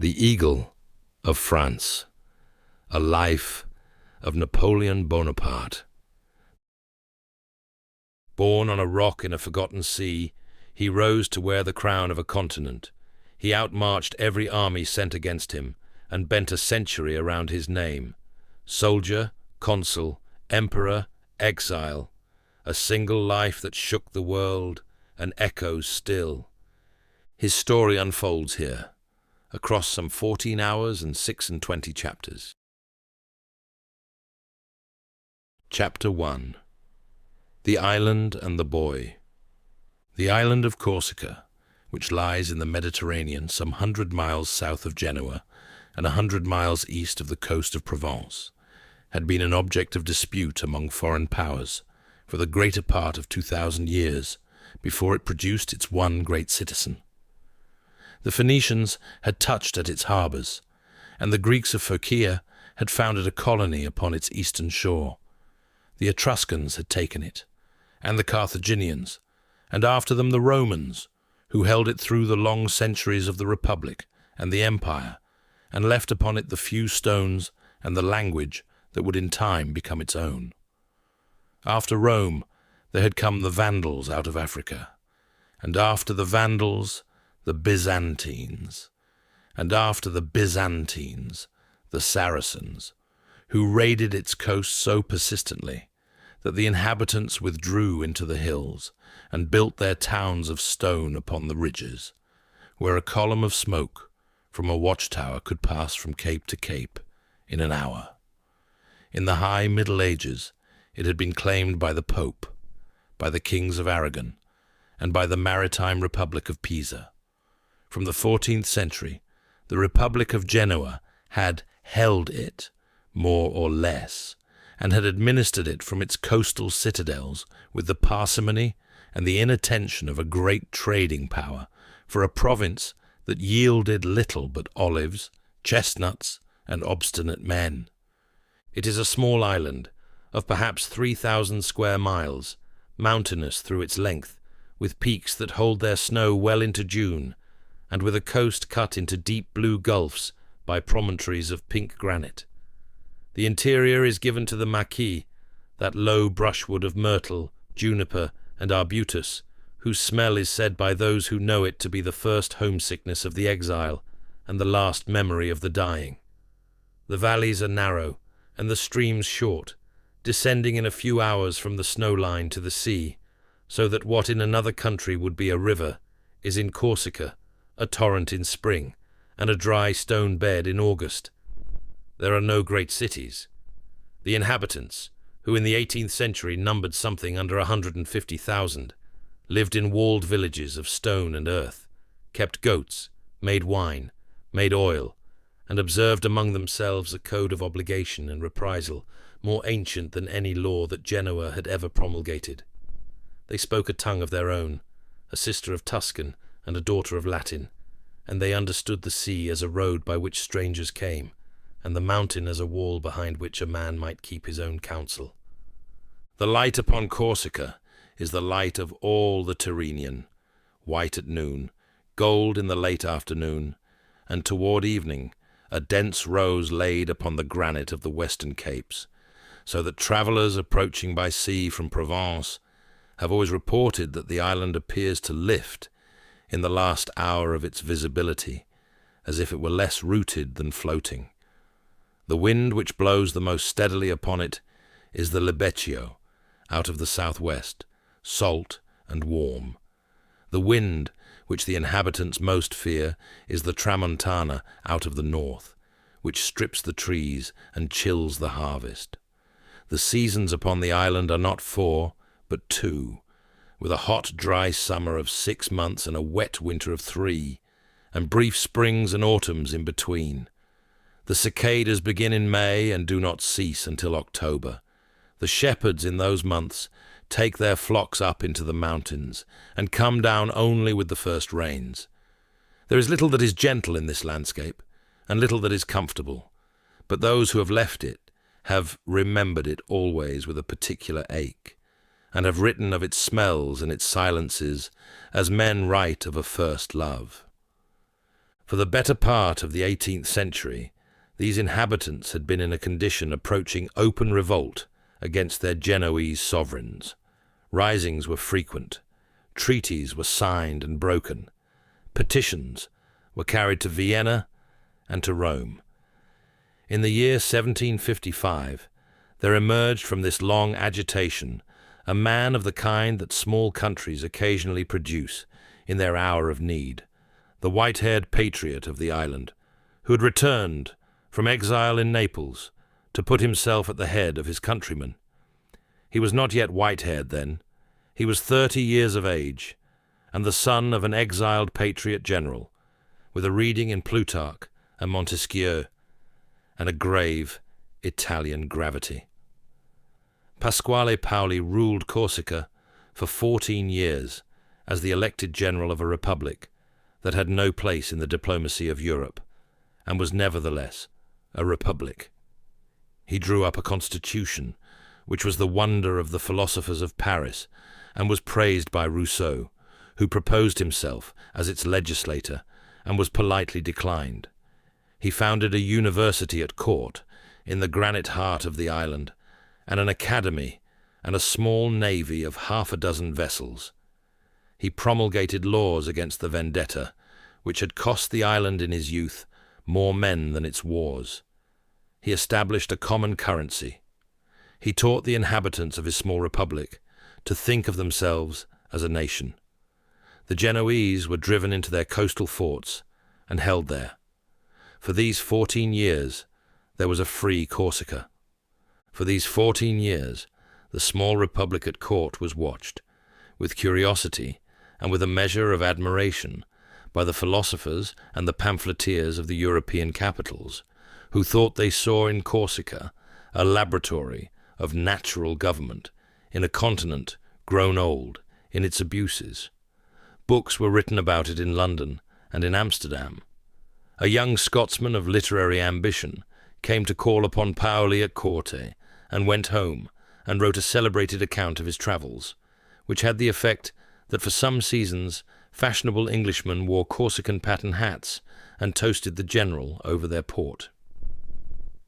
The Eagle of France, a life of Napoleon Bonaparte. Born on a rock in a forgotten sea, he rose to wear the crown of a continent. He outmarched every army sent against him, and bent a century around his name. Soldier, consul, emperor, exile, a single life that shook the world and echoes still. His story unfolds here, across some 14 hours and 26 chapters. Chapter 1. The Island and the Boy. The island of Corsica, which lies in the Mediterranean some 100 miles south of Genoa and 100 miles east of the coast of Provence, had been an object of dispute among foreign powers for the greater part of 2,000 years before it produced its one great citizen. The Phoenicians had touched at its harbours, and the Greeks of Phocaea had founded a colony upon its eastern shore. The Etruscans had taken it, and the Carthaginians, and after them the Romans, who held it through the long centuries of the Republic and the Empire, and left upon it the few stones and the language that would in time become its own. After Rome, there had come the Vandals out of Africa, and after the Vandals, the Byzantines, and after the Byzantines, the Saracens, who raided its coast so persistently that the inhabitants withdrew into the hills and built their towns of stone upon the ridges, where a column of smoke from a watchtower could pass from cape to cape in an hour. In the high Middle Ages, it had been claimed by the Pope, by the kings of Aragon, and by the maritime Republic of Pisa. From the 14th century, the Republic of Genoa had held it, more or less, and had administered it from its coastal citadels with the parsimony and the inattention of a great trading power for a province that yielded little but olives, chestnuts, and obstinate men. It is a small island of perhaps 3,000 square miles, mountainous through its length, with peaks that hold their snow well into June, and with a coast cut into deep blue gulfs by promontories of pink granite. The interior is given to the maquis, that low brushwood of myrtle, juniper, and arbutus, whose smell is said by those who know it to be the first homesickness of the exile and the last memory of the dying. The valleys are narrow, and the streams short, descending in a few hours from the snow line to the sea, so that what in another country would be a river is in Corsica a torrent in spring, and a dry stone bed in August. There are no great cities. The inhabitants, who in the 18th century numbered something under 150,000, lived in walled villages of stone and earth, kept goats, made wine, made oil, and observed among themselves a code of obligation and reprisal more ancient than any law that Genoa had ever promulgated. They spoke a tongue of their own, a sister of Tuscan and a daughter of Latin, and they understood the sea as a road by which strangers came, and the mountain as a wall behind which a man might keep his own counsel. The light upon Corsica is the light of all the Tyrrhenian, white at noon, gold in the late afternoon, and toward evening a dense rose laid upon the granite of the western capes, so that travellers approaching by sea from Provence have always reported that the island appears to lift in the last hour of its visibility, as if it were less rooted than floating. The wind which blows the most steadily upon it is the libeccio, out of the southwest, salt and warm. The wind which the inhabitants most fear is the tramontana out of the north, which strips the trees and chills the harvest. The seasons upon the island are not 4, but 2, with a hot, dry summer of 6 months and a wet winter of 3, and brief springs and autumns in between. The cicadas begin in May and do not cease until October. The shepherds in those months take their flocks up into the mountains and come down only with the first rains. There is little that is gentle in this landscape, and little that is comfortable, but those who have left it have remembered it always with a particular ache, and have written of its smells and its silences as men write of a first love. For the better part of the 18th century, these inhabitants had been in a condition approaching open revolt against their Genoese sovereigns. Risings were frequent, treaties were signed and broken, petitions were carried to Vienna and to Rome. In the year 1755, there emerged from this long agitation a man of the kind that small countries occasionally produce in their hour of need, the white-haired patriot of the island, who had returned from exile in Naples to put himself at the head of his countrymen. He was not yet white-haired then. He was 30 years of age, and the son of an exiled patriot general, with a reading in Plutarch and Montesquieu, and a grave Italian gravity. Pasquale Paoli ruled Corsica for 14 years as the elected general of a republic that had no place in the diplomacy of Europe, and was nevertheless a republic. He drew up a constitution which was the wonder of the philosophers of Paris, and was praised by Rousseau, who proposed himself as its legislator and was politely declined. He founded a university at court in the granite heart of the island, and an academy and a small navy of 6 vessels. He promulgated laws against the vendetta, which had cost the island in his youth more men than its wars. He established a common currency. He taught the inhabitants of his small republic to think of themselves as a nation. The Genoese were driven into their coastal forts and held there. For these 14 years, there was a free Corsica. For these 14 years, the small republic at court was watched, with curiosity and with a measure of admiration, by the philosophers and the pamphleteers of the European capitals, who thought they saw in Corsica a laboratory of natural government in a continent grown old in its abuses. Books were written about it in London and in Amsterdam. A young Scotsman of literary ambition came to call upon Paoli at Corte, and went home and wrote a celebrated account of his travels, which had the effect that for some seasons fashionable Englishmen wore Corsican pattern hats and toasted the general over their port.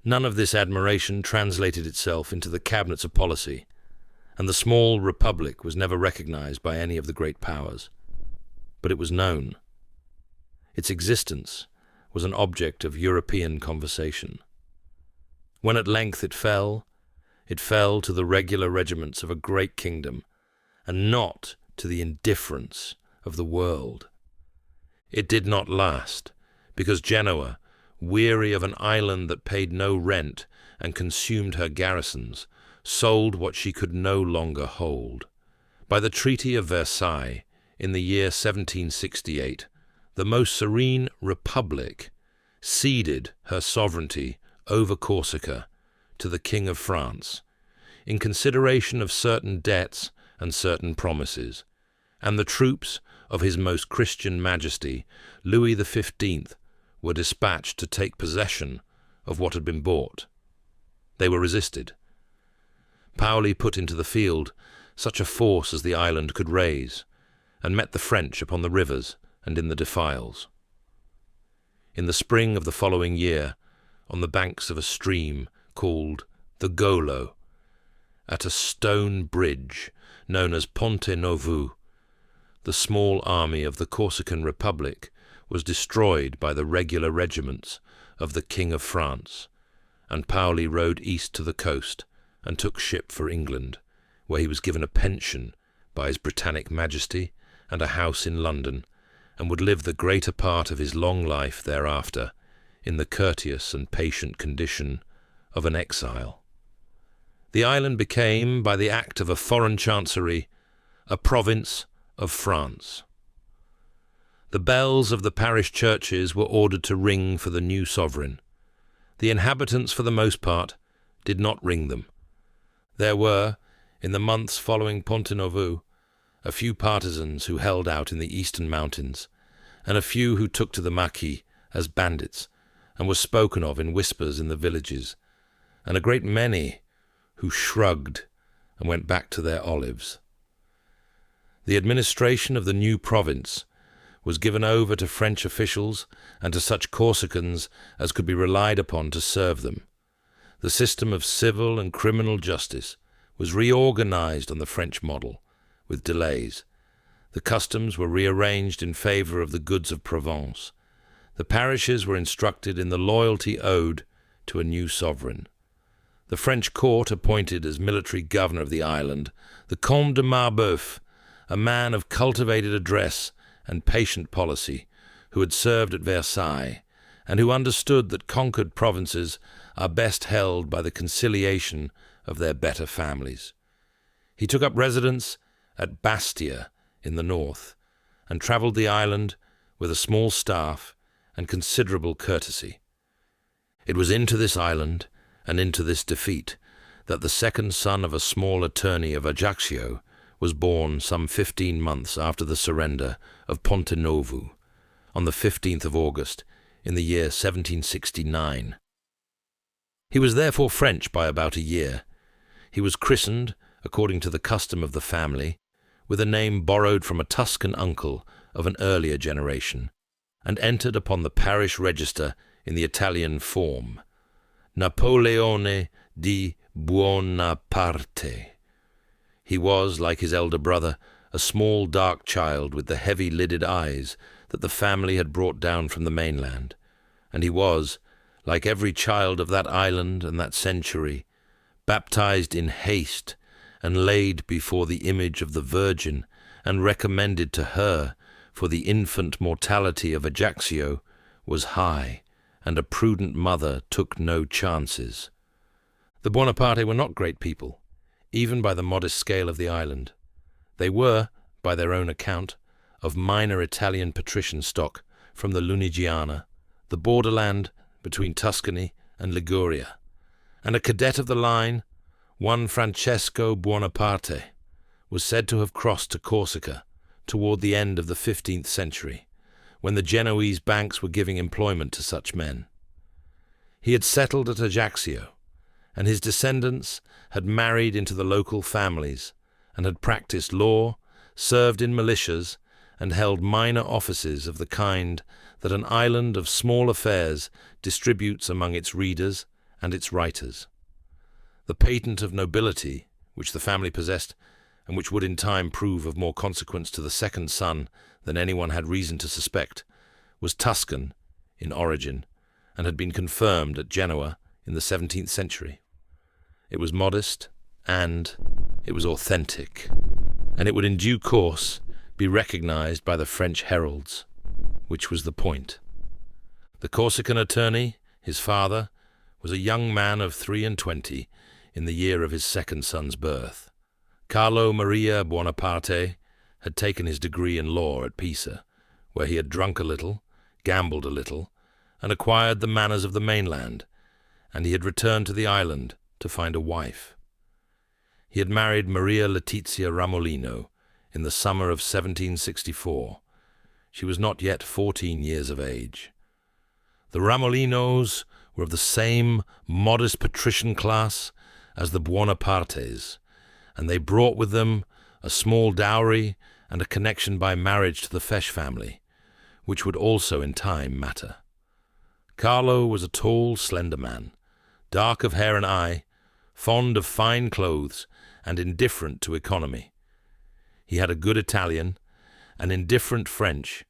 None of this admiration translated itself into the cabinets of policy, and the small republic was never recognized by any of the great powers. But it was known. Its existence was an object of European conversation. When at length it fell to the regular regiments of a great kingdom, and not to the indifference of the world. It did not last, because Genoa, weary of an island that paid no rent and consumed her garrisons, sold what she could no longer hold. By the Treaty of Versailles, in the year 1768, the most serene republic ceded her sovereignty over Corsica to the King of France, in consideration of certain debts and certain promises, and the troops of His Most Christian Majesty, Louis XV, were dispatched to take possession of what had been bought. They were resisted. Paoli put into the field such a force as the island could raise, and met the French upon the rivers and in the defiles. In the spring of the following year, on the banks of a stream called the Golo, at a stone bridge known as Ponte Novu, the small army of the Corsican Republic was destroyed by the regular regiments of the King of France, and Paoli rode east to the coast and took ship for England, where he was given a pension by His Britannic Majesty and a house in London, and would live the greater part of his long life thereafter in the courteous and patient condition of an exile. The island became, by the act of a foreign chancery, a province of France. The bells of the parish churches were ordered to ring for the new sovereign. The inhabitants, for the most part, did not ring them. There were, in the months following Ponte Novu, a few partisans who held out in the eastern mountains, and a few who took to the maquis as bandits, and were spoken of in whispers in the villages, and a great many who shrugged and went back to their olives. The administration of the new province was given over to French officials and to such Corsicans as could be relied upon to serve them. The system of civil and criminal justice was reorganized on the French model, with delays. The customs were rearranged in favor of the goods of Provence. The parishes were instructed in the loyalty owed to a new sovereign. The French court appointed as military governor of the island the Comte de Marbeuf, a man of cultivated address and patient policy, who had served at Versailles, and who understood that conquered provinces are best held by the conciliation of their better families. He took up residence at Bastia in the north, and travelled the island with a small staff and considerable courtesy. It was into this island, and into this defeat, that the second son of a small attorney of Ajaccio was born some 15 months after the surrender of Ponte Novo, on the 15th of August, in the year 1769. He was therefore French by about a year. He was christened, according to the custom of the family, with a name borrowed from a Tuscan uncle of an earlier generation, and entered upon the parish register in the Italian form, Napoleone di Bonaparte. He was, like his elder brother, a small dark child with the heavy-lidded eyes that the family had brought down from the mainland, and he was, like every child of that island and that century, baptized in haste and laid before the image of the Virgin and recommended to her, for the infant mortality of Ajaccio was high, and a prudent mother took no chances. The Buonaparte were not great people, even by the modest scale of the island. They were, by their own account, of minor Italian patrician stock from the Lunigiana, the borderland between Tuscany and Liguria, and a cadet of the line, one Francesco Buonaparte, was said to have crossed to Corsica toward the end of the 15th century, when the Genoese banks were giving employment to such men. He had settled at Ajaccio, and his descendants had married into the local families and had practiced law, served in militias, and held minor offices of the kind that an island of small affairs distributes among its readers and its writers. The patent of nobility, which the family possessed, and which would in time prove of more consequence to the second son than anyone had reason to suspect, was Tuscan in origin, and had been confirmed at Genoa in the 17th century. It was modest, and it was authentic, and it would in due course be recognized by the French heralds, which was the point. The Corsican attorney, his father, was a young man of 23 in the year of his second son's birth. Carlo Maria Buonaparte had taken his degree in law at Pisa, where he had drunk a little, gambled a little, and acquired the manners of the mainland, and he had returned to the island to find a wife. He had married Maria Letizia Ramolino in the summer of 1764. She was not yet 14 years of age. The Ramolinos were of the same modest patrician class as the Buonapartes, and they brought with them a small dowry and a connection by marriage to the Fesch family, which would also in time matter. Carlo was a tall, slender man, dark of hair and eye, fond of fine clothes, and indifferent to economy. He had a good Italian, an indifferent French,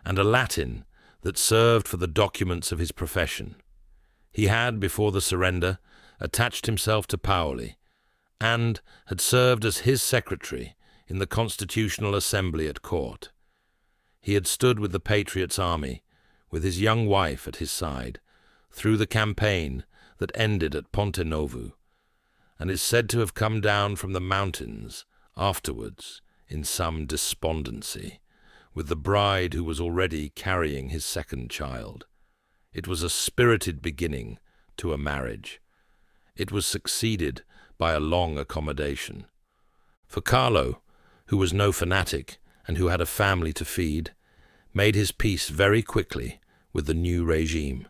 and a Latin that served for the documents of his profession. He had, before the surrender, attached himself to Paoli, and had served as his secretary in the Constitutional Assembly at court. He had stood with the Patriots' army, with his young wife at his side, through the campaign that ended at Ponte Novo, and is said to have come down from the mountains afterwards in some despondency, with the bride who was already carrying his second child. It was a spirited beginning to a marriage. It was succeeded by a long accommodation. For Carlo, who was no fanatic and who had a family to feed, made his peace very quickly with the new regime.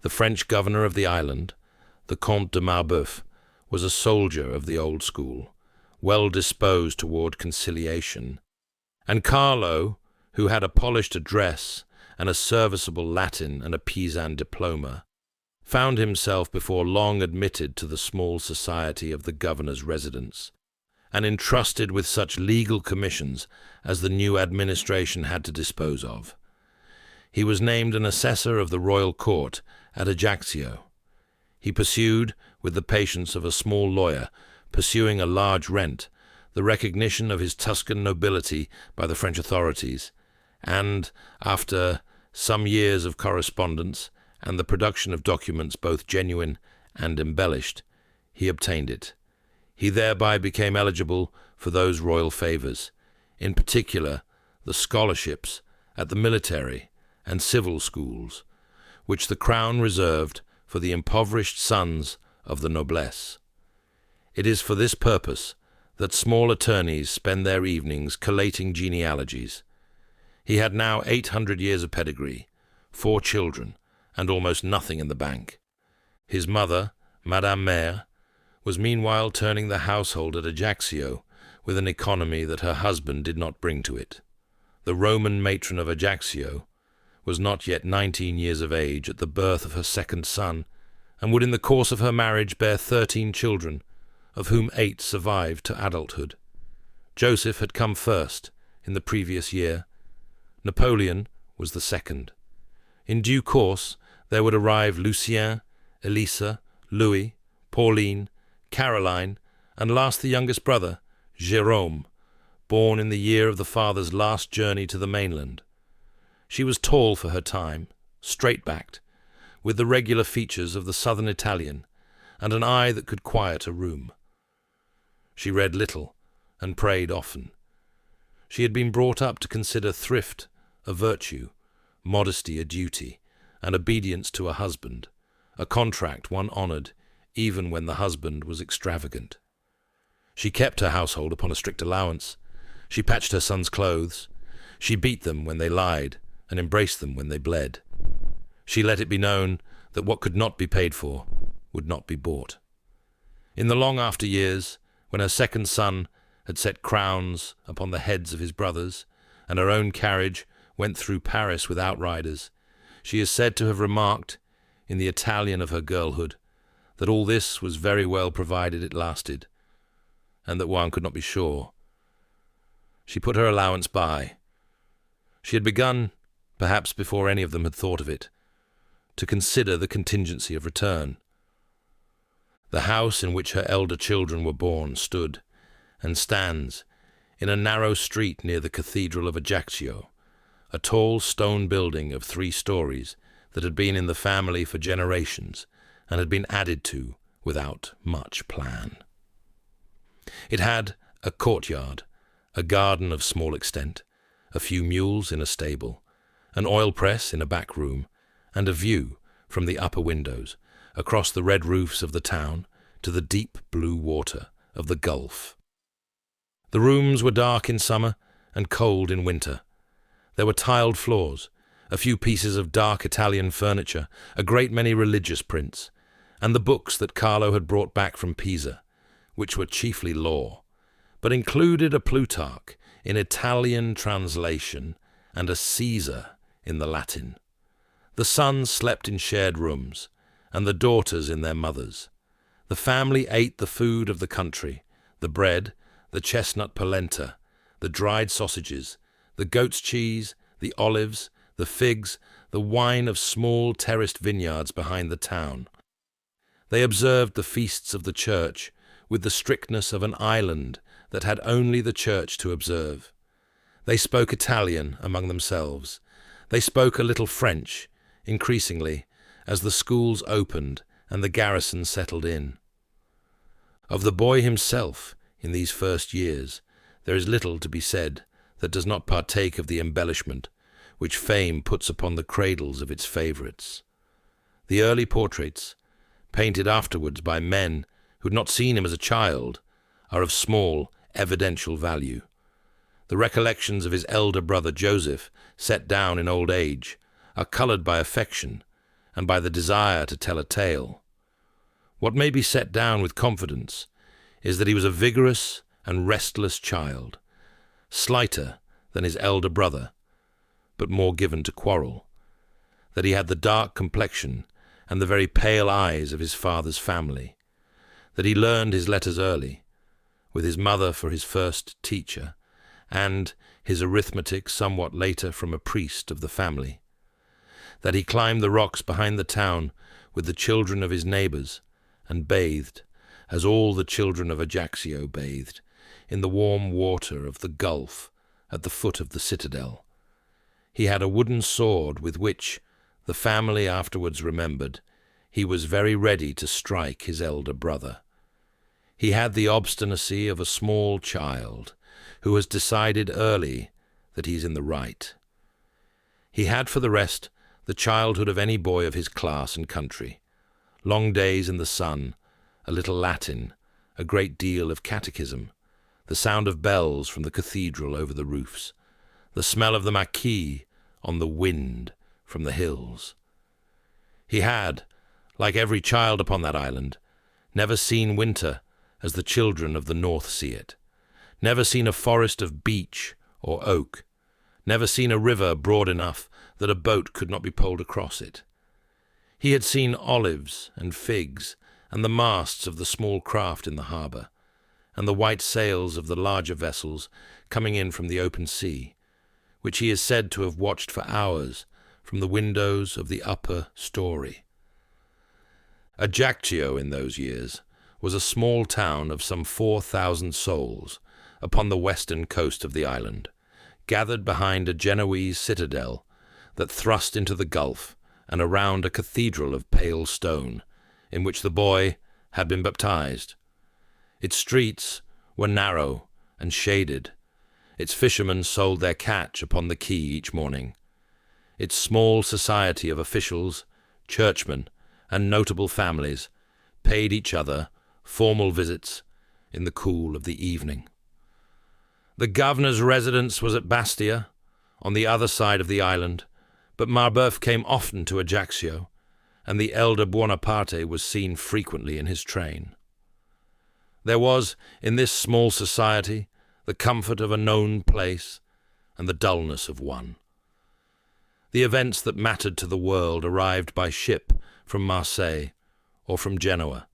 The French governor of the island, the Comte de Marbeuf, was a soldier of the old school, well disposed toward conciliation, and Carlo, who had a polished address and a serviceable Latin and a Pisan diploma, found himself before long admitted to the small society of the governor's residence, and entrusted with such legal commissions as the new administration had to dispose of. He was named an assessor of the royal court at Ajaccio. He pursued, with the patience of a small lawyer pursuing a large rent, the recognition of his Tuscan nobility by the French authorities, and, after some years of correspondence and the production of documents both genuine and embellished, he obtained it. He thereby became eligible for those royal favours, in particular the scholarships at the military and civil schools, which the crown reserved for the impoverished sons of the noblesse. It is for this purpose that small attorneys spend their evenings collating genealogies. He had now 800 years of pedigree, 4 children, and almost nothing in the bank. His mother, Madame Mère, was meanwhile turning the household at Ajaccio with an economy that her husband did not bring to it. The Roman matron of Ajaccio was not yet 19 years of age at the birth of her second son, and would in the course of her marriage bear 13 children, of whom 8 survived to adulthood. Joseph had come first in the previous year. Napoleon was the second. In due course there would arrive Lucien, Elisa, Louis, Pauline, Caroline, and last the youngest brother, Jérôme, born in the year of the father's last journey to the mainland. She was tall for her time, straight-backed, with the regular features of the southern Italian, and an eye that could quiet a room. She read little and prayed often. She had been brought up to consider thrift a virtue, modesty a duty, and obedience to a husband, a contract one honoured even when the husband was extravagant. She kept her household upon a strict allowance. She patched her sons' clothes. She beat them when they lied and embraced them when they bled. She let it be known that what could not be paid for would not be bought. In the long after years, when her second son had set crowns upon the heads of his brothers, and her own carriage went through Paris with outriders, she is said to have remarked, in the Italian of her girlhood, that all this was very well provided it lasted, and that one could not be sure. She put her allowance by. She had begun, perhaps before any of them had thought of it, to consider the contingency of return. The house in which her elder children were born stood, and stands, in a narrow street near the Cathedral of Ajaccio, a tall stone building of 3 stories that had been in the family for generations and had been added to without much plan. It had a courtyard, a garden of small extent, a few mules in a stable, an oil press in a back room, and a view, from the upper windows, across the red roofs of the town to the deep blue water of the Gulf. The rooms were dark in summer and cold in winter. There were tiled floors, a few pieces of dark Italian furniture, a great many religious prints, and the books that Carlo had brought back from Pisa, which were chiefly law, but included a Plutarch in Italian translation and a Caesar in the Latin. The sons slept in shared rooms, and the daughters in their mothers. The family ate the food of the country, the bread, the chestnut polenta, the dried sausages, the goat's cheese, the olives, the figs, the wine of small terraced vineyards behind the town. They observed the feasts of the church with the strictness of an island that had only the church to observe. They spoke Italian among themselves. They spoke a little French, increasingly, as the schools opened and the garrison settled in. Of the boy himself, in these first years, there is little to be said that does not partake of the embellishment which fame puts upon the cradles of its favourites. The early portraits, painted afterwards by men who had not seen him as a child, are of small, evidential value. The recollections of his elder brother Joseph, set down in old age, are coloured by affection and by the desire to tell a tale. What may be set down with confidence is that he was a vigorous and restless child, slighter than his elder brother, but more given to quarrel, that he had the dark complexion and the very pale eyes of his father's family, that he learned his letters early, with his mother for his first teacher, and his arithmetic somewhat later from a priest of the family, that he climbed the rocks behind the town with the children of his neighbours, and bathed, as all the children of Ajaccio bathed, in the warm water of the gulf at the foot of the citadel. He had a wooden sword with which, the family afterwards remembered, he was very ready to strike his elder brother. He had the obstinacy of a small child who has decided early that he's in the right. He had, for the rest, the childhood of any boy of his class and country. Long days in the sun, a little Latin, a great deal of catechism, the sound of bells from the cathedral over the roofs, the smell of the maquis on the wind from the hills. He had, like every child upon that island, never seen winter as the children of the north see it, never seen a forest of beech or oak, never seen a river broad enough that a boat could not be poled across it. He had seen olives and figs and the masts of the small craft in the harbour, and the white sails of the larger vessels coming in from the open sea, which he is said to have watched for hours from the windows of the upper story. Ajaccio in those years was a small town of some 4,000 souls upon the western coast of the island, gathered behind a Genoese citadel that thrust into the gulf and around a cathedral of pale stone, in which the boy had been baptized. Its streets were narrow and shaded. Its fishermen sold their catch upon the quay each morning. Its small society of officials, churchmen, and notable families paid each other formal visits in the cool of the evening. The governor's residence was at Bastia, on the other side of the island, but Marbeuf came often to Ajaccio, and the elder Bonaparte was seen frequently in his train. There was, in this small society, the comfort of a known place and the dullness of one. The events that mattered to the world arrived by ship from Marseille or from Genoa,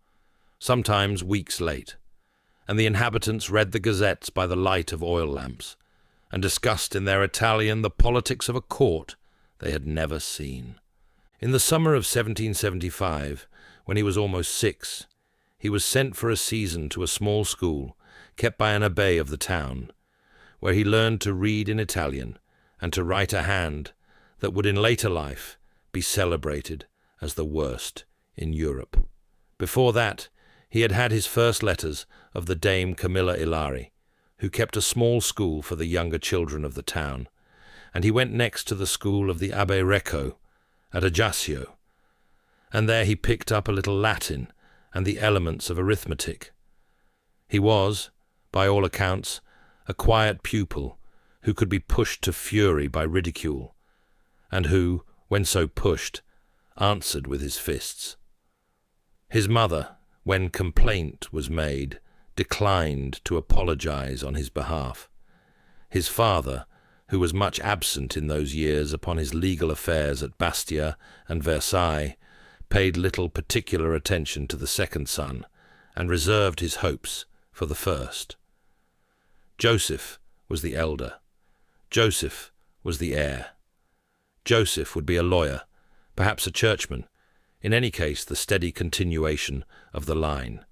sometimes weeks late, and the inhabitants read the gazettes by the light of oil lamps, and discussed in their Italian the politics of a court they had never seen. In the summer of 1775, when he was almost 6, he was sent for a season to a small school kept by an abbé of the town, where he learned to read in Italian and to write a hand that would in later life be celebrated as the worst in Europe. Before that, he had had his first letters of the Dame Camilla Ilari, who kept a small school for the younger children of the town, and he went next to the school of the Abbé Recco at Ajaccio, and there he picked up a little Latin and the elements of arithmetic. He was, by all accounts, a quiet pupil who could be pushed to fury by ridicule, and who, when so pushed, answered with his fists. His mother, when complaint was made, declined to apologize on his behalf. His father, who was much absent in those years upon his legal affairs at Bastia and Versailles, paid little particular attention to the second son, and reserved his hopes for the first. Joseph was the elder. Joseph was the heir. Joseph would be a lawyer, perhaps a churchman, in any case the steady continuation of the line.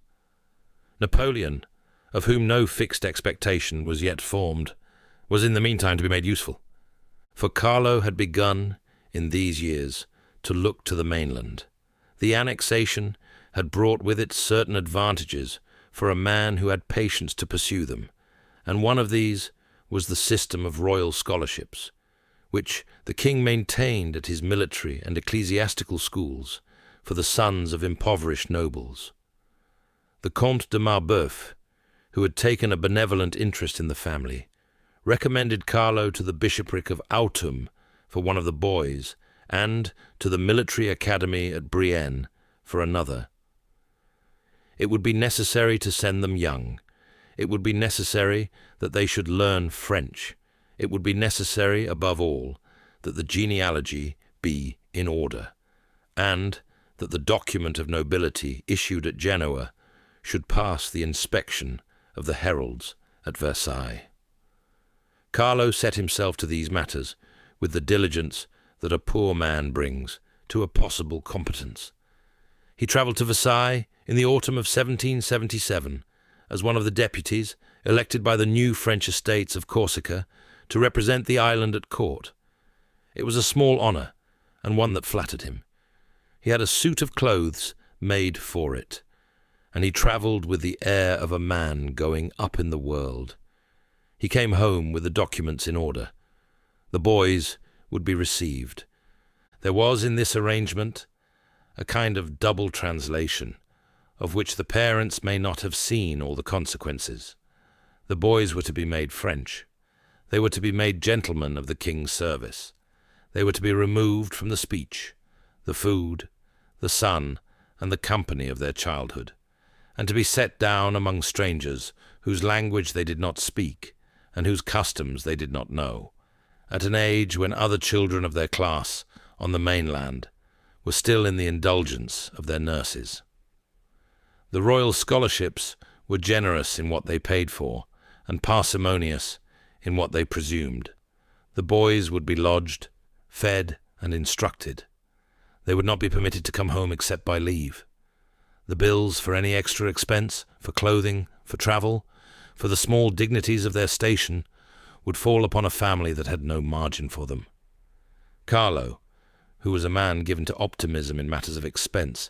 Napoleon, of whom no fixed expectation was yet formed, was in the meantime to be made useful, for Carlo had begun, in these years, to look to the mainland. The annexation had brought with it certain advantages for a man who had patience to pursue them, and one of these was the system of royal scholarships, which the king maintained at his military and ecclesiastical schools for the sons of impoverished nobles. The Comte de Marbeuf, who had taken a benevolent interest in the family, recommended Carlo to the bishopric of Autun for one of the boys, and to the military academy at Brienne for another. It would be necessary to send them young. It would be necessary that they should learn French. It would be necessary, above all, that the genealogy be in order, and that the document of nobility issued at Genoa should pass the inspection of the heralds at Versailles. Carlo set himself to these matters with the diligence that a poor man brings to a possible competence. He travelled to Versailles in the autumn of 1777 as one of the deputies elected by the new French estates of Corsica to represent the island at court. It was a small honour, and one that flattered him. He had a suit of clothes made for it, and he travelled with the air of a man going up in the world. He came home with the documents in order. The boys would be received. There was in this arrangement a kind of double translation, of which the parents may not have seen all the consequences. The boys were to be made French. They were to be made gentlemen of the king's service. They were to be removed from the speech, the food, the sun, and the company of their childhood, and to be set down among strangers whose language they did not speak, and whose customs they did not know, at an age when other children of their class on the mainland were still in the indulgence of their nurses. The royal scholarships were generous in what they paid for, and parsimonious in what they presumed. The boys would be lodged, fed, and instructed. They would not be permitted to come home except by leave. The bills for any extra expense, for clothing, for travel, for the small dignities of their station, would fall upon a family that had no margin for them. Carlo, who was a man given to optimism in matters of expense,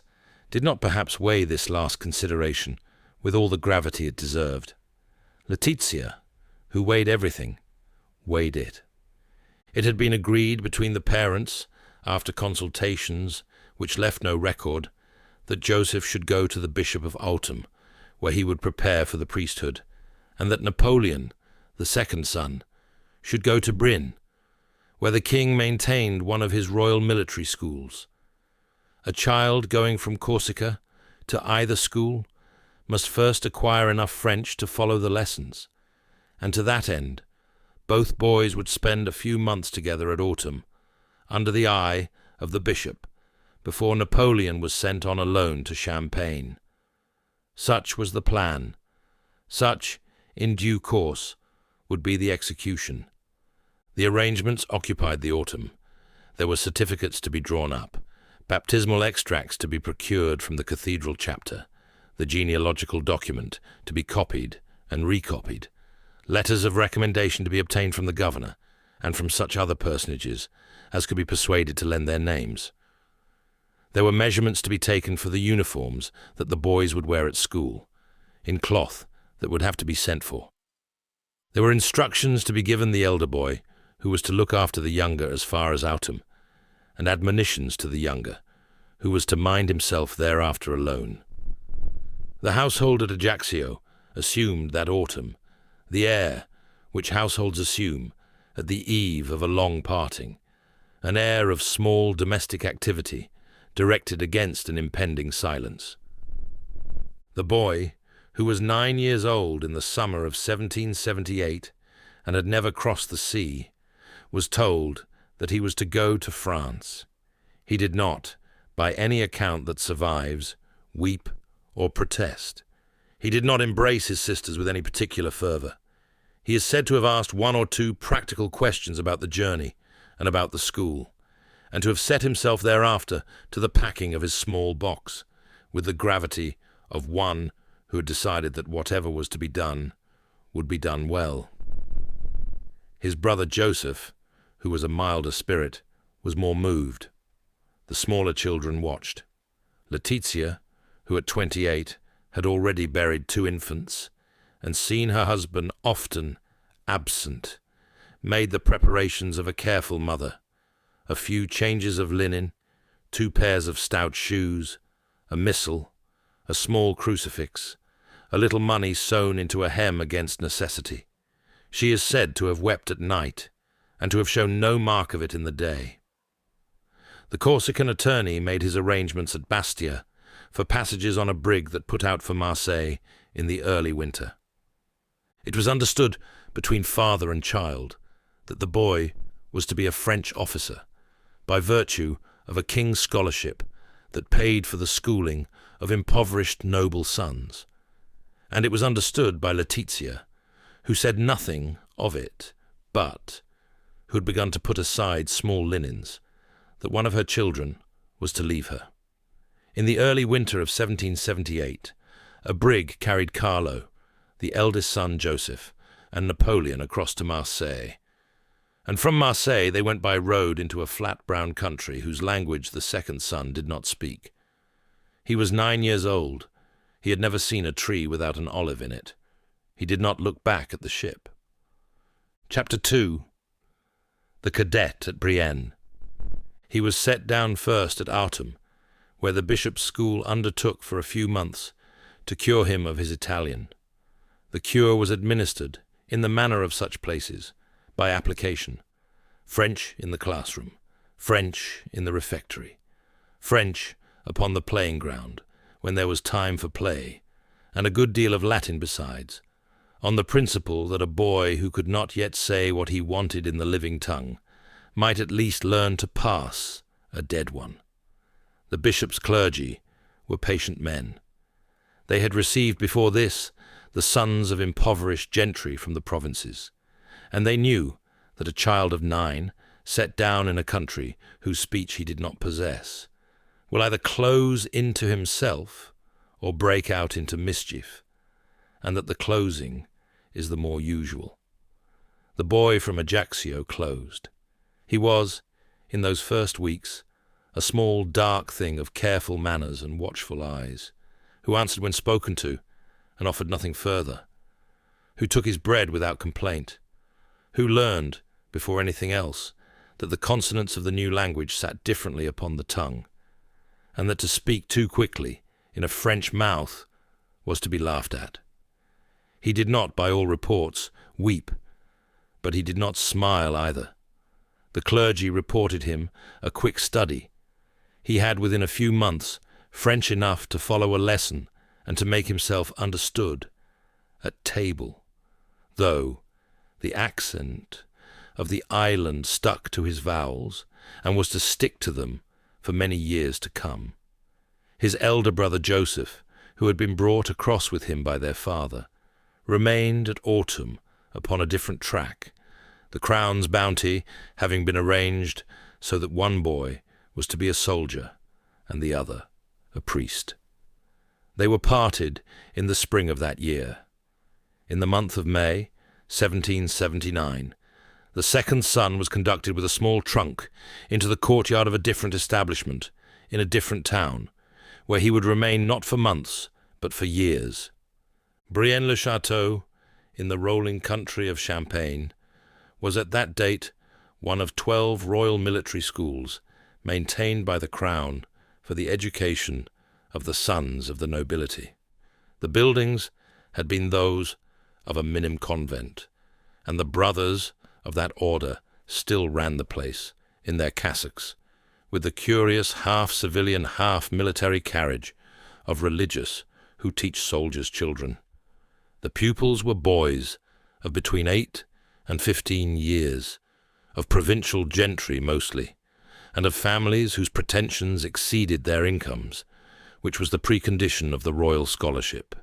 did not perhaps weigh this last consideration with all the gravity it deserved. Laetitia, who weighed everything, weighed it. It had been agreed between the parents, after consultations which left no record, that Joseph should go to the Bishop of Autun, where he would prepare for the priesthood, and that Napoleon, the second son, should go to Brienne, where the king maintained one of his royal military schools. A child going from Corsica to either school must first acquire enough French to follow the lessons, and to that end both boys would spend a few months together at Autun, under the eye of the bishop, before Napoleon was sent on alone to Champagne. Such was the plan. Such, in due course, would be the execution. The arrangements occupied the autumn. There were certificates to be drawn up, baptismal extracts to be procured from the cathedral chapter, the genealogical document to be copied and recopied, letters of recommendation to be obtained from the governor, and from such other personages as could be persuaded to lend their names. There were measurements to be taken for the uniforms that the boys would wear at school, in cloth that would have to be sent for. There were instructions to be given the elder boy, who was to look after the younger as far as Autun, and admonitions to the younger, who was to mind himself thereafter alone. The household at Ajaccio assumed that autumn the air which households assume at the eve of a long parting, an air of small domestic activity directed against an impending silence. The boy, who was 9 years old in the summer of 1778 and had never crossed the sea, was told that he was to go to France. He did not, by any account that survives, weep or protest. He did not embrace his sisters with any particular fervour. He is said to have asked 1 or 2 practical questions about the journey and about the school, and to have set himself thereafter to the packing of his small box, with the gravity of one who had decided that whatever was to be done would be done well. His brother Joseph, who was a milder spirit, was more moved. The smaller children watched. Laetitia, who at 28 had already buried 2 infants, and seen her husband often absent, made the preparations of a careful mother. A few changes of linen, 2 pairs of stout shoes, a missal, a small crucifix, a little money sewn into a hem against necessity. She is said to have wept at night, and to have shown no mark of it in the day. The Corsican attorney made his arrangements at Bastia for passages on a brig that put out for Marseille in the early winter. It was understood between father and child that the boy was to be a French officer, by virtue of a king's scholarship that paid for the schooling of impoverished noble sons. And it was understood by Laetitia, who said nothing of it, but who had begun to put aside small linens, that one of her children was to leave her. In the early winter of 1778, a brig carried Carlo, the eldest son Joseph, and Napoleon across to Marseille. And from Marseille they went by road into a flat brown country whose language the second son did not speak. He was 9 years old. He had never seen a tree without an olive in it. He did not look back at the ship. Chapter 2. The Cadet at Brienne. He was set down first at Autumn, where the bishop's school undertook for a few months to cure him of his Italian. The cure was administered, in the manner of such places, by application. French in the classroom, French in the refectory, French upon the playing ground, when there was time for play, and a good deal of Latin besides, on the principle that a boy who could not yet say what he wanted in the living tongue might at least learn to pass a dead one. The bishop's clergy were patient men. They had received before this the sons of impoverished gentry from the provinces, and they knew that a child of 9, set down in a country whose speech he did not possess, will either close into himself or break out into mischief, and that the closing is the more usual. The boy from Ajaccio closed. He was, in those first weeks, a small dark thing of careful manners and watchful eyes, who answered when spoken to, and offered nothing further, who took his bread without complaint, who learned, before anything else, that the consonants of the new language sat differently upon the tongue, and that to speak too quickly in a French mouth was to be laughed at. He did not, by all reports, weep, but he did not smile either. The clergy reported him a quick study. He had within a few months French enough to follow a lesson and to make himself understood at table, though the accent of the island stuck to his vowels and was to stick to them for many years to come. His elder brother Joseph, who had been brought across with him by their father, remained at Autumn upon a different track, the crown's bounty having been arranged so that one boy was to be a soldier and the other a priest. They were parted in the spring of that year. In the month of May, 1779, the second son was conducted with a small trunk into the courtyard of a different establishment in a different town, where he would remain not for months, but for years. Brienne-le-Château, in the rolling country of Champagne, was at that date one of 12 royal military schools maintained by the Crown for the education of the sons of the nobility. The buildings had been those of a minim convent, and the brothers of that order still ran the place in their cassocks, with the curious half-civilian, half-military carriage of religious who teach soldiers' children. The pupils were boys of between 8 and 15 years, of provincial gentry mostly, and of families whose pretensions exceeded their incomes, which was the precondition of the royal scholarship.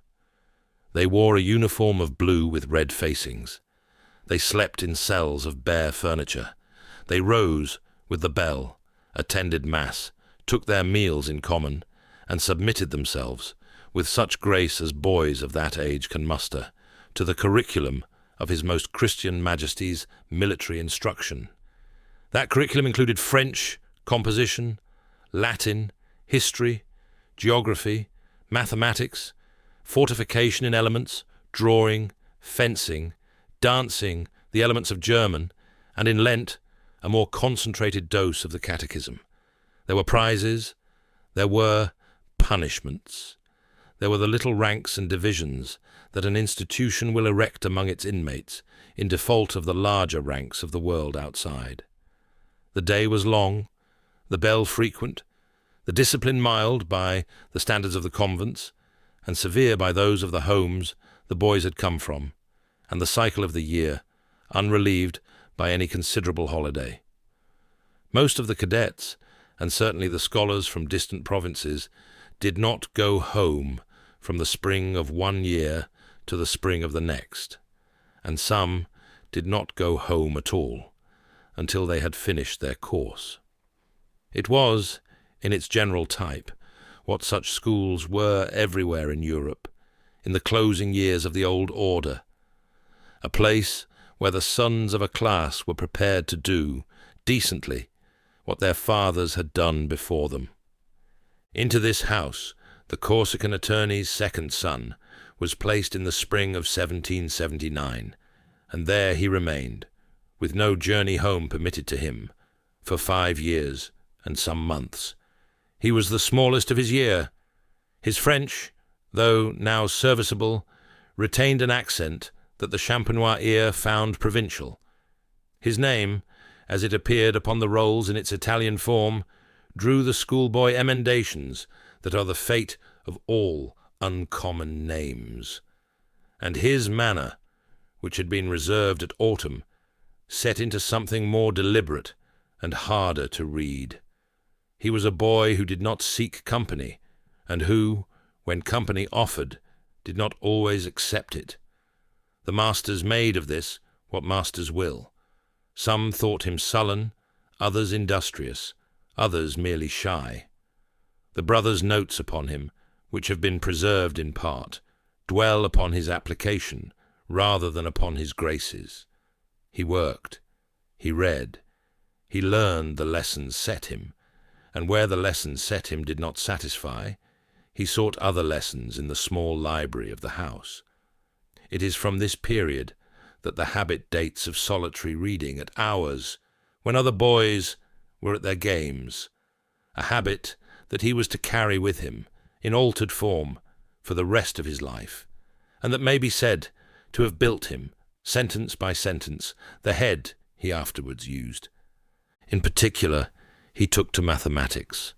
They wore a uniform of blue with red facings. They slept in cells of bare furniture. They rose with the bell, attended mass, took their meals in common, and submitted themselves, with such grace as boys of that age can muster, to the curriculum of His Most Christian Majesty's military instruction. That curriculum included French, composition, Latin, history, geography, mathematics, fortification in elements, drawing, fencing, dancing, the elements of German, and in Lent, a more concentrated dose of the catechism. There were prizes, there were punishments. There were the little ranks and divisions that an institution will erect among its inmates in default of the larger ranks of the world outside. The day was long, the bell frequent, the discipline mild by the standards of the convents, and severe by those of the homes the boys had come from, and the cycle of the year, unrelieved by any considerable holiday. Most of the cadets, and certainly the scholars from distant provinces, did not go home from the spring of one year to the spring of the next, and some did not go home at all until they had finished their course. It was, in its general type, what such schools were everywhere in Europe, in the closing years of the old order, a place where the sons of a class were prepared to do, decently, what their fathers had done before them. Into this house the Corsican attorney's second son was placed in the spring of 1779, and there he remained, with no journey home permitted to him, for 5 years and some months. He was the smallest of his year. His French, though now serviceable, retained an accent that the Champenois ear found provincial. His name, as it appeared upon the rolls in its Italian form, drew the schoolboy emendations that are the fate of all uncommon names. And his manner, which had been reserved at autumn, set into something more deliberate and harder to read. He was a boy who did not seek company, and who, when company offered, did not always accept it. The masters made of this what masters will. Some thought him sullen, others industrious, others merely shy. The brothers' notes upon him, which have been preserved in part, dwell upon his application rather than upon his graces. He worked, he read, he learned the lessons set him, and where the lessons set him did not satisfy, he sought other lessons in the small library of the house. It is from this period that the habit dates of solitary reading at hours when other boys were at their games, a habit that he was to carry with him in altered form for the rest of his life, and that may be said to have built him, sentence by sentence, the head he afterwards used. In particular, he took to mathematics.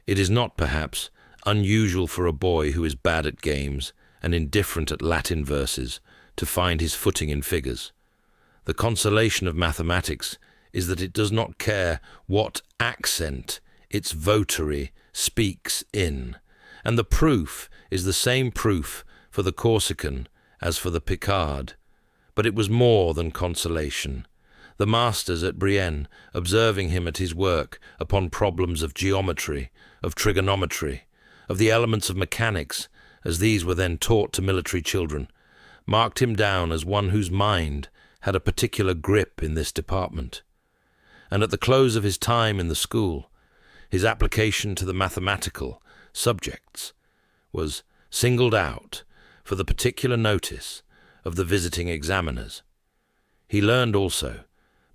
It is not, perhaps, unusual for a boy who is bad at games and indifferent at Latin verses to find his footing in figures. The consolation of mathematics is that it does not care what accent its votary speaks in, and the proof is the same proof for the Corsican as for the Picard. But it was more than consolation. The masters at Brienne, observing him at his work upon problems of geometry, of trigonometry, of the elements of mechanics, as these were then taught to military children, marked him down as one whose mind had a particular grip in this department. And at the close of his time in the school, his application to the mathematical subjects was singled out for the particular notice of the visiting examiners. He learned also,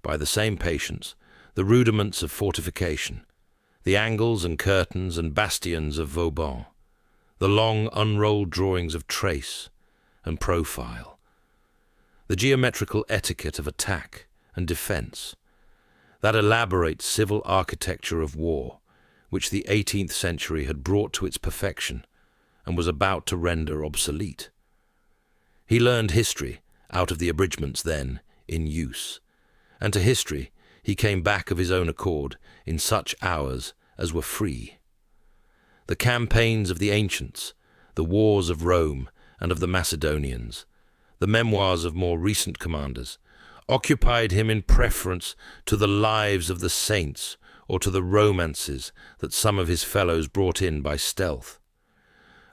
by the same patience, the rudiments of fortification, the angles and curtains and bastions of Vauban, the long unrolled drawings of trace and profile, the geometrical etiquette of attack and defence, that elaborate civil architecture of war, which the 18th century had brought to its perfection and was about to render obsolete. He learned history out of the abridgments then in use, and to history he came back of his own accord in such hours as were free. The campaigns of the ancients, the wars of Rome and of the Macedonians, the memoirs of more recent commanders, occupied him in preference to the lives of the saints or to the romances that some of his fellows brought in by stealth.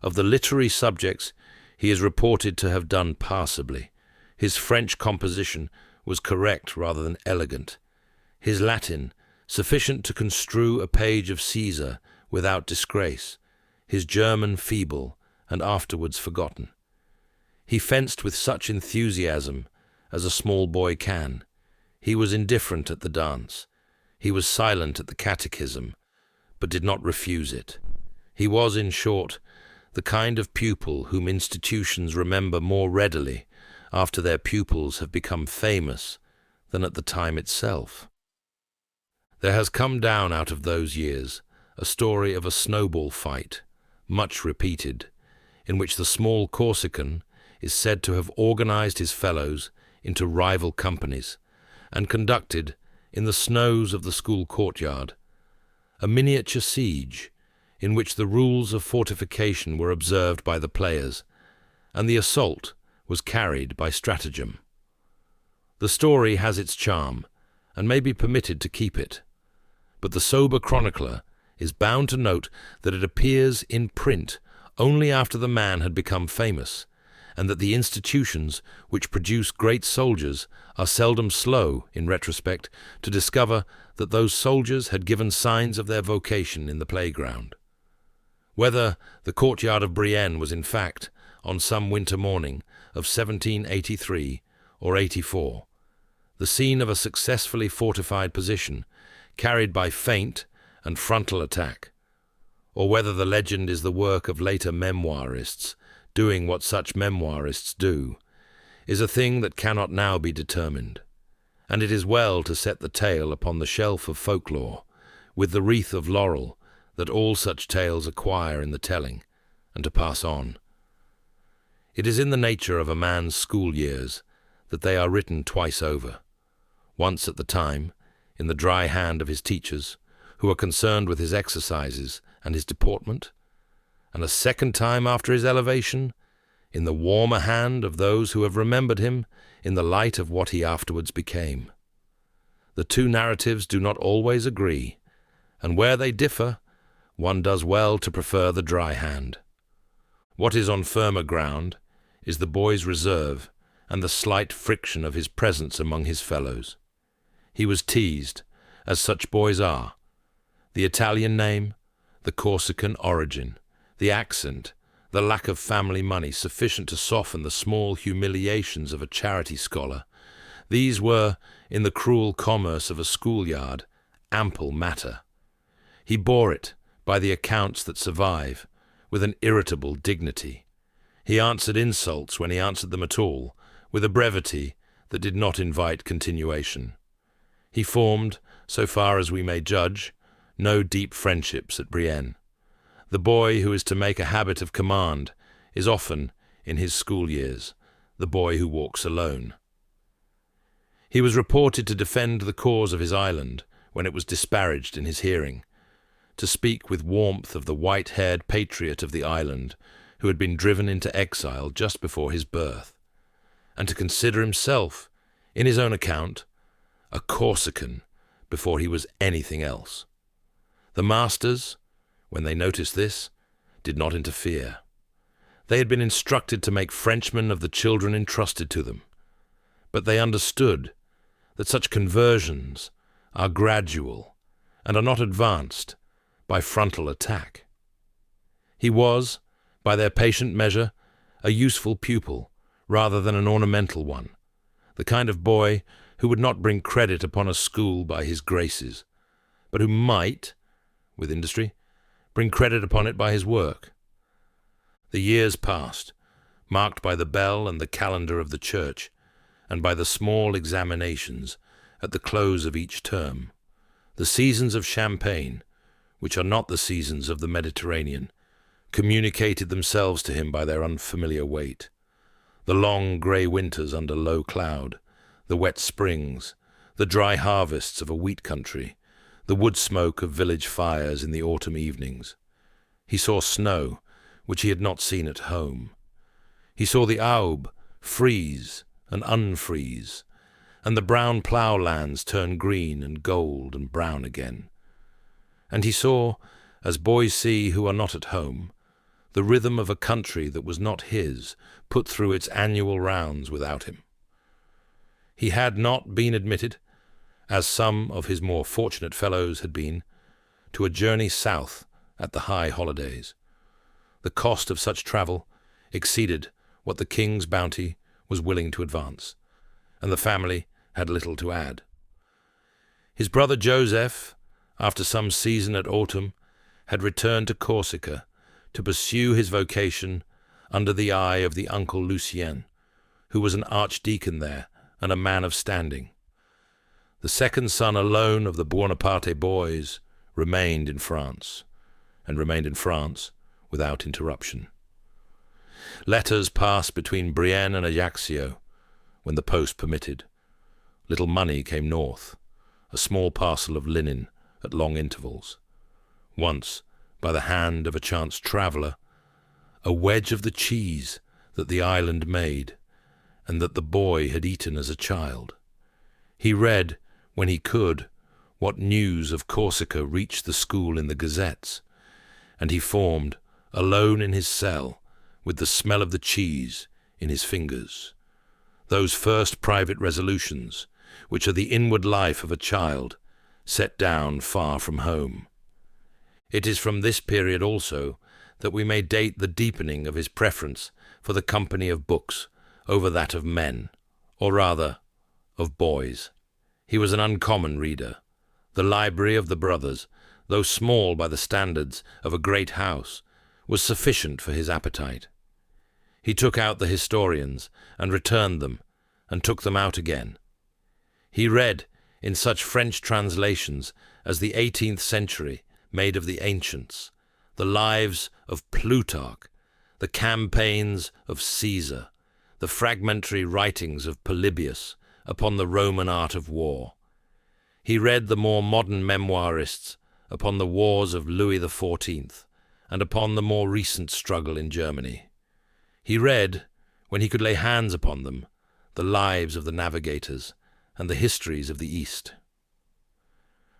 Of the literary subjects he is reported to have done passably. His French composition was correct rather than elegant. His Latin, sufficient to construe a page of Caesar without disgrace. His German feeble and afterwards forgotten. He fenced with such enthusiasm as a small boy can. He was indifferent at the dance. He was silent at the catechism, but did not refuse it. He was, in short, the kind of pupil whom institutions remember more readily after their pupils have become famous than at the time itself. There has come down out of those years a story of a snowball fight, much repeated, in which the small Corsican is said to have organized his fellows into rival companies, and conducted, in the snows of the school courtyard, a miniature siege in which the rules of fortification were observed by the players, and the assault was carried by stratagem. The story has its charm, and may be permitted to keep it, but the sober chronicler is bound to note that it appears in print only after the man had become famous, and that the institutions which produce great soldiers are seldom slow, in retrospect, to discover that those soldiers had given signs of their vocation in the playground. Whether the courtyard of Brienne was in fact, on some winter morning of 1783 or 84, the scene of a successfully fortified position, carried by feint and frontal attack, or whether the legend is the work of later memoirists, doing what such memoirists do, is a thing that cannot now be determined, and it is well to set the tale upon the shelf of folklore, with the wreath of laurel that all such tales acquire in the telling, and to pass on. It is in the nature of a man's school years that they are written twice over, once at the time, in the dry hand of his teachers, who are concerned with his exercises and his deportment, and a second time after his elevation, in the warmer hand of those who have remembered him in the light of what he afterwards became. The two narratives do not always agree, and where they differ, one does well to prefer the dry hand. What is on firmer ground is the boy's reserve and the slight friction of his presence among his fellows. He was teased, as such boys are. The Italian name, the Corsican origin, the accent, the lack of family money sufficient to soften the small humiliations of a charity scholar, these were, in the cruel commerce of a schoolyard, ample matter. He bore it, by the accounts that survive, with an irritable dignity. He answered insults when he answered them at all, with a brevity that did not invite continuation. He formed, so far as we may judge, no deep friendships at Brienne. The boy who is to make a habit of command is often, in his school years, the boy who walks alone. He was reported to defend the cause of his island when it was disparaged in his hearing, to speak with warmth of the white-haired patriot of the island who had been driven into exile just before his birth, and to consider himself, in his own account, a Corsican before he was anything else. The masters, when they noticed this, did not interfere. They had been instructed to make Frenchmen of the children entrusted to them, but they understood that such conversions are gradual and are not advanced by frontal attack. He was, by their patient measure, a useful pupil rather than an ornamental one, the kind of boy who would not bring credit upon a school by his graces, but who might, with industry, bring credit upon it by his work. The years passed, marked by the bell and the calendar of the church, and by the small examinations at the close of each term, the seasons of Champagne, which are not the seasons of the Mediterranean, communicated themselves to him by their unfamiliar weight. The long grey winters under low cloud, the wet springs, the dry harvests of a wheat country, the wood smoke of village fires in the autumn evenings. He saw snow, which he had not seen at home. He saw the Aube freeze and unfreeze, and the brown ploughlands turn green and gold and brown again. And he saw, as boys see who are not at home, the rhythm of a country that was not his put through its annual rounds without him. He had not been admitted, as some of his more fortunate fellows had been, to a journey south at the high holidays. The cost of such travel exceeded what the king's bounty was willing to advance, and the family had little to add. His brother Joseph, after some season at autumn, had returned to Corsica to pursue his vocation under the eye of the uncle Lucien, who was an archdeacon there and a man of standing. The second son alone of the Bonaparte boys remained in France, and remained in France without interruption. Letters passed between Brienne and Ajaccio, when the post permitted. Little money came north, a small parcel of linen at long intervals. Once, by the hand of a chance traveller, a wedge of the cheese that the island made, and that the boy had eaten as a child. He read, when he could, what news of Corsica reached the school in the gazettes, and he formed, alone in his cell, with the smell of the cheese in his fingers, those first private resolutions, which are the inward life of a child, set down far from home. It is from this period also that we may date the deepening of his preference for the company of books over that of men, or rather, of boys. He was an uncommon reader. The library of the brothers, though small by the standards of a great house, was sufficient for his appetite. He took out the historians, and returned them, and took them out again. He read, in such French translations as the 18th century made of the ancients, the lives of Plutarch, the campaigns of Caesar, the fragmentary writings of Polybius upon the Roman art of war. He read the more modern memoirists upon the wars of Louis XIV and upon the more recent struggle in Germany. He read, when he could lay hands upon them, the lives of the navigators and the histories of the East.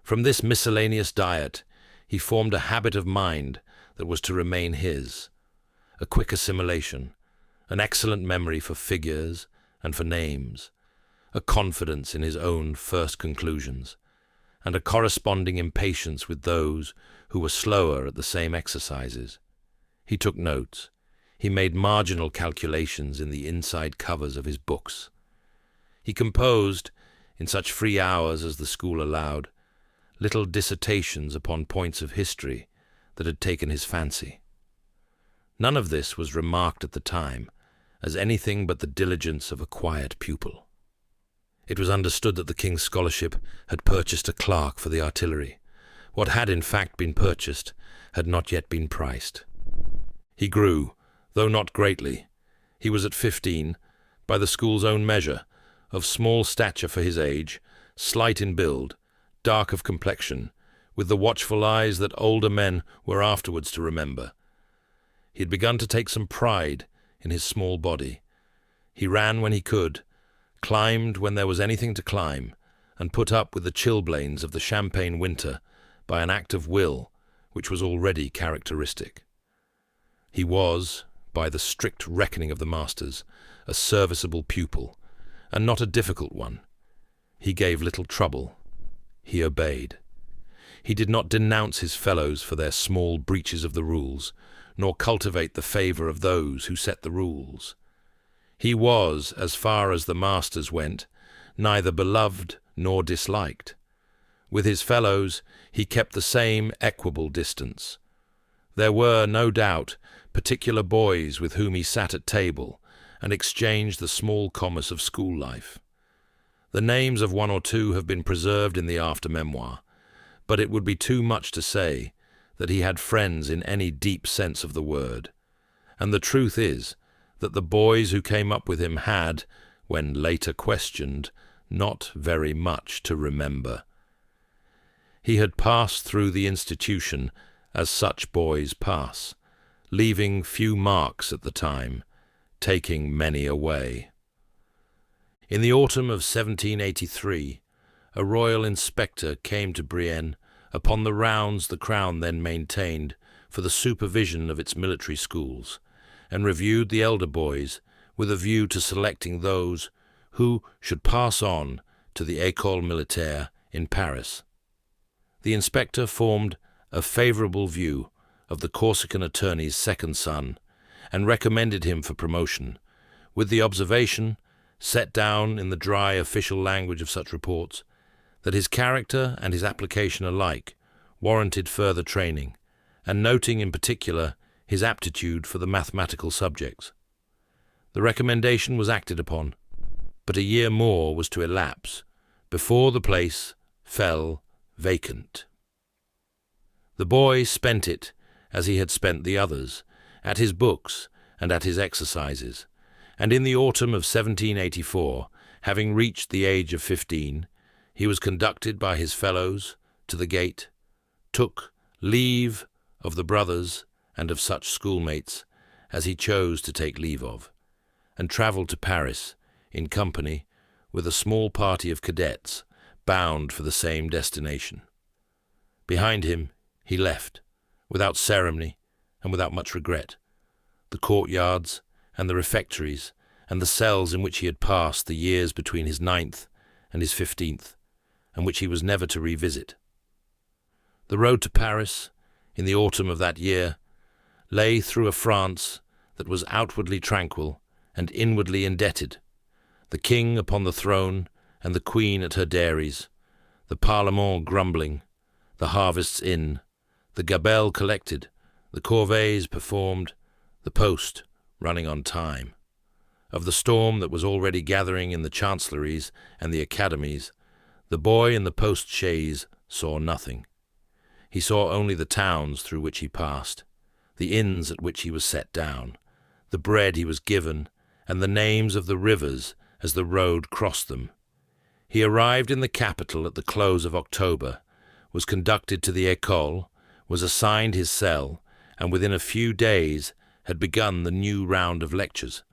From this miscellaneous diet he formed a habit of mind that was to remain his, a quick assimilation, an excellent memory for figures and for names, a confidence in his own first conclusions, and a corresponding impatience with those who were slower at the same exercises. He took notes. He made marginal calculations in the inside covers of his books. He composed, in such free hours as the school allowed, little dissertations upon points of history that had taken his fancy. None of this was remarked at the time as anything but the diligence of a quiet pupil. It was understood that the king's scholarship had purchased a clerk for the artillery. What had in fact been purchased had not yet been priced. He grew, though not greatly. He was at 15, by the school's own measure, of small stature for his age, slight in build, dark of complexion, with the watchful eyes that older men were afterwards to remember. He had begun to take some pride in his small body. He ran when he could, climbed when there was anything to climb, and put up with the chilblains of the Champagne winter by an act of will which was already characteristic. He was, by the strict reckoning of the masters, a serviceable pupil, and not a difficult one. He gave little trouble. He obeyed. He did not denounce his fellows for their small breaches of the rules, nor cultivate the favour of those who set the rules. He was, as far as the masters went, neither beloved nor disliked. With his fellows he kept the same equable distance. There were, no doubt, particular boys with whom he sat at table and exchanged the small commerce of school life. The names of one or two have been preserved in the after-memoir, but it would be too much to say that he had friends in any deep sense of the word, and the truth is that the boys who came up with him had, when later questioned, not very much to remember. He had passed through the institution as such boys pass, leaving few marks at the time, taking many away. In the autumn of 1783, a royal inspector came to Brienne upon the rounds the Crown then maintained for the supervision of its military schools, and reviewed the elder boys with a view to selecting those who should pass on to the École Militaire in Paris. The inspector formed a favourable view of the Corsican attorney's second son, and recommended him for promotion, with the observation, set down in the dry official language of such reports, that his character and his application alike warranted further training, and noting in particular his aptitude for the mathematical subjects. The recommendation was acted upon, but a year more was to elapse before the place fell vacant. The boy spent it, as he had spent the others, at his books and at his exercises, and in the autumn of 1784 Having reached the age of 15, he was conducted by his fellows to the gate, took leave of the brothers and of such schoolmates as he chose to take leave of, and travelled to Paris in company with a small party of cadets bound for the same destination. Behind him he left, without ceremony and without much regret, the courtyards and the refectories and the cells in which he had passed the years between his 9th and his 15th, and which he was never to revisit. The road to Paris, in the autumn of that year, lay through a France that was outwardly tranquil and inwardly indebted, the king upon the throne and the queen at her dairies, the Parlement grumbling, the harvests in, the gabelle collected, the corvées performed, the post running on time. Of the storm that was already gathering in the chancelleries and the academies, the boy in the post-chaise saw nothing. He saw only the towns through which he passed, the inns at which he was set down, the bread he was given, and the names of the rivers as the road crossed them. He arrived in the capital at the close of October, was conducted to the école, was assigned his cell, and within a few days had begun the new round of lectures.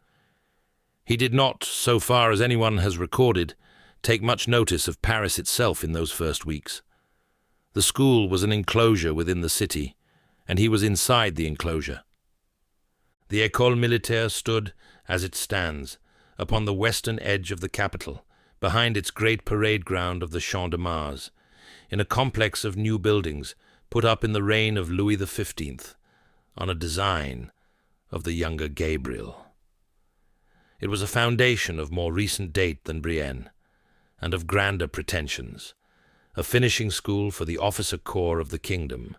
He did not, so far as anyone has recorded, take much notice of Paris itself in those first weeks. The school was an enclosure within the city, and he was inside the enclosure. The École Militaire stood, as it stands, upon the western edge of the capital, behind its great parade ground of the Champ de Mars, in a complex of new buildings put up in the reign of Louis XV, on a design of the younger Gabriel. It was a foundation of more recent date than Brienne, and of grander pretensions, a finishing school for the officer corps of the kingdom,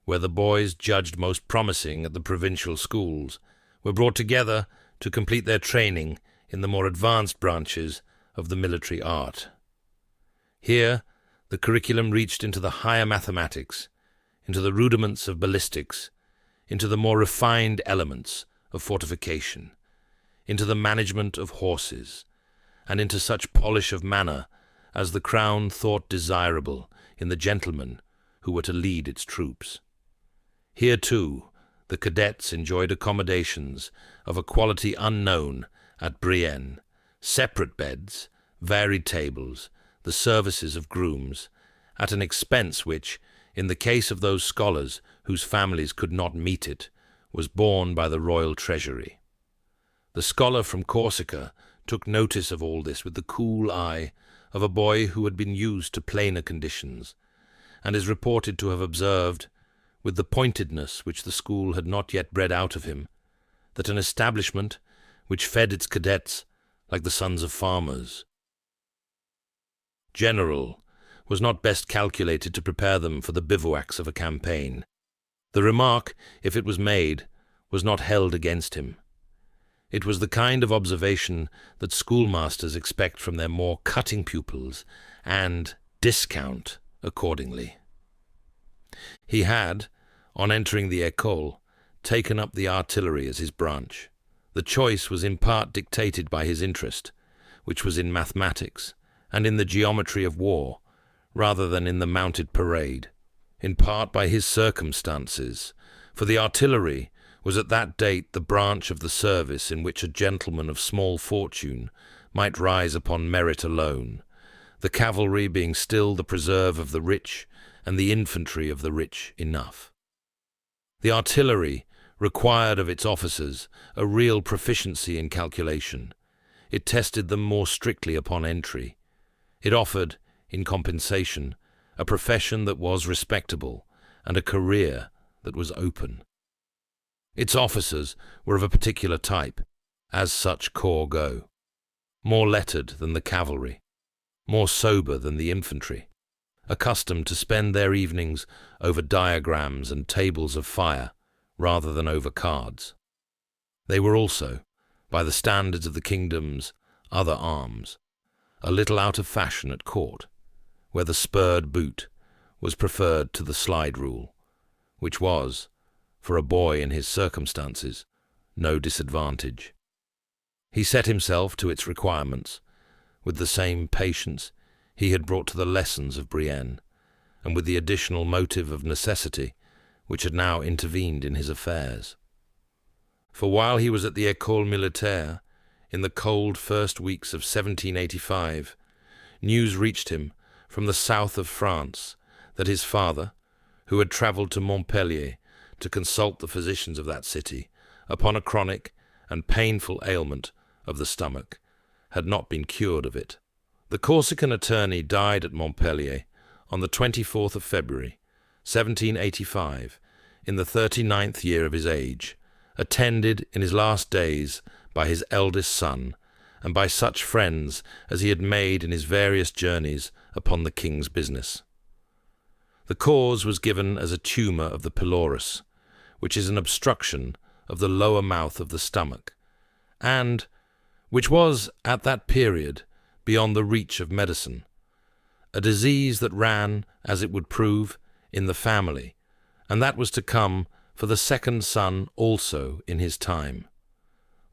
where the boys judged most promising at the provincial schools were brought together to complete their training in the more advanced branches of the military art. Here, the curriculum reached into the higher mathematics, into the rudiments of ballistics, into the more refined elements of fortification, into the management of horses, and into such polish of manner as the crown thought desirable in the gentlemen who were to lead its troops. Here, too, the cadets enjoyed accommodations of a quality unknown at Brienne, separate beds, varied tables, the services of grooms, at an expense which, in the case of those scholars whose families could not meet it, was borne by the royal treasury. The scholar from Corsica took notice of all this with the cool eye of a boy who had been used to plainer conditions, and is reported to have observed, with the pointedness which the school had not yet bred out of him, that an establishment which fed its cadets like the sons of farmers, general, was not best calculated to prepare them for the bivouacs of a campaign. The remark, if it was made, was not held against him. It was the kind of observation that schoolmasters expect from their more cutting pupils, and discount accordingly. He had, on entering the école, taken up the artillery as his branch. The choice was in part dictated by his interest, which was in mathematics and in the geometry of war, rather than in the mounted parade, in part by his circumstances, for the artillery was at that date the branch of the service in which a gentleman of small fortune might rise upon merit alone, the cavalry being still the preserve of the rich, and the infantry of the rich enough. The artillery required of its officers a real proficiency in calculation. It tested them more strictly upon entry. It offered, in compensation, a profession that was respectable, and a career that was open. Its officers were of a particular type, as such corps go, more lettered than the cavalry, more sober than the infantry, accustomed to spend their evenings over diagrams and tables of fire rather than over cards. They were also, by the standards of the kingdom's other arms, a little out of fashion at court, where the spurred boot was preferred to the slide rule, which was, for a boy in his circumstances, no disadvantage. He set himself to its requirements, with the same patience he had brought to the lessons of Brienne, and with the additional motive of necessity which had now intervened in his affairs. For while he was at the École Militaire, in the cold first weeks of 1785, news reached him from the south of France that his father, who had travelled to Montpellier to consult the physicians of that city upon a chronic and painful ailment of the stomach, had not been cured of it. The Corsican attorney died at Montpellier on the 24th of February, 1785, in the 39th year of his age, attended in his last days by his eldest son, and by such friends as he had made in his various journeys upon the king's business. The cause was given as a tumour of the pylorus, which is an obstruction of the lower mouth of the stomach, and which was, at that period, beyond the reach of medicine, a disease that ran, as it would prove, in the family, and that was to come for the second son also in his time.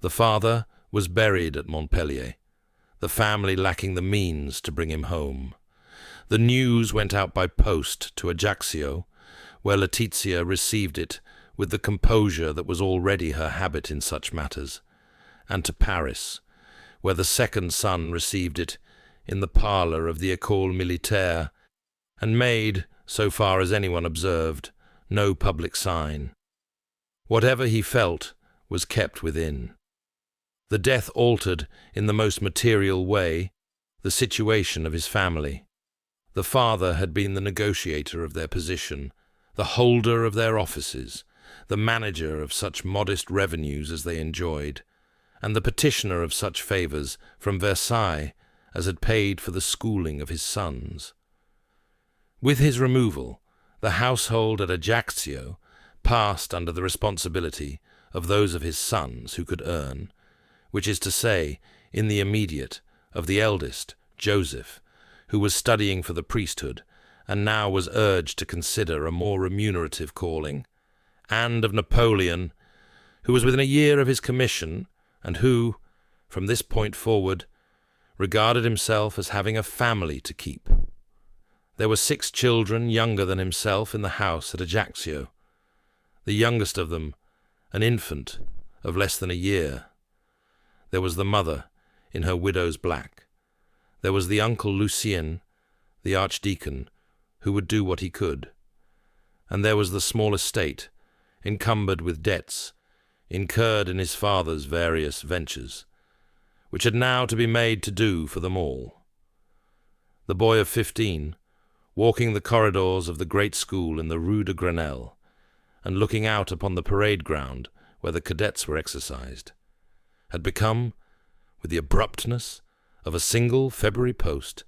The father was buried at Montpellier, the family lacking the means to bring him home. The news went out by post to Ajaccio, where Letizia received it with the composure that was already her habit in such matters, and to Paris, where the second son received it in the parlour of the École Militaire, and made, so far as anyone observed, no public sign. Whatever he felt was kept within. The death altered, in the most material way, the situation of his family. The father had been the negotiator of their position, the holder of their offices, the manager of such modest revenues as they enjoyed, and the petitioner of such favours from Versailles as had paid for the schooling of his sons. With his removal, the household at Ajaccio passed under the responsibility of those of his sons who could earn, which is to say, in the immediate, of the eldest, Joseph, who was studying for the priesthood, and now was urged to consider a more remunerative calling, and of Napoleon, who was within a year of his commission, and who, from this point forward, regarded himself as having a family to keep. There were 6 children younger than himself in the house at Ajaccio, the youngest of them an infant of less than a year. There was the mother in her widow's black. There was the uncle Lucien, the archdeacon, who would do what he could. And there was the small estate, encumbered with debts, incurred in his father's various ventures, which had now to be made to do for them all. The boy of 15, walking the corridors of the great school in the Rue de Grenelle, and looking out upon the parade ground where the cadets were exercised, had become, with the abruptness of a single February post,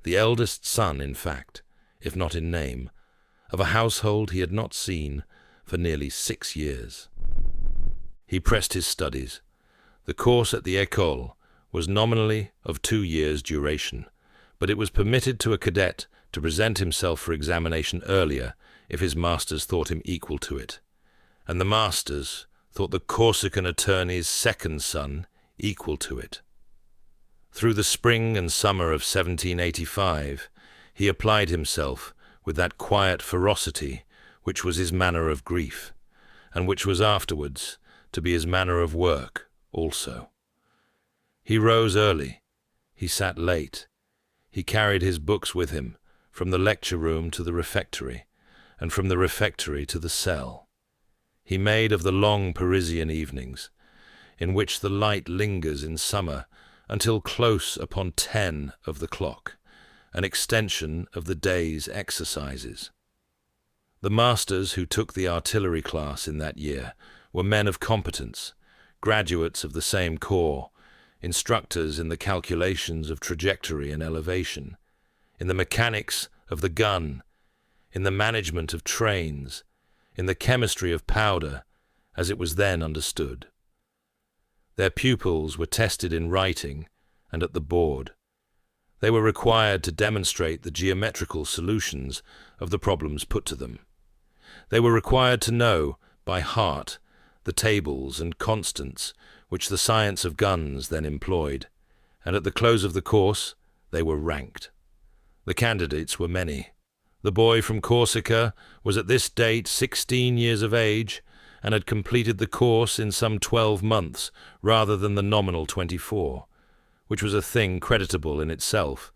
the eldest son, in fact, if not in name, of a household he had not seen for nearly 6 years. He pressed his studies. The course at the École was nominally of 2 years' duration, but it was permitted to a cadet to present himself for examination earlier if his masters thought him equal to it, and the masters thought the Corsican attorney's second son equal to it. Through the spring and summer of 1785, he applied himself with that quiet ferocity which was his manner of grief, and which was afterwards to be his manner of work also. He rose early, he sat late, he carried his books with him from the lecture-room to the refectory, and from the refectory to the cell. He made of the long Parisian evenings, in which the light lingers in summer until close upon 10 of the clock, an extension of the day's exercises. The masters who took the artillery class in that year were men of competence, graduates of the same corps, instructors in the calculations of trajectory and elevation, in the mechanics of the gun, in the management of trains, in the chemistry of powder, as it was then understood. Their pupils were tested in writing and at the board. They were required to demonstrate the geometrical solutions of the problems put to them. They were required to know, by heart, the tables and constants which the science of guns then employed, and at the close of the course they were ranked. The candidates were many. The boy from Corsica was at this date 16 years of age, and had completed the course in some 12 months rather than the nominal 24, which was a thing creditable in itself,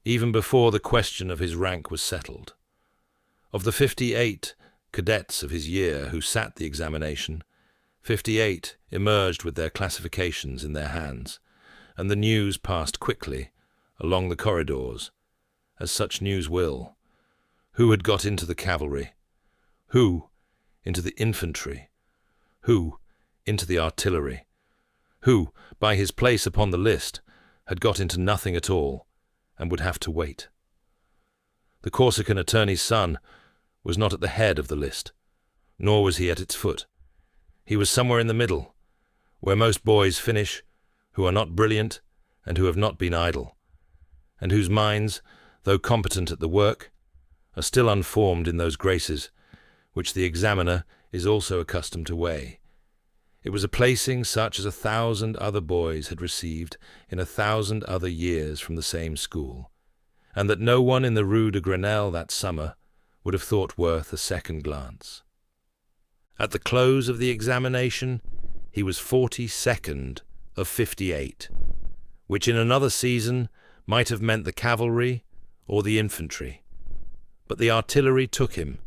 even before the question of his rank was settled. Of the 58 cadets of his year who sat the examination, 58 emerged with their classifications in their hands, and the news passed quickly along the corridors, as such news will. Who had got into the cavalry? Who into the infantry? Who into the artillery? Who, by his place upon the list, had got into nothing at all, and would have to wait? The Corsican attorney's son was not at the head of the list, nor was he at its foot. He was somewhere in the middle, where most boys finish, who are not brilliant and who have not been idle, and whose minds, though competent at the work, are still unformed in those graces which the examiner is also accustomed to weigh. It was a placing such as 1,000 other boys had received in 1,000 other years from the same school, and that no one in the Rue de Grenelle that summer would have thought worth a second glance. At the close of the examination, he was 42nd of 58, which in another season might have meant the cavalry or the infantry. But the artillery took him,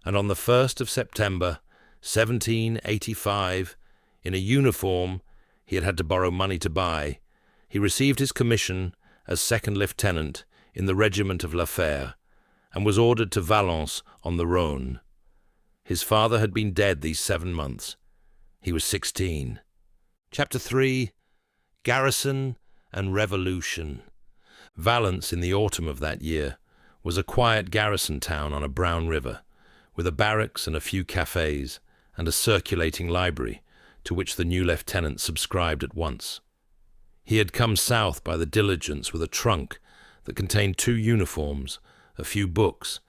and on the 1st of September, 1785, in a uniform he had had to borrow money to buy, he received his commission as second lieutenant in the regiment of La Fère, and was ordered to Valence on the Rhone. His father had been dead these 7 months. He was 16. Chapter 3. Garrison and Revolution. Valence, in the autumn of that year, was a quiet garrison town on a brown river, with a barracks and a few cafes, and a circulating library, to which the new lieutenant subscribed at once. He had come south by the diligence with a trunk that contained 2 uniforms, a few books,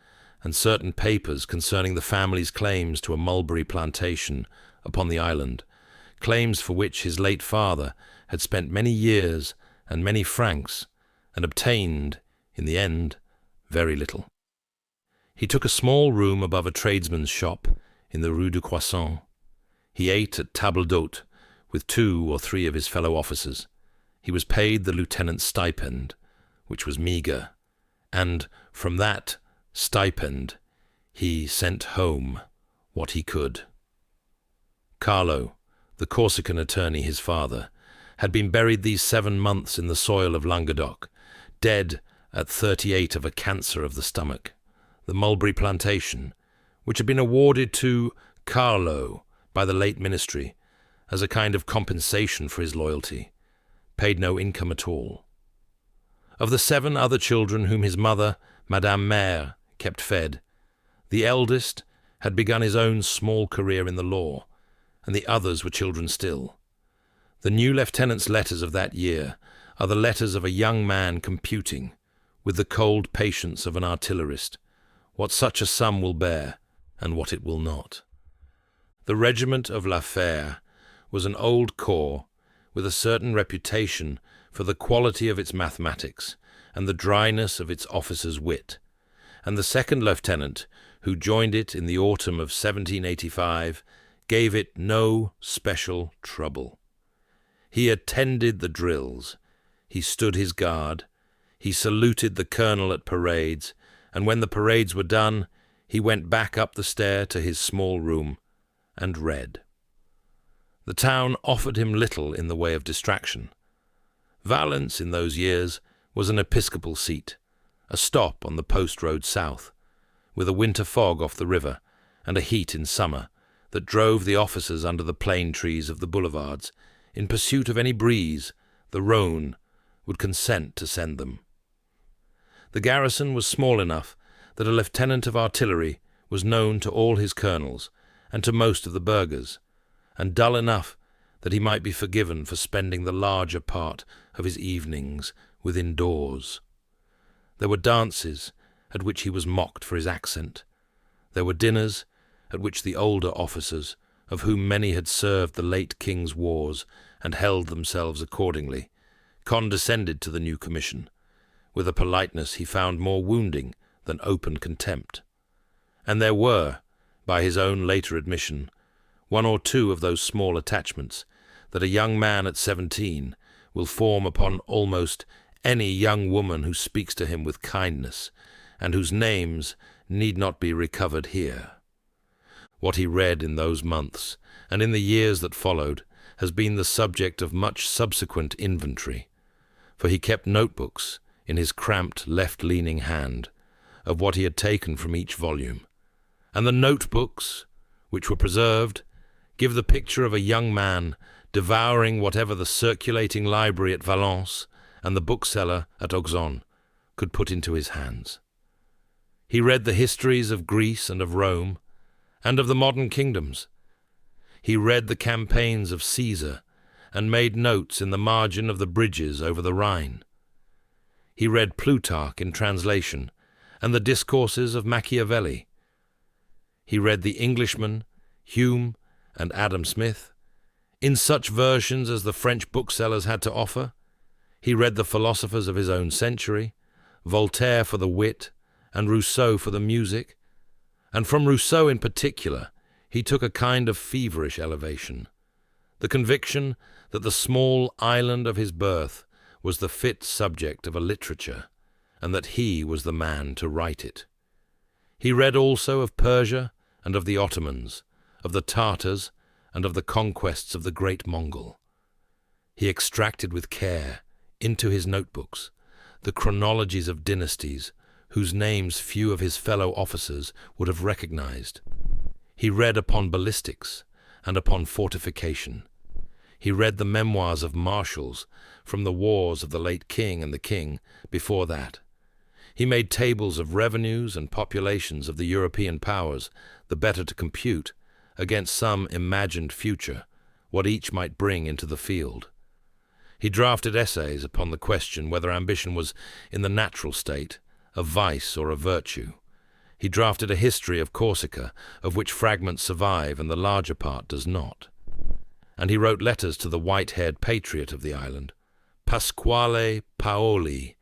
and certain papers concerning the family's claims to a mulberry plantation upon the island, claims for which his late father had spent many years and many francs, and obtained, in the end, very little. He took a small room above a tradesman's shop in the Rue du Croissant. He ate at table d'hôte with 2 or 3 of his fellow officers. He was paid the lieutenant's stipend, which was meagre, and from that stipend he sent home what he could. Carlo, the Corsican attorney, his father, had been buried these 7 months in the soil of Languedoc, dead at 38 of a cancer of the stomach. The mulberry plantation, which had been awarded to Carlo by the late ministry as a kind of compensation for his loyalty, paid no income at all. Of the 7 other children whom his mother, Madame Mère, kept fed, the eldest had begun his own small career in the law, and the others were children still. The new lieutenant's letters of that year are the letters of a young man computing, with the cold patience of an artillerist, what such a sum will bear and what it will not. The regiment of La Fère was an old corps with a certain reputation for the quality of its mathematics and the dryness of its officers' wit, and the second lieutenant, who joined it in the autumn of 1785, gave it no special trouble. He attended the drills, he stood his guard, he saluted the colonel at parades, and when the parades were done, he went back up the stair to his small room and read. The town offered him little in the way of distraction. Valence, in those years, was an episcopal seat, a stop on the post road south, with a winter fog off the river and a heat in summer that drove the officers under the plane trees of the boulevards in pursuit of any breeze the Rhone would consent to send them. The garrison was small enough that a lieutenant of artillery was known to all his colonels and to most of the burghers, and dull enough that he might be forgiven for spending the larger part of his evenings within doors. There were dances at which he was mocked for his accent. There were dinners at which the older officers, of whom many had served the late king's wars and held themselves accordingly, condescended to the new commission, with a politeness he found more wounding than open contempt. And there were, by his own later admission, one or two of those small attachments that a young man at 17 will form upon almost any young woman who speaks to him with kindness, and whose names need not be recovered here. What he read in those months, and in the years that followed, has been the subject of much subsequent inventory, for he kept notebooks in his cramped left-leaning hand of what he had taken from each volume, and the notebooks, which were preserved, give the picture of a young man devouring whatever the circulating library at Valence and the bookseller at Auxonne could put into his hands. He read the histories of Greece and of Rome, and of the modern kingdoms. He read the campaigns of Caesar, and made notes in the margin of the bridges over the Rhine. He read Plutarch in translation, and the discourses of Machiavelli. He read the Englishmen, Hume and Adam Smith, in such versions as the French booksellers had to offer. He read the philosophers of his own century, Voltaire for the wit, and Rousseau for the music, and from Rousseau in particular he took a kind of feverish elevation, the conviction that the small island of his birth was the fit subject of a literature, and that he was the man to write it. He read also of Persia and of the Ottomans, of the Tartars and of the conquests of the great Mongol. He extracted with care into his notebooks the chronologies of dynasties whose names few of his fellow officers would have recognized. He read upon ballistics and upon fortification. He read the memoirs of marshals from the wars of the late king and the king before that. He made tables of revenues and populations of the European powers, the better to compute, against some imagined future, what each might bring into the field. He drafted essays upon the question whether ambition was, in the natural state, a vice or a virtue. He drafted a history of Corsica, of which fragments survive and the larger part does not. And he wrote letters to the white-haired patriot of the island, Pasquale Paoli,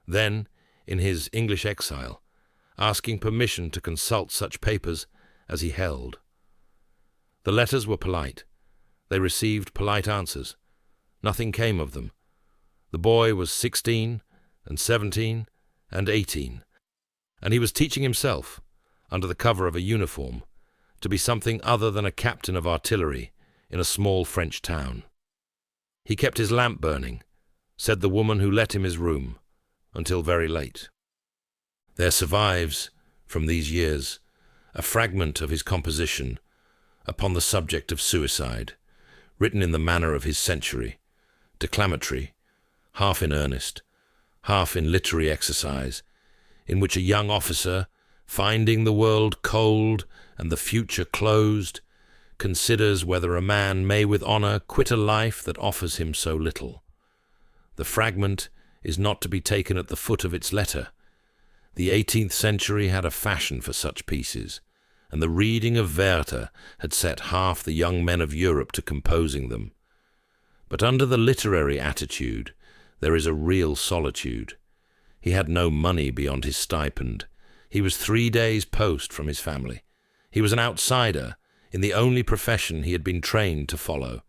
then, in his English exile, asking permission to consult such papers as he held. The letters were polite. They received polite answers. Nothing came of them. The boy was 16 and 17 and 18, and he was teaching himself, under the cover of a uniform, to be something other than a captain of artillery in a small French town. He kept his lamp burning, said the woman who let him his room, until very late. There survives, from these years, a fragment of his composition upon the subject of suicide, written in the manner of his century, declamatory, half in earnest, half in literary exercise, in which a young officer, finding the world cold and the future closed, considers whether a man may with honour quit a life that offers him so little. The fragment is not to be taken at the foot of its letter. The 18th century had a fashion for such pieces, and the reading of Werther had set half the young men of Europe to composing them. But under the literary attitude there is a real solitude. He had no money beyond his stipend. He was 3 days post from his family. He was an outsider in the only profession he had been trained to follow,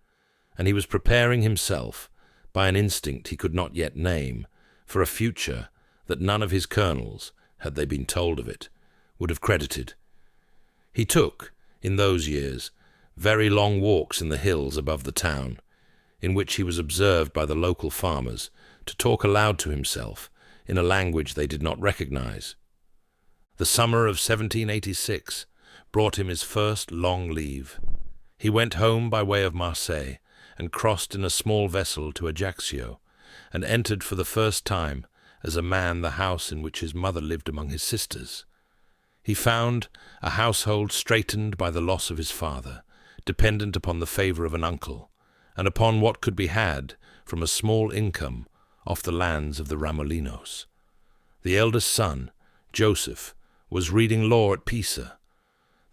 and he was preparing himself, by an instinct he could not yet name, for a future that none of his colonels, had they been told of it, would have credited. He took, in those years, very long walks in the hills above the town, in which he was observed by the local farmers to talk aloud to himself in a language they did not recognize. The summer of 1786 brought him his first long leave. He went home by way of Marseille, and crossed in a small vessel to Ajaccio, and entered for the first time as a man the house in which his mother lived among his sisters. He found a household straitened by the loss of his father, dependent upon the favour of an uncle, and upon what could be had from a small income off the lands of the Ramolinos. The eldest son, Joseph, was reading law at Pisa.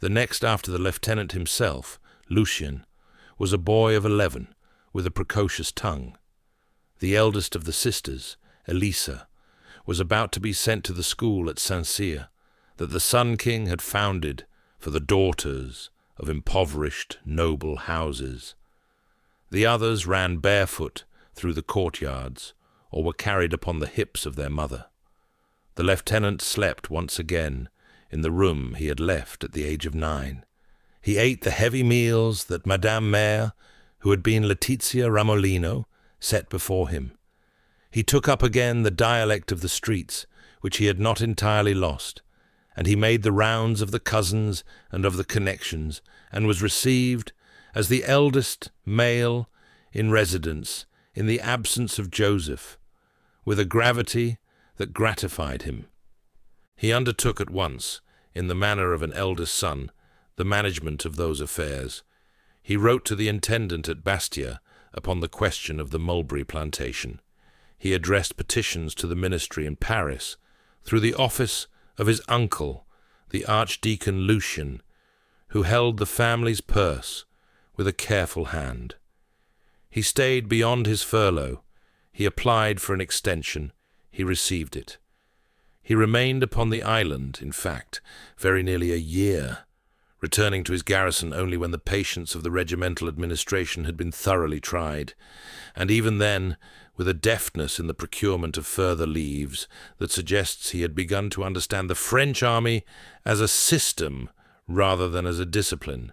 The next after the lieutenant himself, Lucien, was a boy of 11, with a precocious tongue. The eldest of the sisters, Elisa, was about to be sent to the school at Saint-Cyr that the Sun King had founded for the daughters of impoverished noble houses. The others ran barefoot through the courtyards or were carried upon the hips of their mother. The lieutenant slept once again in the room he had left at the age of 9. He ate the heavy meals that Madame Mère, who had been Letizia Ramolino, set before him. He took up again the dialect of the streets, which he had not entirely lost, and he made the rounds of the cousins and of the connections, and was received as the eldest male in residence in the absence of Joseph, with a gravity that gratified him. He undertook at once, in the manner of an eldest son, the management of those affairs. He wrote to the intendant at Bastia upon the question of the mulberry plantation. He addressed petitions to the ministry in Paris through the office of his uncle, the Archdeacon Lucian, who held the family's purse with a careful hand. He stayed beyond his furlough. He applied for an extension. He received it. He remained upon the island, in fact, very nearly a year, returning to his garrison only when the patience of the regimental administration had been thoroughly tried, and even then with a deftness in the procurement of further leaves that suggests he had begun to understand the French army as a system rather than as a discipline.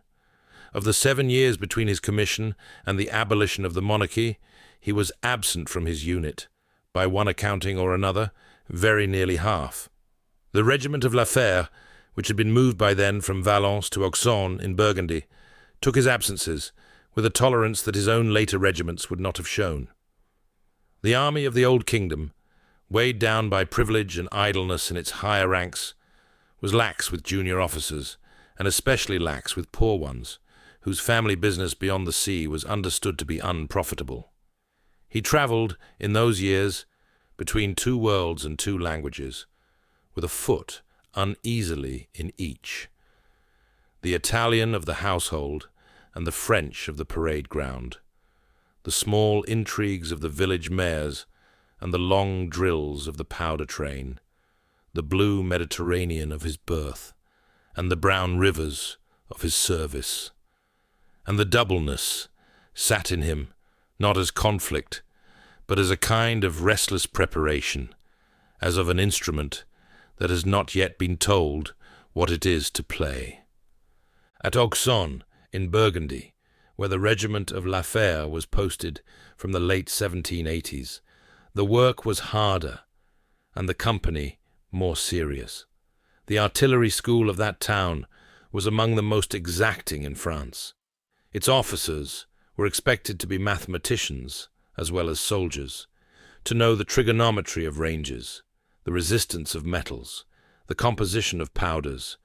Of the 7 years between his commission and the abolition of the monarchy, he was absent from his unit, by one accounting or another, very nearly half. The regiment of La Fère, which had been moved by then from Valence to Auxonne in Burgundy, took his absences with a tolerance that his own later regiments would not have shown. The army of the Old Kingdom, weighed down by privilege and idleness in its higher ranks, was lax with junior officers, and especially lax with poor ones, whose family business beyond the sea was understood to be unprofitable. He travelled, in those years, between 2 worlds and 2 languages, with a foot uneasily in each, the Italian of the household and the French of the parade ground, the small intrigues of the village mayors and the long drills of the powder train, the blue Mediterranean of his birth and the brown rivers of his service. And the doubleness sat in him, not as conflict, but as a kind of restless preparation, as of an instrument that has not yet been told what it is to play. At Auxonne, in Burgundy, where the regiment of La Fère was posted from the late 1780s, the work was harder, and the company more serious. The artillery school of that town was among the most exacting in France. Its officers were expected to be mathematicians as well as soldiers, to know the trigonometry of ranges, the resistance of metals, the composition of powders,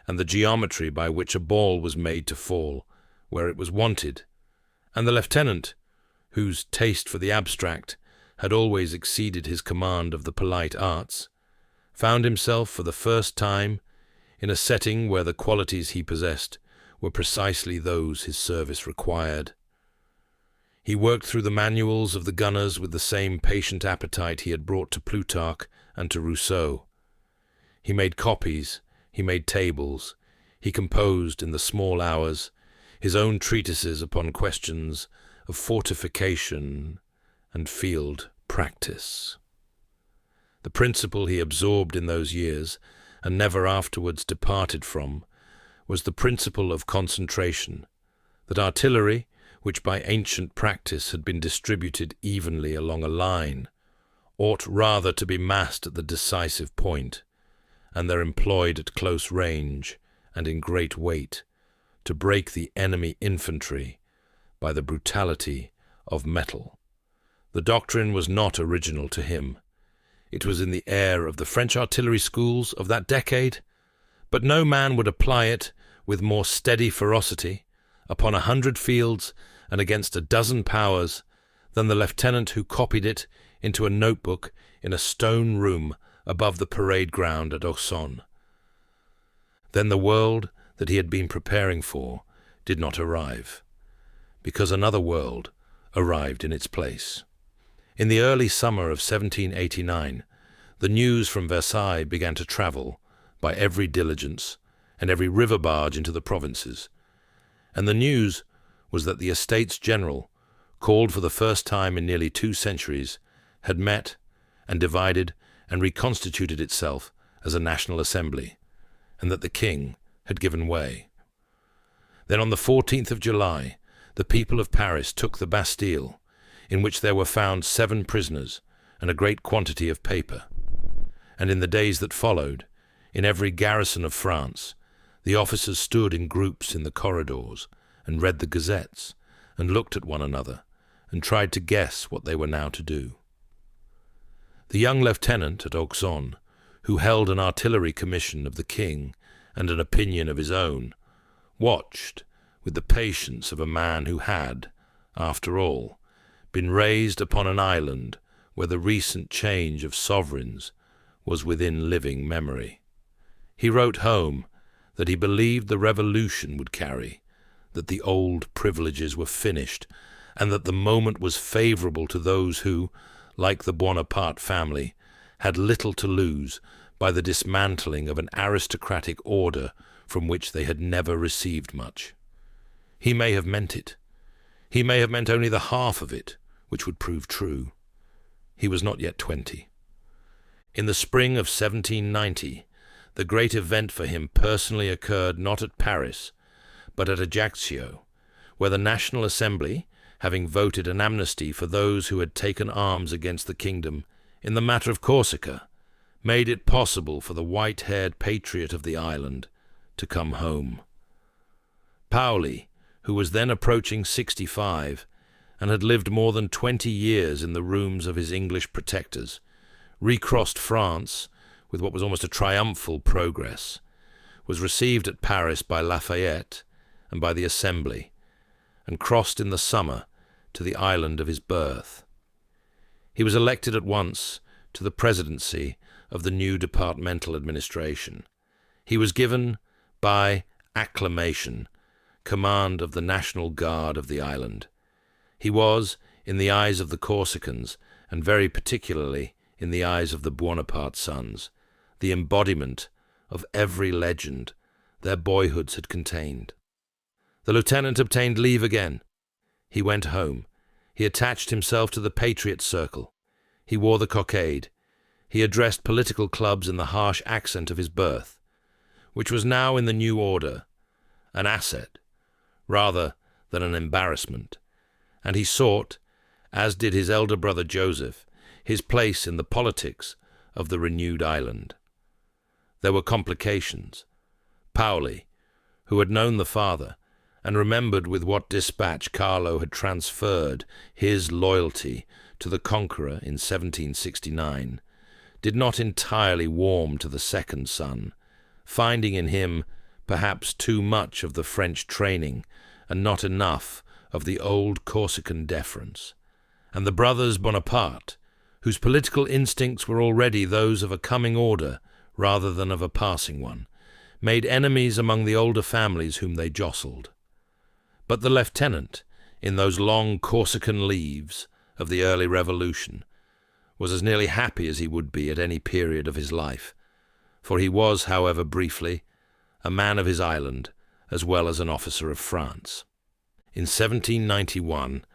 and the geometry by which a ball was made to fall where it was wanted, and the lieutenant, whose taste for the abstract had always exceeded his command of the polite arts, found himself for the first time in a setting where the qualities he possessed were precisely those his service required. He worked through the manuals of the gunners with the same patient appetite he had brought to Plutarch and to Rousseau. He made copies, he made tables, he composed in the small hours his own treatises upon questions of fortification and field practice. The principle he absorbed in those years, and never afterwards departed from, was the principle of concentration, that artillery, which by ancient practice had been distributed evenly along a line, ought rather to be massed at the decisive point, and there employed at close range and in great weight, to break the enemy infantry by the brutality of metal. The doctrine was not original to him. It was in the air of the French artillery schools of that decade, but no man would apply it with more steady ferocity upon 100 fields and against 12 powers than the lieutenant who copied it into a notebook in a stone room above the parade ground at Auxonne. Then the world that he had been preparing for did not arrive, because another world arrived in its place. In the early summer of 1789, the news from Versailles began to travel by every diligence and every river barge into the provinces, and the news was that the Estates General, called for the first time in nearly 2 centuries, had met and divided and reconstituted itself as a National Assembly, and that the King had given way. Then on the 14th of July, the people of Paris took the Bastille, in which there were found 7 prisoners and a great quantity of paper. And in the days that followed, in every garrison of France, the officers stood in groups in the corridors and read the gazettes and looked at one another and tried to guess what they were now to do. The young lieutenant at Auxonne, who held an artillery commission of the king and an opinion of his own, watched with the patience of a man who had, after all, been raised upon an island where the recent change of sovereigns was within living memory. He wrote home that he believed the revolution would carry, that the old privileges were finished, and that the moment was favourable to those who, like the Bonaparte family, had little to lose by the dismantling of an aristocratic order from which they had never received much. He may have meant it. He may have meant only the half of it, which would prove true. He was not yet 20. In the spring of 1790, the great event for him personally occurred not at Paris, but at Ajaccio, where the National Assembly, having voted an amnesty for those who had taken arms against the kingdom in the matter of Corsica, made it possible for the white-haired patriot of the island to come home. Paoli, who was then approaching 65 and had lived more than 20 years in the rooms of his English protectors, recrossed France with what was almost a triumphal progress, was received at Paris by Lafayette and by the Assembly, and crossed in the summer to the island of his birth. He was elected at once to the presidency of the new departmental administration. He was given, by acclamation, command of the National Guard of the island. He was, in the eyes of the Corsicans, and very particularly in the eyes of the Bonaparte sons, the embodiment of every legend their boyhoods had contained. The lieutenant obtained leave again. He went home. He attached himself to the Patriot Circle. He wore the cockade. He addressed political clubs in the harsh accent of his birth, which was now in the new order an asset rather than an embarrassment, and he sought, as did his elder brother Joseph, his place in the politics of the renewed island. There were complications. Paoli, who had known the father, and remembered with what dispatch Carlo had transferred his loyalty to the conqueror in 1769, did not entirely warm to the second son, finding in him perhaps too much of the French training and not enough of the old Corsican deference. And the brothers Bonaparte, whose political instincts were already those of a coming order rather than of a passing one, made enemies among the older families whom they jostled. But the lieutenant, in those long Corsican leaves of the early Revolution, was as nearly happy as he would be at any period of his life, for he was, however briefly, a man of his island as well as an officer of France. In 1791,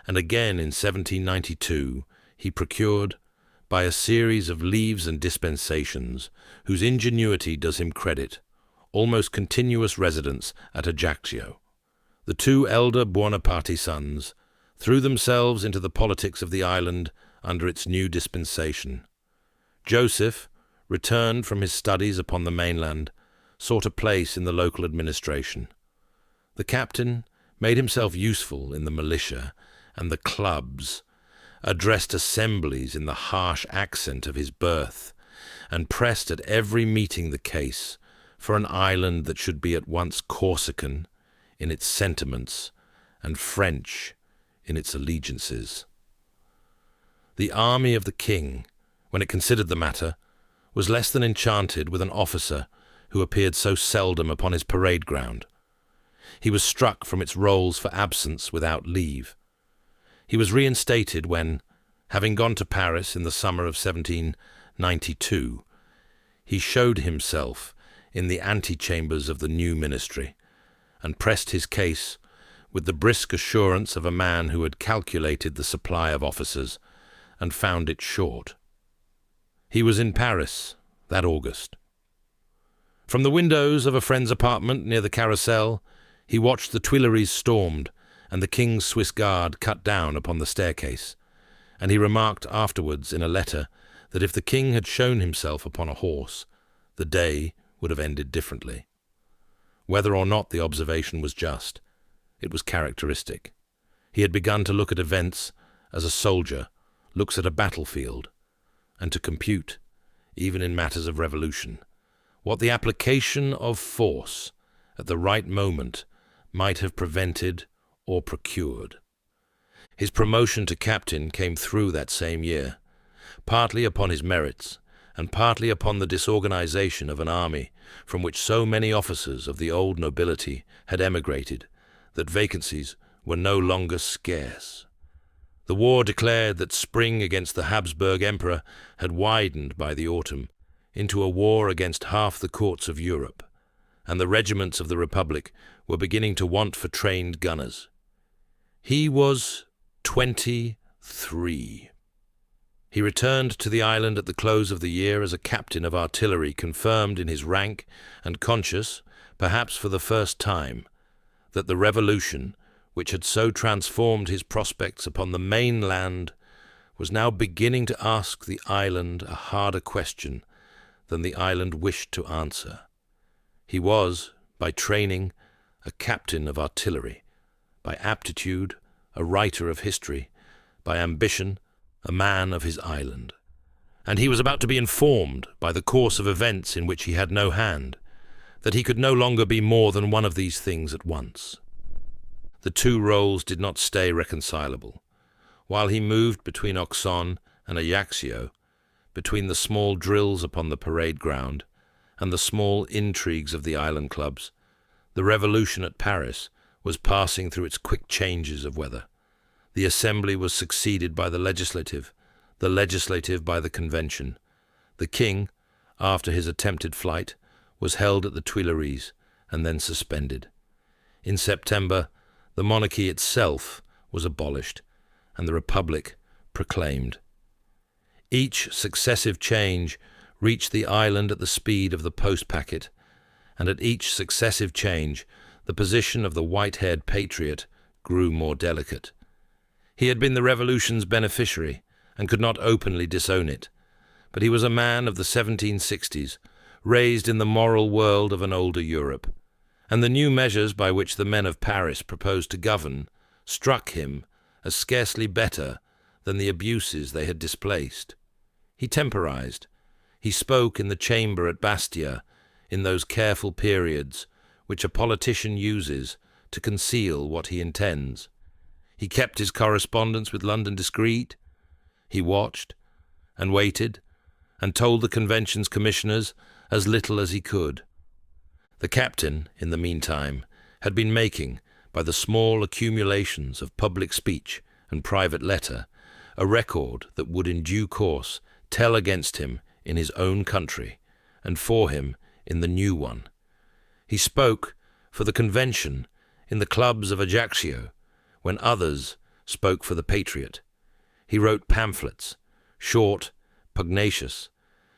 and again in 1792, he procured, by a series of leaves and dispensations, whose ingenuity does him credit, almost continuous residence at Ajaccio. The 2 elder Buonaparte sons threw themselves into the politics of the island under its new dispensation. Joseph, returned from his studies upon the mainland, sought a place in the local administration. The captain made himself useful in the militia and the clubs, addressed assemblies in the harsh accent of his birth, and pressed at every meeting the case for an island that should be at once Corsican in its sentiments and French in its allegiances. The army of the king, when it considered the matter, was less than enchanted with an officer who appeared so seldom upon his parade ground. He was struck from its rolls for absence without leave. He was reinstated when, Having gone to Paris in the summer of 1792, he showed himself in the antechambers of the new ministry, and pressed his case with the brisk assurance of a man who had calculated the supply of officers and found it short. He was in Paris that August. From the windows of a friend's apartment near the Carrousel, he watched the Tuileries stormed and the King's Swiss Guard cut down upon the staircase, and he remarked afterwards in a letter that if the King had shown himself upon a horse, the day would have ended differently. Whether or not the observation was just, it was characteristic. He had begun to look at events as a soldier looks at a battlefield, and to compute, even in matters of revolution, what the application of force at the right moment might have prevented or procured. His promotion to captain came through that same year, partly upon his merits, and partly upon the disorganization of an army from which so many officers of the old nobility had emigrated that vacancies were no longer scarce. The war declared that spring against the Habsburg Emperor had widened by the autumn into a war against half the courts of Europe, and the regiments of the Republic were beginning to want for trained gunners. He was 23. He returned to the island at the close of the year as a captain of artillery, confirmed in his rank and conscious, perhaps for the first time, that the revolution, which had so transformed his prospects upon the mainland, was now beginning to ask the island a harder question than the island wished to answer. He was, by training, a captain of artillery, by aptitude, a writer of history, by ambition, a man of his island. And he was about to be informed, by the course of events in which he had no hand, that he could no longer be more than one of these things at once. The two roles did not stay reconcilable. While he moved between Auxonne and Ajaccio, between the small drills upon the parade ground and the small intrigues of the island clubs, the revolution at Paris was passing through its quick changes of weather. The Assembly was succeeded by the legislative by the Convention. The King, after his attempted flight, was held at the Tuileries and then suspended. In September, the monarchy itself was abolished and the Republic proclaimed. Each successive change reached the island at the speed of the post packet, and at each successive change the position of the white-haired patriot grew more delicate. He had been the revolution's beneficiary and could not openly disown it, but he was a man of the 1760s, raised in the moral world of an older Europe, and the new measures by which the men of Paris proposed to govern struck him as scarcely better than the abuses they had displaced. He temporized. He spoke in the chamber at Bastia in those careful periods which a politician uses to conceal what he intends. He kept his correspondence with London discreet. He watched and waited and told the Convention's commissioners as little as he could. The captain, in the meantime, had been making, by the small accumulations of public speech and private letter, a record that would in due course tell against him in his own country and for him in the new one. He spoke for the Convention in the clubs of Ajaccio, when others spoke for the Patriot. He wrote pamphlets, short, pugnacious,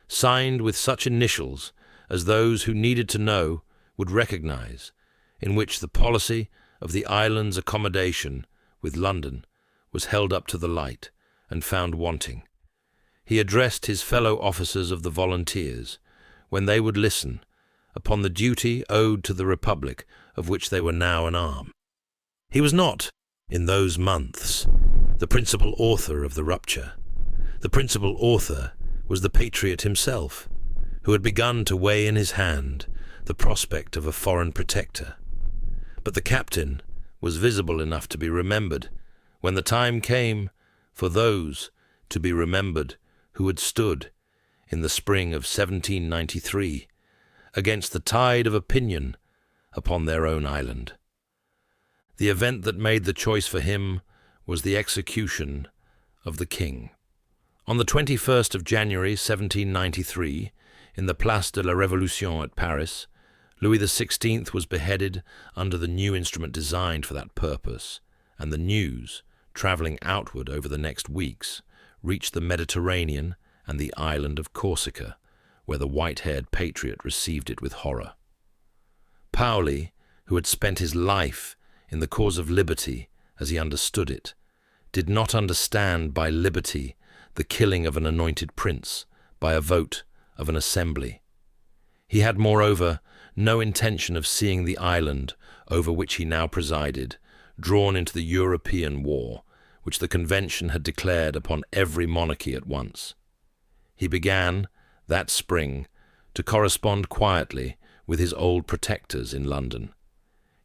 signed with such initials as those who needed to know would recognize, in which the policy of the island's accommodation with London was held up to the light and found wanting. He addressed his fellow officers of the volunteers, when they would listen, upon the duty owed to the Republic of which they were now an arm. He was not, in those months, the principal author of the rupture. The principal author was the patriot himself, who had begun to weigh in his hand the prospect of a foreign protector. But the captain was visible enough to be remembered when the time came for those to be remembered who had stood, in the spring of 1793, against the tide of opinion upon their own island. The event that made the choice for him was the execution of the King. On the 21st of January 1793, in the Place de la Révolution at Paris, Louis XVI was beheaded under the new instrument designed for that purpose, and the news, travelling outward over the next weeks, reached the Mediterranean and the island of Corsica, where the white-haired patriot received it with horror. Paoli, who had spent his life in the cause of liberty as he understood it, did not understand by liberty the killing of an anointed prince by a vote of an assembly. He had, moreover, no intention of seeing the island over which he now presided drawn into the European war, which the Convention had declared upon every monarchy at once. He began, that spring, to correspond quietly with his old protectors in London.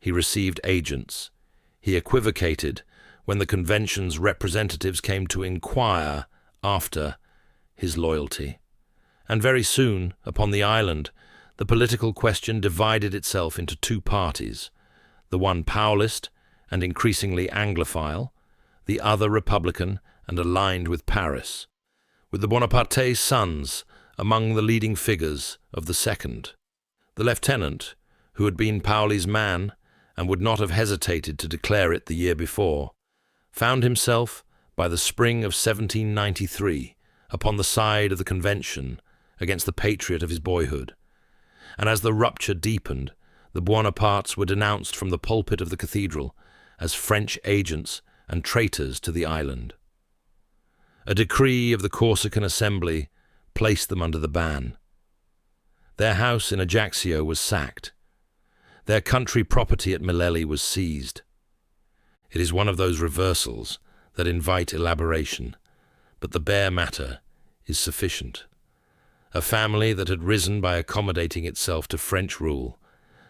He received agents. He equivocated when the Convention's representatives came to inquire after his loyalty. And very soon, upon the island, the political question divided itself into two parties, the one Paulist and increasingly Anglophile, the other Republican and aligned with Paris, with the Bonaparte's sons among the leading figures of the second. The lieutenant, who had been Paoli's man and would not have hesitated to declare it the year before, found himself, by the spring of 1793, upon the side of the Convention against the patriot of his boyhood. And as the rupture deepened, the Bonapartes were denounced from the pulpit of the cathedral as French agents and traitors to the island. A decree of the Corsican Assembly placed them under the ban. Their house in Ajaccio was sacked. Their country property at Mileli was seized. It is one of those reversals that invite elaboration, but the bare matter is sufficient. A family that had risen by accommodating itself to French rule,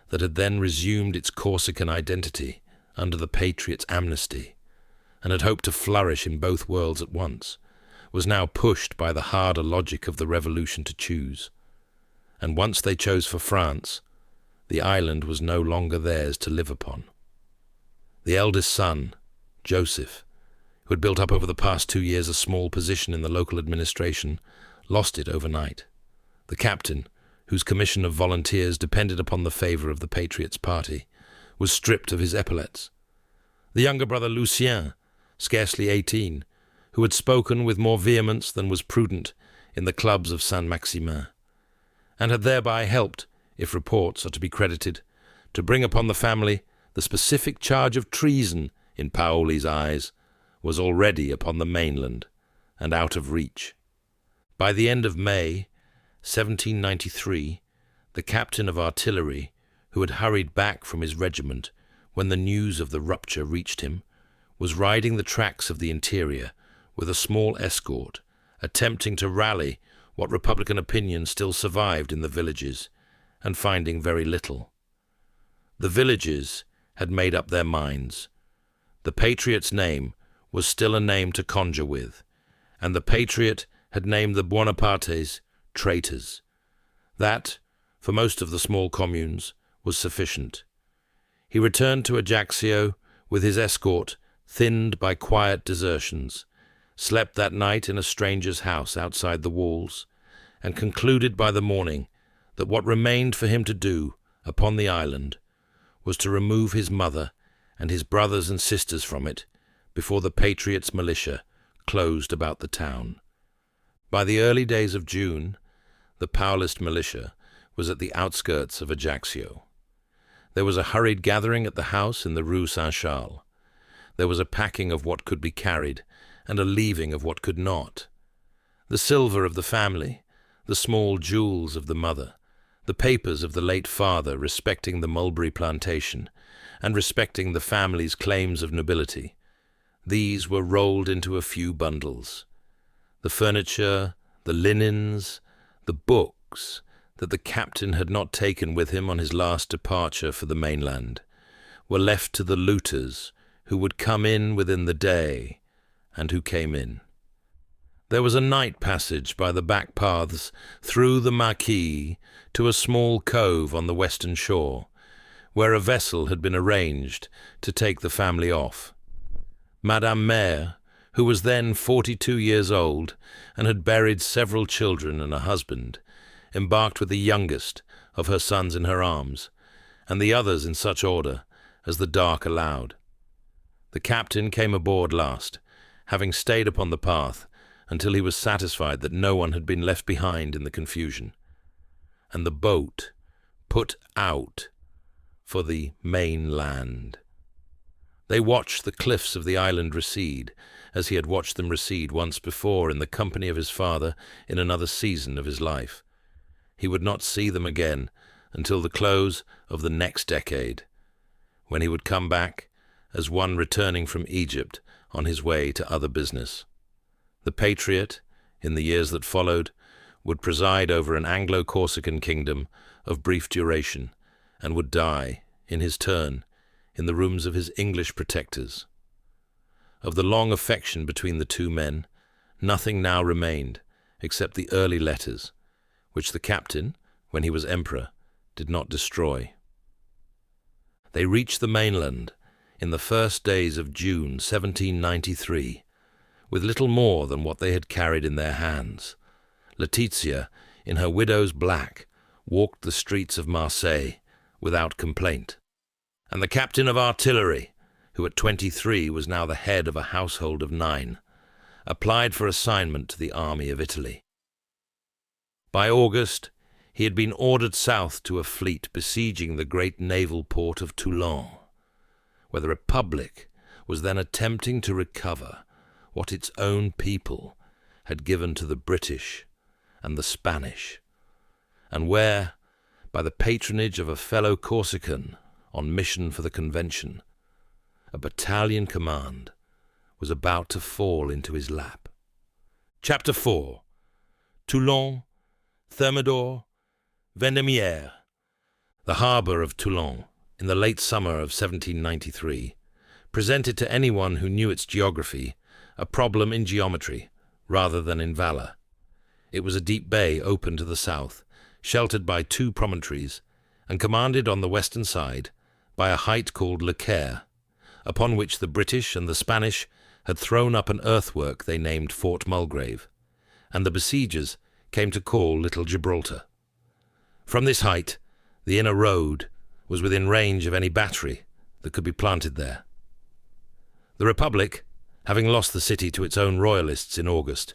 that had then resumed its Corsican identity under the patriots' amnesty, and had hoped to flourish in both worlds at once, was now pushed by the harder logic of the revolution to choose. And once they chose for France, the island was no longer theirs to live upon. The eldest son, Joseph, who had built up over the past 2 years a small position in the local administration, lost it overnight. The captain, whose commission of volunteers depended upon the favour of the Patriots' party, was stripped of his epaulets. The younger brother Lucien, scarcely 18, who had spoken with more vehemence than was prudent in the clubs of Saint-Maximin, and had thereby helped, if reports are to be credited, to bring upon the family the specific charge of treason in Paoli's eyes, was already upon the mainland and out of reach. By the end of May 1793, the captain of artillery, who had hurried back from his regiment when the news of the rupture reached him, was riding the tracks of the interior with a small escort, attempting to rally what Republican opinion still survived in the villages, and finding very little. The villages had made up their minds. The patriot's name was still a name to conjure with, and the patriot had named the Bonapartes traitors. That, for most of the small communes, was sufficient. He returned to Ajaccio with his escort, thinned by quiet desertions, slept that night in a stranger's house outside the walls, and concluded by the morning that what remained for him to do upon the island was to remove his mother and his brothers and sisters from it before the patriots' militia closed about the town. By the early days of June, the Paulist militia was at the outskirts of Ajaccio. There was a hurried gathering at the house in the Rue Saint-Charles. There was a packing of what could be carried and a leaving of what could not. The silver of the family, the small jewels of the mother, the papers of the late father respecting the mulberry plantation and respecting the family's claims of nobility, these were rolled into a few bundles. The furniture, the linens, the books that the captain had not taken with him on his last departure for the mainland were left to the looters who would come in within the day, and who came in. There was a night passage by the back paths through the Maquis to a small cove on the western shore, where a vessel had been arranged to take the family off. Madame Mère, who was then 42 years old and had buried several children and a husband, embarked with the youngest of her sons in her arms, and the others in such order as the dark allowed. The captain came aboard last, having stayed upon the path until he was satisfied that no one had been left behind in the confusion, and the boat put out for the mainland. They watched the cliffs of the island recede, as he had watched them recede once before in the company of his father in another season of his life. He would not see them again until the close of the next decade, when he would come back as one returning from Egypt on his way to other business. The patriot, in the years that followed, would preside over an Anglo-Corsican kingdom of brief duration, and would die, in his turn, in the rooms of his English protectors. Of the long affection between the two men, nothing now remained except the early letters, which the captain, when he was emperor, did not destroy. They reached the mainland in the first days of June 1793, with little more than what they had carried in their hands. Laetitia, in her widow's black, walked the streets of Marseille without complaint, and the captain of artillery, who at 23 was now the head of a household of 9, applied for assignment to the army of Italy. By August, he had been ordered south to a fleet besieging the great naval port of Toulon, where the Republic was then attempting to recover what its own people had given to the British and the Spanish, and where, by the patronage of a fellow Corsican on mission for the Convention, a battalion command was about to fall into his lap. Chapter 4. Toulon, Thermidor, Vendémiaire. The harbour of Toulon, in the late summer of 1793, presented to anyone who knew its geography a problem in geometry rather than in valour. It was a deep bay open to the south, sheltered by 2 promontories, and commanded on the western side by a height called Ulcer, upon which the British and the Spanish had thrown up an earthwork they named Fort Mulgrave, and the besiegers came to call Little Gibraltar. From this height, the inner road was within range of any battery that could be planted there. The Republic, having lost the city to its own royalists in August,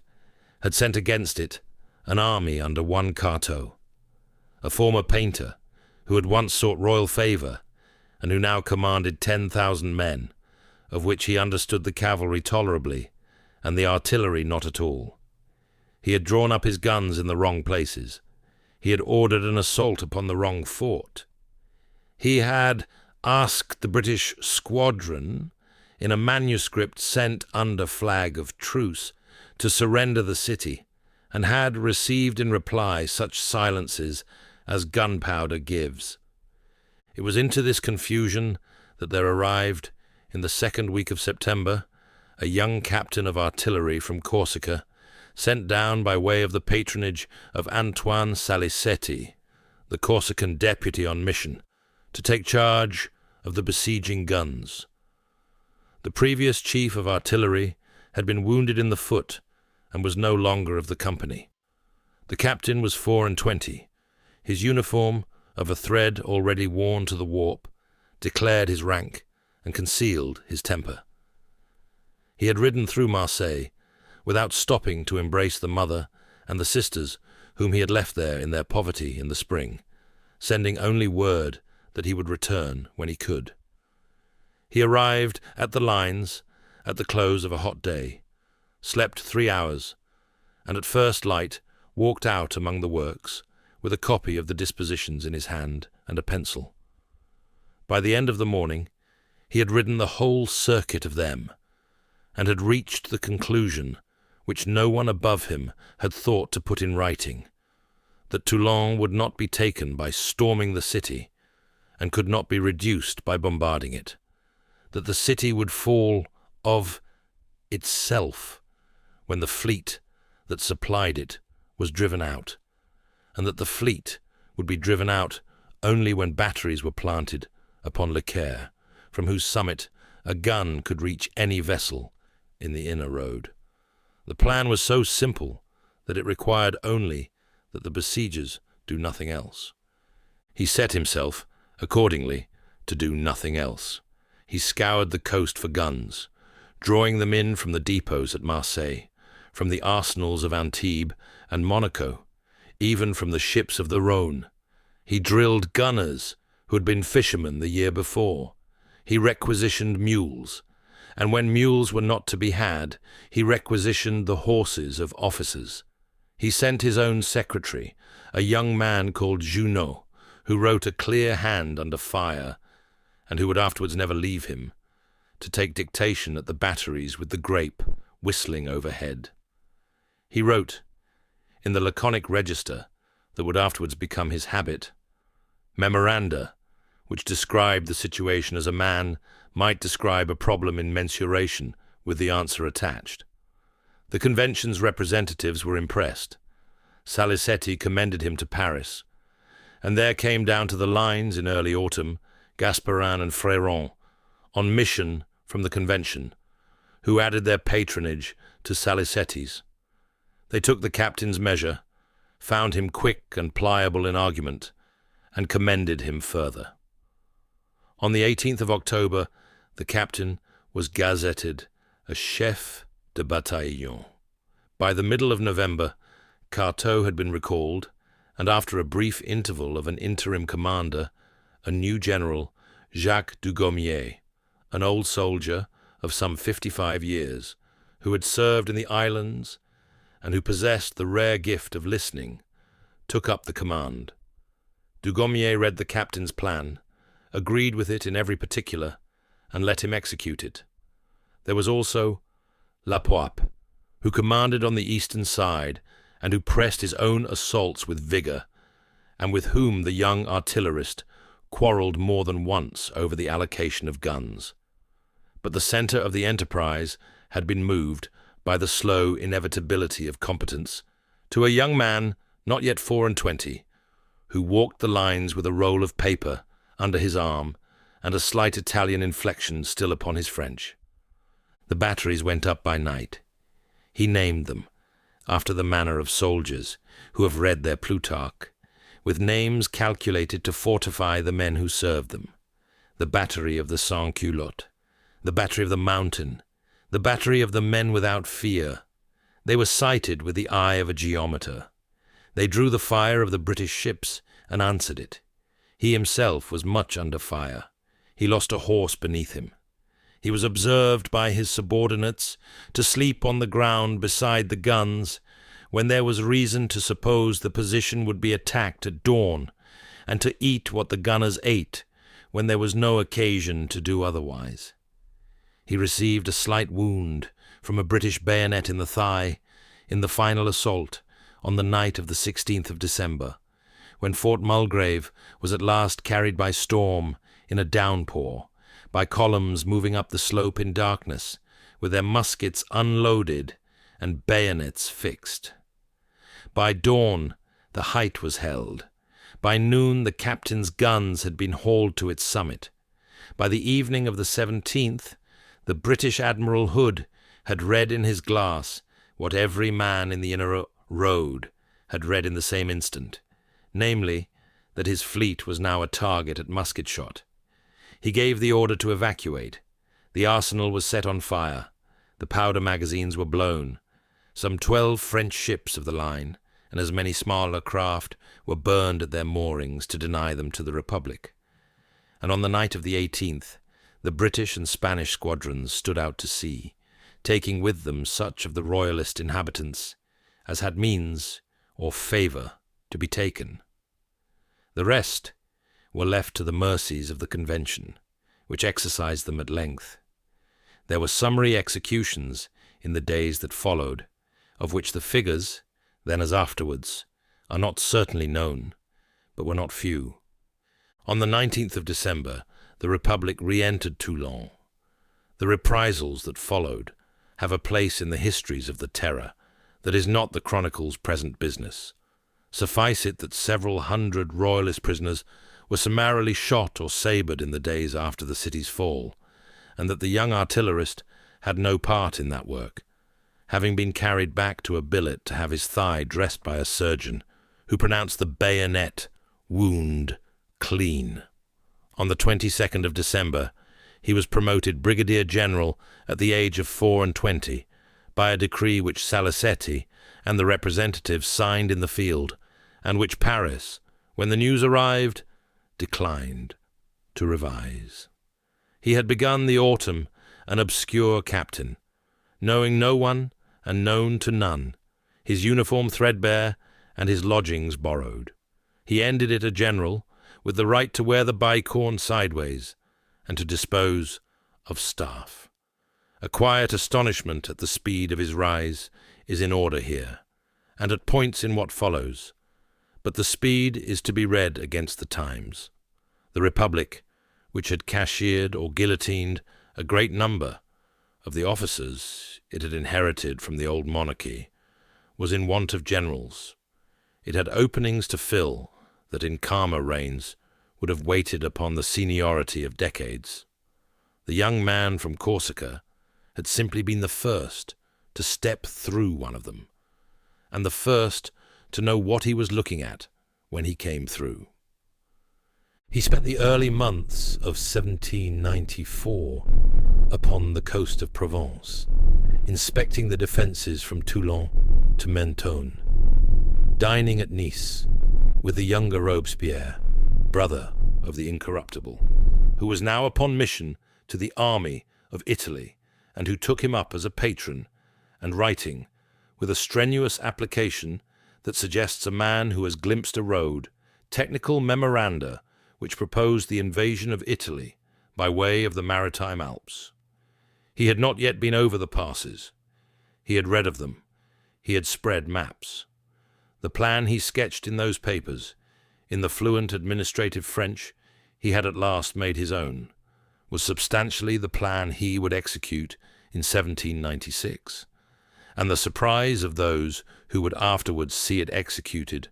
had sent against it an army under one Carteau, a former painter who had once sought royal favour and who now commanded 10,000 men, of which he understood the cavalry tolerably and the artillery not at all. He had drawn up his guns in the wrong places. He had ordered an assault upon the wrong fort. He had asked the British squadron, in a manuscript sent under flag of truce, to surrender the city, and had received in reply such silences as gunpowder gives. It was into this confusion that there arrived, in the 2nd week of September, a young captain of artillery from Corsica, sent down by way of the patronage of Antoine Salicetti, the Corsican deputy on mission, to take charge of the besieging guns. The previous chief of artillery had been wounded in the foot and was no longer of the company. The captain was 24. His uniform, of a thread already worn to the warp, declared his rank and concealed his temper. He had ridden through Marseille without stopping to embrace the mother and the sisters whom he had left there in their poverty in the spring, sending only word that he would return when he could. He arrived at the lines at the close of a hot day, slept 3 hours, and at first light walked out among the works with a copy of the dispositions in his hand and a pencil. By the end of the morning he had ridden the whole circuit of them, and had reached the conclusion which no one above him had thought to put in writing, that Toulon would not be taken by storming the city, and could not be reduced by bombarding it, that the city would fall of itself when the fleet that supplied it was driven out, and that the fleet would be driven out only when batteries were planted upon Ulcer, from whose summit a gun could reach any vessel in the inner road. The plan was so simple that it required only that the besiegers do nothing else. He set himself, accordingly, to do nothing else. He scoured the coast for guns, drawing them in from the depots at Marseille, from the arsenals of Antibes and Monaco, even from the ships of the Rhone. He drilled gunners who had been fishermen the year before. He requisitioned mules, and when mules were not to be had, he requisitioned the horses of officers. He sent his own secretary, a young man called Junot, who wrote a clear hand under fire, and who would afterwards never leave him, to take dictation at the batteries with the grape whistling overhead. He wrote, in the laconic register that would afterwards become his habit, memoranda, which described the situation as a man might describe a problem in mensuration with the answer attached. The convention's representatives were impressed. Salicetti commended him to Paris, and there came down to the lines in early autumn Gasperin and Fréron, on mission from the convention, who added their patronage to Salicetti's. They took the captain's measure, found him quick and pliable in argument, and commended him further. On the 18th of October, the captain was gazetted as chef de bataillon. By the middle of November, Carteau had been recalled, and after a brief interval of an interim commander, a new general, Jacques Dugommier, an old soldier of some 55 years, who had served in the islands and who possessed the rare gift of listening, took up the command. Dugommier read the captain's plan, agreed with it in every particular, and let him execute it. There was also Lapoipe, who commanded on the eastern side and who pressed his own assaults with vigour, and with whom the young artillerist quarrelled more than once over the allocation of guns. But the centre of the enterprise had been moved by the slow inevitability of competence to a young man not yet 24, who walked the lines with a roll of paper under his arm and a slight Italian inflection still upon his French. The batteries went up by night. He named them, after the manner of soldiers who have read their Plutarch, with names calculated to fortify the men who served them: the battery of the sans-culottes, the battery of the mountain, the battery of the men without fear. They were sighted with the eye of a geometer. They drew the fire of the British ships and answered it. He himself was much under fire. He lost a horse beneath him. He was observed by his subordinates to sleep on the ground beside the guns when there was reason to suppose the position would be attacked at dawn, and to eat what the gunners ate when there was no occasion to do otherwise. He received a slight wound from a British bayonet in the thigh in the final assault on the night of the 16th of December, when Fort Mulgrave was at last carried by storm in a downpour, by columns moving up the slope in darkness, with their muskets unloaded and bayonets fixed. By dawn the height was held. By noon the captain's guns had been hauled to its summit. By the evening of the 17th, the British Admiral Hood had read in his glass what every man in the inner road had read in the same instant, namely, that his fleet was now a target at musket shot. He gave the order to evacuate. The arsenal was set on fire. The powder magazines were blown. Some 12 French ships of the line and as many smaller craft were burned at their moorings to deny them to the Republic. And on the night of the 18th, the British and Spanish squadrons stood out to sea, taking with them such of the royalist inhabitants as had means or favour to be taken. The rest were left to the mercies of the Convention, which exercised them at length. There were summary executions in the days that followed, of which the figures, then as afterwards, are not certainly known, but were not few. On the 19th of December, the Republic re-entered Toulon. The reprisals that followed have a place in the histories of the Terror that is not the Chronicle's present business. Suffice it that several hundred royalist prisoners were summarily shot or sabred in the days after the city's fall, and that the young artillerist had no part in that work, having been carried back to a billet to have his thigh dressed by a surgeon, who pronounced the bayonet wound clean. On the 22nd of December, he was promoted brigadier general at the age of 24 by a decree which Salicetti and the representatives signed in the field, and which Paris, when the news arrived, declined to revise. He had begun the autumn an obscure captain, knowing no one and known to none, his uniform threadbare and his lodgings borrowed. He ended it a general, with the right to wear the bicorn sideways and to dispose of staff. A quiet astonishment at the speed of his rise is in order here, and at points in what follows, but the speed is to be read against the times. The Republic, which had cashiered or guillotined a great number of the officers it had inherited from the old monarchy, was in want of generals. It had openings to fill that in calmer reigns would have waited upon the seniority of decades. The young man from Corsica had simply been the first to step through one of them, and the first to know what he was looking at when he came through. He spent the early months of 1794 upon the coast of Provence, inspecting the defences from Toulon to Mentone, dining at Nice with the younger Robespierre, brother of the incorruptible, who was now upon mission to the army of Italy, and who took him up as a patron, and writing, with a strenuous application that suggests a man who has glimpsed a road, technical memoranda which proposed the invasion of Italy by way of the maritime Alps. He had not yet been over the passes. He had read of them. He had spread maps. The plan he sketched in those papers, in the fluent administrative French he had at last made his own, was substantially the plan he would execute in 1796, and the surprise of those who would afterwards see it executed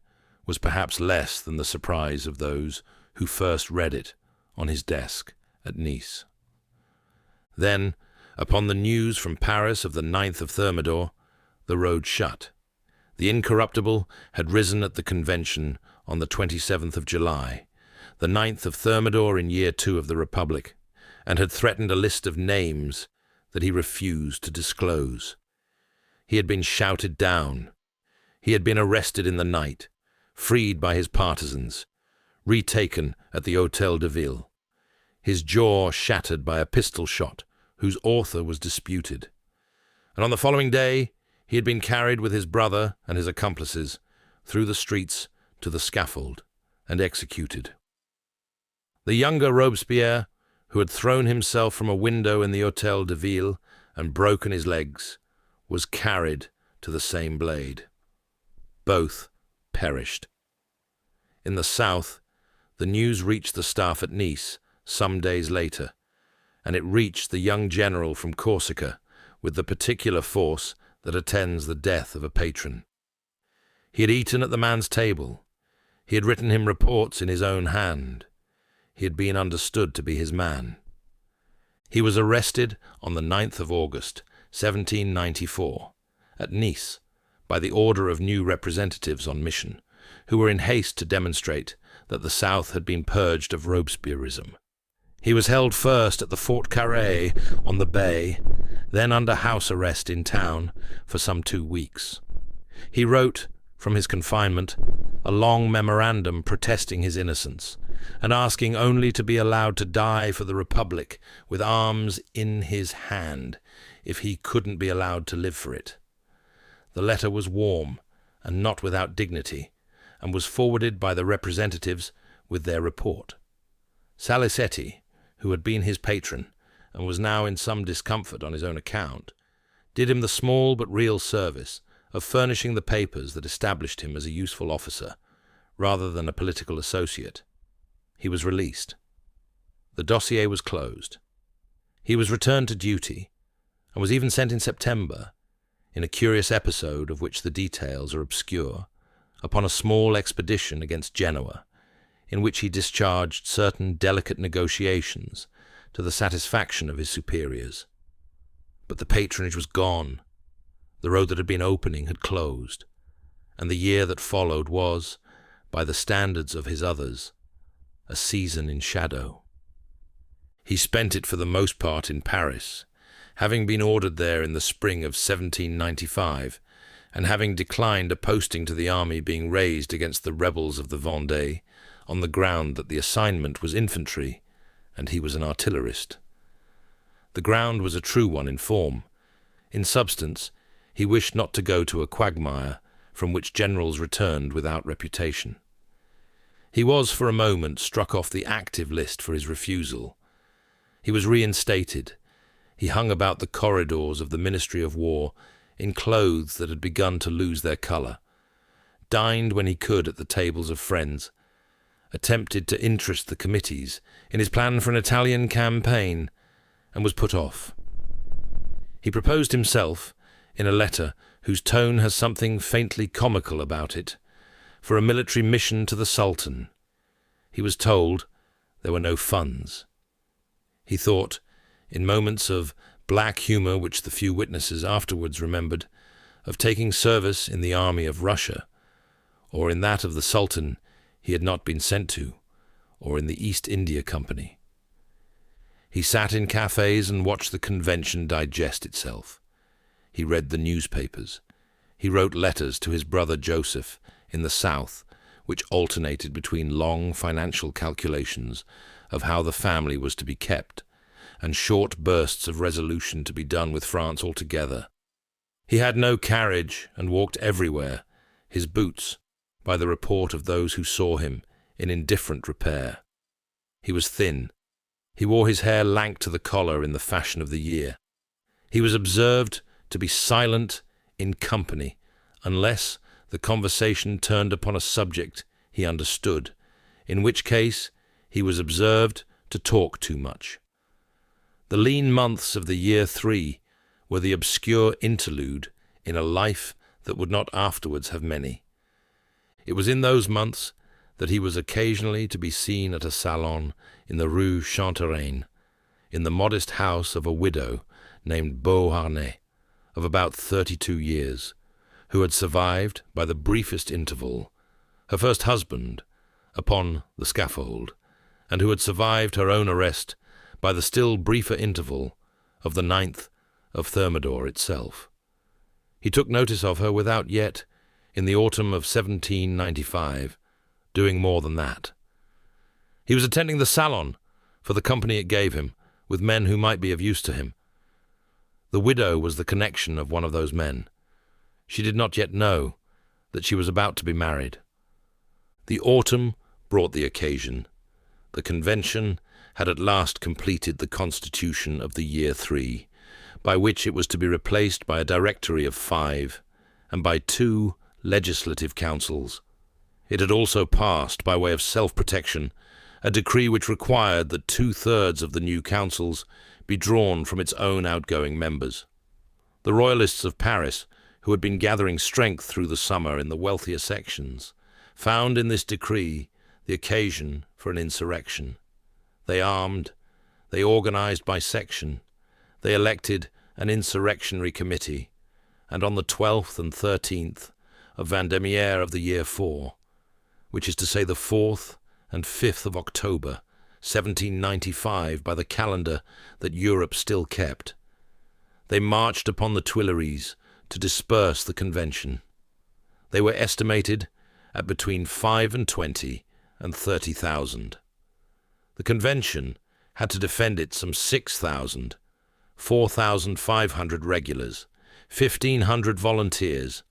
was perhaps less than the surprise of those who first read it on his desk at Nice. Then, upon the news from Paris of the 9th of Thermidor, the road shut. The incorruptible had risen at the convention on the 27th of July, the 9th of Thermidor in year 2 of the Republic, and had threatened a list of names that he refused to disclose. He had been shouted down. He had been arrested in the night, freed by his partisans, retaken at the Hôtel de Ville, his jaw shattered by a pistol shot whose author was disputed. And on the following day he had been carried with his brother and his accomplices through the streets to the scaffold and executed. The younger Robespierre, who had thrown himself from a window in the Hôtel de Ville and broken his legs, was carried to the same blade. Both perished. In the south, the news reached the staff at Nice some days later, and it reached the young general from Corsica with the particular force that attends the death of a patron. He had eaten at the man's table. He had written him reports in his own hand. He had been understood to be his man. He was arrested on the 9th of August, 1794, at Nice, by the order of new representatives on mission, who were in haste to demonstrate that the South had been purged of Robespierreism. He was held first at the Fort Carré on the bay, then under house arrest in town for some 2 weeks. He wrote, from his confinement, a long memorandum protesting his innocence, and asking only to be allowed to die for the Republic with arms in his hand, if he couldn't be allowed to live for it. The letter was warm and not without dignity, and was forwarded by the representatives with their report. Salicetti, who had been his patron, and was now in some discomfort on his own account, did him the small but real service of furnishing the papers that established him as a useful officer, rather than a political associate. He was released. The dossier was closed. He was returned to duty, and was even sent in September, in a curious episode of which the details are obscure, upon a small expedition against Genoa, in which he discharged certain delicate negotiations to the satisfaction of his superiors. But the patronage was gone. The road that had been opening had closed, and the year that followed was, by the standards of his others, a season in shadow. He spent it for the most part in Paris, having been ordered there in the spring of 1795, and having declined a posting to the army being raised against the rebels of the Vendée, on the ground that the assignment was infantry, and he was an artillerist. The ground was a true one in form. In substance, he wished not to go to a quagmire from which generals returned without reputation. He was for a moment struck off the active list for his refusal. He was reinstated. He hung about the corridors of the Ministry of War in clothes that had begun to lose their colour, dined when he could at the tables of friends, attempted to interest the committees in his plan for an Italian campaign, and was put off. He proposed himself, in a letter whose tone has something faintly comical about it, for a military mission to the Sultan. He was told there were no funds. He thought, in moments of black humour which the few witnesses afterwards remembered, of taking service in the army of Russia, or in that of the Sultan he had not been sent to, or in the East India Company. He sat in cafes and watched the convention digest itself. He read the newspapers. He wrote letters to his brother Joseph in the south, which alternated between long financial calculations of how the family was to be kept, and short bursts of resolution to be done with France altogether. He had no carriage and walked everywhere, his boots, by the report of those who saw him, in indifferent repair. He was thin. He wore his hair lank to the collar in the fashion of the year. He was observed to be silent in company, unless the conversation turned upon a subject he understood, in which case he was observed to talk too much. The lean months of the year III were the obscure interlude in a life that would not afterwards have many. It was in those months that he was occasionally to be seen at a salon in the Rue Chantereine, in the modest house of a widow named Beauharnais, of about 32 years, who had survived, by the briefest interval, her first husband upon the scaffold, and who had survived her own arrest by the still briefer interval of the 9th of Thermidor itself. He took notice of her without yet, in the autumn of 1795, doing more than that. He was attending the salon for the company it gave him, with men who might be of use to him. The widow was the connection of one of those men. She did not yet know that she was about to be married. The autumn brought the occasion. The convention had at last completed the constitution of the year III, by which it was to be replaced by a directory of 5 and by 2 legislative councils. It had also passed, by way of self-protection, a decree which required that 2/3 of the new councils be drawn from its own outgoing members. The royalists of Paris, who had been gathering strength through the summer in the wealthier sections, found in this decree the occasion for an insurrection. They armed, they organized by section, they elected an insurrectionary committee, and on the 12th and 13th of Vendémiaire of the year IV, which is to say the 4th and 5th of October, 1795, by the calendar that Europe still kept, they marched upon the Tuileries to disperse the convention. They were estimated at between 25,000 and 30,000. The convention had to defend it some 6,000, 4,500 regulars, 1,500 volunteers,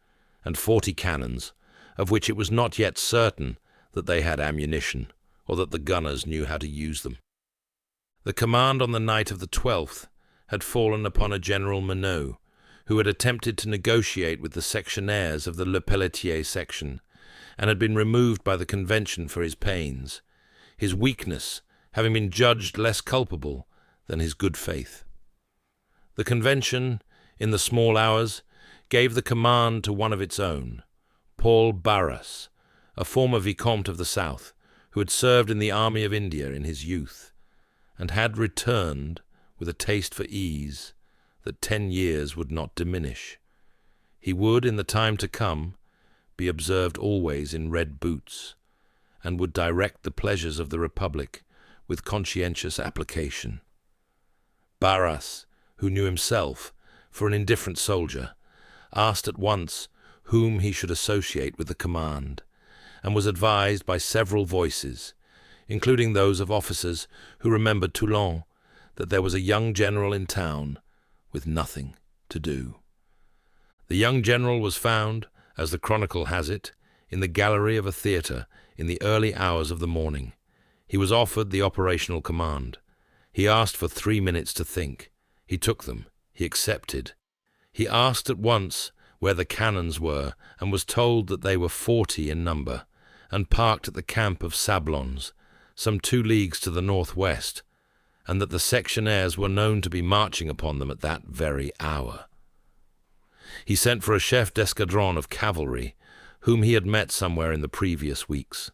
and 40 cannons, of which it was not yet certain that they had ammunition, or that the gunners knew how to use them. The command on the night of the 12th had fallen upon a General Menot, who had attempted to negotiate with the sectionaires of the Le Pelletier section, and had been removed by the convention for his pains, his weakness having been judged less culpable than his good faith. The convention, in the small hours, gave the command to one of its own, Paul Barras, a former Vicomte of the South, who had served in the army of India in his youth, and had returned, with a taste for ease, that 10 years would not diminish. He would, in the time to come, be observed always in red boots, and would direct the pleasures of the Republic with conscientious application. Barras, who knew himself for an indifferent soldier, asked at once whom he should associate with the command, and was advised by several voices, including those of officers who remembered Toulon, that there was a young general in town with nothing to do. The young general was found, as the chronicle has it, in the gallery of a theatre in the early hours of the morning. He was offered the operational command. He asked for 3 minutes to think. He took them. He accepted. He asked at once where the cannons were, and was told that they were 40 in number, and parked at the camp of Sablons, some 2 leagues to the northwest, and that the sectionaires were known to be marching upon them at that very hour. He sent for a chef d'escadron of cavalry, whom he had met somewhere in the previous weeks,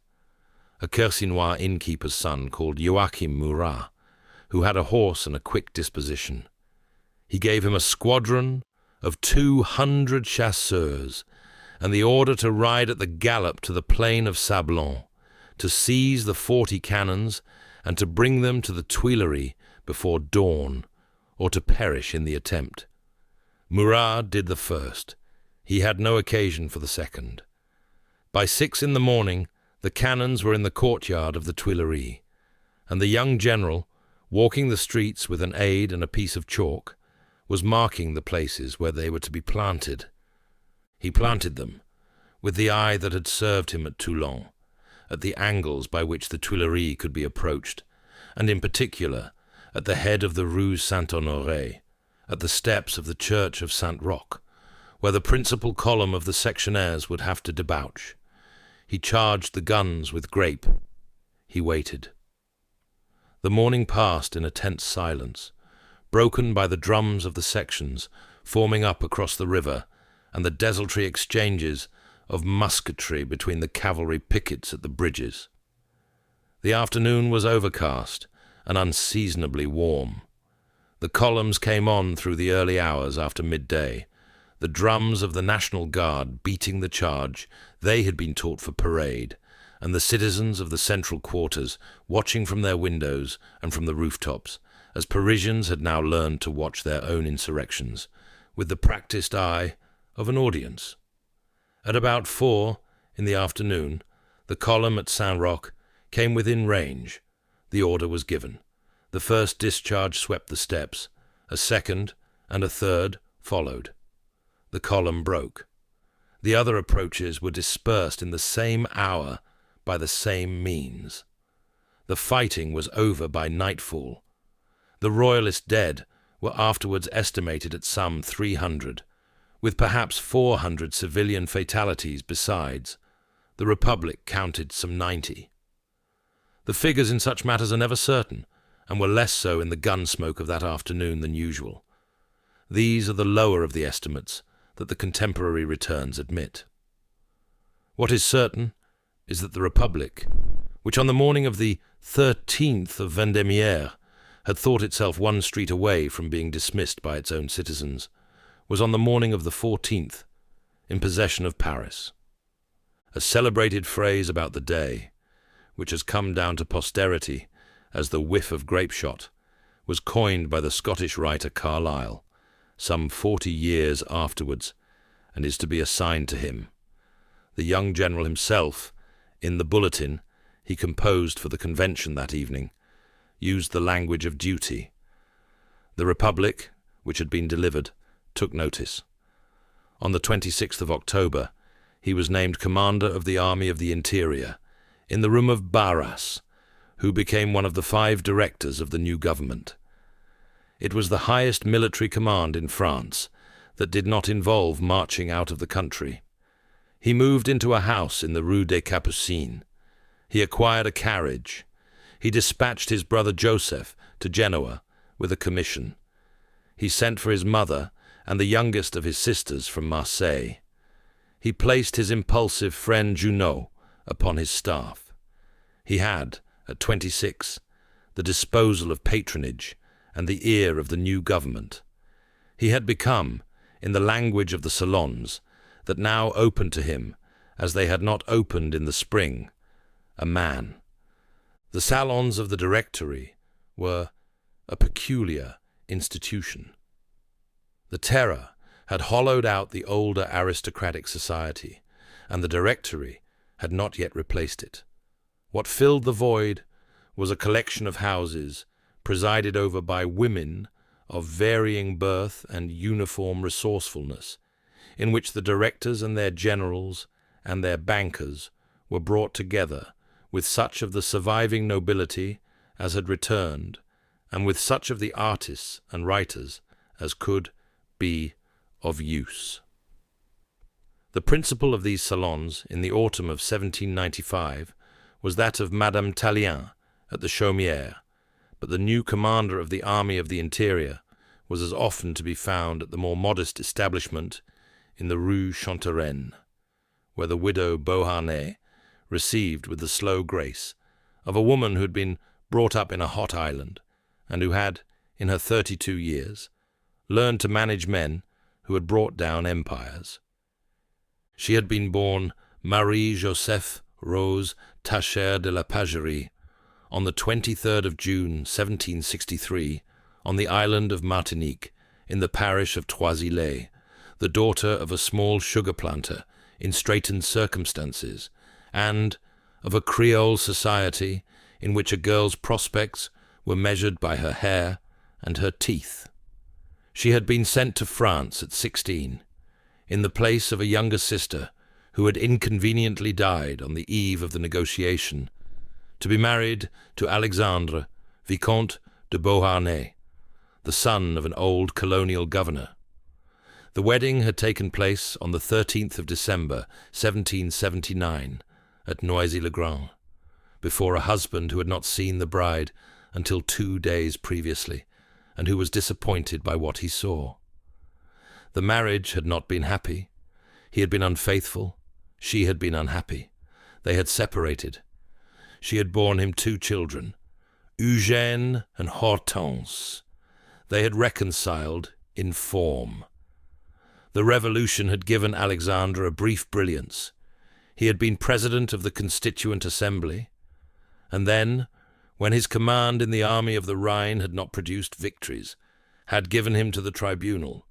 a Quercinois innkeeper's son called Joachim Murat, who had a horse and a quick disposition. He gave him a squadron of 200 chasseurs, and the order to ride at the gallop to the plain of Sablons, to seize the 40 cannons, and to bring them to the Tuileries before dawn, or to perish in the attempt. Murat did the first. He had no occasion for the second. By 6 in the morning, the cannons were in the courtyard of the Tuileries, and the young general, walking the streets with an aide and a piece of chalk, was marking the places where they were to be planted. He planted them, with the eye that had served him at Toulon, at the angles by which the Tuileries could be approached, and in particular at the head of the Rue Saint-Honoré, at the steps of the Church of Saint-Roch, where the principal column of the sectionaires would have to debouch. He charged the guns with grape. He waited. The morning passed in a tense silence, broken by the drums of the sections forming up across the river and the desultory exchanges of musketry between the cavalry pickets at the bridges. The afternoon was overcast and unseasonably warm. The columns came on through the early hours after midday, the drums of the National Guard beating the charge they had been taught for parade, and the citizens of the central quarters watching from their windows and from the rooftops, as Parisians had now learned to watch their own insurrections, with the practised eye of an audience. At about 4 in the afternoon, the column at Saint-Roch came within range. The order was given. The first discharge swept the steps. A second and a third followed. The column broke. The other approaches were dispersed in the same hour by the same means. The fighting was over by nightfall. The Royalist dead were afterwards estimated at some 300, with perhaps 400 civilian fatalities besides. The Republic counted some 90. The figures in such matters are never certain, and were less so in the gun smoke of that afternoon than usual. These are the lower of the estimates that the contemporary returns admit. What is certain is that the Republic, which on the morning of the 13th of Vendémiaire had thought itself one street away from being dismissed by its own citizens, was on the morning of the 14th in possession of Paris. A celebrated phrase about the day, which has come down to posterity as the whiff of grape-shot, was coined by the Scottish writer Carlyle some 40 years afterwards, and is to be assigned to him. The young general himself, in the bulletin he composed for the convention that evening, used the language of duty. The Republic, which had been delivered, took notice. On the 26th of October, he was named commander of the Army of the Interior, in the room of Barras, who became one of the 5 directors of the new government. It was the highest military command in France that did not involve marching out of the country. He moved into a house in the Rue des Capucines. He acquired a carriage. He dispatched his brother Joseph to Genoa with a commission. He sent for his mother and the youngest of his sisters from Marseille. He placed his impulsive friend Junot upon his staff. He had, at 26, the disposal of patronage and the ear of the new government. He had become, in the language of the salons, that now opened to him, as they had not opened in the spring, a man. The salons of the Directory were a peculiar institution. The Terror had hollowed out the older aristocratic society, and the Directory had not yet replaced it. What filled the void was a collection of houses presided over by women of varying birth and uniform resourcefulness, in which the directors and their generals and their bankers were brought together with such of the surviving nobility as had returned, and with such of the artists and writers as could be of use. The principal of these salons in the autumn of 1795 was that of Madame Tallien at the Chaumière, but the new commander of the Army of the Interior was as often to be found at the more modest establishment in the Rue Chantereine, where the widow Beauharnais received with the slow grace of a woman who had been brought up in a hot island, and who had, in her 32 years, learned to manage men who had brought down empires. She had been born Marie-Joseph Rose Tacher de la Pagerie on the 23rd of June, 1763, on the island of Martinique, in the parish of Trois-Îlets, the daughter of a small sugar planter in straitened circumstances, and of a Creole society in which a girl's prospects were measured by her hair and her teeth. She had been sent to France at 16, in the place of a younger sister who had inconveniently died on the eve of the negotiation, to be married to Alexandre, Vicomte de Beauharnais, the son of an old colonial governor. The wedding had taken place on the 13th of December, 1779, at Noisy-le-Grand, before a husband who had not seen the bride until 2 days previously, and who was disappointed by what he saw. The marriage had not been happy. He had been unfaithful. She had been unhappy. They had separated. She had borne him 2 children, Eugène and Hortense. They had reconciled in form. The Revolution had given Alexandre a brief brilliance. He had been president of the Constituent Assembly, and then, when his command in the army of the Rhine had not produced victories, had given him to the tribunal.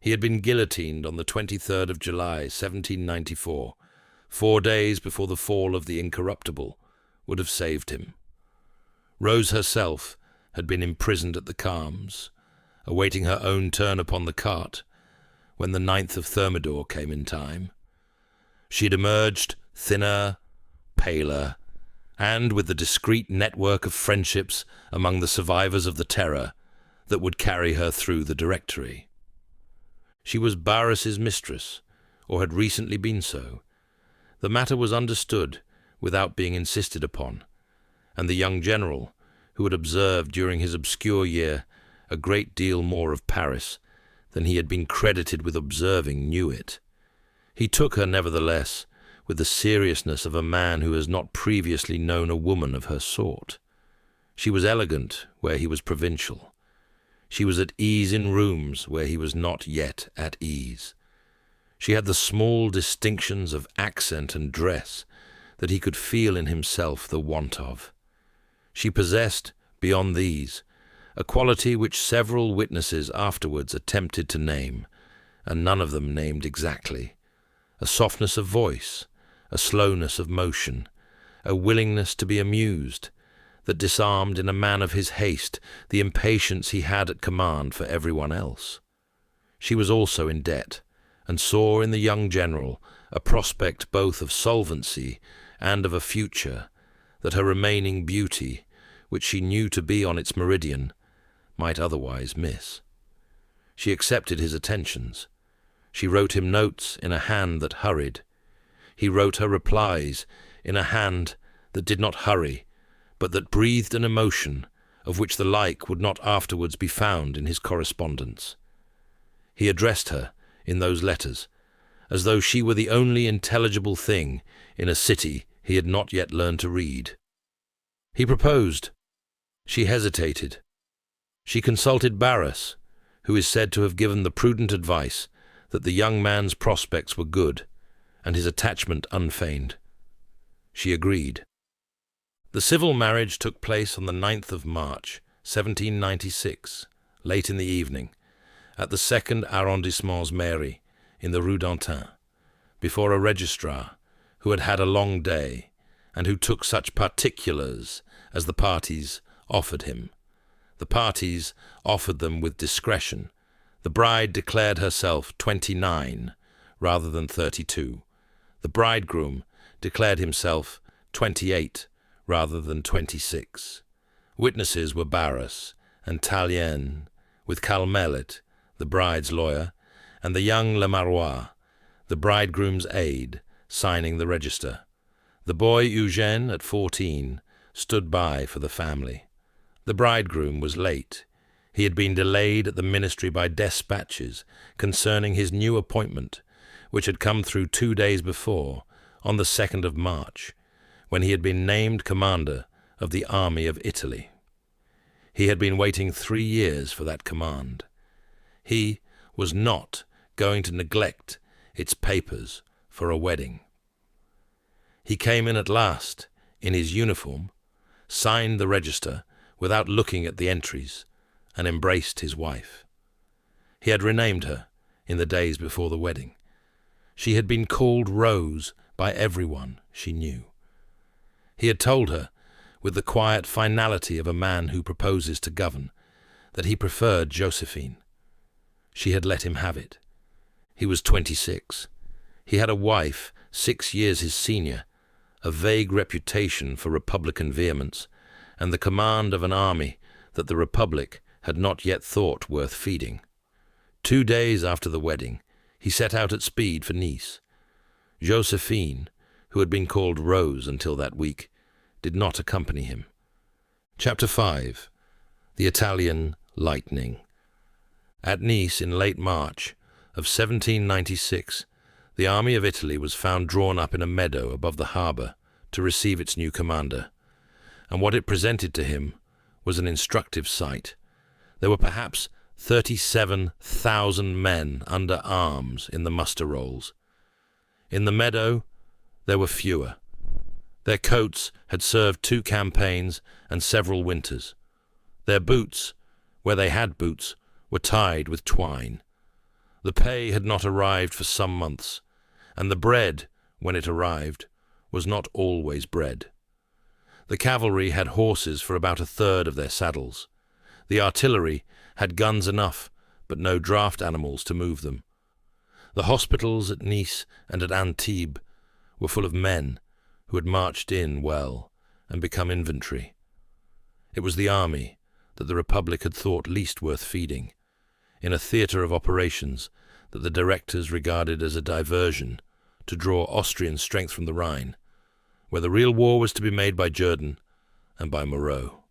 He had been guillotined on the 23rd of July, 1794, 4 days before the fall of the Incorruptible would have saved him. Rose herself had been imprisoned at the Carmes, awaiting her own turn upon the cart, when the 9th of Thermidor came in time. She had emerged thinner, paler, and with the discreet network of friendships among the survivors of the Terror that would carry her through the Directory. She was Barras's mistress, or had recently been so. The matter was understood without being insisted upon, and the young general, who had observed during his obscure year a great deal more of Paris than he had been credited with observing, knew it. He took her, nevertheless, with the seriousness of a man who has not previously known a woman of her sort. She was elegant where he was provincial. She was at ease in rooms where he was not yet at ease. She had the small distinctions of accent and dress that he could feel in himself the want of. She possessed, beyond these, a quality which several witnesses afterwards attempted to name, and none of them named exactly: a softness of voice, a slowness of motion, a willingness to be amused, that disarmed in a man of his haste the impatience he had at command for everyone else. She was also in debt, and saw in the young general a prospect both of solvency and of a future that her remaining beauty, which she knew to be on its meridian, might otherwise miss. She accepted his attentions. She wrote him notes in a hand that hurried. He wrote her replies in a hand that did not hurry, but that breathed an emotion of which the like would not afterwards be found in his correspondence. He addressed her in those letters as though she were the only intelligible thing in a city he had not yet learned to read. He proposed. She hesitated. She consulted Barras, who is said to have given the prudent advice that the young man's prospects were good and his attachment unfeigned. She agreed. The civil marriage took place on the 9th of March, 1796, late in the evening, at the 2nd Arrondissement's mairie in the Rue d'Antin, before a registrar who had had a long day and who took such particulars as the parties offered him. The parties offered them with discretion. The bride declared herself 29 rather than 32. The bridegroom declared himself 28 rather than 26. Witnesses were Barras and Tallien, with Calmelet, the bride's lawyer, and the young Lemarois, the bridegroom's aide, signing the register. The boy Eugène, at 14, stood by for the family. The bridegroom was late. He had been delayed at the ministry by despatches concerning his new appointment, which had come through 2 days before, on the 2nd of March, when he had been named commander of the army of Italy. He had been waiting 3 years for that command. He was not going to neglect its papers for a wedding. He came in at last, in his uniform, signed the register without looking at the entries, and embraced his wife. He had renamed her in the days before the wedding. She had been called Rose by everyone she knew. He had told her, with the quiet finality of a man who proposes to govern, that he preferred Josephine. She had let him have it. He was 26. He had a wife 6 years his senior, a vague reputation for republican vehemence, and the command of an army that the Republic had not yet thought worth feeding. 2 days after the wedding, he set out at speed for Nice. Josephine, who had been called Rose until that week, did not accompany him. Chapter 5. The Italian Lightning. At Nice in late March of 1796, the army of Italy was found drawn up in a meadow above the harbour to receive its new commander, and what it presented to him was an instructive sight. There were perhaps 37,000 men under arms in the muster rolls. In the meadow there were fewer. Their coats had served 2 campaigns and several winters. Their boots, where they had boots, were tied with twine. The pay had not arrived for some months, and the bread, when it arrived, was not always bread. The cavalry had horses for about 1/3 of their saddles. The artillery had guns enough, but no draft animals to move them. The hospitals at Nice and at Antibes were full of men who had marched in well and become infantry. It was the army that the Republic had thought least worth feeding, in a theatre of operations that the directors regarded as a diversion to draw Austrian strength from the Rhine, where the real war was to be made by Jourdan and by Moreau.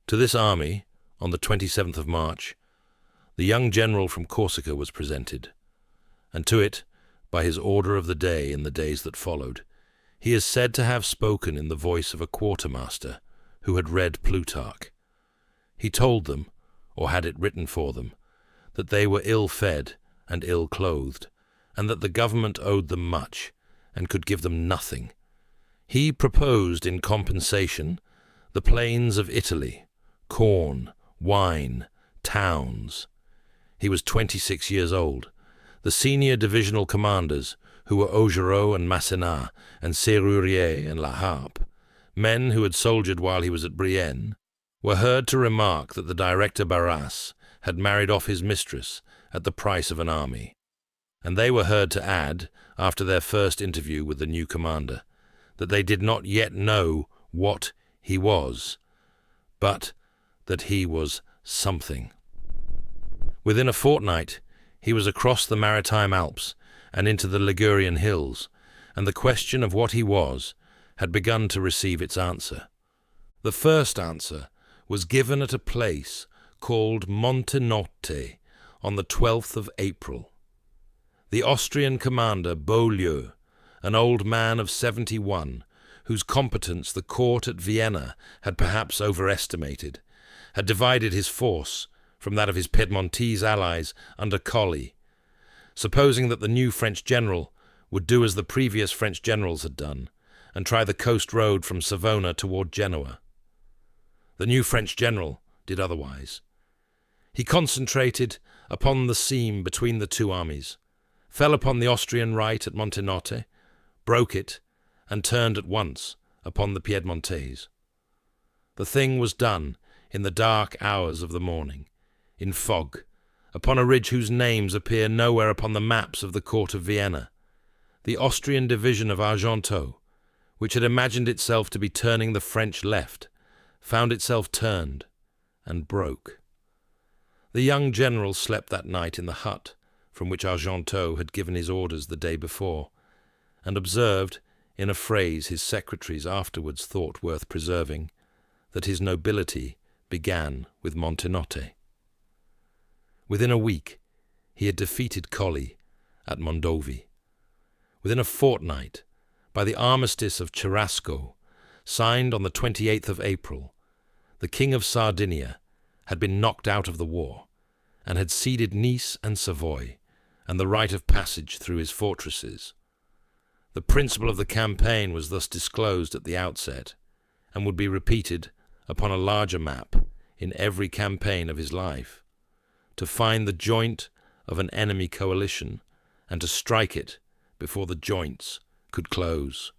To this army, on the 27th of March, the young general from Corsica was presented, and to it, by his order of the day in the days that followed, he is said to have spoken in the voice of a quartermaster who had read Plutarch. He told them, or had it written for them, that they were ill-fed and ill-clothed, and that the government owed them much, and could give them nothing. He proposed in compensation the plains of Italy, corn, wine, towns. He was 26 years old. The senior divisional commanders, who were Augereau and Masséna, and Serrurier and La Harpe, men who had soldiered while he was at Brienne, were heard to remark that the director Barras had married off his mistress at the price of an army, and they were heard to add, after their first interview with the new commander, that they did not yet know what he was, but that he was something. Within a fortnight he was across the Maritime Alps and into the Ligurian hills, and the question of what he was had begun to receive its answer. The first answer was given at a place called Montenotte on the 12th of April. The Austrian commander, Beaulieu, an old man of 71, whose competence the court at Vienna had perhaps overestimated, had divided his force from that of his Piedmontese allies under Colli, supposing that the new French general would do as the previous French generals had done, and try the coast road from Savona toward Genoa. The new French general did otherwise. He concentrated upon the seam between the two armies, fell upon the Austrian right at Montenotte, broke it, and turned at once upon the Piedmontese. The thing was done in the dark hours of the morning, in fog, upon a ridge whose names appear nowhere upon the maps of the court of Vienna. The Austrian division of Argenteau, which had imagined itself to be turning the French left, found itself turned and broke. The young general slept that night in the hut from which Argenteau had given his orders the day before, and observed, in a phrase his secretaries afterwards thought worth preserving, that his nobility began with Montenotte. Within a week he had defeated Colli at Mondovi. Within a fortnight, by the armistice of Cherasco, signed on the 28th of April, the King of Sardinia had been knocked out of the war, and had ceded Nice and Savoy, and the right of passage through his fortresses. The principle of the campaign was thus disclosed at the outset, and would be repeated upon a larger map in every campaign of his life, to find the joint of an enemy coalition, and to strike it before the joints could close.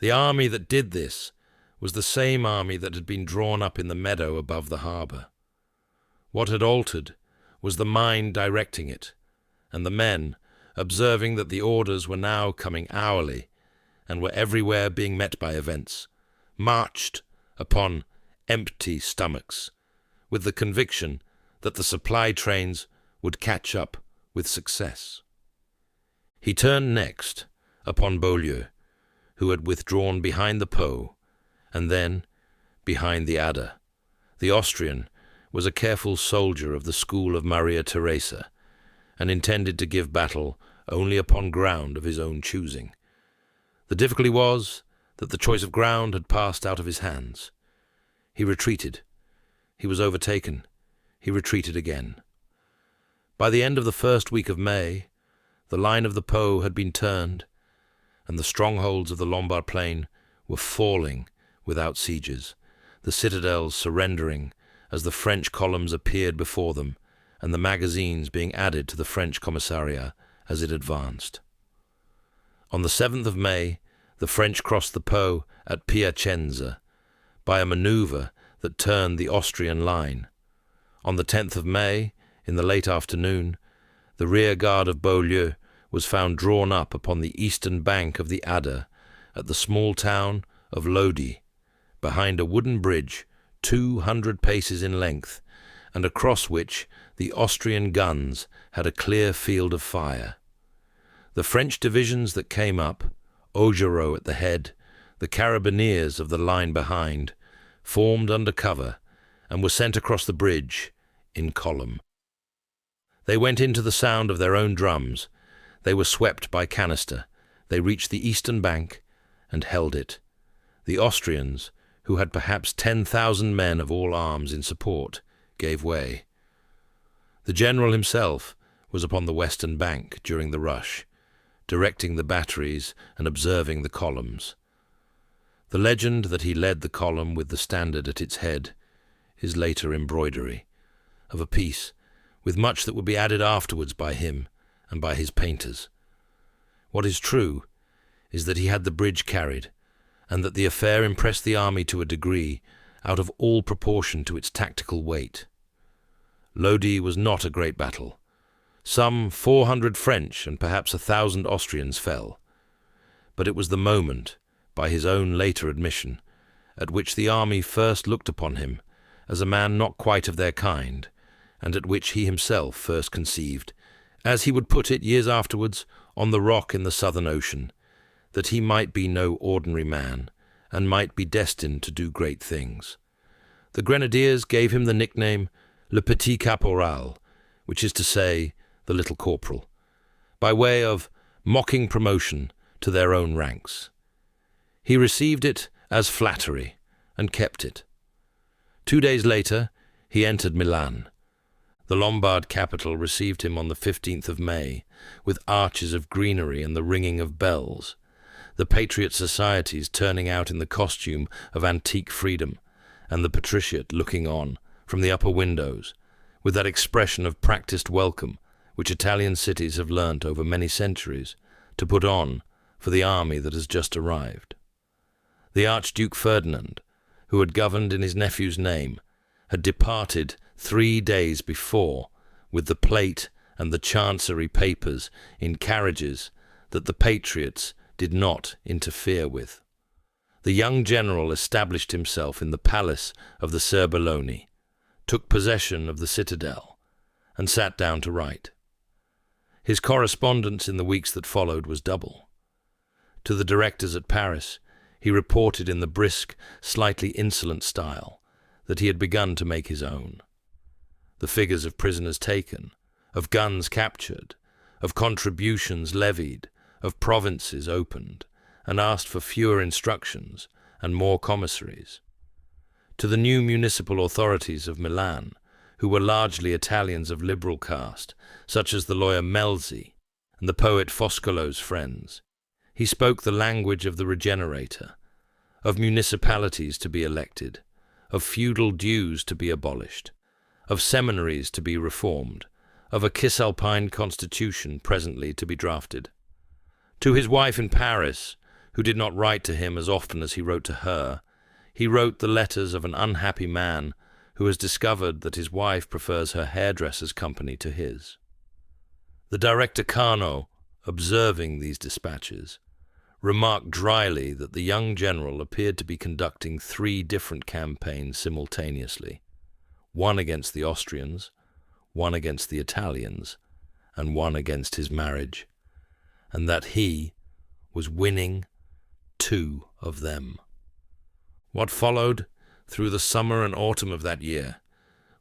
The army that did this was the same army that had been drawn up in the meadow above the harbour. What had altered was the mind directing it, and the men, observing that the orders were now coming hourly, and were everywhere being met by events, marched upon empty stomachs, with the conviction that the supply trains would catch up with success. He turned next upon Beaulieu, who had withdrawn behind the Po, and then behind the Adda. The Austrian was a careful soldier of the school of Maria Theresa, and intended to give battle only upon ground of his own choosing. The difficulty was that the choice of ground had passed out of his hands. He retreated. He was overtaken. He retreated again. By the end of the first week of May, the line of the Po had been turned, and the strongholds of the Lombard plain were falling without sieges, the citadels surrendering as the French columns appeared before them, and the magazines being added to the French commissariat as it advanced. On the 7th of May, the French crossed the Po at Piacenza by a manoeuvre that turned the Austrian line. On the 10th of May, in the late afternoon, the rear guard of Beaulieu was found drawn up upon the eastern bank of the Adda at the small town of Lodi, behind a wooden bridge 200 paces in length, and across which the Austrian guns had a clear field of fire. The French divisions that came up, Augereau at the head, the carabineers of the line behind, formed under cover and were sent across the bridge in column. They went into the sound of their own drums. They were swept by canister. They reached the eastern bank and held it. The Austrians, who had perhaps 10,000 men of all arms in support, gave way. The general himself was upon the western bank during the rush, directing the batteries and observing the columns. The legend that he led the column with the standard at its head is later embroidery, of a piece with much that would be added afterwards by him and by his painters. What is true is that he had the bridge carried, and that the affair impressed the army to a degree out of all proportion to its tactical weight. Lodi was not a great battle. Some 400 French and perhaps 1,000 Austrians fell. But it was the moment, by his own later admission, at which the army first looked upon him as a man not quite of their kind, and at which he himself first conceived, as he would put it years afterwards on the rock in the Southern Ocean, that he might be no ordinary man, and might be destined to do great things. The grenadiers gave him the nickname Le Petit Caporal, which is to say, the little corporal, by way of mocking promotion to their own ranks. He received it as flattery, and kept it. 2 days later, he entered Milan, The Lombard capital received him on the 15th of May, with arches of greenery and the ringing of bells, the patriot societies turning out in the costume of antique freedom, and the patriciate looking on from the upper windows, with that expression of practiced welcome which Italian cities have learnt over many centuries to put on for the army that has just arrived. The Archduke Ferdinand, who had governed in his nephew's name, had departed 3 days before with the plate and the chancery papers in carriages that the patriots did not interfere with. The young general established himself in the palace of the Serbelloni, took possession of the citadel, and sat down to write. His correspondence in the weeks that followed was double. To the directors at Paris, he reported in the brisk, slightly insolent style that he had begun to make his own. The figures of prisoners taken, of guns captured, of contributions levied, of provinces opened, and asked for fewer instructions and more commissaries. To the new municipal authorities of Milan, who were largely Italians of liberal caste, such as the lawyer Melzi and the poet Foscolo's friends, he spoke the language of the regenerator, of municipalities to be elected, of feudal dues to be abolished, of seminaries to be reformed, of a Cisalpine constitution presently to be drafted. To his wife in Paris, who did not write to him as often as he wrote to her, he wrote the letters of an unhappy man who has discovered that his wife prefers her hairdresser's company to his. The director Carnot, observing these dispatches, remarked dryly that the young general appeared to be conducting 3 different campaigns simultaneously, one against the Austrians, one against the Italians, and one against his marriage, and that he was winning 2 of them. What followed through the summer and autumn of that year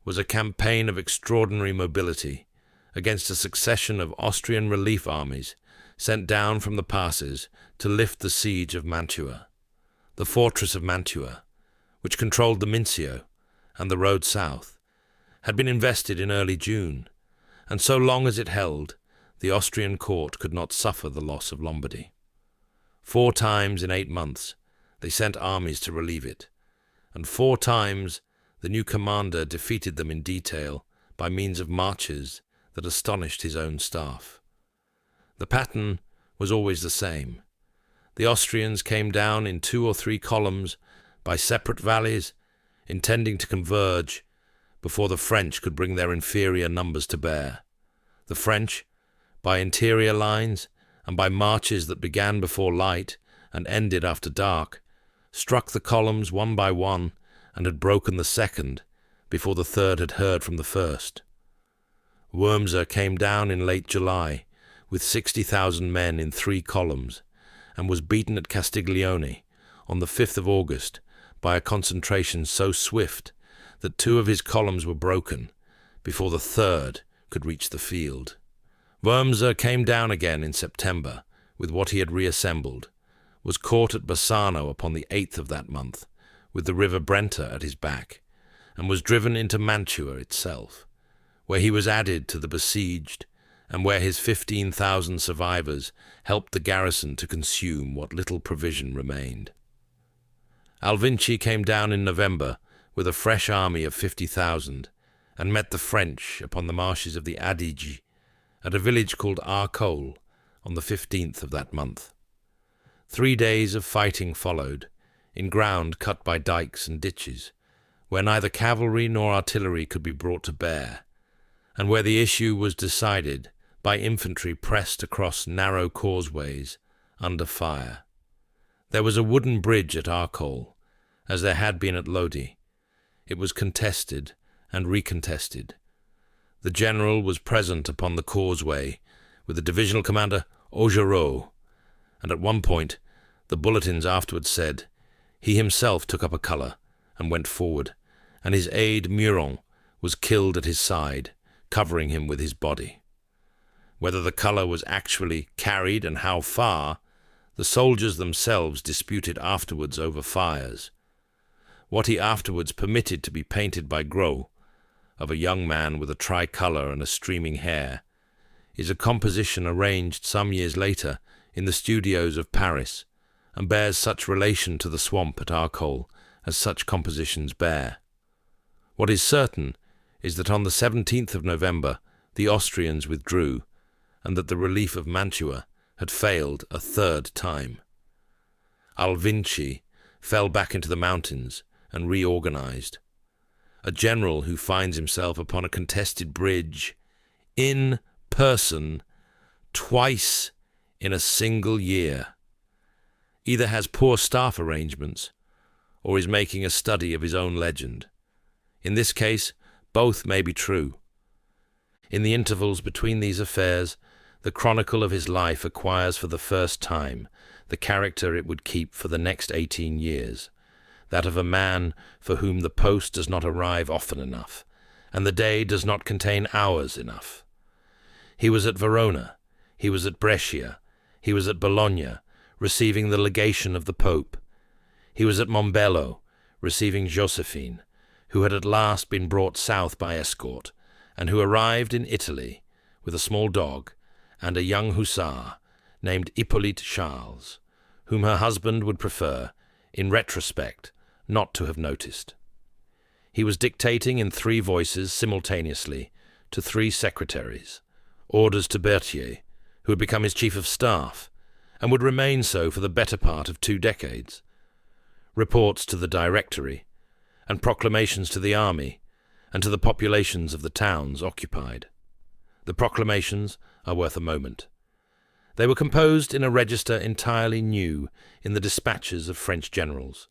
was a campaign of extraordinary mobility against a succession of Austrian relief armies sent down from the passes to lift the siege of Mantua. The fortress of Mantua, which controlled the Mincio and the road south, had been invested in early June, and so long as it held, the Austrian court could not suffer the loss of Lombardy. 4 times in 8 months they sent armies to relieve it, and 4 times the new commander defeated them in detail by means of marches that astonished his own staff. The pattern was always the same. The Austrians came down in 2 or 3 columns by separate valleys, intending to converge before the French could bring their inferior numbers to bear. The French, by interior lines and by marches that began before light and ended after dark, struck the columns one by one and had broken the second before the third had heard from the first. Wurmser came down in late July with 60,000 men in 3 columns and was beaten at Castiglione on the 5th of August by a concentration so swift that 2 of his columns were broken before the third could reach the field. Wurmser came down again in September with what he had reassembled, was caught at Bassano upon the 8th of that month, with the river Brenta at his back, and was driven into Mantua itself, where he was added to the besieged, and where his 15,000 survivors helped the garrison to consume what little provision remained. Alvinci came down in November with a fresh army of 50,000, and met the French upon the marshes of the Adige, at a village called Arcole, on the 15th of that month. 3 days of fighting followed, in ground cut by dikes and ditches, where neither cavalry nor artillery could be brought to bear, and where the issue was decided by infantry pressed across narrow causeways under fire. There was a wooden bridge at Arcole, as there had been at Lodi. It was contested and recontested. The general was present upon the causeway with the divisional commander Augereau, and at one point the bulletins afterwards said he himself took up a colour and went forward, and his aide Muron was killed at his side, covering him with his body. Whether the colour was actually carried and how far, the soldiers themselves disputed afterwards over fires. What he afterwards permitted to be painted by Gros, of a young man with a tricolour and a streaming hair, is a composition arranged some years later in the studios of Paris, and bears such relation to the swamp at Arcole as such compositions bear. What is certain is that on the 17th of November the Austrians withdrew, and that the relief of Mantua had failed a third time. Alvinci fell back into the mountains and reorganized. A general who finds himself upon a contested bridge, in person, twice in a single year, either has poor staff arrangements or is making a study of his own legend. In this case, both may be true. In the intervals between these affairs, the chronicle of his life acquires for the first time the character it would keep for the next 18 years, that of a man for whom the post does not arrive often enough, and the day does not contain hours enough. He was at Verona, he was at Brescia, he was at Bologna, receiving the legation of the Pope. He was at Mombello, receiving Josephine, who had at last been brought south by escort, and who arrived in Italy with a small dog and a young hussar named Hippolyte Charles, whom her husband would prefer, in retrospect, not to have noticed. He was dictating in 3 voices simultaneously to 3 secretaries, orders to Berthier, who had become his chief of staff, and would remain so for the better part of 2 decades, reports to the Directory, and proclamations to the army, and to the populations of the towns occupied. The proclamations are worth a moment. They were composed in a register entirely new in the dispatches of French generals.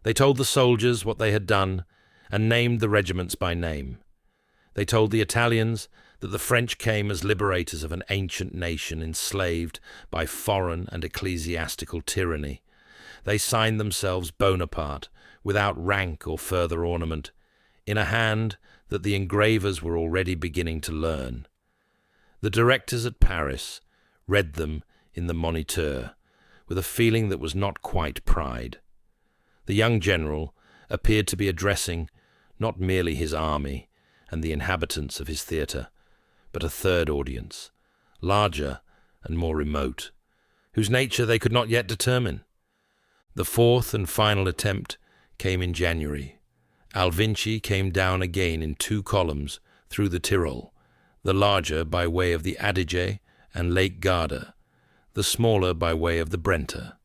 They told the soldiers what they had done, and named the regiments by name. They told the Italians that the French came as liberators of an ancient nation enslaved by foreign and ecclesiastical tyranny. They signed themselves Bonaparte, without rank or further ornament, in a hand that the engravers were already beginning to learn. The directors at Paris read them in the Moniteur, with a feeling that was not quite pride. The young general appeared to be addressing not merely his army and the inhabitants of his theatre, but a third audience, larger and more remote, whose nature they could not yet determine. The 4th and final attempt came in January. Alvinci came down again in 2 columns through the Tyrol, the larger by way of the Adige and Lake Garda, the smaller by way of the Brenta.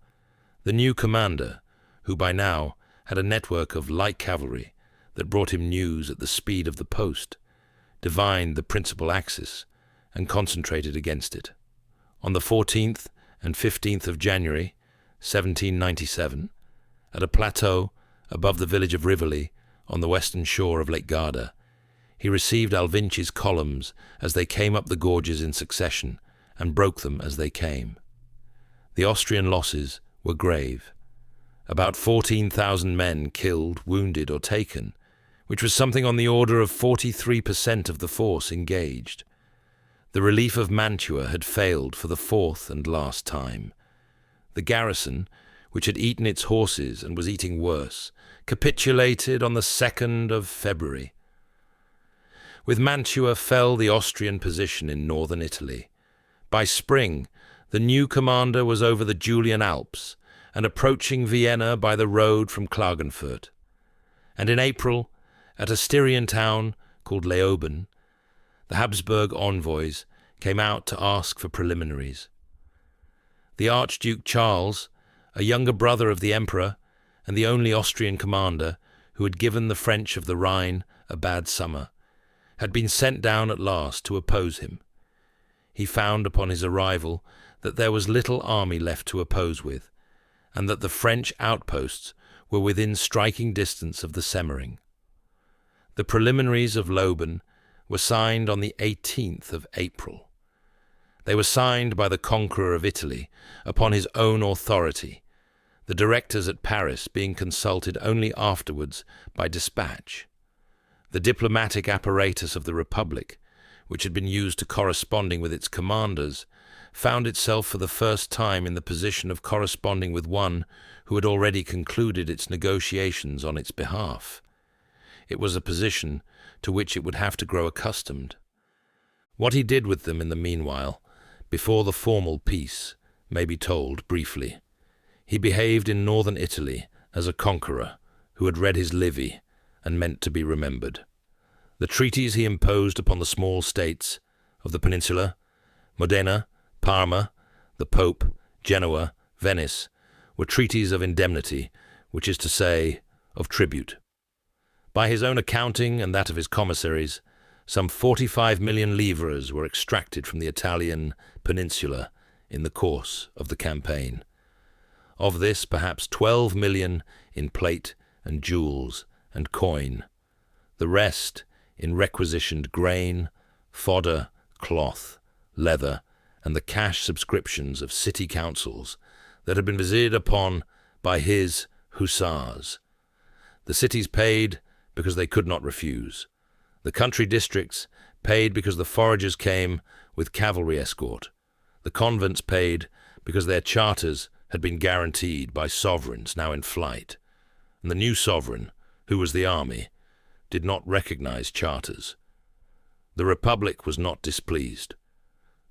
The new commander, who by now had a network of light cavalry that brought him news at the speed of the post, divined the principal axis and concentrated against it. On the 14th and 15th of January, 1797, at a plateau above the village of Rivoli on the western shore of Lake Garda, he received Alvinci's columns as they came up the gorges in succession and broke them as they came. The Austrian losses were grave. About 14,000 men killed, wounded, or taken, which was something on the order of 43% of the force engaged. The relief of Mantua had failed for the 4th and last time. The garrison, which had eaten its horses and was eating worse, capitulated on the 2nd of February. With Mantua fell the Austrian position in northern Italy. By spring, the new commander was over the Julian Alps and approaching Vienna by the road from Klagenfurt. And in April, at a Styrian town called Leoben, the Habsburg envoys came out to ask for preliminaries. The Archduke Charles, a younger brother of the Emperor and the only Austrian commander who had given the French of the Rhine a bad summer, had been sent down at last to oppose him. He found upon his arrival that there was little army left to oppose with, and that the French outposts were within striking distance of the Semmering. The preliminaries of Leoben were signed on the 18th of April. They were signed by the conqueror of Italy upon his own authority, the directors at Paris being consulted only afterwards by dispatch. The diplomatic apparatus of the Republic, which had been used to corresponding with its commanders, found itself for the first time in the position of corresponding with one who had already concluded its negotiations on its behalf. It was a position to which it would have to grow accustomed. What he did with them in the meanwhile, before the formal peace, may be told briefly. He behaved in northern Italy as a conqueror who had read his Livy and meant to be remembered. The treaties he imposed upon the small states of the peninsula, Modena, Parma, the Pope, Genoa, Venice, were treaties of indemnity, which is to say, of tribute. By his own accounting and that of his commissaries, some 45 million livres were extracted from the Italian peninsula in the course of the campaign. Of this, perhaps 12 million in plate and jewels and coin, the rest in requisitioned grain, fodder, cloth, leather, and the cash subscriptions of city councils that had been visited upon by his hussars. The cities paid because they could not refuse. The country districts paid because the foragers came with cavalry escort. The convents paid because their charters had been guaranteed by sovereigns now in flight, and the new sovereign, who was the army, did not recognize charters. The Republic was not displeased.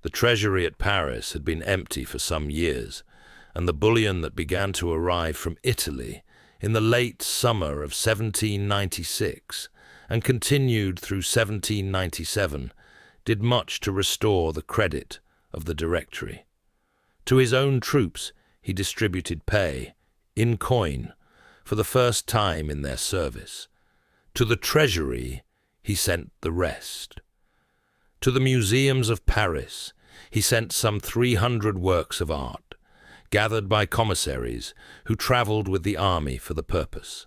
The treasury at Paris had been empty for some years, and the bullion that began to arrive from Italy in the late summer of 1796 and continued through 1797 did much to restore the credit of the Directory. To his own troops he distributed pay, in coin, for the first time in their service. To the treasury he sent the rest. To the museums of Paris he sent some 300 works of art, gathered by commissaries who travelled with the army for the purpose.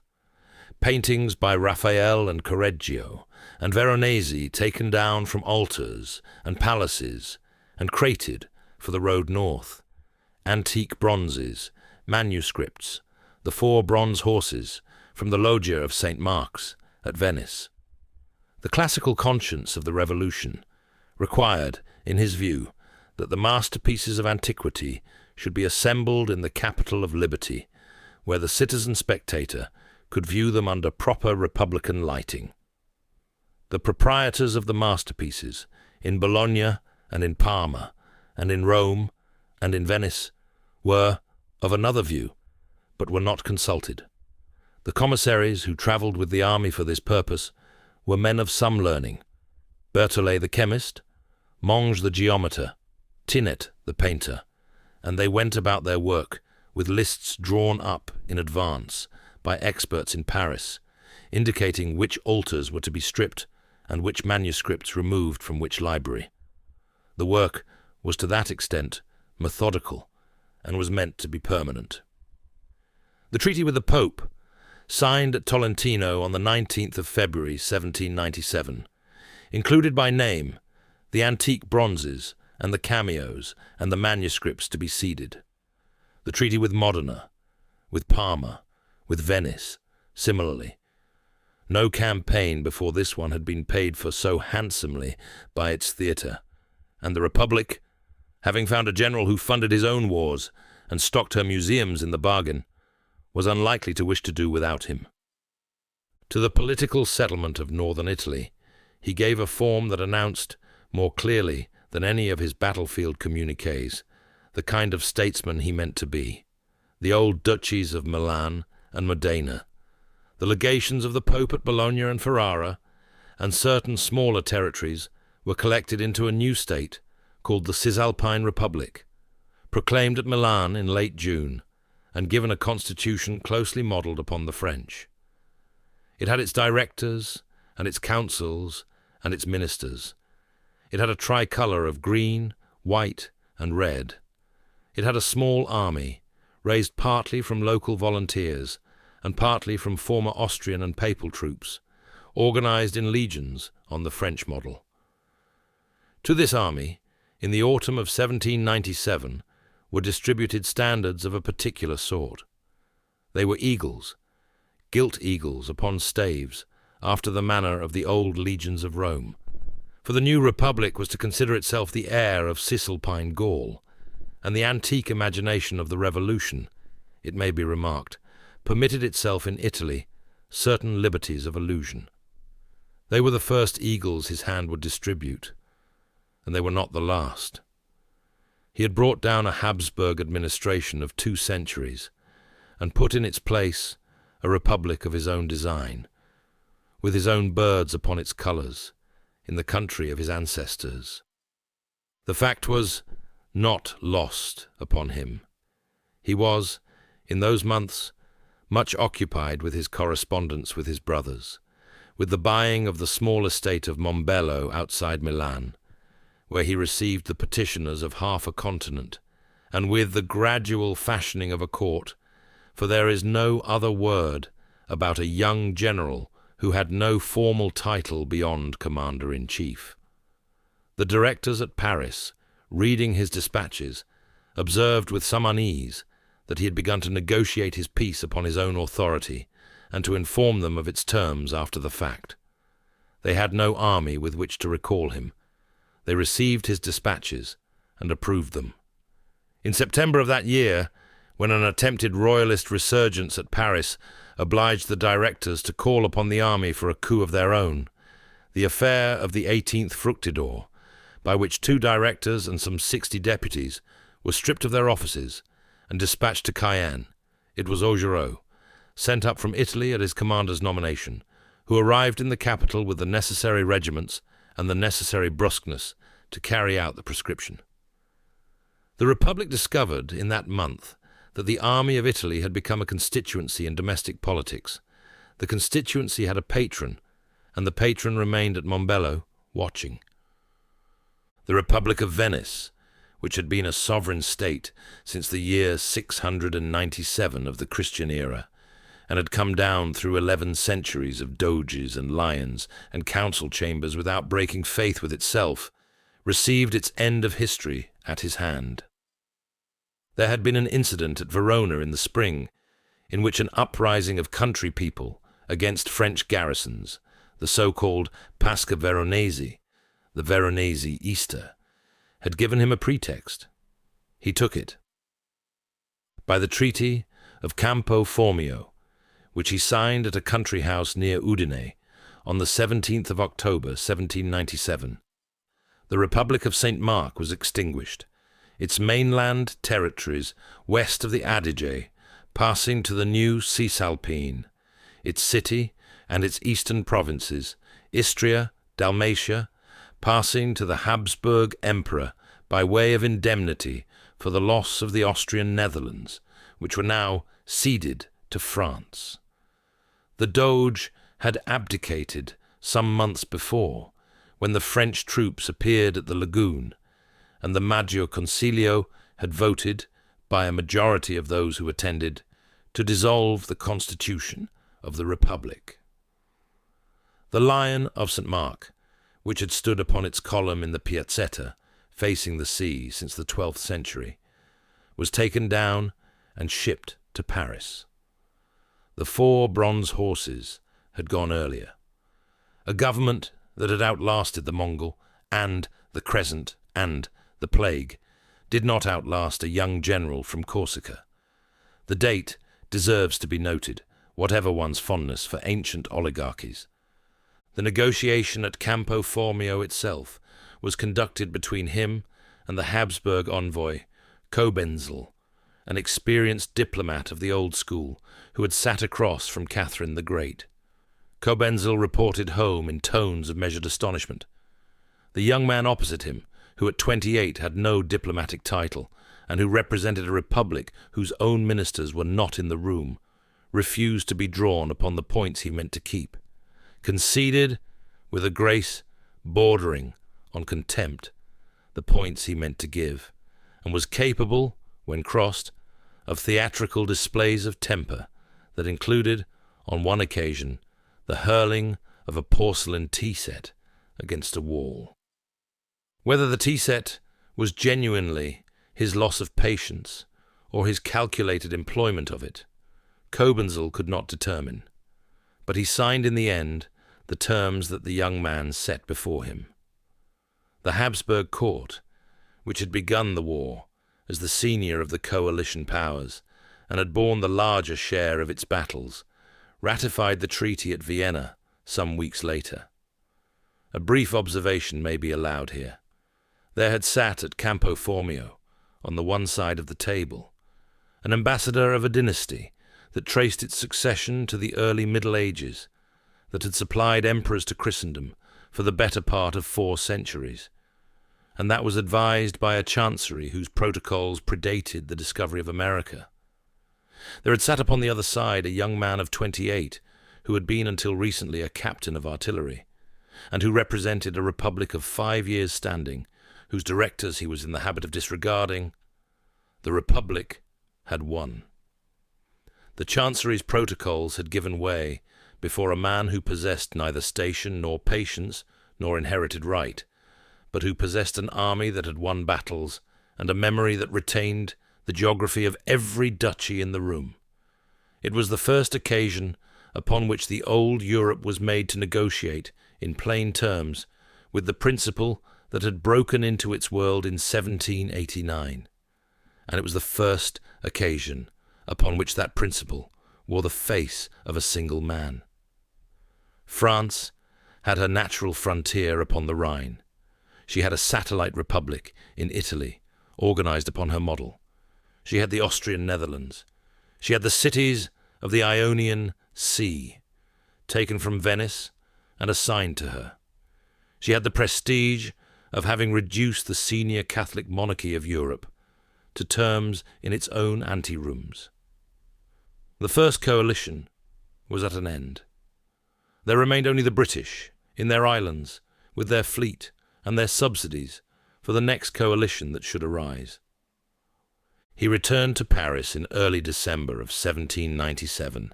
Paintings by Raphael and Correggio and Veronese taken down from altars and palaces and crated for the road north. Antique bronzes, manuscripts, the 4 bronze horses from the loggia of St. Mark's at Venice. The classical conscience of the Revolution required, in his view, that the masterpieces of antiquity should be assembled in the capital of liberty, where the citizen spectator could view them under proper republican lighting. The proprietors of the masterpieces, in Bologna and in Parma, and in Rome and in Venice, were of another view, but were not consulted. The commissaries who travelled with the army for this purpose were men of some learning: Berthollet the chemist, Monge the geometer, Tinet the painter, and they went about their work with lists drawn up in advance by experts in Paris, indicating which altars were to be stripped and which manuscripts removed from which library. The work was to that extent methodical and was meant to be permanent. The treaty with the Pope, signed at Tolentino on the 19th of February 1797, included by name the antique bronzes and the cameos and the manuscripts to be ceded. The treaty with Modena, with Parma, with Venice, similarly. No campaign before this one had been paid for so handsomely by its theatre, and the Republic, having found a general who funded his own wars and stocked her museums in the bargain, was unlikely to wish to do without him. To the political settlement of northern Italy, he gave a form that announced, more clearly than any of his battlefield communiques, the kind of statesman he meant to be. The old duchies of Milan and Modena, the legations of the Pope at Bologna and Ferrara, and certain smaller territories were collected into a new state called the Cisalpine Republic, proclaimed at Milan in late June, and given a constitution closely modelled upon the French. It had its directors and its councils and its ministers. It had a tricolour of green, white, and red. It had a small army, raised partly from local volunteers and partly from former Austrian and Papal troops, organised in legions on the French model. To this army, in the autumn of 1797, were distributed standards of a particular sort. They were eagles, gilt eagles upon staves, after the manner of the old legions of Rome. For the new republic was to consider itself the heir of Cisalpine Gaul, and the antique imagination of the Revolution, it may be remarked, permitted itself in Italy certain liberties of allusion. They were the first eagles his hand would distribute, and they were not the last. He had brought down a Habsburg administration of 2 centuries, and put in its place a republic of his own design, with his own birds upon its colours, in the country of his ancestors. The fact was not lost upon him. He was, in those months, much occupied with his correspondence with his brothers, with the buying of the small estate of Mombello outside Milan, where he received the petitioners of half a continent, and with the gradual fashioning of a court, for there is no other word about a young general who had no formal title beyond commander-in-chief. The directors at Paris, reading his dispatches, observed with some unease that he had begun to negotiate his peace upon his own authority, and to inform them of its terms after the fact. They had no army with which to recall him. They received his dispatches and approved them. In September of that year, when an attempted royalist resurgence at Paris obliged the directors to call upon the army for a coup of their own, the affair of the 18th Fructidor, by which 2 directors and some 60 deputies were stripped of their offices and dispatched to Cayenne, it was Augereau, sent up from Italy at his commander's nomination, who arrived in the capital with the necessary regiments and the necessary brusqueness to carry out the prescription. The Republic discovered in that month that the army of Italy had become a constituency in domestic politics. The constituency had a patron, and the patron remained at Mombello, watching. The Republic of Venice, which had been a sovereign state since the year 697 of the Christian era, and had come down through 11 centuries of doges and lions and council chambers without breaking faith with itself, received its end of history at his hand. There had been an incident at Verona in the spring, in which an uprising of country people against French garrisons, the so-called Pascha Veronese, the Veronese Easter, had given him a pretext. He took it. By the Treaty of Campo Formio, which he signed at a country house near Udine on the 17th of October, 1797, the Republic of St. Mark was extinguished, its mainland territories west of the Adige passing to the new Cisalpine, its city and its eastern provinces, Istria, Dalmatia, passing to the Habsburg Emperor by way of indemnity for the loss of the Austrian Netherlands, which were now ceded to France. The Doge had abdicated some months before, when the French troops appeared at the lagoon, and the Maggior Concilio had voted, by a majority of those who attended, to dissolve the constitution of the Republic. The Lion of St. Mark, which had stood upon its column in the Piazzetta, facing the sea since the 12th century, was taken down and shipped to Paris. The 4 bronze horses had gone earlier. A government that had outlasted the Mongol and the Crescent and the Plague did not outlast a young general from Corsica. The date deserves to be noted, whatever one's fondness for ancient oligarchies. The negotiation at Campo Formio itself was conducted between him and the Habsburg envoy, Cobenzl, an experienced diplomat of the old school who had sat across from Catherine the Great. Cobenzl reported home in tones of measured astonishment. The young man opposite him, who at 28 had no diplomatic title, and who represented a republic whose own ministers were not in the room, refused to be drawn upon the points he meant to keep, conceded, with a grace bordering on contempt, the points he meant to give, and was capable, when crossed, of theatrical displays of temper that included, on one occasion, the hurling of a porcelain tea-set against a wall. Whether the tea-set was genuinely his loss of patience or his calculated employment of it, Cobenzl could not determine, but he signed in the end the terms that the young man set before him. The Habsburg court, which had begun the war as the senior of the coalition powers and had borne the larger share of its battles, ratified the treaty at Vienna some weeks later. A brief observation may be allowed here. There had sat at Campo Formio, on the one side of the table, an ambassador of a dynasty that traced its succession to the early Middle Ages, that had supplied emperors to Christendom for the better part of 4 centuries, and that was advised by a chancery whose protocols predated the discovery of America. There had sat upon the other side a young man of 28, who had been until recently a captain of artillery, and who represented a republic of 5 years' standing, whose directors he was in the habit of disregarding. The republic had won. The chancery's protocols had given way before a man who possessed neither station nor patience nor inherited right, but who possessed an army that had won battles and a memory that retained the geography of every duchy in the room. It was the first occasion upon which the old Europe was made to negotiate in plain terms with the principle that had broken into its world in 1789, and it was the first occasion upon which that principle wore the face of a single man. France had her natural frontier upon the Rhine. She had a satellite republic in Italy, organized upon her model. She had the Austrian Netherlands. She had the cities of the Ionian Sea, taken from Venice and assigned to her. She had the prestige of having reduced the senior Catholic monarchy of Europe to terms in its own anterooms. The first coalition was at an end. There remained only the British, in their islands, with their fleet and their subsidies, for the next coalition that should arise. He returned to Paris in early December of 1797,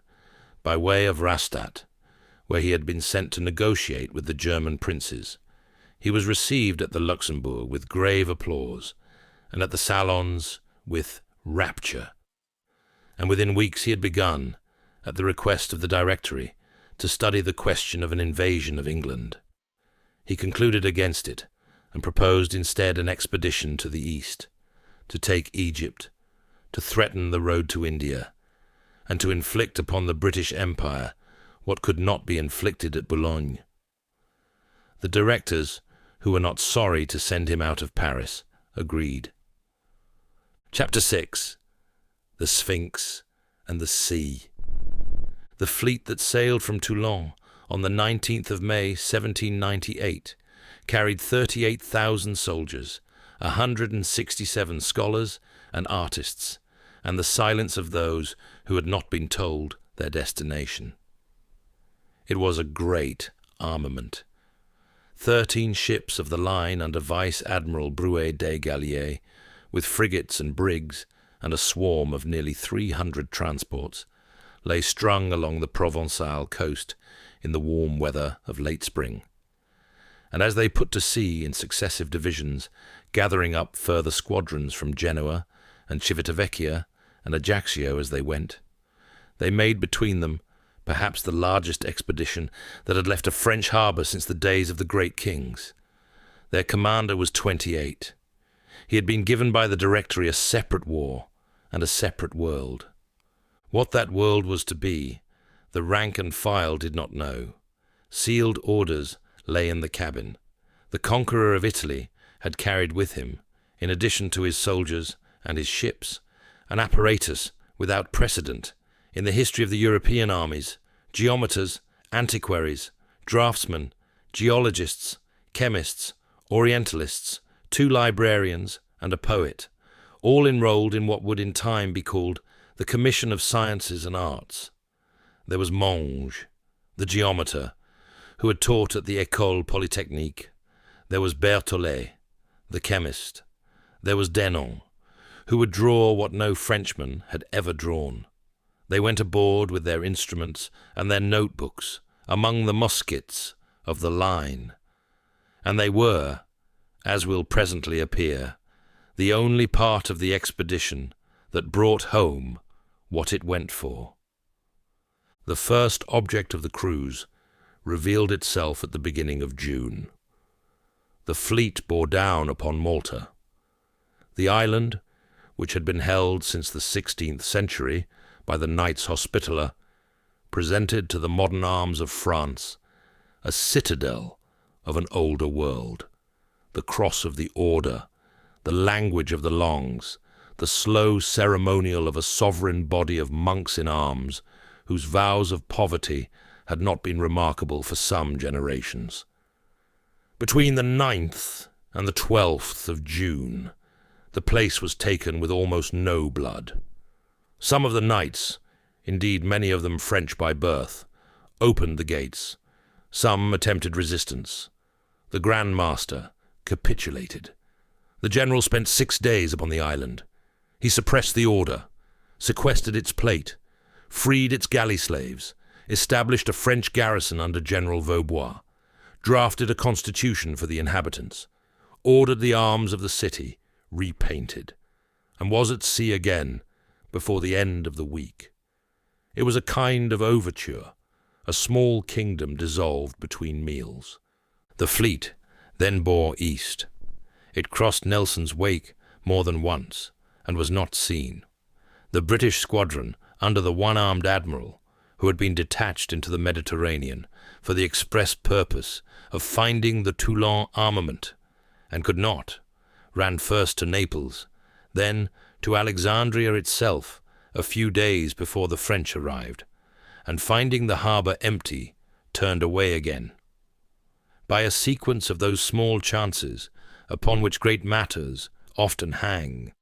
by way of Rastatt, where he had been sent to negotiate with the German princes. He was received at the Luxembourg with grave applause, and at the salons with rapture. And within weeks he had begun, at the request of the Directory, to study the question of an invasion of England. He concluded against it, and proposed instead an expedition to the east, to take Egypt, to threaten the road to India, and to inflict upon the British Empire what could not be inflicted at Boulogne. The directors, who were not sorry to send him out of Paris, agreed. Chapter 6. The Sphinx and the Sea. The fleet that sailed from Toulon on the 19th of May 1798 carried 38,000 soldiers, 167 scholars and artists, and the silence of those who had not been told their destination. It was a great armament. 13 ships of the line under Vice Admiral Bruet des Galliers, with frigates and brigs, and a swarm of nearly 300 transports, lay strung along the Provençal coast in the warm weather of late spring. And as they put to sea in successive divisions, gathering up further squadrons from Genoa and Civitavecchia and Ajaccio as they went, they made between them perhaps the largest expedition that had left a French harbour since the days of the great kings. Their commander was 28. He had been given by the Directory a separate war and a separate world. What that world was to be, the rank and file did not know. Sealed orders lay in the cabin. The conqueror of Italy had carried with him, in addition to his soldiers and his ships, an apparatus without precedent in the history of the European armies: geometers, antiquaries, draftsmen, geologists, chemists, orientalists, 2 librarians, and a poet, all enrolled in what would in time be called the Commission of Sciences and Arts. There was Monge, the geometer, who had taught at the École Polytechnique. There was Berthollet, the chemist. There was Denon, who would draw what no Frenchman had ever drawn. They went aboard with their instruments and their notebooks among the muskets of the line, and they were, as will presently appear, the only part of the expedition that brought home what it went for. The first object of the cruise revealed itself at the beginning of June. The fleet bore down upon Malta. The island, which had been held since the 16th century by the Knights Hospitaller, presented to the modern arms of France a citadel of an older world. The cross of the order, the language of the longs, the slow ceremonial of a sovereign body of monks in arms, whose vows of poverty had not been remarkable for some generations. Between the 9th and the 12th of June, the place was taken with almost no blood. Some of the knights, indeed many of them French by birth, opened the gates. Some attempted resistance. The Grand Master capitulated. The general spent 6 days upon the island. He suppressed the order, sequestered its plate, freed its galley slaves, established a French garrison under General Vaubois, drafted a constitution for the inhabitants, ordered the arms of the city repainted, and was at sea again before the end of the week. It was a kind of overture, a small kingdom dissolved between meals. The fleet then bore east. It crossed Nelson's wake more than once, and was not seen. The British squadron, under the one-armed admiral, who had been detached into the Mediterranean for the express purpose of finding the Toulon armament, and could not, ran first to Naples, then to Alexandria itself a few days before the French arrived, and finding the harbour empty, turned away again. By a sequence of those small chances upon which great matters often hang,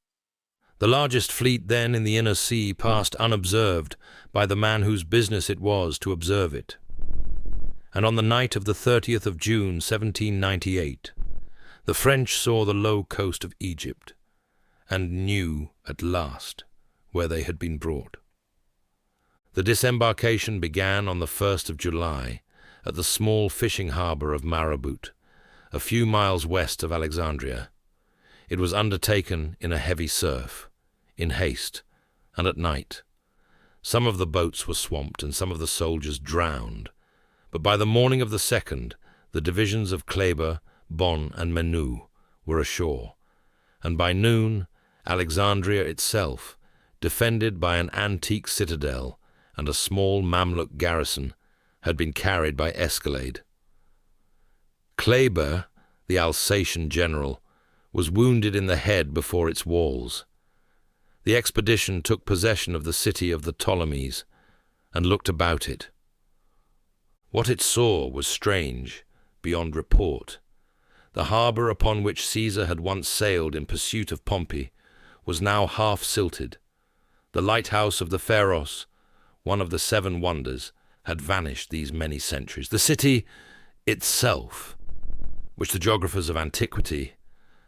the largest fleet then in the inner sea passed unobserved by the man whose business it was to observe it. And on the night of the 30th of June, 1798, the French saw the low coast of Egypt, and knew at last where they had been brought. The disembarkation began on the 1st of July at the small fishing harbour of Marabut, a few miles west of Alexandria. It was undertaken in a heavy surf, in haste, and at night. Some of the boats were swamped and some of the soldiers drowned, but by the morning of the 2nd, the divisions of Kleber, Bonn, and Menou were ashore, and by noon, Alexandria itself, defended by an antique citadel and a small Mamluk garrison, had been carried by escalade. Kleber, the Alsatian general, was wounded in the head before its walls. The expedition took possession of the city of the Ptolemies and looked about it. What it saw was strange, beyond report. The harbour upon which Caesar had once sailed in pursuit of Pompey was now half silted. The lighthouse of the Pharos, one of the 7 wonders, had vanished these many centuries. The city itself, which the geographers of antiquity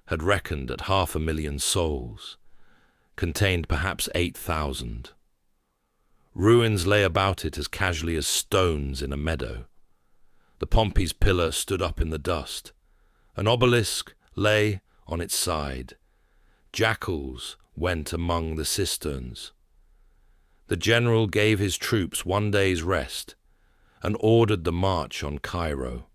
had reckoned at 500,000 souls, contained perhaps 8,000. Ruins lay about it as casually as stones in a meadow. The Pompey's pillar stood up in the dust. An obelisk lay on its side. Jackals went among the cisterns. The general gave his troops 1 day's rest and ordered the march on Cairo.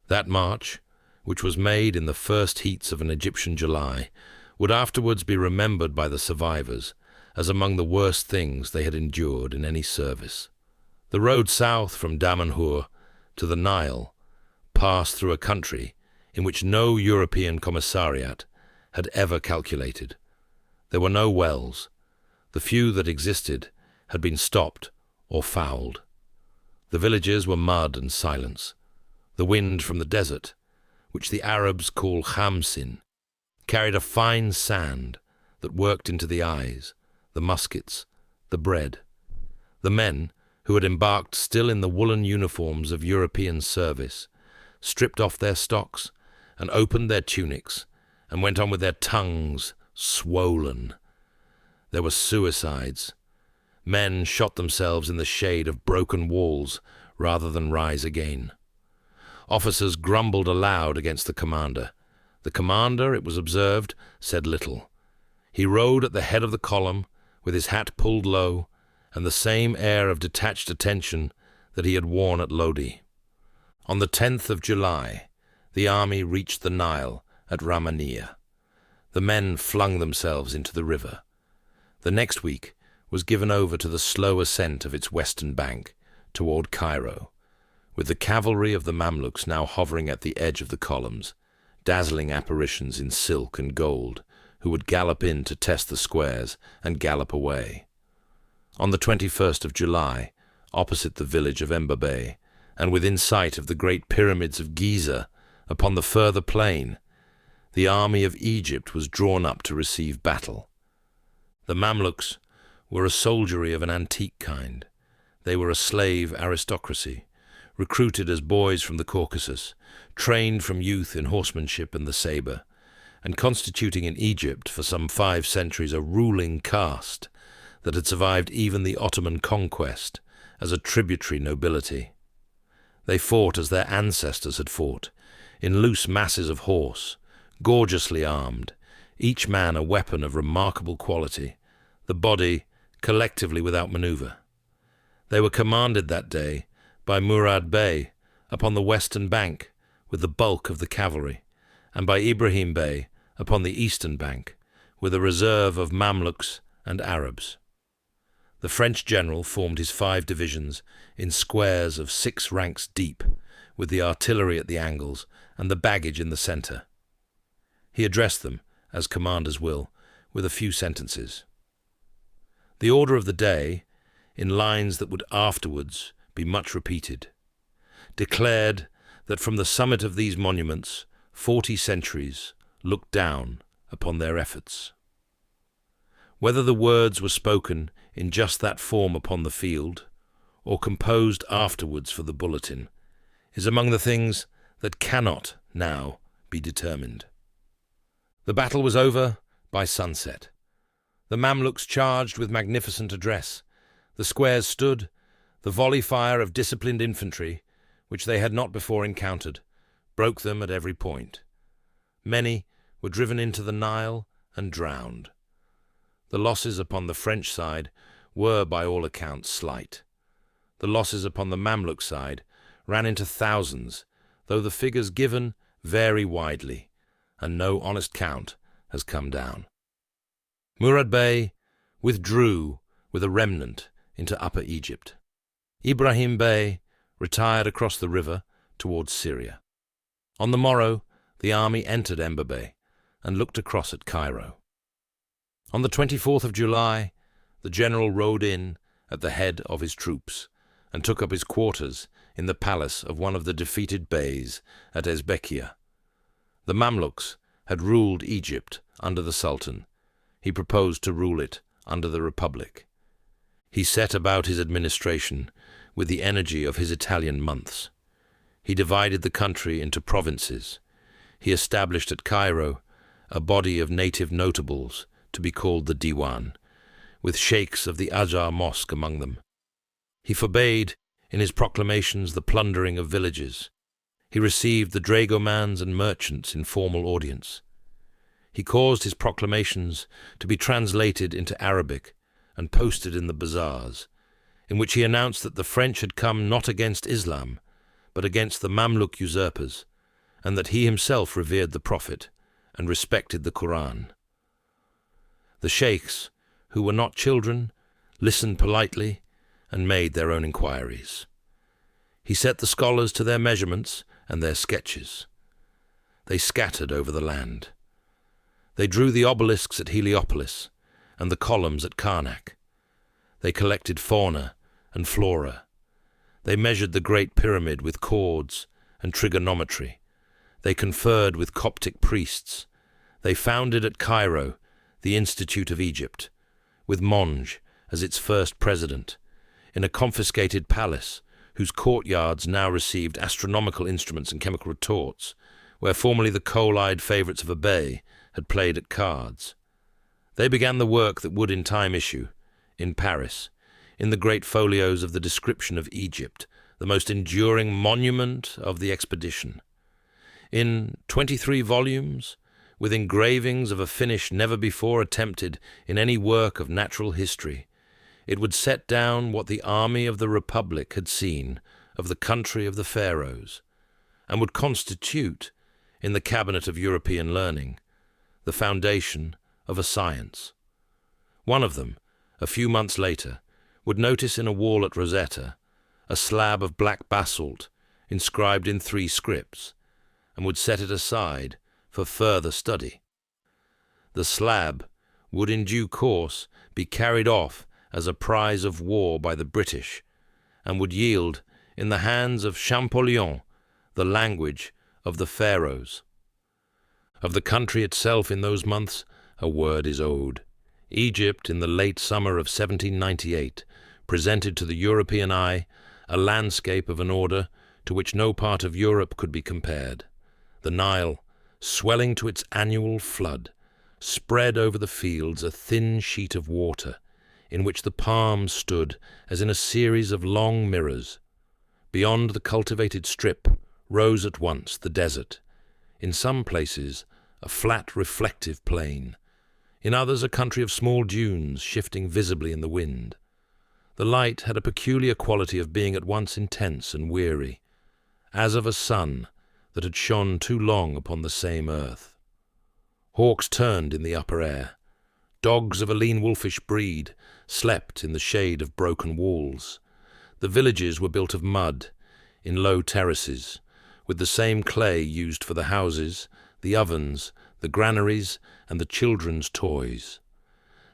That march, which was made in the first heats of an Egyptian July, would afterwards be remembered by the survivors as among the worst things they had endured in any service. The road south from Damanhur to the Nile passed through a country in which no European commissariat had ever calculated. There were no wells. The few that existed had been stopped or fouled. The villages were mud and silence. The wind from the desert, which the Arabs call khamsin, carried a fine sand that worked into the eyes, the muskets, the bread. The men, who had embarked still in the woolen uniforms of European service, stripped off their stocks and opened their tunics and went on with their tongues swollen. There were suicides. Men shot themselves in the shade of broken walls rather than rise again. Officers grumbled aloud against the commander. The commander, it was observed, said little. He rode at the head of the column, with his hat pulled low, and the same air of detached attention that he had worn at Lodi. On the 10th of July, the army reached the Nile at Ramaniya. The men flung themselves into the river. The next week was given over to the slow ascent of its western bank toward Cairo, with the cavalry of the Mamluks now hovering at the edge of the columns, dazzling apparitions in silk and gold, who would gallop in to test the squares and gallop away. On the 21st of July, opposite the village of Embabe, and within sight of the great pyramids of Giza, upon the further plain, the army of Egypt was drawn up to receive battle. The Mamluks were a soldiery of an antique kind. They were a slave aristocracy, recruited as boys from the Caucasus, trained from youth in horsemanship and the sabre, and constituting in Egypt for some 5 centuries a ruling caste that had survived even the Ottoman conquest as a tributary nobility. They fought as their ancestors had fought, in loose masses of horse, gorgeously armed, each man a weapon of remarkable quality, the body collectively without manoeuvre. They were commanded that day by Murad Bey upon the western bank with the bulk of the cavalry, and by Ibrahim Bey upon the eastern bank with a reserve of Mamluks and Arabs. The French general formed his 5 divisions in squares of 6 ranks deep, with the artillery at the angles and the baggage in the centre. He addressed them, as commanders will, with a few sentences. The order of the day, in lines that would afterwards be much repeated, declared that from the summit of these monuments 40 centuries looked down upon their efforts. Whether the words were spoken in just that form upon the field, or composed afterwards for the bulletin, is among the things that cannot now be determined. The battle was over by sunset. The Mamluks charged with magnificent address. The squares stood, the volley fire of disciplined infantry, which they had not before encountered, broke them at every point. Many were driven into the Nile and drowned. The losses upon the French side were, by all accounts, slight. The losses upon the Mamluk side ran into thousands, though the figures given vary widely, and no honest count has come down. Murad Bey withdrew with a remnant into Upper Egypt. Ibrahim Bey retired across the river towards Syria. On the morrow, the army entered Embabe and looked across at Cairo. On the 24th of July, the general rode in at the head of his troops and took up his quarters in the palace of one of the defeated beys at Ezbekia. The Mamluks had ruled Egypt under the Sultan. He proposed to rule it under the Republic. He set about his administration with the energy of his Italian months. He divided the country into provinces. He established at Cairo a body of native notables to be called the Diwan, with sheikhs of the Azhar Mosque among them. He forbade in his proclamations the plundering of villages. He received the dragomans and merchants in formal audience. He caused his proclamations to be translated into Arabic and posted in the bazaars, in which he announced that the French had come not against Islam, but against the Mamluk usurpers, and that he himself revered the Prophet and respected the Quran. The sheikhs, who were not children, listened politely and made their own inquiries. He set the scholars to their measurements and their sketches. They scattered over the land. They drew the obelisks at Heliopolis and the columns at Karnak. They collected fauna and flora. They measured the Great Pyramid with chords and trigonometry. They conferred with Coptic priests. They founded at Cairo the Institute of Egypt, with Monge as its first president, in a confiscated palace whose courtyards now received astronomical instruments and chemical retorts, where formerly the coal-eyed favourites of a bey had played at cards. They began the work that would in time issue, in Paris, in the great folios of the description of Egypt, the most enduring monument of the expedition. In 23 volumes, with engravings of a finish never before attempted in any work of natural history, it would set down what the army of the Republic had seen of the country of the pharaohs, and would constitute, in the cabinet of European learning, the foundation of a science. One of them, a few months later, would notice in a wall at Rosetta a slab of black basalt inscribed in 3 scripts, and would set it aside for further study. The slab would in due course be carried off as a prize of war by the British, and would yield in the hands of Champollion the language of the pharaohs. Of the country itself in those months a word is owed. Egypt, in the late summer of 1798, presented to the European eye a landscape of an order to which no part of Europe could be compared. The Nile, swelling to its annual flood, spread over the fields a thin sheet of water, in which the palms stood as in a series of long mirrors. Beyond the cultivated strip rose at once the desert, in some places a flat reflective plain, in others a country of small dunes shifting visibly in the wind. The light had a peculiar quality of being at once intense and weary, as of a sun that had shone too long upon the same earth. Hawks turned in the upper air. Dogs of a lean wolfish breed slept in the shade of broken walls. The villages were built of mud, in low terraces, with the same clay used for the houses, the ovens, the granaries, and the children's toys.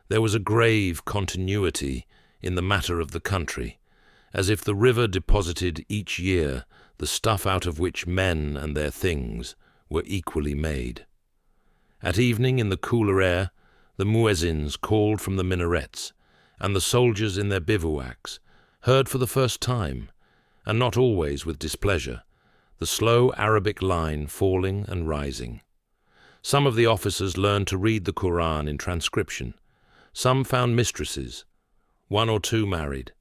There was a grave continuity in the matter of the country, as if the river deposited each year the stuff out of which men and their things were equally made. At evening, in the cooler air, the muezzins called from the minarets, and the soldiers in their bivouacs heard for the first time, and not always with displeasure, the slow Arabic line falling and rising. Some of the officers learned to read the Koran in transcription. Some found mistresses. 1 or 2 married.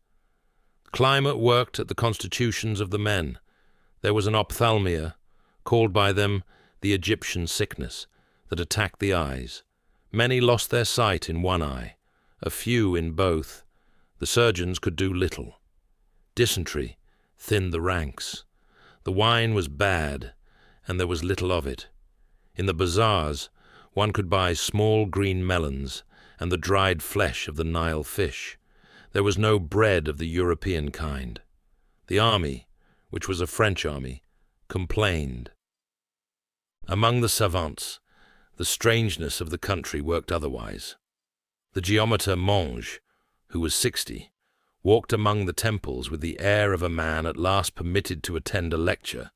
Climate worked at the constitutions of the men. There was an ophthalmia, called by them the Egyptian sickness, that attacked the eyes. Many lost their sight in one eye, a few in both. The surgeons could do little. Dysentery thinned the ranks. The wine was bad, and there was little of it. In the bazaars, one could buy small green melons and the dried flesh of the Nile fish. There was no bread of the European kind. The army, which was a French army, complained. Among the savants, the strangeness of the country worked otherwise. The geometer Monge, who was 60, walked among the temples with the air of a man at last permitted to attend a lecture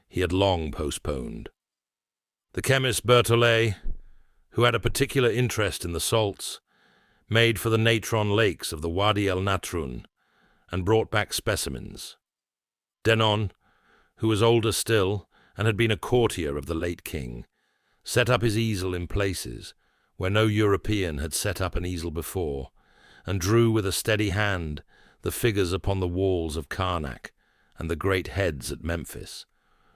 he had long postponed. The chemist Berthollet, who had a particular interest in the salts, made for the natron lakes of the Wadi el Natrun and brought back specimens. Denon, who was older still and had been a courtier of the late king, set up his easel in places where no European had set up an easel before, and drew with a steady hand the figures upon the walls of Karnak and the great heads at Memphis,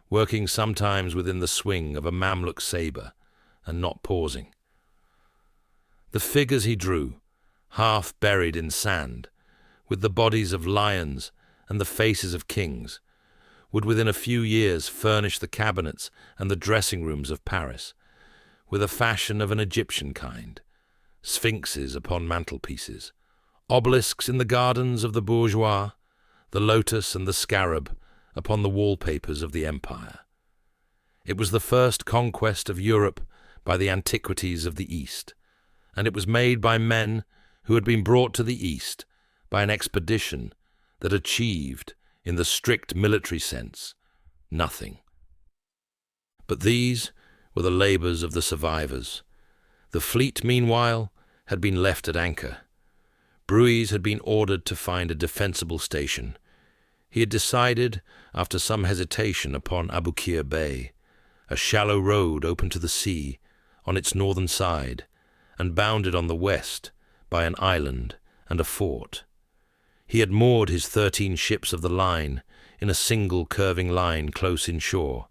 working sometimes within the swing of a Mamluk sabre, and not pausing. The figures he drew, half buried in sand, with the bodies of lions and the faces of kings, would within a few years furnish the cabinets and the dressing rooms of Paris, with a fashion of an Egyptian kind, sphinxes upon mantelpieces, obelisks in the gardens of the bourgeois, the lotus and the scarab upon the wallpapers of the empire. It was the first conquest of Europe by the antiquities of the East, and it was made by men who had been brought to the East by an expedition that achieved, in the strict military sense, nothing. But these were the labours of the survivors. The fleet, meanwhile, had been left at anchor. Bruys had been ordered to find a defensible station. He had decided, after some hesitation, upon Aboukir Bay, a shallow road open to the sea on its northern side, and bounded on the west by an island and a fort. He had moored his 13 ships of the line in a single curving line close inshore,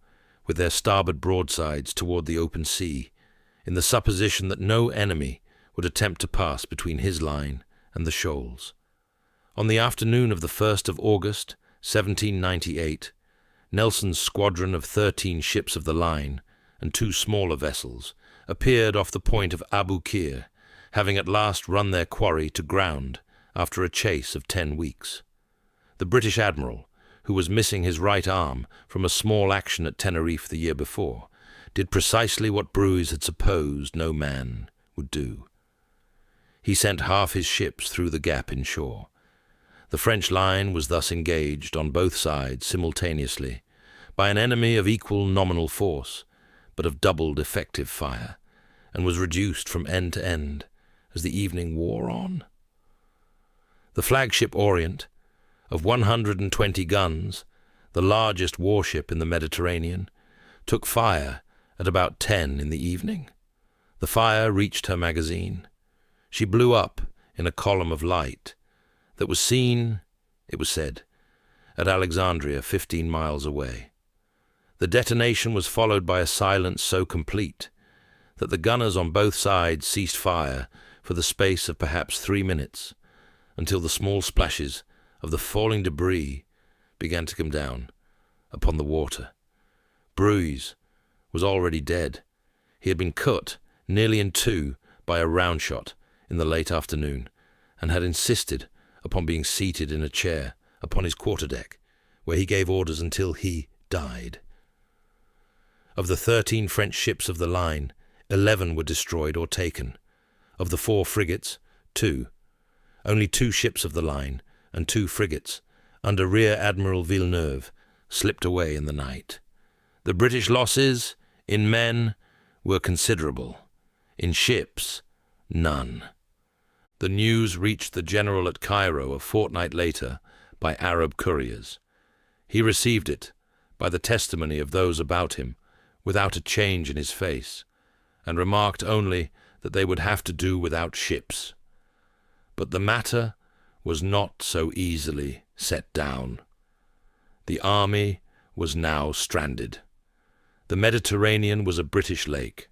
with their starboard broadsides toward the open sea, in the supposition that no enemy would attempt to pass between his line and the shoals. On the afternoon of the 1st of August, 1798, Nelson's squadron of 13 ships of the line and 2 smaller vessels appeared off the point of Aboukir, having at last run their quarry to ground after a chase of 10 weeks. The British admiral, who was missing his right arm from a small action at Tenerife the year before, did precisely what Bruce had supposed no man would do. He sent half his ships through the gap in shore. The French line was thus engaged on both sides simultaneously by an enemy of equal nominal force, but of doubled effective fire, and was reduced from end to end as the evening wore on. The flagship Orient, of 120 guns, the largest warship in the Mediterranean, took fire at about 10 in the evening. The fire reached her magazine. She blew up in a column of light that was seen, it was said, at Alexandria 15 miles away. The detonation was followed by a silence so complete that the gunners on both sides ceased fire for the space of perhaps 3 minutes, until the small splashes of the falling debris began to come down upon the water. Bruce was already dead. He had been cut nearly in two by a round shot in the late afternoon, and had insisted upon being seated in a chair upon his quarterdeck, where he gave orders until he died. Of the 13 French ships of the line, 11 were destroyed or taken. Of the 4 frigates, 2. Only 2 ships of the line and 2 frigates, under Rear Admiral Villeneuve, slipped away in the night. The British losses, in men, were considerable. In ships, none. The news reached the general at Cairo a fortnight later by Arab couriers. He received it, by the testimony of those about him, without a change in his face, and remarked only that they would have to do without ships. But the matter was not so easily set down. The army was now stranded. The Mediterranean was a British lake.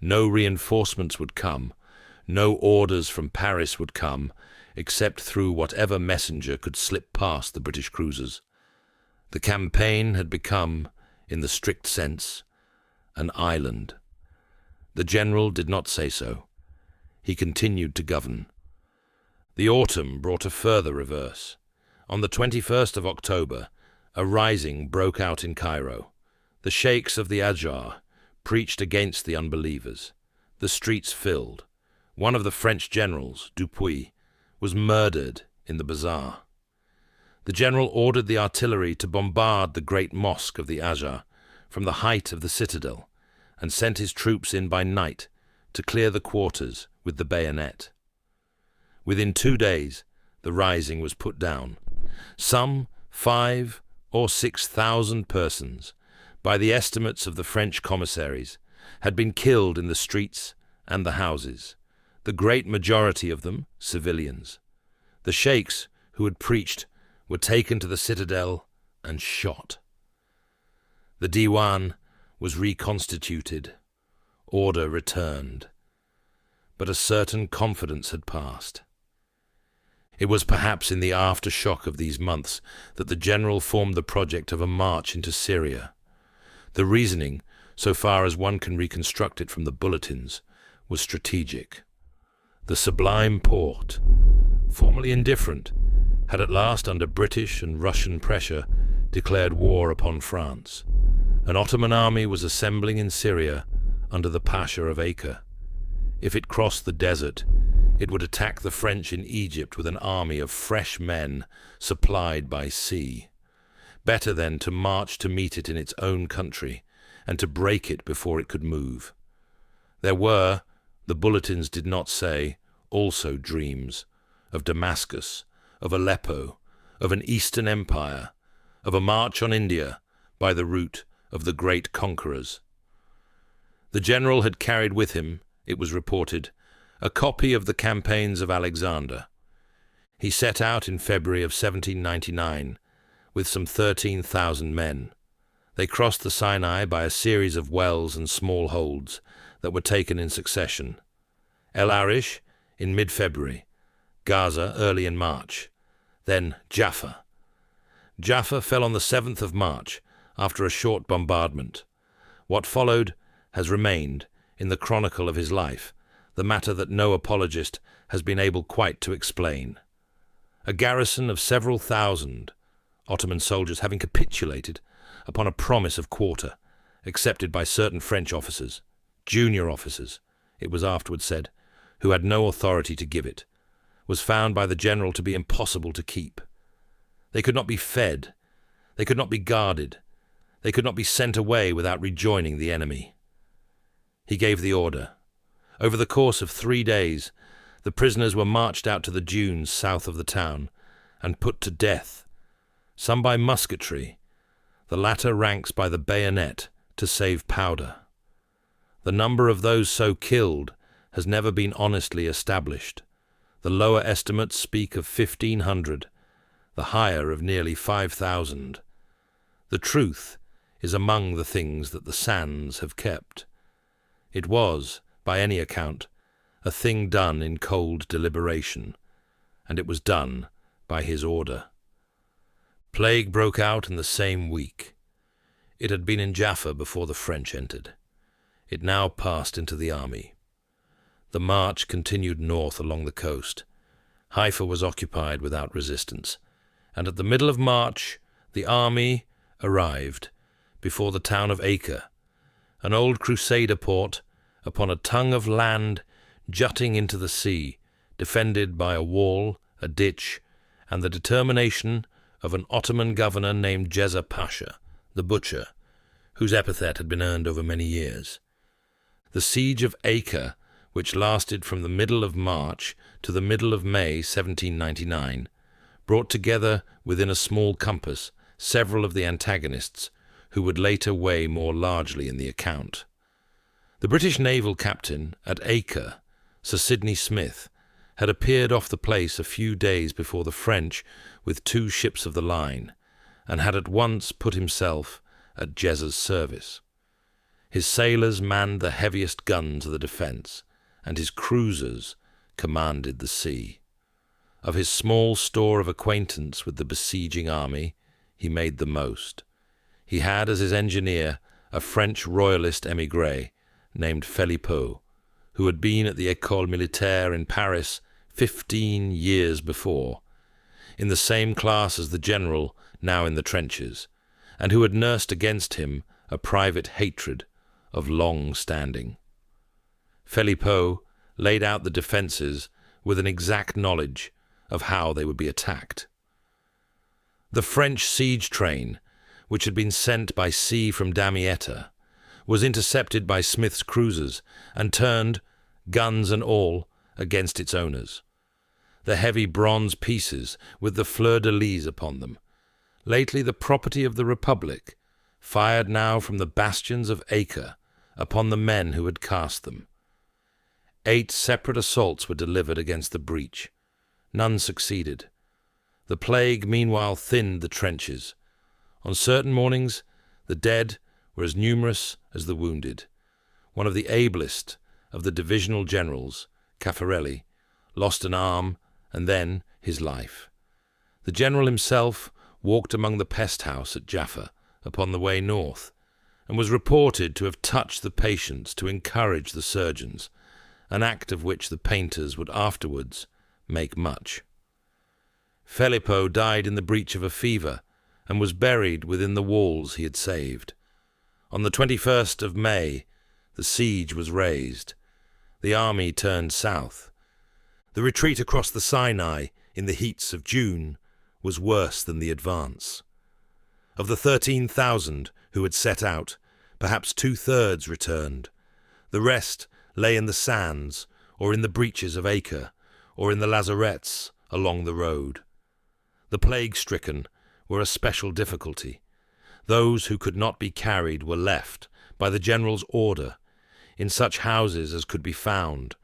No reinforcements would come. No orders from Paris would come, except through whatever messenger could slip past the British cruisers. The campaign had become, in the strict sense, an island. The general did not say so. He continued to govern. The autumn brought a further reverse. On the 21st of October, a rising broke out in Cairo. The sheikhs of the Adjar preached against the unbelievers. The streets filled. One of the French generals, Dupuy, was murdered in the bazaar. The general ordered the artillery to bombard the great mosque of the Adjar from the height of the citadel, and sent his troops in by night to clear the quarters with the bayonet. Within 2 days, the rising was put down. Some 5,000 or 6,000 persons, by the estimates of the French commissaries, had been killed in the streets and the houses, the great majority of them civilians. The sheikhs who had preached were taken to the citadel and shot. The Diwan was reconstituted. Order returned. But a certain confidence had passed. It was perhaps in the aftershock of these months that the general formed the project of a march into Syria. The reasoning, so far as one can reconstruct it from the bulletins, was strategic. The Sublime Porte, formerly indifferent, had at last, under British and Russian pressure, declared war upon France. An Ottoman army was assembling in Syria under the Pasha of Acre. If it crossed the desert, it would attack the French in Egypt with an army of fresh men supplied by sea. Better then to march to meet it in its own country, and to break it before it could move. There were, the bulletins did not say, also dreams of Damascus, of Aleppo, of an Eastern Empire, of a march on India by the route of the great conquerors. The general had carried with him, it was reported, a copy of the campaigns of Alexander. He set out in February of 1799 with some 13,000 men. They crossed the Sinai by a series of wells and small holds that were taken in succession. El Arish in mid-February, Gaza early in March, then Jaffa. Jaffa fell on the 7th of March after a short bombardment. What followed has remained, in the chronicle of his life, the matter that no apologist has been able quite to explain. A garrison of several thousand, Ottoman soldiers having capitulated upon a promise of quarter, accepted by certain French officers, junior officers, it was afterwards said, who had no authority to give it, was found by the general to be impossible to keep. They could not be fed, they could not be guarded, they could not be sent away without rejoining the enemy. He gave the order. Over the course of 3 days, the prisoners were marched out to the dunes south of the town and put to death, some by musketry, the latter ranks by the bayonet to save powder. The number of those so killed has never been honestly established. The lower estimates speak of 1,500, the higher of nearly 5,000. The truth is among the things that the sands have kept. It was, by any account, a thing done in cold deliberation, and it was done by his order. Plague broke out in the same week. It had been in Jaffa before the French entered. It now passed into the army. The march continued north along the coast. Haifa was occupied without resistance, and at the middle of March the army arrived before the town of Acre, an old crusader port upon a tongue of land jutting into the sea, defended by a wall, a ditch, and the determination of an Ottoman governor named Jeza Pasha, the butcher, whose epithet had been earned over many years. The siege of Acre, which lasted from the middle of March to the middle of May 1799, brought together within a small compass several of the antagonists who would later weigh more largely in the account. The British naval captain at Acre, Sir Sidney Smith, had appeared off the place a few days before the French with 2 ships of the line, and had at once put himself at Jeza's service. His sailors manned the heaviest guns of the defence, and his cruisers commanded the sea. Of his small store of acquaintance with the besieging army, he made the most. He had as his engineer a French royalist émigré named Philippot, who had been at the École Militaire in Paris 15 years before, in the same class as the general now in the trenches, and who had nursed against him a private hatred of long standing. Philippot laid out the defences with an exact knowledge of how they would be attacked. The French siege train, which had been sent by sea from Damietta, was intercepted by Smith's cruisers and turned, guns and all, against its owners. The heavy bronze pieces with the fleur-de-lis upon them, lately the property of the Republic, fired now from the bastions of Acre upon the men who had cast them. 8 separate assaults were delivered against the breach. None succeeded. The plague meanwhile thinned the trenches. On certain mornings the dead were as numerous as the wounded. One of the ablest of the divisional generals, Caffarelli, lost an arm and then his life. The general himself walked among the pest house at Jaffa upon the way north, and was reported to have touched the patients to encourage the surgeons, an act of which the painters would afterwards make much. Philippot died in the breach of a fever, and was buried within the walls he had saved. On the 21st of May, the siege was raised. The army turned south. The retreat across the Sinai in the heats of June was worse than the advance. Of the 13,000 who had set out, perhaps 2/3 returned. The rest lay in the sands, or in the breaches of Acre, or in the lazarets along the road. The plague-stricken were a special difficulty. Those who could not be carried were left, by the general's order, in such houses as could be found,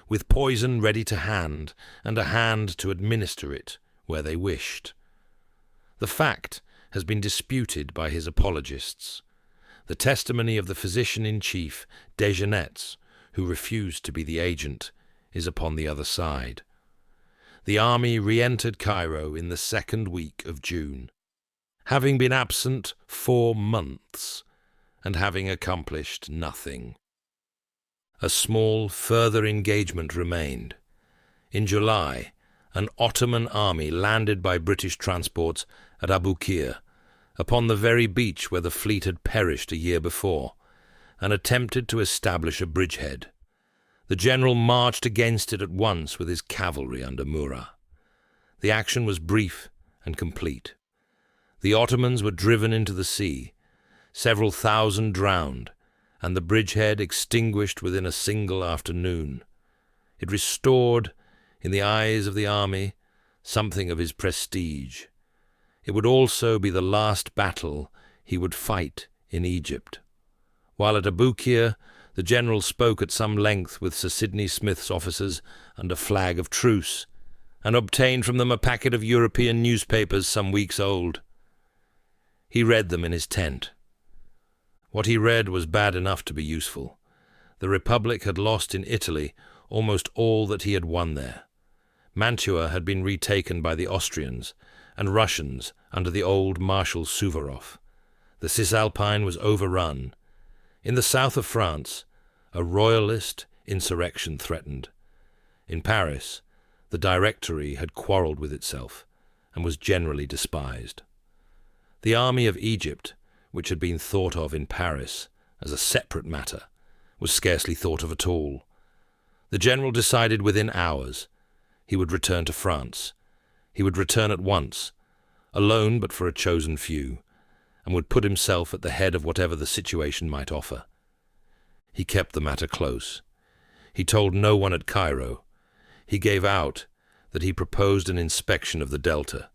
with poison ready to hand, and a hand to administer it where they wished. The fact has been disputed by his apologists. The testimony of the physician-in-chief, Desgenets, who refused to be the agent, is upon the other side. The army re-entered Cairo in the 2nd week of June, having been absent 4 months, and having accomplished nothing. A small further engagement remained. In July, an Ottoman army landed by British transports at Aboukir, upon the very beach where the fleet had perished a year before, and attempted to establish a bridgehead. The general marched against it at once with his cavalry under Murat. The action was brief and complete. The Ottomans were driven into the sea, several thousand drowned, and the bridgehead extinguished within a single afternoon. It restored, in the eyes of the army, something of his prestige. It would also be the last battle he would fight in Egypt. While at Aboukir, the general spoke at some length with Sir Sidney Smith's officers under flag of truce, and obtained from them a packet of European newspapers some weeks old. He read them in his tent. What he read was bad enough to be useful. The Republic had lost in Italy almost all that he had won there. Mantua had been retaken by the Austrians and Russians under the old Marshal Suvorov. The Cisalpine was overrun. In the south of France, a royalist insurrection threatened. In Paris, the Directory had quarrelled with itself and was generally despised. The army of Egypt, which had been thought of in Paris as a separate matter, was scarcely thought of at all. The general decided within hours he would return to France. He would return at once, alone but for a chosen few, and would put himself at the head of whatever the situation might offer. He kept the matter close. He told no one at Cairo. He gave out that he proposed an inspection of the delta.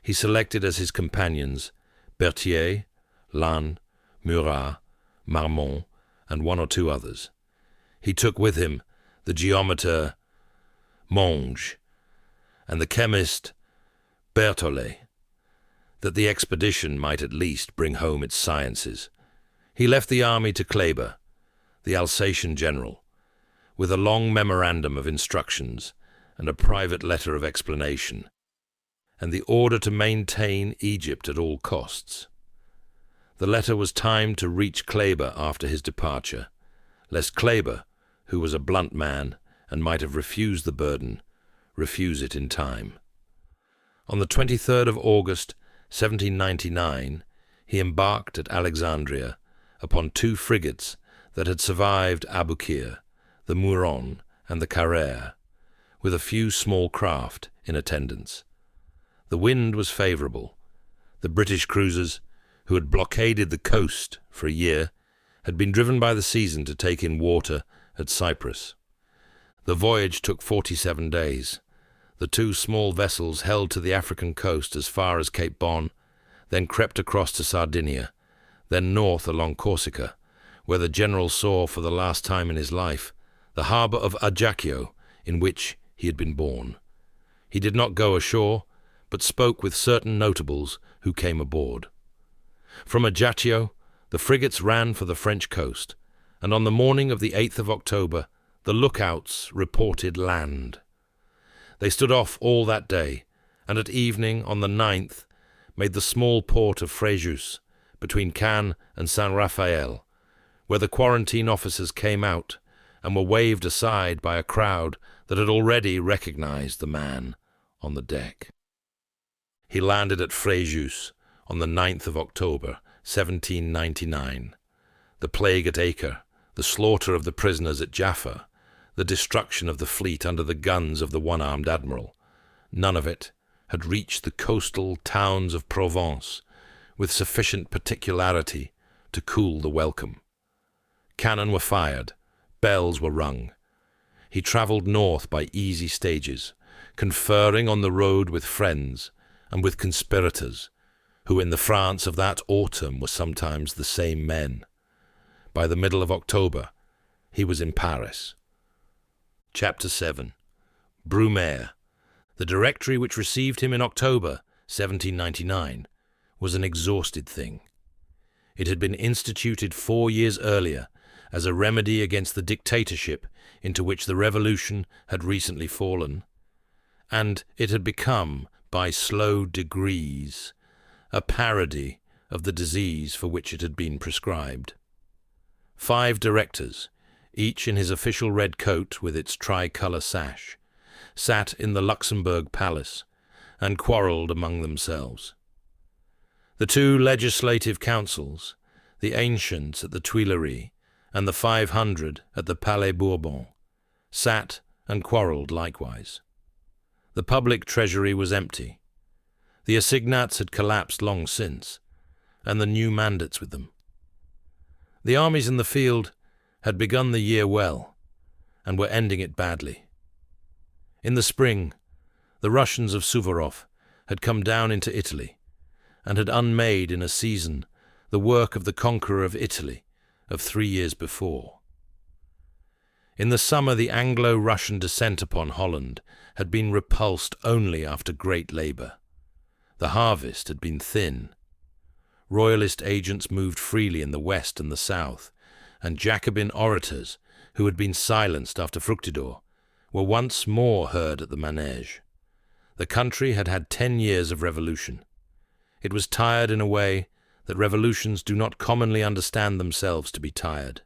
He selected as his companions Berthier, Lannes, Murat, Marmont, and one or two others. He took with him the geometer Monge and the chemist Berthollet, that the expedition might at least bring home its sciences. He left the army to Kleber, the Alsatian general, with a long memorandum of instructions and a private letter of explanation, and the order to maintain Egypt at all costs. The letter was timed to reach Kleber after his departure, lest Kleber, who was a blunt man and might have refused the burden, refuse it in time. On the 23rd of August, 1799, he embarked at Alexandria upon two frigates that had survived Aboukir, the Mouron and the Carrère, with a few small craft in attendance. The wind was favourable. The British cruisers, who had blockaded the coast for a year, had been driven by the season to take in water at Cyprus. The voyage took 47 days. The two small vessels held to the African coast as far as Cape Bon, then crept across to Sardinia, then north along Corsica, where the general saw for the last time in his life the harbour of Ajaccio, in which he had been born. He did not go ashore, but spoke with certain notables who came aboard. From Ajaccio, the frigates ran for the French coast, and on the morning of the 8th of October, the lookouts reported land. They stood off all that day, and at evening on the 9th made the small port of Fréjus, between Cannes and Saint-Raphael, where the quarantine officers came out and were waved aside by a crowd that had already recognized the man on the deck. He landed at Fréjus on the 9th of October, 1799. The plague at Acre, the slaughter of the prisoners at Jaffa, the destruction of the fleet under the guns of the one-armed admiral, none of it had reached the coastal towns of Provence with sufficient particularity to cool the welcome. Cannon were fired, bells were rung. He travelled north by easy stages, conferring on the road with friends and with conspirators, who in the France of that autumn were sometimes the same men. By the middle of October, he was in Paris. Chapter 7. Brumaire. The directory which received him in October 1799 was an exhausted thing. It had been instituted 4 years earlier as a remedy against the dictatorship into which the revolution had recently fallen, and it had become, by slow degrees, a parody of the disease for which it had been prescribed. 5 directors, each in his official red coat with its tricolour sash, sat in the Luxembourg Palace and quarrelled among themselves. The two legislative councils, the Ancients at the Tuileries and the 500 at the Palais Bourbon, sat and quarrelled likewise. The public treasury was empty. The assignats had collapsed long since, and the new mandates with them. The armies in the field had begun the year well, and were ending it badly. In the spring, the Russians of Suvorov had come down into Italy, and had unmade in a season the work of the conqueror of Italy of 3 years before. In the summer, the Anglo-Russian descent upon Holland had been repulsed only after great labour. The harvest had been thin. Royalist agents moved freely in the west and the south, and Jacobin orators, who had been silenced after Fructidor, were once more heard at the manège. The country had had 10 years of revolution. It was tired in a way that revolutions do not commonly understand themselves to be tired.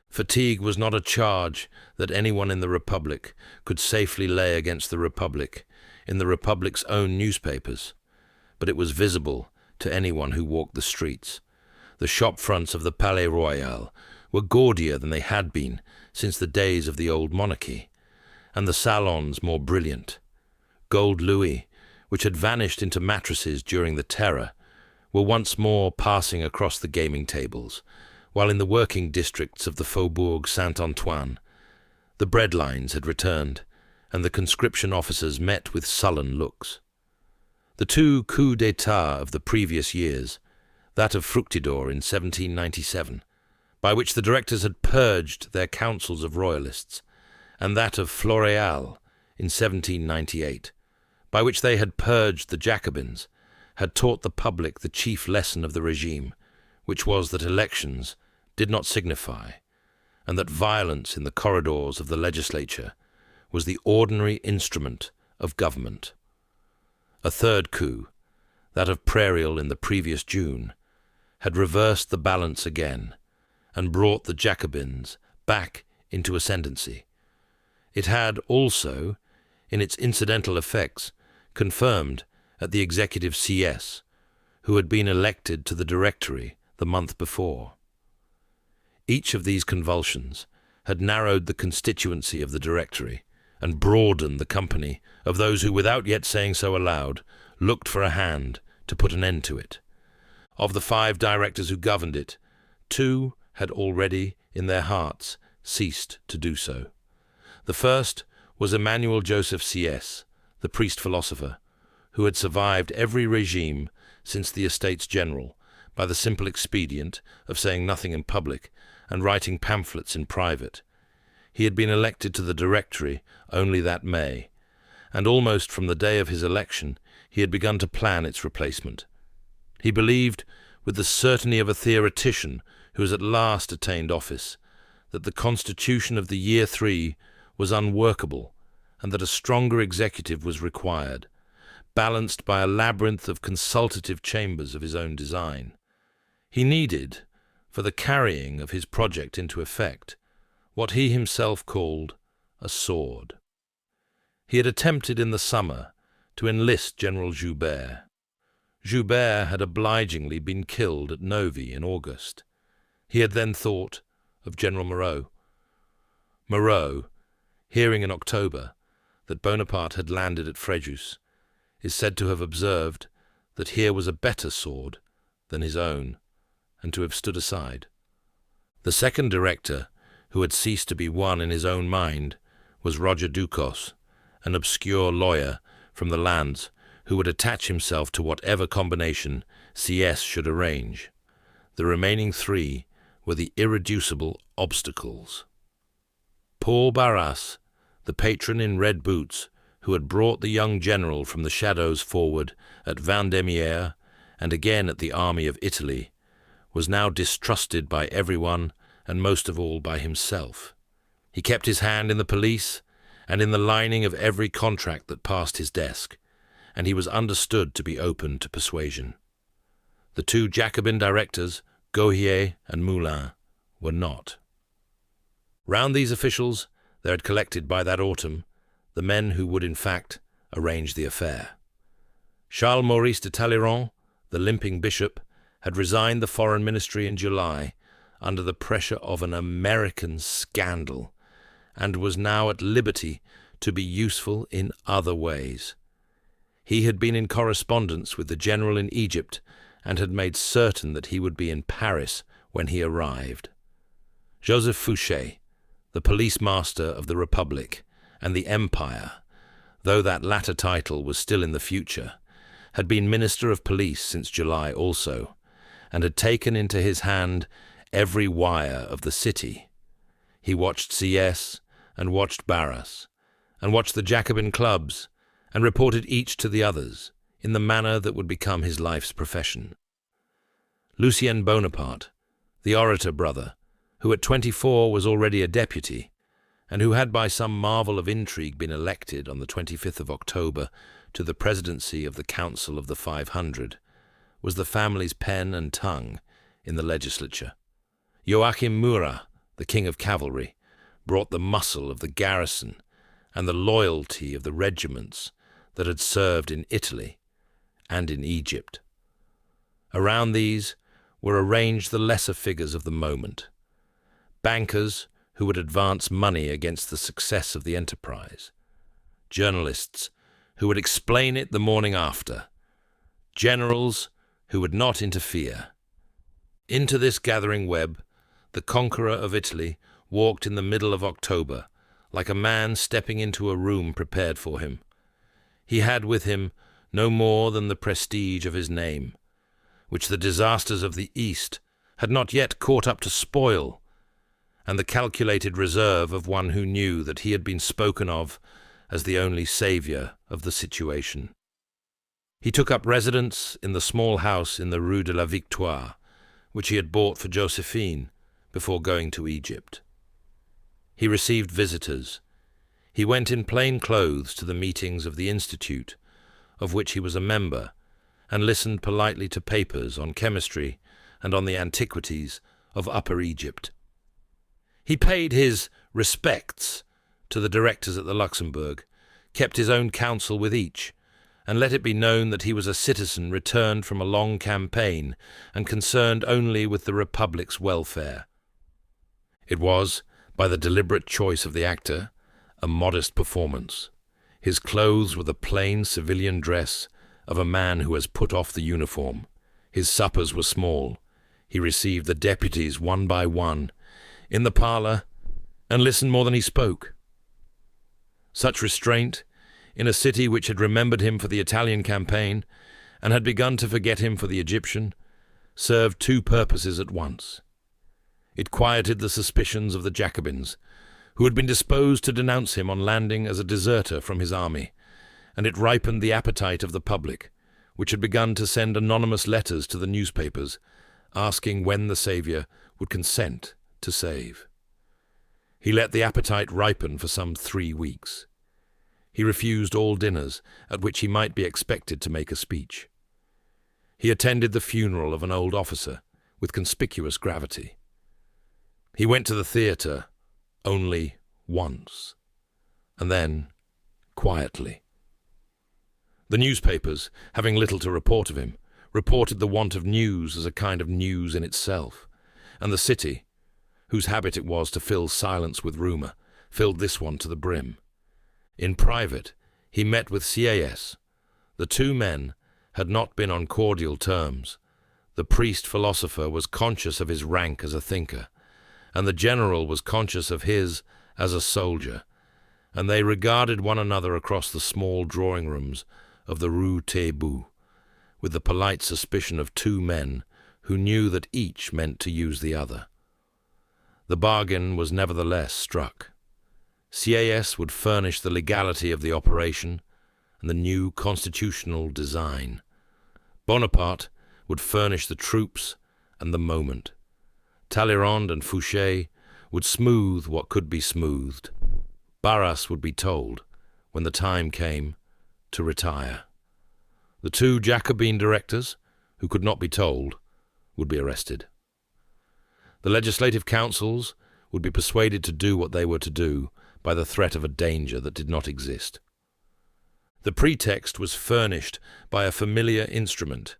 Fatigue was not a charge that anyone in the Republic could safely lay against the Republic in the Republic's own newspapers, but it was visible to anyone who walked the streets. The shop fronts of the Palais Royal were gaudier than they had been since the days of the old monarchy, and the salons more brilliant. Gold louis, which had vanished into mattresses during the Terror, were once more passing across the gaming tables, while in the working districts of the Faubourg Saint-Antoine, the bread lines had returned, and the conscription officers met with sullen looks. The two coups d'etat of the previous years, that of Fructidor in 1797, by which the directors had purged their councils of royalists, and that of Floréal in 1798, by which they had purged the Jacobins, had taught the public the chief lesson of the regime, which was that elections did not signify, and that violence in the corridors of the legislature was the ordinary instrument of government. A third coup, that of Prairial in the previous June, had reversed the balance again, and brought the Jacobins back into ascendancy. It had also, in its incidental effects, confirmed at the executive CS, who had been elected to the Directory the month before. Each of these convulsions had narrowed the constituency of the Directory and broadened the company of those who, without yet saying so aloud, looked for a hand to put an end to it. Of the 5 directors who governed it, 2 had already, in their hearts, ceased to do so. The first was Emmanuel Joseph Sieyès, the priest-philosopher, who had survived every regime since the Estates General by the simple expedient of saying nothing in public and writing pamphlets in private. He had been elected to the Directory only that May, and almost from the day of his election he had begun to plan its replacement. He believed, with the certainty of a theoretician who has at last attained office, that the constitution of the year 3 was unworkable and that a stronger executive was required, balanced by a labyrinth of consultative chambers of his own design. He needed, for the carrying of his project into effect, what he himself called a sword. He had attempted in the summer to enlist General Joubert. Joubert had obligingly been killed at Novi in August. He had then thought of General Moreau. Moreau, hearing in October that Bonaparte had landed at Fréjus, is said to have observed that here was a better sword than his own, and to have stood aside. The second director, who had ceased to be one in his own mind, was Roger Ducos, an obscure lawyer from the lands, who would attach himself to whatever combination CS should arrange. The remaining 3 were the irreducible obstacles. Paul Barras, the patron in red boots, who had brought the young general from the shadows forward at Vendémiaire and again at the army of Italy, was now distrusted by everyone and most of all by himself. He kept his hand in the police and in the lining of every contract that passed his desk, and he was understood to be open to persuasion. The 2 Jacobin directors, Gohier and Moulin, were not. Round these officials there had collected by that autumn the men who would in fact arrange the affair. Charles Maurice de Talleyrand, the limping bishop, had resigned the foreign ministry in July under the pressure of an American scandal, and was now at liberty to be useful in other ways. He had been in correspondence with the general in Egypt and had made certain that he would be in Paris when he arrived. Joseph Fouché, the police master of the Republic and the Empire, though that latter title was still in the future, had been Minister of Police since July also, and had taken into his hand every wire of the city. He watched Sieyès and watched Barras, and watched the Jacobin clubs, and reported each to the others, in the manner that would become his life's profession. Lucien Bonaparte, the orator brother, who at 24 was already a deputy, and who had by some marvel of intrigue been elected on the 25th of October to the presidency of the Council of the 500, was the family's pen and tongue in the legislature. Joachim Murat, the king of cavalry, brought the muscle of the garrison and the loyalty of the regiments that had served in Italy and in Egypt. Around these were arranged the lesser figures of the moment, bankers who would advance money against the success of the enterprise, journalists who would explain it the morning after, generals who would not interfere. Into this gathering web, the conqueror of Italy walked in the middle of October, like a man stepping into a room prepared for him. He had with him no more than the prestige of his name, which the disasters of the East had not yet caught up to spoil, and the calculated reserve of one who knew that he had been spoken of as the only saviour of the situation. He took up residence in the small house in the Rue de la Victoire, which he had bought for Josephine before going to Egypt. He received visitors. He went in plain clothes to the meetings of the Institute, of which he was a member, and listened politely to papers on chemistry and on the antiquities of Upper Egypt. He paid his respects to the directors at the Luxembourg, kept his own counsel with each, and let it be known that he was a citizen returned from a long campaign and concerned only with the Republic's welfare. It was, by the deliberate choice of the actor, a modest performance. His clothes were the plain civilian dress of a man who has put off the uniform. His suppers were small. He received the deputies one by one in the parlour and listened more than he spoke. Such restraint, in a city which had remembered him for the Italian campaign and had begun to forget him for the Egyptian, served two purposes at once. It quieted the suspicions of the Jacobins, who had been disposed to denounce him on landing as a deserter from his army, and it ripened the appetite of the public, which had begun to send anonymous letters to the newspapers, asking when the saviour would consent to save. He let the appetite ripen for some 3 weeks. He refused all dinners at which he might be expected to make a speech. He attended the funeral of an old officer with conspicuous gravity. He went to the theatre only once, and then quietly. The newspapers, having little to report of him, reported the want of news as a kind of news in itself, and the city, whose habit it was to fill silence with rumour, filled this one to the brim. In private, he met with Sieyès. The two men had not been on cordial terms. The priest-philosopher was conscious of his rank as a thinker, and the general was conscious of his as a soldier, and they regarded one another across the small drawing-rooms of the Rue Taitbout, with the polite suspicion of two men who knew that each meant to use the other. The bargain was nevertheless struck. Sieyès would furnish the legality of the operation and the new constitutional design. Bonaparte would furnish the troops and the moment. Talleyrand and Fouché would smooth what could be smoothed. Barras would be told, when the time came, to retire. The two Jacobin directors, who could not be told, would be arrested. The legislative councils would be persuaded to do what they were to do by the threat of a danger that did not exist. The pretext was furnished by a familiar instrument.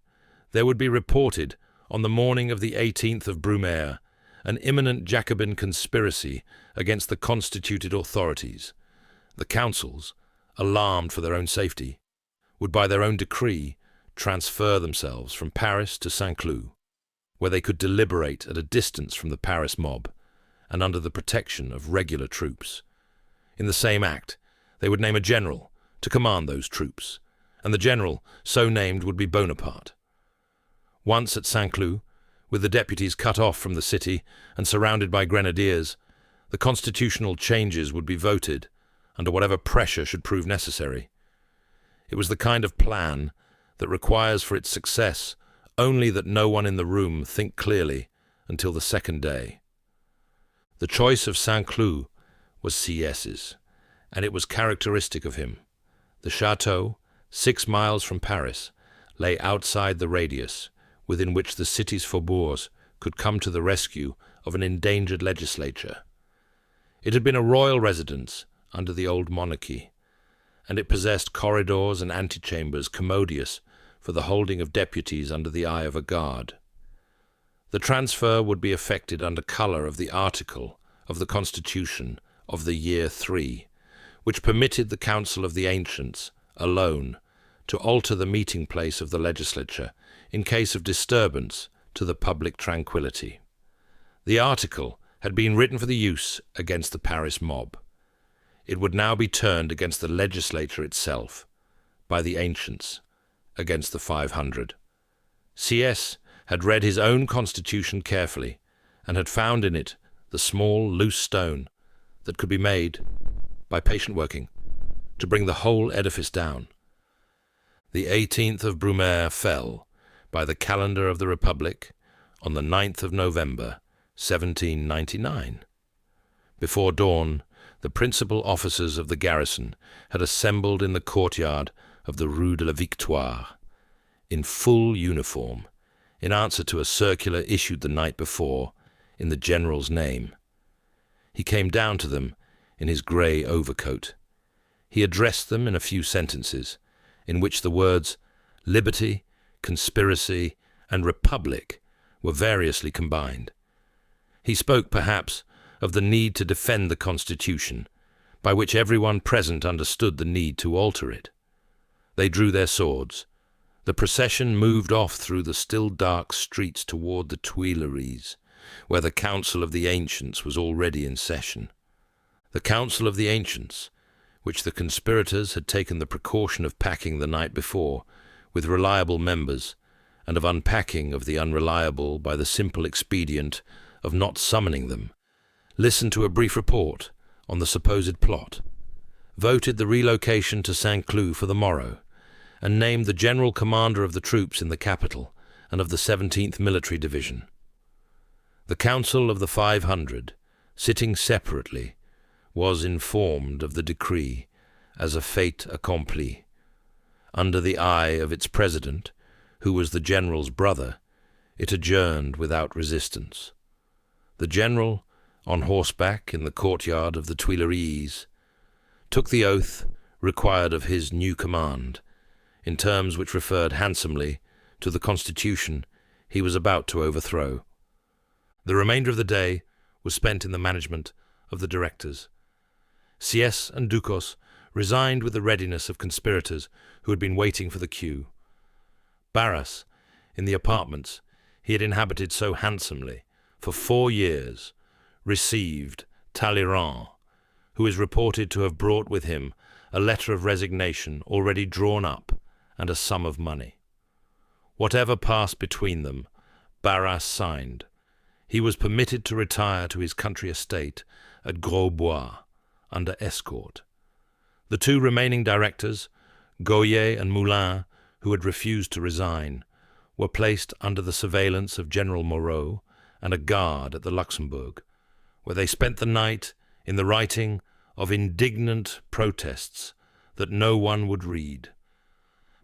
There would be reported, on the morning of the 18th of Brumaire, an imminent Jacobin conspiracy against the constituted authorities. The councils, alarmed for their own safety, would by their own decree transfer themselves from Paris to Saint-Cloud, where they could deliberate at a distance from the Paris mob and under the protection of regular troops. In the same act, they would name a general to command those troops, and the general so named would be Bonaparte. Once at Saint-Cloud, with the deputies cut off from the city and surrounded by grenadiers, the constitutional changes would be voted under whatever pressure should prove necessary. It was the kind of plan that requires for its success only that no one in the room think clearly until the second day. The choice of Saint-Cloud was C.S.'s, and it was characteristic of him. The chateau, 6 miles from Paris, lay outside the radius within which the city's faubourgs could come to the rescue of an endangered legislature. It had been a royal residence under the old monarchy, and it possessed corridors and antechambers commodious for the holding of deputies under the eye of a guard. The transfer would be effected under colour of the article of the Constitution of the year III, which permitted the Council of the Ancients alone to alter the meeting place of the legislature in case of disturbance to the public tranquillity. The article had been written for the use against the Paris mob. It would now be turned against the legislature itself, by the ancients, against the 500. C.S. had read his own constitution carefully, and had found in it the small, loose stone that could be made, by patient working, to bring the whole edifice down. The 18th of Brumaire fell, by the calendar of the Republic, on the 9th of November, 1799. Before dawn, the principal officers of the garrison had assembled in the courtyard of the Rue de la Victoire, in full uniform, in answer to a circular issued the night before in the general's name. He came down to them in his grey overcoat. He addressed them in a few sentences, in which the words liberty, conspiracy, and republic were variously combined. He spoke, perhaps, of the need to defend the Constitution, by which everyone present understood the need to alter it. They drew their swords. The procession moved off through the still dark streets toward the Tuileries, where the Council of the Ancients was already in session. The Council of the Ancients, which the conspirators had taken the precaution of packing the night before, with reliable members, and of unpacking of the unreliable by the simple expedient of not summoning them, listened to a brief report on the supposed plot, voted the relocation to Saint-Cloud for the morrow, and named the general commander of the troops in the capital and of the 17th Military Division. The Council of the 500, sitting separately, was informed of the decree as a fait accompli. Under the eye of its president, who was the general's brother, it adjourned without resistance. The general, on horseback in the courtyard of the Tuileries, took the oath required of his new command, in terms which referred handsomely to the constitution he was about to overthrow. The remainder of the day was spent in the management of the directors. Sieyès and Ducos resigned with the readiness of conspirators who had been waiting for the cue. Barras, in the apartments he had inhabited so handsomely for 4 years, received Talleyrand, who is reported to have brought with him a letter of resignation already drawn up and a sum of money. Whatever passed between them, Barras signed. He was permitted to retire to his country estate at Grosbois, under escort. The 2 remaining directors, Goyer and Moulin, who had refused to resign, were placed under the surveillance of General Moreau and a guard at the Luxembourg, where they spent the night in the writing of indignant protests that no one would read.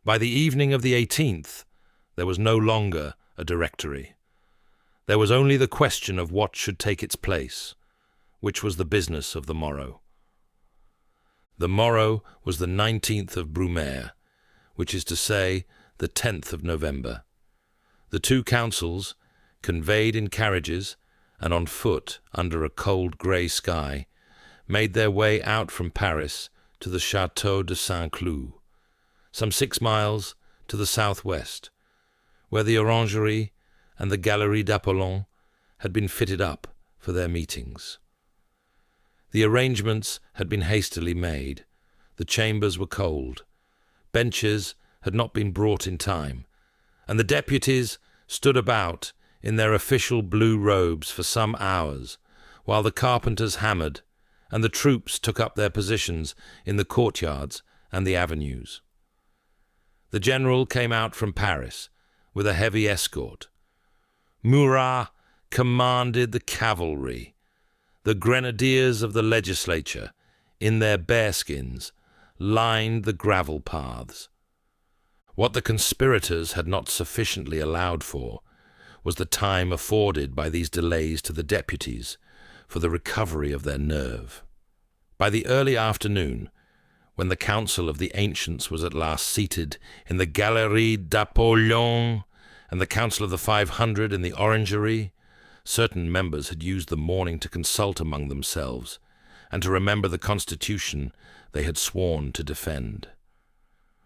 By the evening of the 18th, there was no longer a directory. There was only the question of what should take its place, which was the business of the morrow. The morrow was the 19th of Brumaire, which is to say, the 10th of November. The two councils, conveyed in carriages and on foot under a cold grey sky, made their way out from Paris to the Château de Saint-Cloud, some 6 miles to the southwest, where the Orangerie and the Galerie d'Apollon had been fitted up for their meetings. The arrangements had been hastily made. The chambers were cold. Benches had not been brought in time, and the deputies stood about in their official blue robes for some hours, while the carpenters hammered, and the troops took up their positions in the courtyards and the avenues. The general came out from Paris with a heavy escort. Murat commanded the cavalry. The grenadiers of the legislature, in their bearskins, lined the gravel paths. What the conspirators had not sufficiently allowed for was the time afforded by these delays to the deputies for the recovery of their nerve. By the early afternoon, when the council of the ancients was at last seated in the Galerie d'Apollon and the council of the 500 in the Orangerie, certain members had used the morning to consult among themselves and to remember the constitution they had sworn to defend.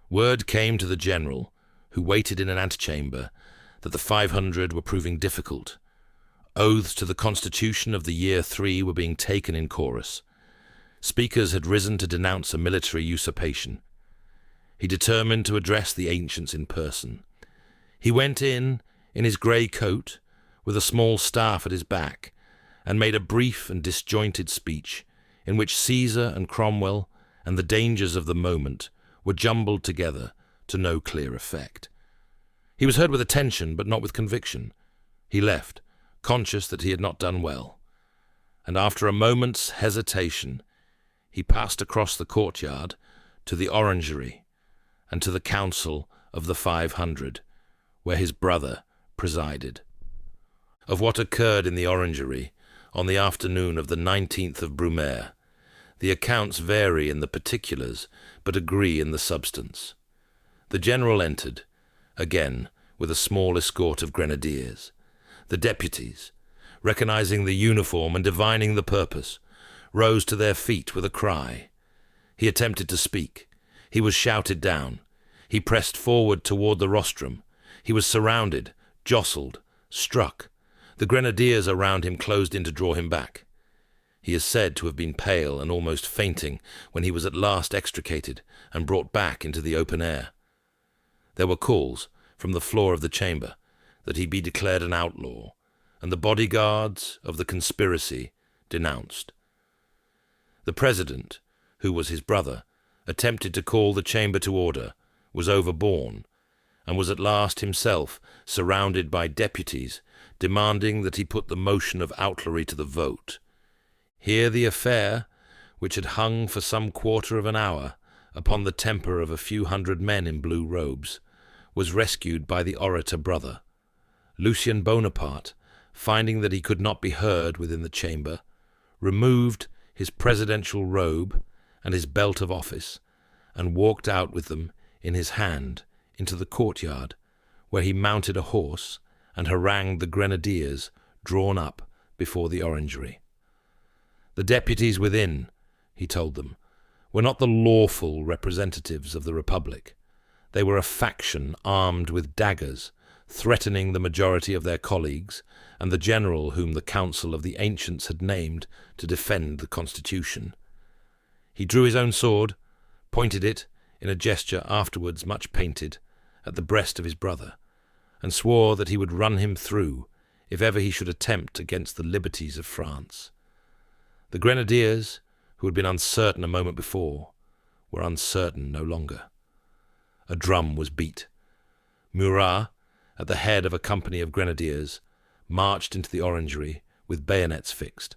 Word came to the general, who waited in an antechamber, that the 500 were proving difficult. Oaths to the constitution of the year III were being taken in chorus. Speakers had risen to denounce a military usurpation. He determined to address the ancients in person. He went in his grey coat, with a small staff at his back, and made a brief and disjointed speech in which Caesar and Cromwell and the dangers of the moment were jumbled together to no clear effect. He was heard with attention, but not with conviction. He left, conscious that he had not done well, and after a moment's hesitation, he passed across the courtyard to the Orangerie and to the council of the 500, where his brother presided. Of what occurred in the Orangerie on the afternoon of the 19th of Brumaire, the accounts vary in the particulars, but agree in the substance. The general entered, again with a small escort of grenadiers. The deputies, recognizing the uniform and divining the purpose, rose to their feet with a cry. He attempted to speak. He was shouted down. He pressed forward toward the rostrum. He was surrounded, jostled, struck. The grenadiers around him closed in to draw him back. He is said to have been pale and almost fainting when he was at last extricated and brought back into the open air. There were calls from the floor of the chamber that he be declared an outlaw, and the bodyguards of the conspiracy denounced. The president, who was his brother, attempted to call the chamber to order, was overborne, and was at last himself surrounded by deputies demanding that he put the motion of outlawry to the vote. Here the affair, which had hung for some quarter of an hour upon the temper of a few hundred men in blue robes, was rescued by the orator brother. Napoleon Bonaparte, finding that he could not be heard within the chamber, removed his presidential robe and his belt of office, and walked out with them in his hand into the courtyard, where he mounted a horse and harangued the grenadiers drawn up before the Orangerie. The deputies within, he told them, were not the lawful representatives of the Republic. They were a faction armed with daggers, threatening the majority of their colleagues and the general whom the council of the ancients had named to defend the constitution. He drew his own sword, pointed it, in a gesture afterwards much painted, at the breast of his brother, and swore that he would run him through if ever he should attempt against the liberties of France. The grenadiers, who had been uncertain a moment before, were uncertain no longer. A drum was beat. Murat, at the head of a company of grenadiers, marched into the Orangerie with bayonets fixed.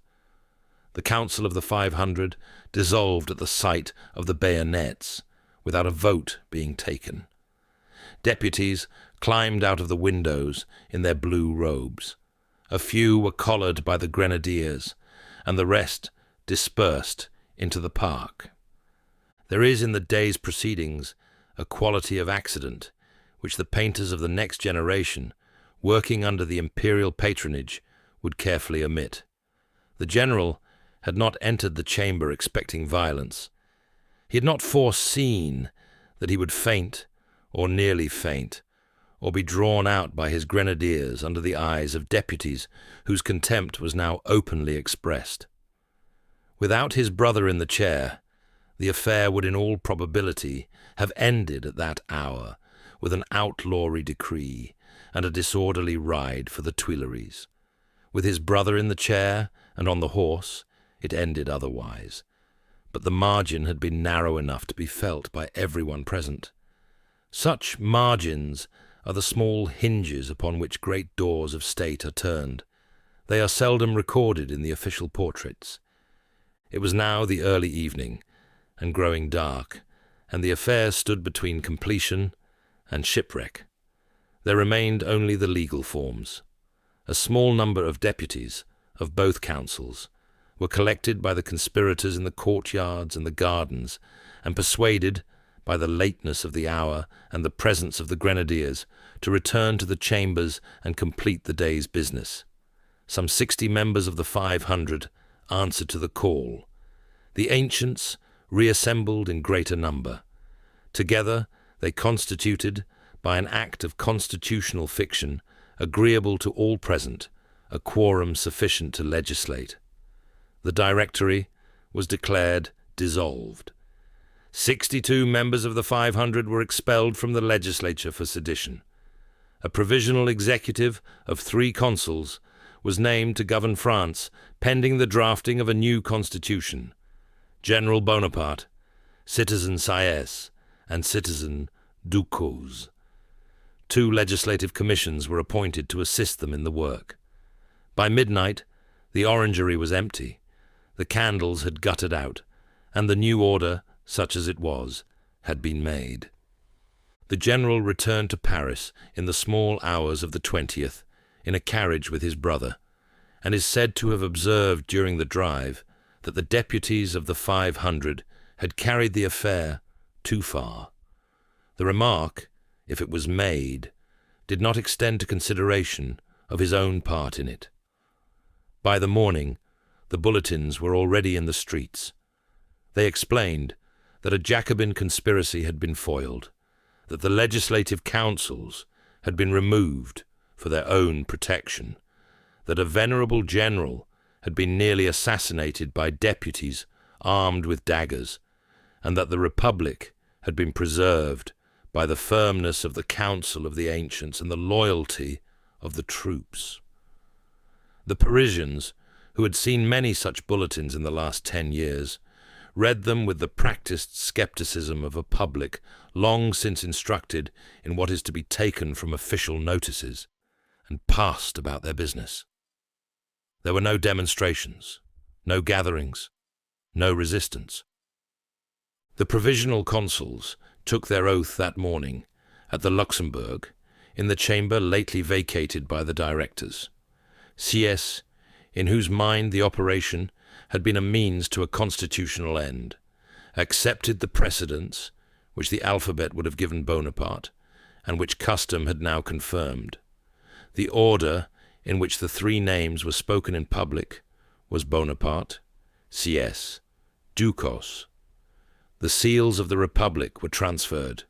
The council of the 500 dissolved at the sight of the bayonets, without a vote being taken. Deputies climbed out of the windows in their blue robes. A few were collared by the grenadiers, and the rest dispersed into the park. There is in the day's proceedings a quality of accident which the painters of the next generation, working under the imperial patronage, would carefully omit. The general had not entered the chamber expecting violence. He had not foreseen that he would faint, or nearly faint, or be drawn out by his grenadiers under the eyes of deputies whose contempt was now openly expressed. Without his brother in the chair, the affair would in all probability have ended at that hour with an outlawry decree and a disorderly ride for the Tuileries. With his brother in the chair and on the horse, it ended otherwise, but the margin had been narrow enough to be felt by everyone present. Such margins are the small hinges upon which great doors of state are turned. They are seldom recorded in the official portraits. It was now the early evening, and growing dark, and the affair stood between completion and shipwreck. There remained only the legal forms. A small number of deputies of both councils were collected by the conspirators in the courtyards and the gardens, and persuaded, by the lateness of the hour and the presence of the grenadiers, to return to the chambers and complete the day's business. Some 60 members of the 500 answered to the call. The ancients reassembled in greater number. Together they constituted, by an act of constitutional fiction, agreeable to all present, a quorum sufficient to legislate. The Directory was declared dissolved. 62 members of the 500 were expelled from the legislature for sedition. A provisional executive of 3 consuls was named to govern France, pending the drafting of a new constitution. General Bonaparte, Citizen Sieyès, and Citizen Ducos. 2 legislative commissions were appointed to assist them in the work. By midnight, the orangery was empty, the candles had guttered out, and the new order, such as it was, had been made. The general returned to Paris in the small hours of the 20th, in a carriage with his brother, and is said to have observed during the drive that the deputies of the 500 had carried the affair too far. The remark, if it was made, did not extend to consideration of his own part in it. By the morning, the bulletins were already in the streets. They explained that a Jacobin conspiracy had been foiled, that the legislative councils had been removed for their own protection, that a venerable general had been nearly assassinated by deputies armed with daggers, and that the Republic had been preserved by the firmness of the council of the ancients and the loyalty of the troops. The Parisians, who had seen many such bulletins in the last 10 years, read them with the practiced skepticism of a public long since instructed in what is to be taken from official notices, and passed about their business. There were no demonstrations, no gatherings, no resistance. The provisional consuls took their oath that morning at the Luxembourg, in the chamber lately vacated by the directors. Sieyès, in whose mind the operation had been a means to a constitutional end, accepted the precedents which the alphabet would have given Bonaparte, and which custom had now confirmed. The order in which the 3 names were spoken in public was Bonaparte, Sieyès, Ducos. The seals of the Republic were transferred.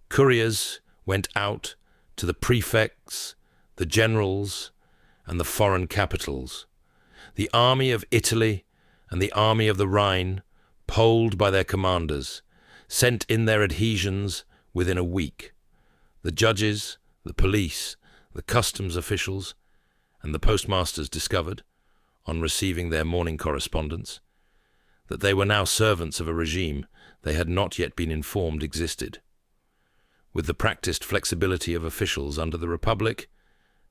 Couriers went out to the prefects, the generals, and the foreign capitals. The army of Italy and the army of the Rhine, polled by their commanders, sent in their adhesions within a week. The judges, the police, the customs officials, and the postmasters discovered, on receiving their morning correspondence, that they were now servants of a regime they had not yet been informed existed. With the practiced flexibility of officials under the Republic,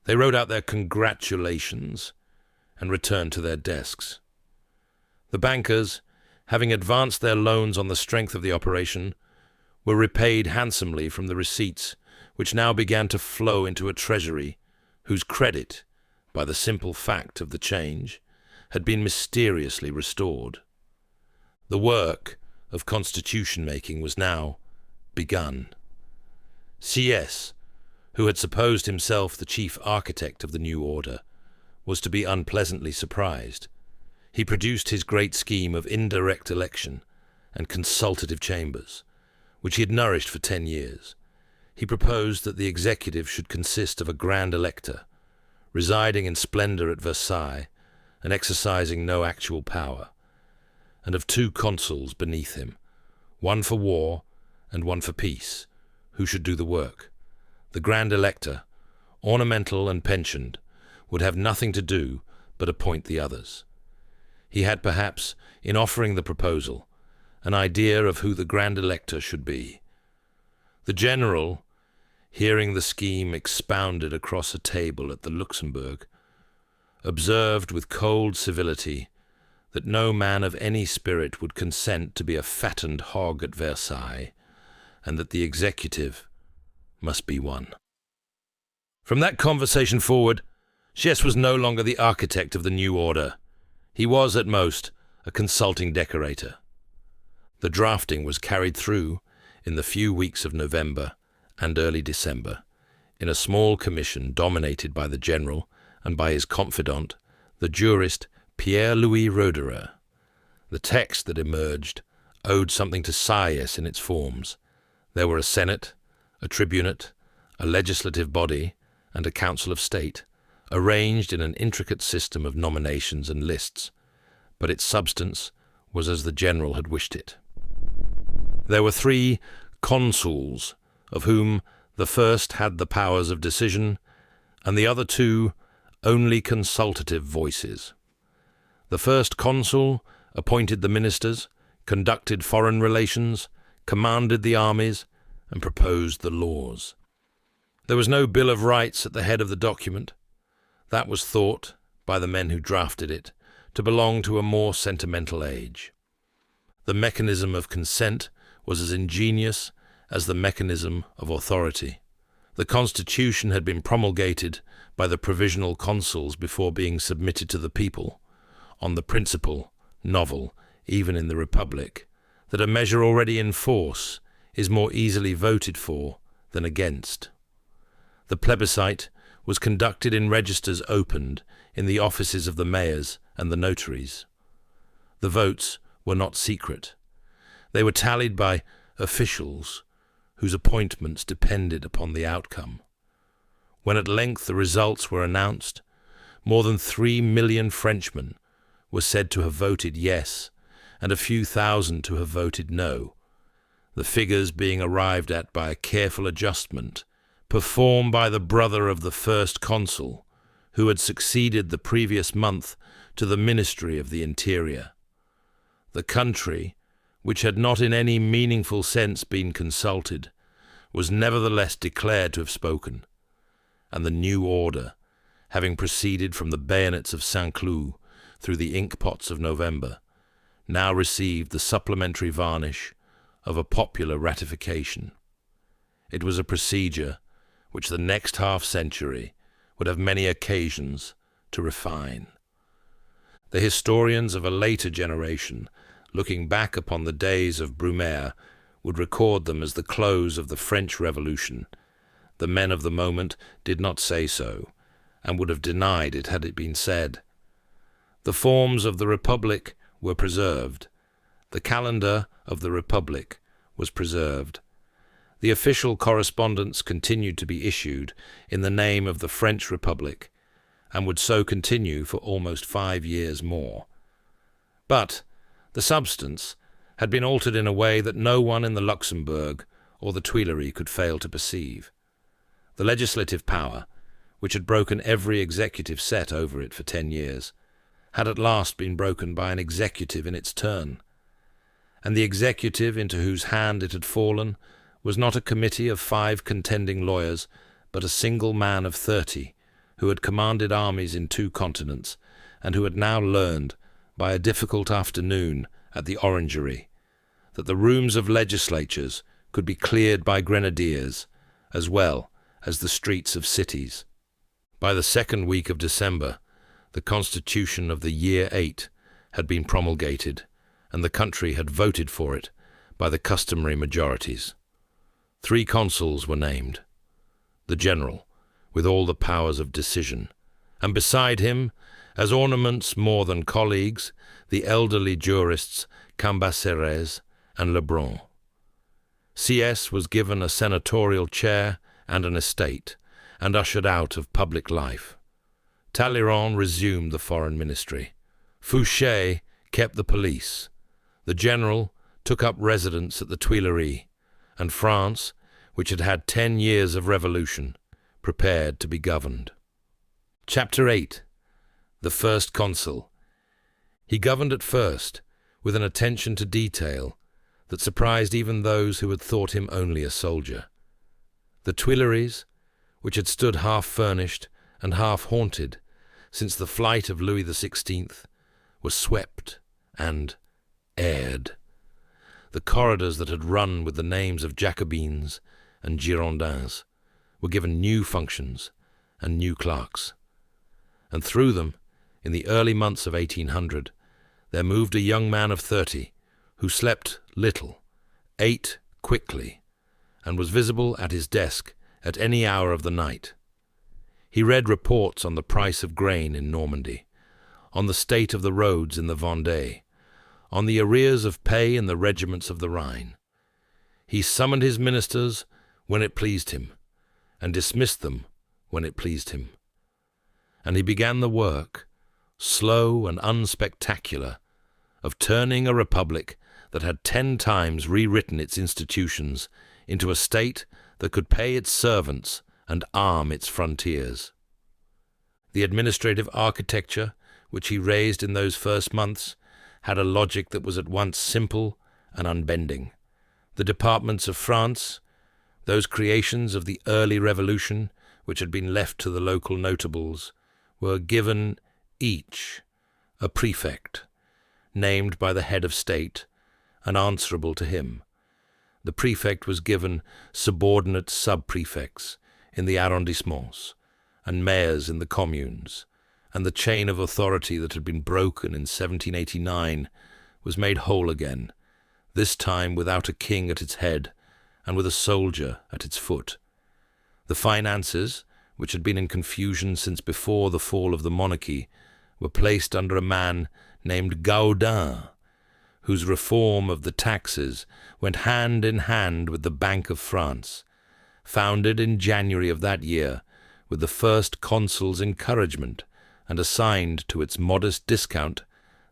they wrote out their congratulations and returned to their desks. The bankers, having advanced their loans on the strength of the operation, were repaid handsomely from the receipts which now began to flow into a treasury whose credit, by the simple fact of the change, had been mysteriously restored. The work of constitution-making was now begun. CS, who had supposed himself the chief architect of the new order, was to be unpleasantly surprised. He produced his great scheme of indirect election and consultative chambers, which he had nourished for 10 years. He proposed that the executive should consist of a grand elector, residing in splendor at Versailles and exercising no actual power, and of 2 consuls beneath him, one for war and one for peace, who should do the work. The grand elector, ornamental and pensioned, would have nothing to do but appoint the others. He had perhaps, in offering the proposal, an idea of who the grand elector should be. The general, hearing the scheme expounded across a table at the Luxembourg, observed with cold civility that no man of any spirit would consent to be a fattened hog at Versailles, and that the executive must be one. From that conversation forward, Gess was no longer the architect of the new order. He was, at most, a consulting decorator. The drafting was carried through in the few weeks of November and early December, in a small commission dominated by the general and by his confidant, the jurist Pierre-Louis Roederer. The text that emerged owed something to Sieyès in its forms. There were a Senate, a tribunate, a legislative body, and a Council of State, arranged in an intricate system of nominations and lists, but its substance was as the general had wished it. There were 3 consuls, of whom the first had the powers of decision, and the other 2 only consultative voices. The first consul appointed the ministers, conducted foreign relations, commanded the armies, and proposed the laws. There was no Bill of Rights at the head of the document. That was thought, by the men who drafted it, to belong to a more sentimental age. The mechanism of consent was as ingenious as the mechanism of authority. The constitution had been promulgated by the provisional consuls before being submitted to the people, on the principle, novel, even in the Republic, that a measure already in force is more easily voted for than against. The plebiscite was conducted in registers opened in the offices of the mayors and the notaries. The votes were not secret. They were tallied by officials whose appointments depended upon the outcome. When at length the results were announced, more than 3 million Frenchmen were said to have voted yes, and a few thousand to have voted no, the figures being arrived at by a careful adjustment performed by the brother of the first consul, who had succeeded the previous month to the Ministry of the Interior. The country, which had not in any meaningful sense been consulted, was nevertheless declared to have spoken, and the new order, having proceeded from the bayonets of Saint-Cloud through the ink-pots of November, now received the supplementary varnish of a popular ratification. It was a procedure which the next half-century would have many occasions to refine. The historians of a later generation, looking back upon the days of Brumaire, would record them as the close of the French Revolution. The men of the moment did not say so, and would have denied it had it been said. The forms of the Republic were preserved. The calendar of the Republic was preserved. The official correspondence continued to be issued in the name of the French Republic, and would so continue for almost 5 years more. But the substance had been altered in a way that no one in the Luxembourg or the Tuileries could fail to perceive. The legislative power, which had broken every executive set over it for 10 years, had at last been broken by an executive in its turn. And the executive into whose hand it had fallen was not a committee of 5 contending lawyers, but a single man of 30, who had commanded armies in 2 continents, and who had now learned, by a difficult afternoon at the Orangery, that the rooms of legislatures could be cleared by grenadiers, as well as the streets of cities. By the 2nd week of December, the constitution of the year VIII had been promulgated, and the country had voted for it by the customary majorities. 3 consuls were named. The general, with all the powers of decision, and beside him, as ornaments more than colleagues, the elderly jurists Cambacérès and Lebrun. CS was given a senatorial chair and an estate, and ushered out of public life. Talleyrand resumed the foreign ministry. Fouché kept the police. The general took up residence at the Tuileries, and France, which had had 10 years of revolution, prepared to be governed. Chapter 8. The First Consul. He governed at first with an attention to detail that surprised even those who had thought him only a soldier. The Tuileries, which had stood half-furnished and half-haunted since the flight of Louis XVI, were swept and aired. The corridors that had run with the names of Jacobins and Girondins were given new functions and new clerks. And through them, in the early months of 1800, there moved a young man of 30 who slept little, ate quickly, and was visible at his desk at any hour of the night. He read reports on the price of grain in Normandy, on the state of the roads in the Vendée, on the arrears of pay in the regiments of the Rhine. He summoned his ministers when it pleased him, and dismissed them when it pleased him. And he began the work, slow and unspectacular, of turning a republic that had 10 times rewritten its institutions into a state that could pay its servants and arm its frontiers. The administrative architecture which he raised in those first months had a logic that was at once simple and unbending. The departments of France, those creations of the early revolution which had been left to the local notables, were given each a prefect, named by the head of state and answerable to him. The prefect was given subordinate sub-prefects in the arrondissements and mayors in the communes, and the chain of authority that had been broken in 1789 was made whole again, this time without a king at its head and with a soldier at its foot. The finances, which had been in confusion since before the fall of the monarchy, were placed under a man named Gaudin, whose reform of the taxes went hand in hand with the Bank of France, founded in January of that year with the first consul's encouragement, and assigned to its modest discount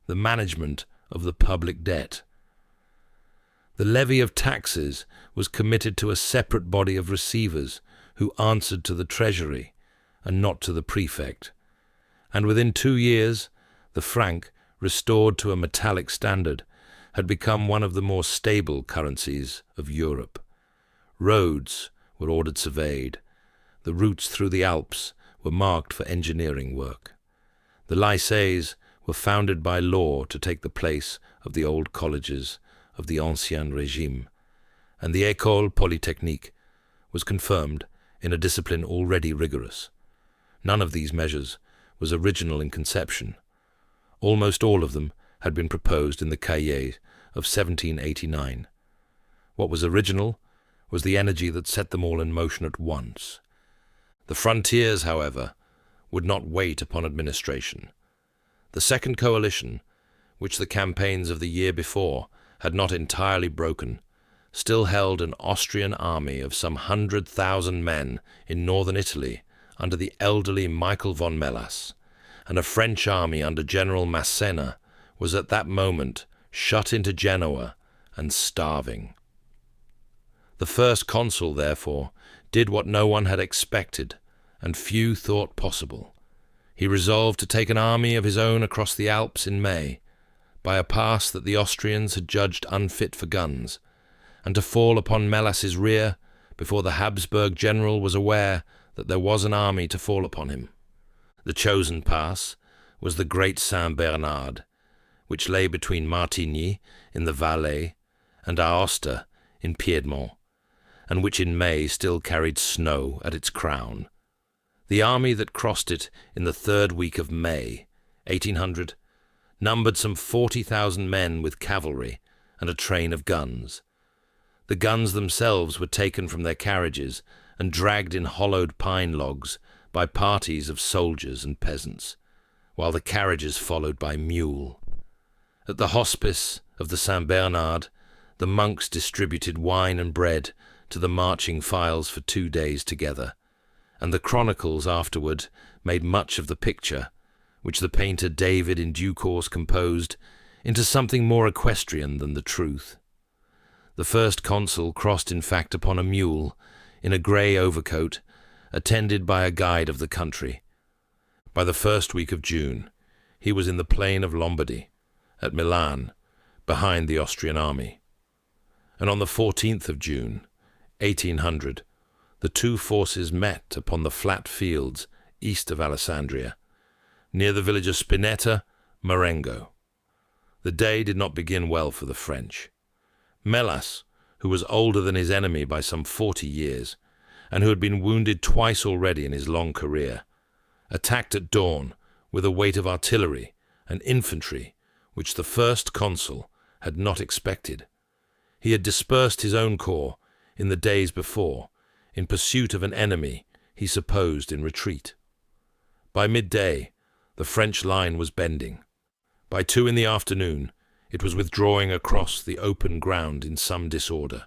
the management of the public debt. The levy of taxes was committed to a separate body of receivers who answered to the treasury and not to the prefect, and within 2 years the franc, restored to a metallic standard, had become one of the more stable currencies of Europe. Roads were ordered surveyed. The routes through the Alps were marked for engineering work. The lycées were founded by law to take the place of the old colleges of the Ancien Régime, and the École Polytechnique was confirmed in a discipline already rigorous. None of these measures was original in conception. Almost all of them had been proposed in the Cahiers of 1789. What was original was the energy that set them all in motion at once. The frontiers, however, would not wait upon administration. The second coalition, which the campaigns of the year before had not entirely broken, still held an Austrian army of some 100,000 men in northern Italy under the elderly Michael von Melas, and a French army under General Massena was at that moment shut into Genoa and starving. The first consul, therefore, did what no one had expected, and few thought possible. He resolved to take an army of his own across the Alps in May, by a pass that the Austrians had judged unfit for guns, and to fall upon Melas's rear before the Habsburg general was aware that there was an army to fall upon him. The chosen pass was the Great Saint-Bernard, which lay between Martigny in the Valais and Aosta in Piedmont, and which in May still carried snow at its crown. The army that crossed it in the 3rd week of May, 1800, numbered some 40,000 men with cavalry and a train of guns, The guns themselves were taken from their carriages and dragged in hollowed pine logs by parties of soldiers and peasants, while the carriages followed by mule. At the hospice of the Saint Bernard, the monks distributed wine and bread to the marching files for 2 days together, and the chronicles afterward made much of the picture, which the painter David in due course composed, into something more equestrian than the truth. The first consul crossed in fact upon a mule, in a grey overcoat, attended by a guide of the country. By the first week of June, he was in the plain of Lombardy, at Milan, behind the Austrian army. And on the 14th of June, 1800, the two forces met upon the flat fields east of Alessandria, near the village of Spinetta, Marengo. The day did not begin well for the French. Melas, who was older than his enemy by some 40 years, and who had been wounded twice already in his long career, attacked at dawn with a weight of artillery and infantry which the first consul had not expected. He had dispersed his own corps in the days before in pursuit of an enemy he supposed in retreat. By midday, the French line was bending. By 2 in the afternoon, it was withdrawing across the open ground in some disorder.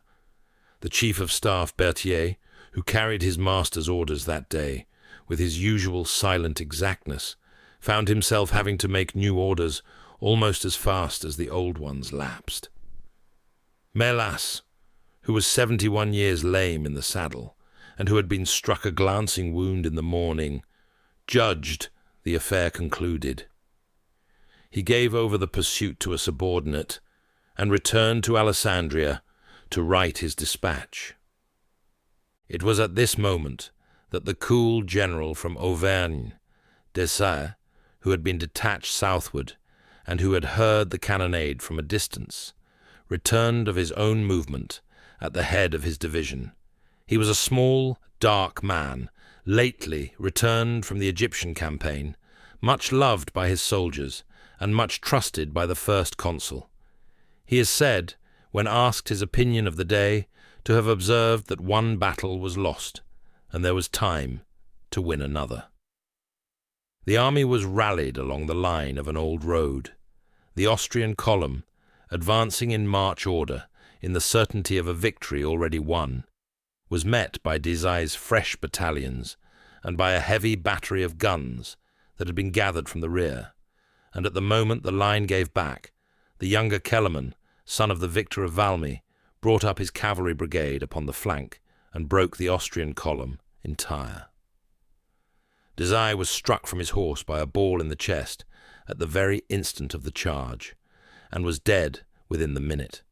The chief of staff, Berthier, who carried his master's orders that day with his usual silent exactness, found himself having to make new orders almost as fast as the old ones lapsed. Melas, who was 71 years lame in the saddle, and who had been struck a glancing wound in the morning, judged the affair concluded. He gave over the pursuit to a subordinate, and returned to Alessandria to write his dispatch. It was at this moment that the cool general from Auvergne, Dessert, who had been detached southward, and who had heard the cannonade from a distance, returned of his own movement at the head of his division. He was a small, dark man, lately returned from the Egyptian campaign, much loved by his soldiers, and much trusted by the first consul. He is said, when asked his opinion of the day, to have observed that one battle was lost, and there was time to win another. The army was rallied along the line of an old road. The Austrian column, advancing in march order, in the certainty of a victory already won, was met by Desailles' fresh battalions, and by a heavy battery of guns that had been gathered from the rear, and at the moment the line gave back, the younger Kellerman, son of the victor of Valmy, brought up his cavalry brigade upon the flank and broke the Austrian column entire. Desailles was struck from his horse by a ball in the chest at the very instant of the charge, and was dead within the minute.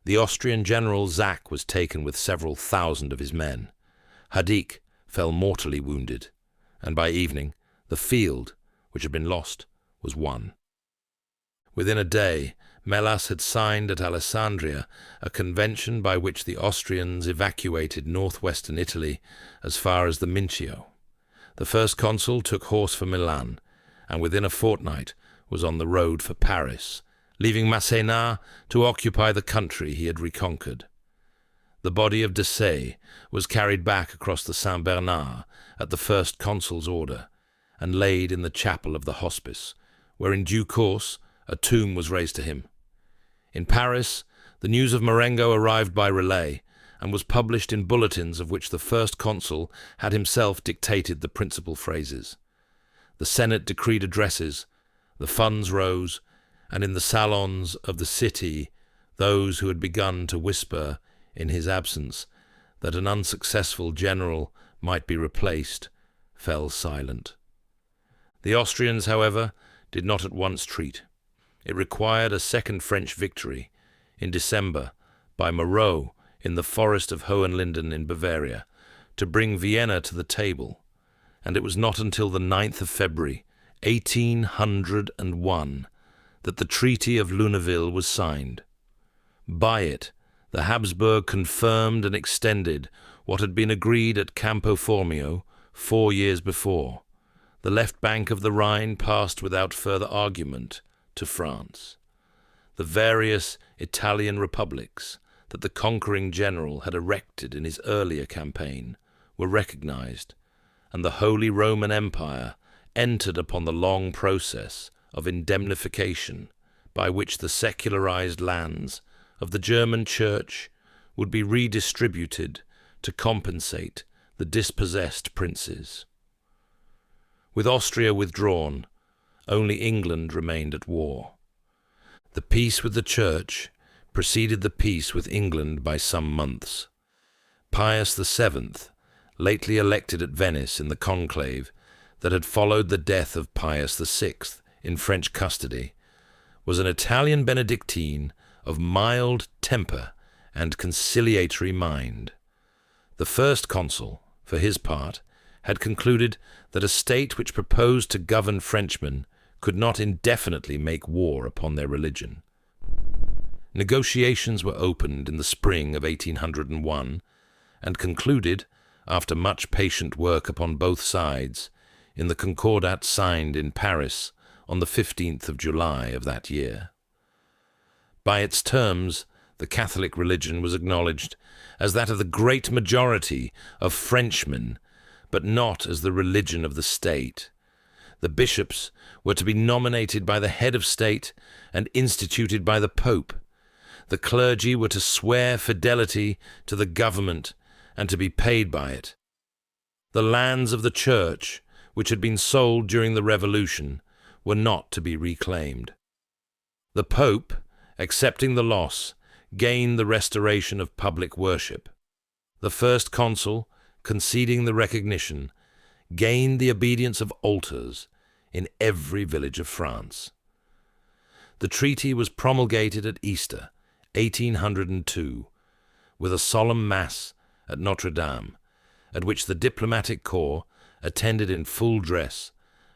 The Austrian general Zach was taken with several thousand of his men. Hadik fell mortally wounded, and by evening the field, which had been lost, was won. Within a day, Melas had signed at Alessandria a convention by which the Austrians evacuated northwestern Italy as far as the Mincio. The first consul took horse for Milan, and within a fortnight was on the road for Paris, leaving Masséna to occupy the country he had reconquered. The body of Desailles was carried back across the Saint Bernard at the first consul's order, and laid in the chapel of the hospice, where in due course a tomb was raised to him. In Paris, the news of Marengo arrived by relay, and was published in bulletins of which the first consul had himself dictated the principal phrases. The Senate decreed addresses, the funds rose, and in the salons of the city those who had begun to whisper in his absence that an unsuccessful general might be replaced fell silent. The Austrians, however, did not at once treat. It required a second French victory in December by Moreau in the forest of Hohenlinden in Bavaria to bring Vienna to the table, and it was not until the 9th of February, 1801, that the Treaty of Luneville was signed. By it, the Habsburg confirmed and extended what had been agreed at Campo Formio 4 years before. The left bank of the Rhine passed without further argument to France. The various Italian republics, that the conquering general had erected in his earlier campaign were recognized, and the Holy Roman Empire entered upon the long process of indemnification by which the secularized lands of the German Church would be redistributed to compensate the dispossessed princes. With Austria withdrawn, only England remained at war. The peace with the Church preceded the peace with England by some months. Pius VII, lately elected at Venice in the conclave that had followed the death of Pius VI in French custody, was an Italian Benedictine of mild temper and conciliatory mind. The first consul, for his part, had concluded that a state which proposed to govern Frenchmen could not indefinitely make war upon their religion. Negotiations were opened in the spring of 1801 and concluded, after much patient work upon both sides, in the concordat signed in Paris on the 15th of July of that year. By its terms, the Catholic religion was acknowledged as that of the great majority of Frenchmen, but not as the religion of the state. The bishops were to be nominated by the head of state and instituted by the Pope. The clergy were to swear fidelity to the government and to be paid by it. The lands of the Church, which had been sold during the Revolution, were not to be reclaimed. The Pope, accepting the loss, gained the restoration of public worship. The first consul, conceding the recognition, gained the obedience of altars in every village of France. The treaty was promulgated at Easter, 1802, with a solemn mass at Notre Dame, at which the diplomatic corps attended in full dress,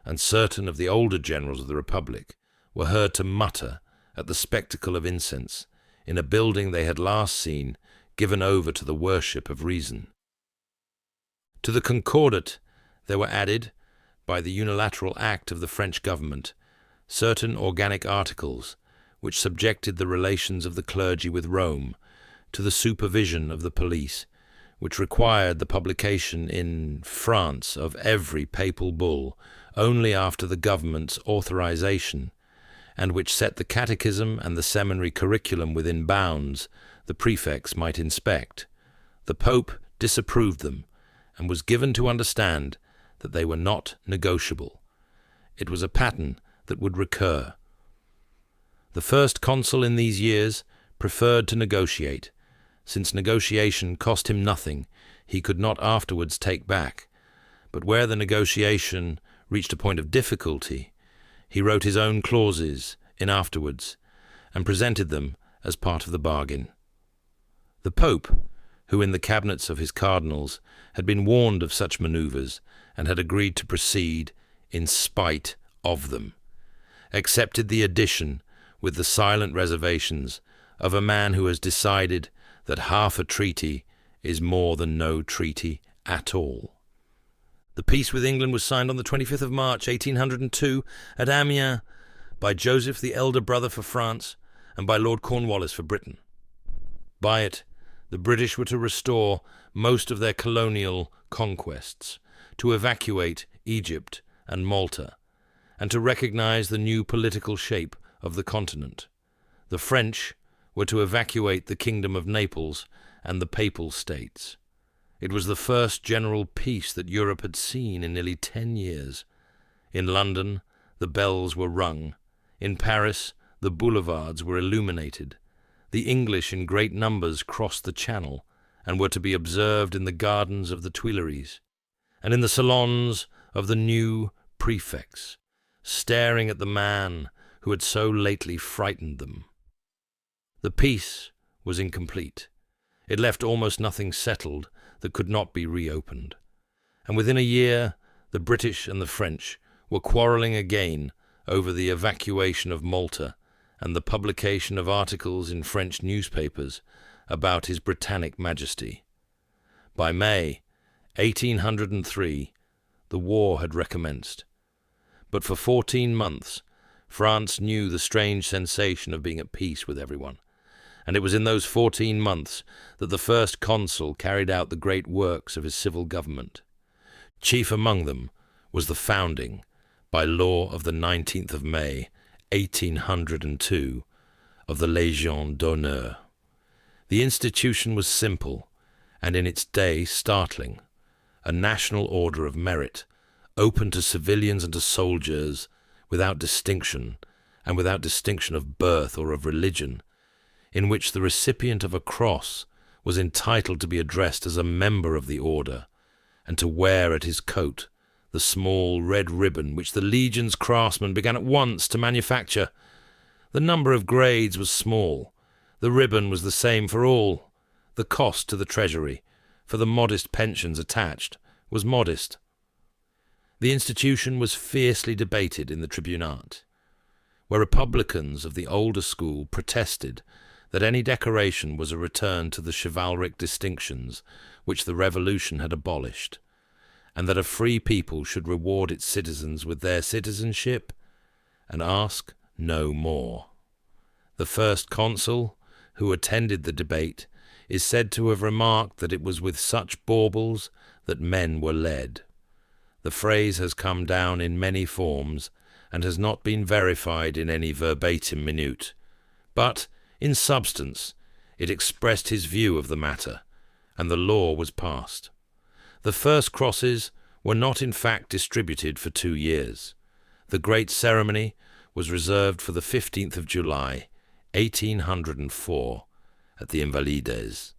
and certain of the older generals of the Republic were heard to mutter at the spectacle of incense in a building they had last seen given over to the worship of reason. To the concordat there were added, by the unilateral act of the French government, certain organic articles which subjected the relations of the clergy with Rome to the supervision of the police, which required the publication in France of every papal bull only after the government's authorization, and which set the catechism and the seminary curriculum within bounds the prefects might inspect. The Pope disapproved them, and was given to understand that they were not negotiable. It was a pattern that would recur. The first consul in these years preferred to negotiate. Since negotiation cost him nothing, he could not afterwards take back. But where the negotiation reached a point of difficulty, he wrote his own clauses in afterwards, and presented them as part of the bargain. The Pope, who in the cabinets of his cardinals had been warned of such manoeuvres and had agreed to proceed in spite of them, accepted the addition with the silent reservations of a man who has decided that half a treaty is more than no treaty at all. The peace with England was signed on the 25th of March, 1802, at Amiens, by Joseph the elder brother for France, and by Lord Cornwallis for Britain. By it, the British were to restore most of their colonial conquests, to evacuate Egypt and Malta, and to recognize the new political shape of the continent. The French were to evacuate the Kingdom of Naples and the Papal States. It was the first general peace that Europe had seen in nearly 10 years. In London, the bells were rung. In Paris, the boulevards were illuminated. The English in great numbers crossed the Channel and were to be observed in the gardens of the Tuileries and in the salons of the new prefects, staring at the man who had so lately frightened them. The peace was incomplete. It left almost nothing settled that could not be reopened. And within a year, the British and the French were quarrelling again over the evacuation of Malta and the publication of articles in French newspapers about His Britannic Majesty. By May 1803, the war had recommenced. But for 14 months, France knew the strange sensation of being at peace with everyone, and it was in those 14 months that the first consul carried out the great works of his civil government. Chief among them was the founding, by law of the 19th of May, 1802, of the Légion d'honneur. The institution was simple, and in its day startling, a national order of merit, open to civilians and to soldiers, without distinction, and without distinction of birth or of religion, in which the recipient of a cross was entitled to be addressed as a member of the order, and to wear at his coat the small red ribbon which the legion's craftsmen began at once to manufacture. The number of grades was small, the ribbon was the same for all, the cost to the treasury, for the modest pensions attached, was modest. The institution was fiercely debated in the tribunate, where republicans of the older school protested that any decoration was a return to the chivalric distinctions which the Revolution had abolished, and that a free people should reward its citizens with their citizenship and ask no more. The first consul, who attended the debate, is said to have remarked that it was with such baubles that men were led. The phrase has come down in many forms and has not been verified in any verbatim minute, but, in substance, it expressed his view of the matter, and the law was passed. The first crosses were not in fact distributed for 2 years. The great ceremony was reserved for the 15th of July, 1804, at the Invalides,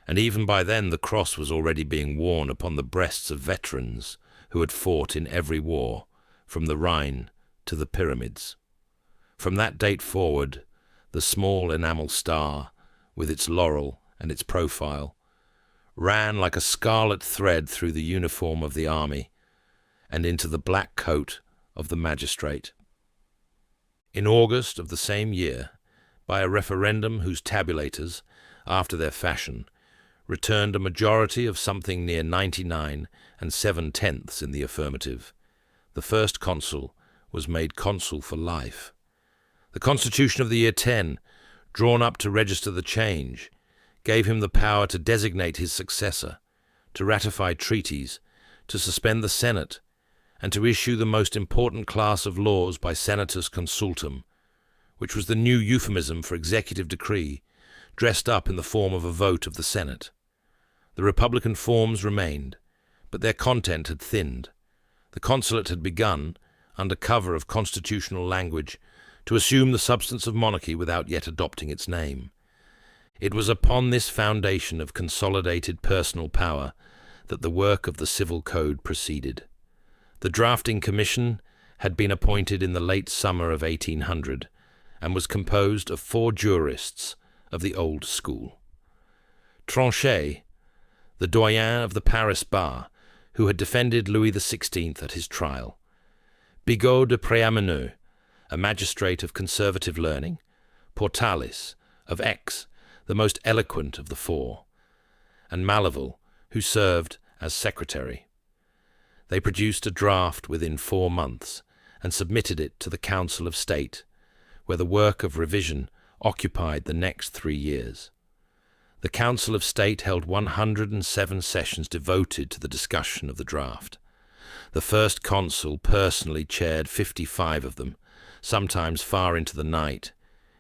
and even by then the cross was already being worn upon the breasts of veterans who had fought in every war, from the Rhine to the Pyramids. From that date forward, the small enamel star, with its laurel and its profile, ran like a scarlet thread through the uniform of the army and into the black coat of the magistrate. In August of the same year, by a referendum whose tabulators, after their fashion, returned a majority of something near 99 7/10 in the affirmative, the first consul was made consul for life. The constitution of the year 10, drawn up to register the change, gave him the power to designate his successor, to ratify treaties, to suspend the Senate, and to issue the most important class of laws by senatus consultum, which was the new euphemism for executive decree, dressed up in the form of a vote of the Senate. The republican forms remained, but their content had thinned. The consulate had begun, under cover of constitutional language, to assume the substance of monarchy without yet adopting its name. It was upon this foundation of consolidated personal power that the work of the civil code proceeded. The drafting commission had been appointed in the late summer of 1800 and was composed of 4 jurists of the old school. Tronchet, the doyen of the Paris bar, who had defended Louis XVI at his trial; Bigot de Préameneu, a magistrate of conservative learning; Portalis, of Aix, the most eloquent of the 4, and Malaval, who served as secretary. They produced a draft within 4 months and submitted it to the Council of State, where the work of revision occupied the next 3 years. The Council of State held 107 sessions devoted to the discussion of the draft. The first consul personally chaired 55 of them, sometimes far into the night.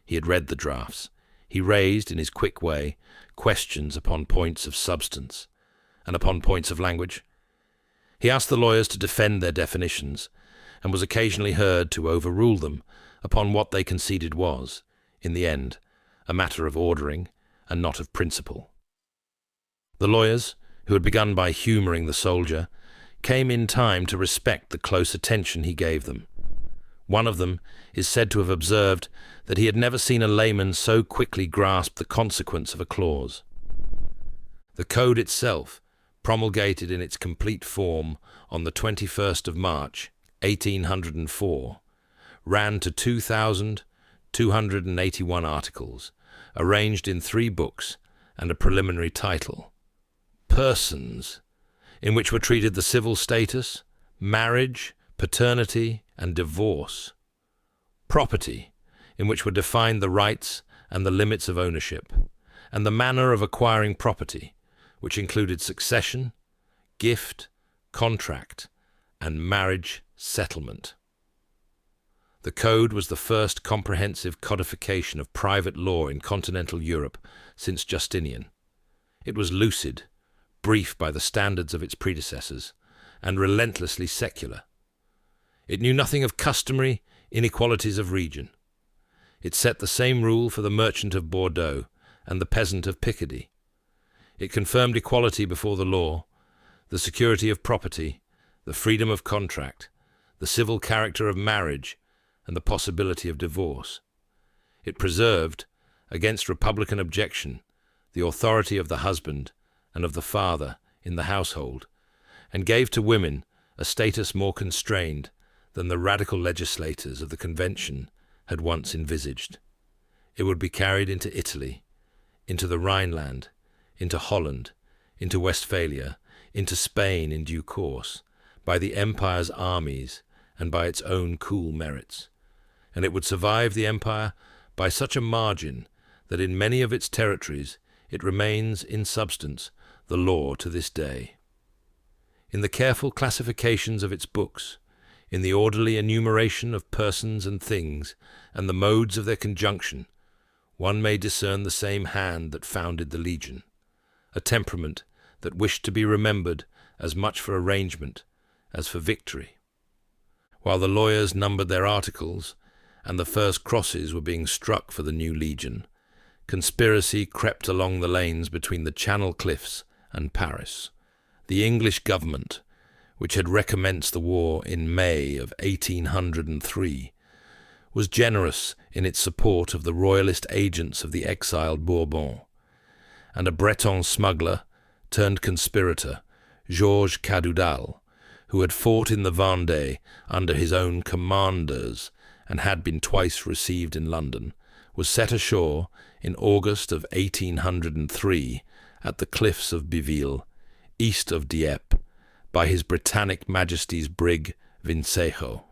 He had read the drafts. He raised, in his quick way, questions upon points of substance and upon points of language. He asked the lawyers to defend their definitions, and was occasionally heard to overrule them upon what they conceded was, in the end, a matter of ordering and not of principle. The lawyers, who had begun by humouring the soldier, came in time to respect the close attention he gave them. One of them is said to have observed that he had never seen a layman so quickly grasp the consequence of a clause. The code itself, promulgated in its complete form on the 21st of March, 1804, ran to 2,281 articles, arranged in 3 books and a preliminary title: Persons, in which were treated the civil status, marriage, paternity, and divorce; Property, in which were defined the rights and the limits of ownership, and the manner of acquiring property, which included succession, gift, contract, and marriage settlement. The code was the first comprehensive codification of private law in continental Europe since Justinian. It was lucid, brief by the standards of its predecessors, and relentlessly secular. It knew nothing of customary inequalities of region. It set the same rule for the merchant of Bordeaux and the peasant of Picardy. It confirmed equality before the law, the security of property, the freedom of contract, the civil character of marriage, and the possibility of divorce. It preserved, against republican objection, the authority of the husband and of the father in the household, and gave to women a status more constrained than the radical legislators of the Convention had once envisaged. It would be carried into Italy, into the Rhineland, into Holland, into Westphalia, into Spain in due course, by the empire's armies and by its own cool merits. And it would survive the empire by such a margin that in many of its territories it remains, in substance, the law to this day. In the careful classifications of its books, in the orderly enumeration of persons and things, and the modes of their conjunction, one may discern the same hand that founded the legion, a temperament that wished to be remembered as much for arrangement as for victory. While the lawyers numbered their articles, and the first crosses were being struck for the new legion, conspiracy crept along the lanes between the Channel cliffs and Paris. The English government, which had recommenced the war in May of 1803, was generous in its support of the royalist agents of the exiled Bourbon, and a Breton smuggler turned conspirator, Georges Cadoudal, who had fought in the Vendée under his own commanders and had been twice received in London, was set ashore in August of 1803 at the cliffs of Biville, east of Dieppe, by His Britannic Majesty's brig Vincenzo.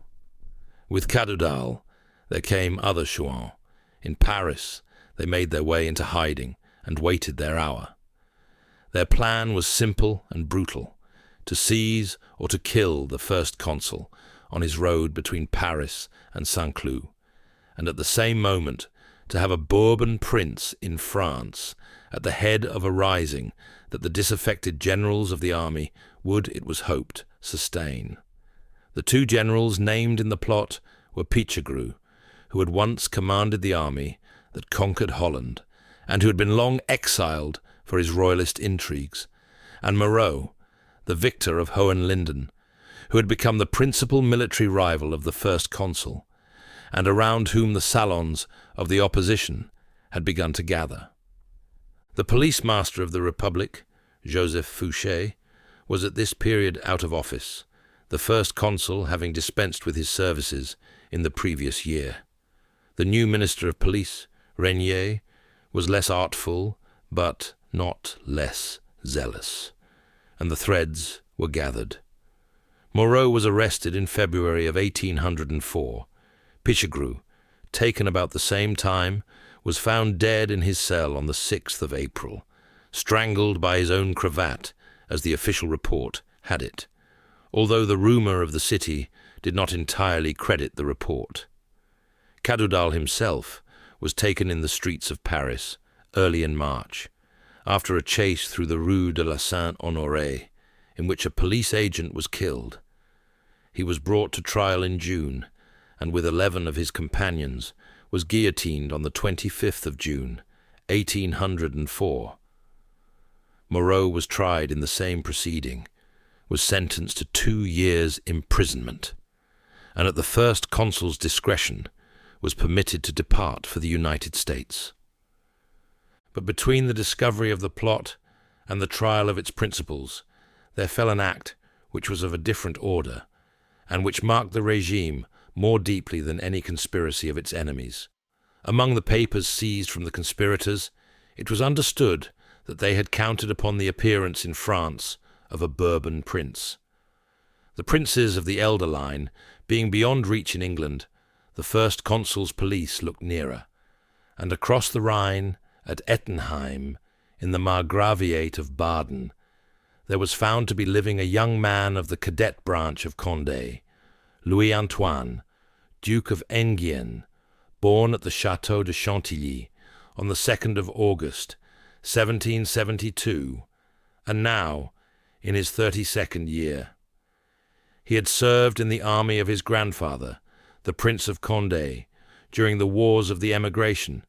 With Cadoudal there came other Chouans. In Paris they made their way into hiding and waited their hour. Their plan was simple and brutal, to seize or to kill the first consul on his road between Paris and Saint-Cloud, and at the same moment to have a Bourbon prince in France at the head of a rising that the disaffected generals of the army would, it was hoped, sustain. The two generals named in the plot were Pichegru, who had once commanded the army that conquered Holland, and who had been long exiled for his royalist intrigues, and Moreau, the victor of Hohenlinden, who had become the principal military rival of the first consul, and around whom the salons of the opposition had begun to gather. The police master of the Republic, Joseph Fouché, was at this period out of office, the first consul having dispensed with his services in the previous year. The new minister of police, Régnier, was less artful, but not less zealous, and the threads were gathered. Moreau was arrested in February of 1804. Pichegru, taken about the same time, was found dead in his cell on the 6th of April, strangled by his own cravat, as the official report had it, although the rumour of the city did not entirely credit the report. Cadoudal himself was taken in the streets of Paris early in March, after a chase through the Rue de la Saint-Honoré, in which a police agent was killed. He was brought to trial in June, and with 11 of his companions was guillotined on the 25th of June, 1804. Moreau was tried in the same proceeding, was sentenced to 2 years' imprisonment, and at the first consul's discretion was permitted to depart for the United States. But between the discovery of the plot and the trial of its principals, there fell an act which was of a different order, and which marked the regime more deeply than any conspiracy of its enemies. Among the papers seized from the conspirators, it was understood that they had counted upon the appearance in France of a Bourbon prince. The princes of the elder line being beyond reach in England, the first consul's police looked nearer, and across the Rhine at Ettenheim, in the Margraviate of Baden, there was found to be living a young man of the Cadet branch of Condé, Louis Antoine, Duke of Enghien, born at the Château de Chantilly on the 2nd of August, 1772, and now in his 32nd year. He had served in the army of his grandfather, the Prince of Condé, during the wars of the emigration.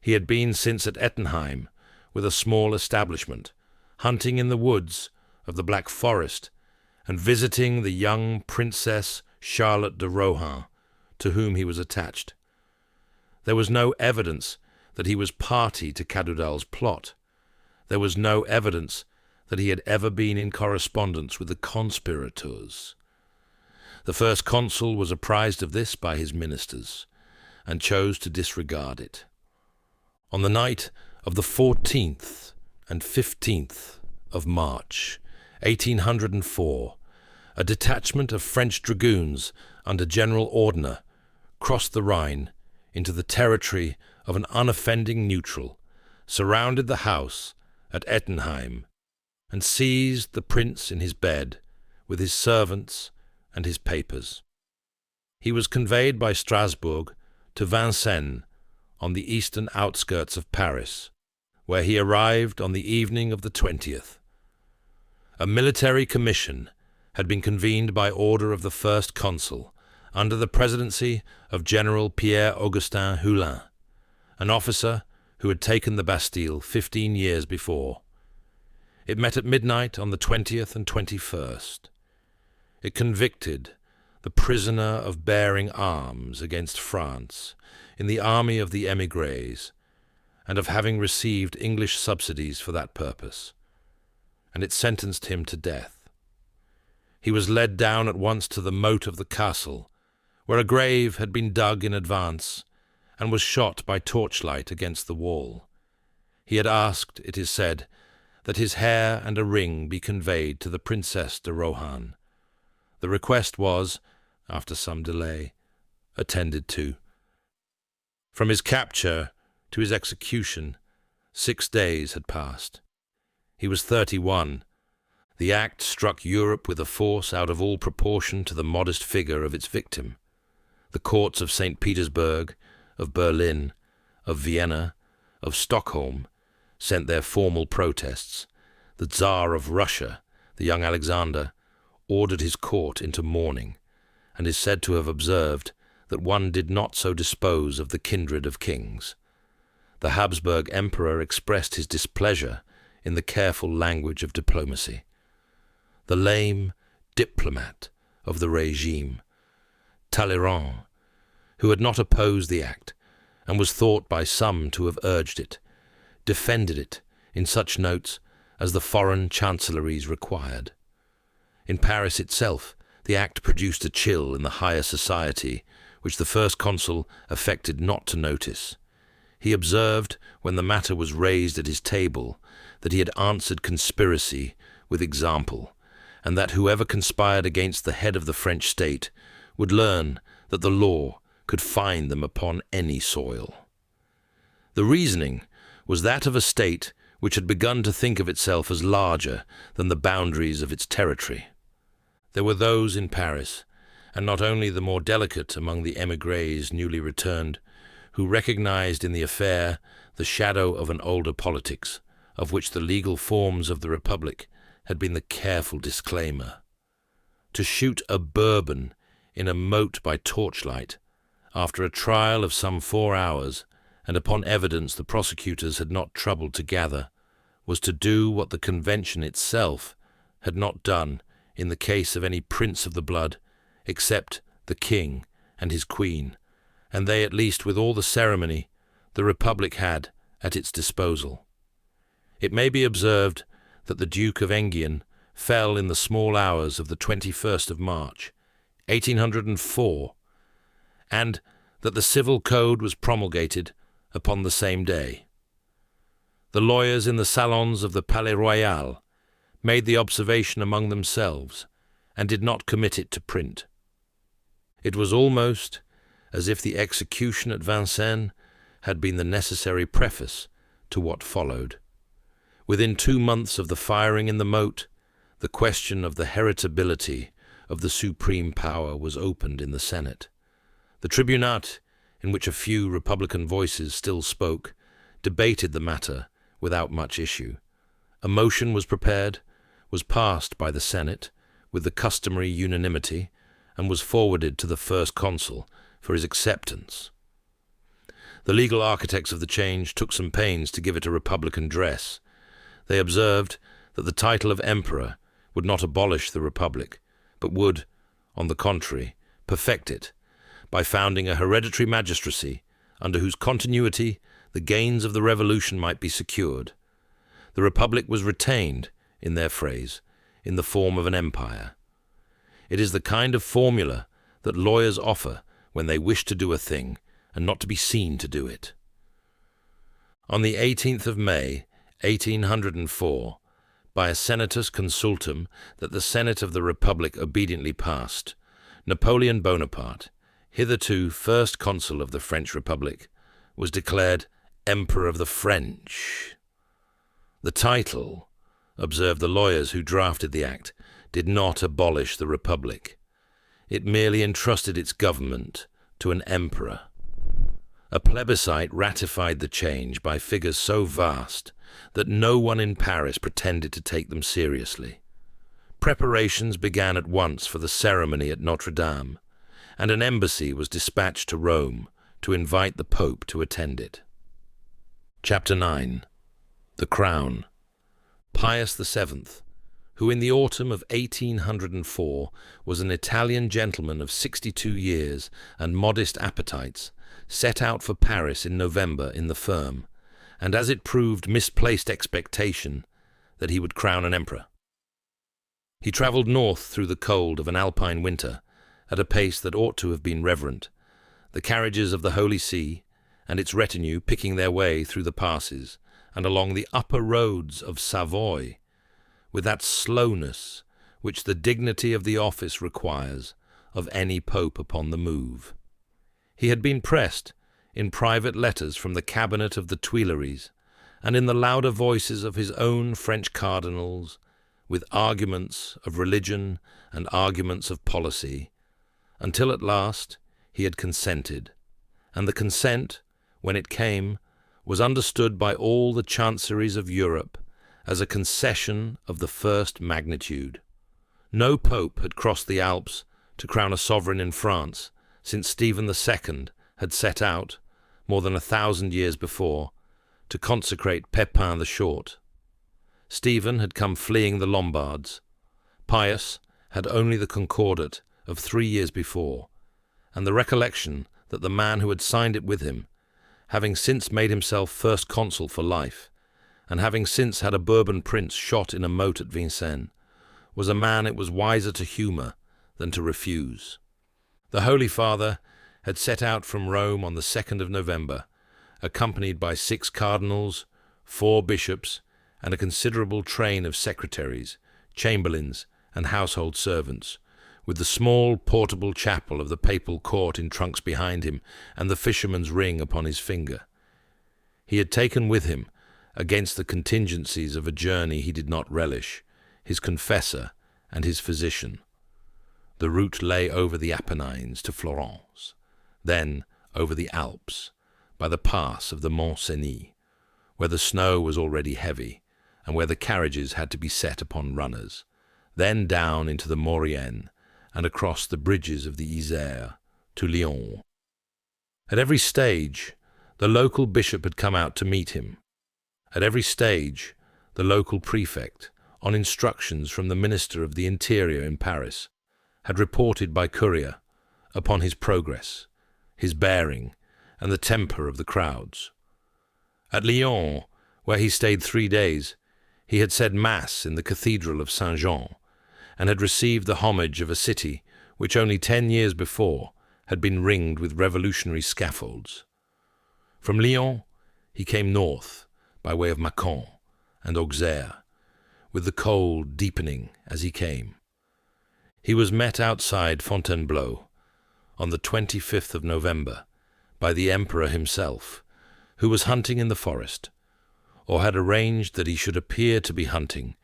He had been since at Ettenheim with a small establishment, hunting in the woods of the Black Forest and visiting the young Princess Charlotte de Rohan, to whom he was attached. There was no evidence that he was party to Cadudal's plot. There was no evidence that he had ever been in correspondence with the conspirators. The first consul was apprised of this by his ministers, and chose to disregard it. On the night of the 14th and 15th of March, 1804, a detachment of French dragoons under General Ordener crossed the Rhine into the territory of an unoffending neutral, surrounded the house at Ettenheim, and seized the prince in his bed with his servants and his papers. He was conveyed by Strasbourg to Vincennes on the eastern outskirts of Paris, where he arrived on the evening of the 20th. A military commission had been convened by order of the first consul, under the presidency of General Pierre-Augustin Hulin, an officer who had taken the Bastille 15 years before. It met at midnight on the 20th and 21st. It convicted the prisoner of bearing arms against France in the army of the émigrés, and of having received English subsidies for that purpose, and it sentenced him to death. He was led down at once to the moat of the castle, where a grave had been dug in advance, and was shot by torchlight against the wall. He had asked, it is said, that his hair and a ring be conveyed to the Princess de Rohan. The request was, after some delay, attended to. From his capture to his execution, 6 days had passed. He was 31. The act struck Europe with a force out of all proportion to the modest figure of its victim. The courts of St. Petersburg, of Berlin, of Vienna, of Stockholm sent their formal protests. The Tsar of Russia, the young Alexander, ordered his court into mourning, and is said to have observed that one did not so dispose of the kindred of kings. The Habsburg emperor expressed his displeasure in the careful language of diplomacy. The lame diplomat of the regime, Talleyrand, who had not opposed the act, and was thought by some to have urged it, defended it in such notes as the foreign chancelleries required. In Paris itself, the act produced a chill in the higher society, which the first consul affected not to notice. He observed, when the matter was raised at his table, that he had answered conspiracy with example, and that whoever conspired against the head of the French state would learn that the law could find them upon any soil. The reasoning was that of a state which had begun to think of itself as larger than the boundaries of its territory. There were those in Paris, and not only the more delicate among the émigrés newly returned, who recognized in the affair the shadow of an older politics, of which the legal forms of the Republic had been the careful disclaimer. To shoot a Bourbon in a moat by torchlight, after a trial of some 4 hours, and upon evidence the prosecutors had not troubled to gather, was to do what the Convention itself had not done in the case of any prince of the blood, except the king and his queen, and they at least with all the ceremony the Republic had at its disposal. It may be observed that the Duke of Enghien fell in the small hours of the 21st of March, 1804, and that the civil code was promulgated upon the same day. The lawyers in the salons of the Palais Royal made the observation among themselves, and did not commit it to print. It was almost as if the execution at Vincennes had been the necessary preface to what followed. Within 2 months of the firing in the moat, the question of the heritability of the supreme power was opened in the Senate. The tribunate, in which a few Republican voices still spoke, debated the matter without much issue. A motion was prepared, was passed by the Senate with the customary unanimity, and was forwarded to the first consul for his acceptance. The legal architects of the change took some pains to give it a republican dress. They observed that the title of emperor would not abolish the republic, but would, on the contrary, perfect it by founding a hereditary magistracy under whose continuity the gains of the revolution might be secured. The republic was retained, in their phrase, in the form of an empire. It is the kind of formula that lawyers offer when they wish to do a thing and not to be seen to do it. On the 18th of May, 1804, by a senatus consultum that the Senate of the Republic obediently passed, Napoleon Bonaparte, hitherto first consul of the French Republic, was declared Emperor of the French. The title, observed the lawyers who drafted the act, did not abolish the Republic. It merely entrusted its government to an emperor. A plebiscite ratified the change by figures so vast that no one in Paris pretended to take them seriously. Preparations began at once for the ceremony at Notre Dame, and an embassy was dispatched to Rome to invite the Pope to attend it. Chapter 9. The Crown. Pius VII, who in the autumn of 1804 was an Italian gentleman of 62 years and modest appetites, set out for Paris in November in the firm, and as it proved misplaced expectation, that he would crown an emperor. He travelled north through the cold of an alpine winter, at a pace that ought to have been reverent, the carriages of the Holy See and its retinue picking their way through the passes and along the upper roads of Savoy, with that slowness which the dignity of the office requires of any pope upon the move. He had been pressed in private letters from the cabinet of the Tuileries, and in the louder voices of his own French cardinals, with arguments of religion and arguments of policy, until at last he had consented, and the consent, when it came, was understood by all the chanceries of Europe as a concession of the first magnitude. No pope had crossed the Alps to crown a sovereign in France since Stephen II had set out, more than 1,000 years before, to consecrate Pepin the Short. Stephen had come fleeing the Lombards. Pius had only the Concordat of 3 years before, and the recollection that the man who had signed it with him, having since made himself first consul for life, and having since had a Bourbon prince shot in a moat at Vincennes, was a man it was wiser to humour than to refuse. The Holy Father had set out from Rome on the 2nd of November, accompanied by 6 cardinals, 4 bishops, and a considerable train of secretaries, chamberlains, and household servants, with the small portable chapel of the papal court in trunks behind him and the fisherman's ring upon his finger. He had taken with him, against the contingencies of a journey he did not relish, his confessor and his physician. The route lay over the Apennines to Florence, then over the Alps, by the pass of the Mont Cenis, where the snow was already heavy, and where the carriages had to be set upon runners, then down into the Maurienne, and across the bridges of the Isère to Lyons. At every stage, the local bishop had come out to meet him. At every stage, the local prefect, on instructions from the Minister of the Interior in Paris, had reported by courier upon his progress, his bearing, and the temper of the crowds. At Lyons, where he stayed 3 days, he had said Mass in the Cathedral of Saint-Jean, and had received the homage of a city which only 10 years before had been ringed with revolutionary scaffolds. From Lyons he came north, by way of Mâcon and Auxerre, with the cold deepening as he came. He was met outside Fontainebleau on the 25th of November by the Emperor himself, who was hunting in the forest, or had arranged that he should appear to be hunting,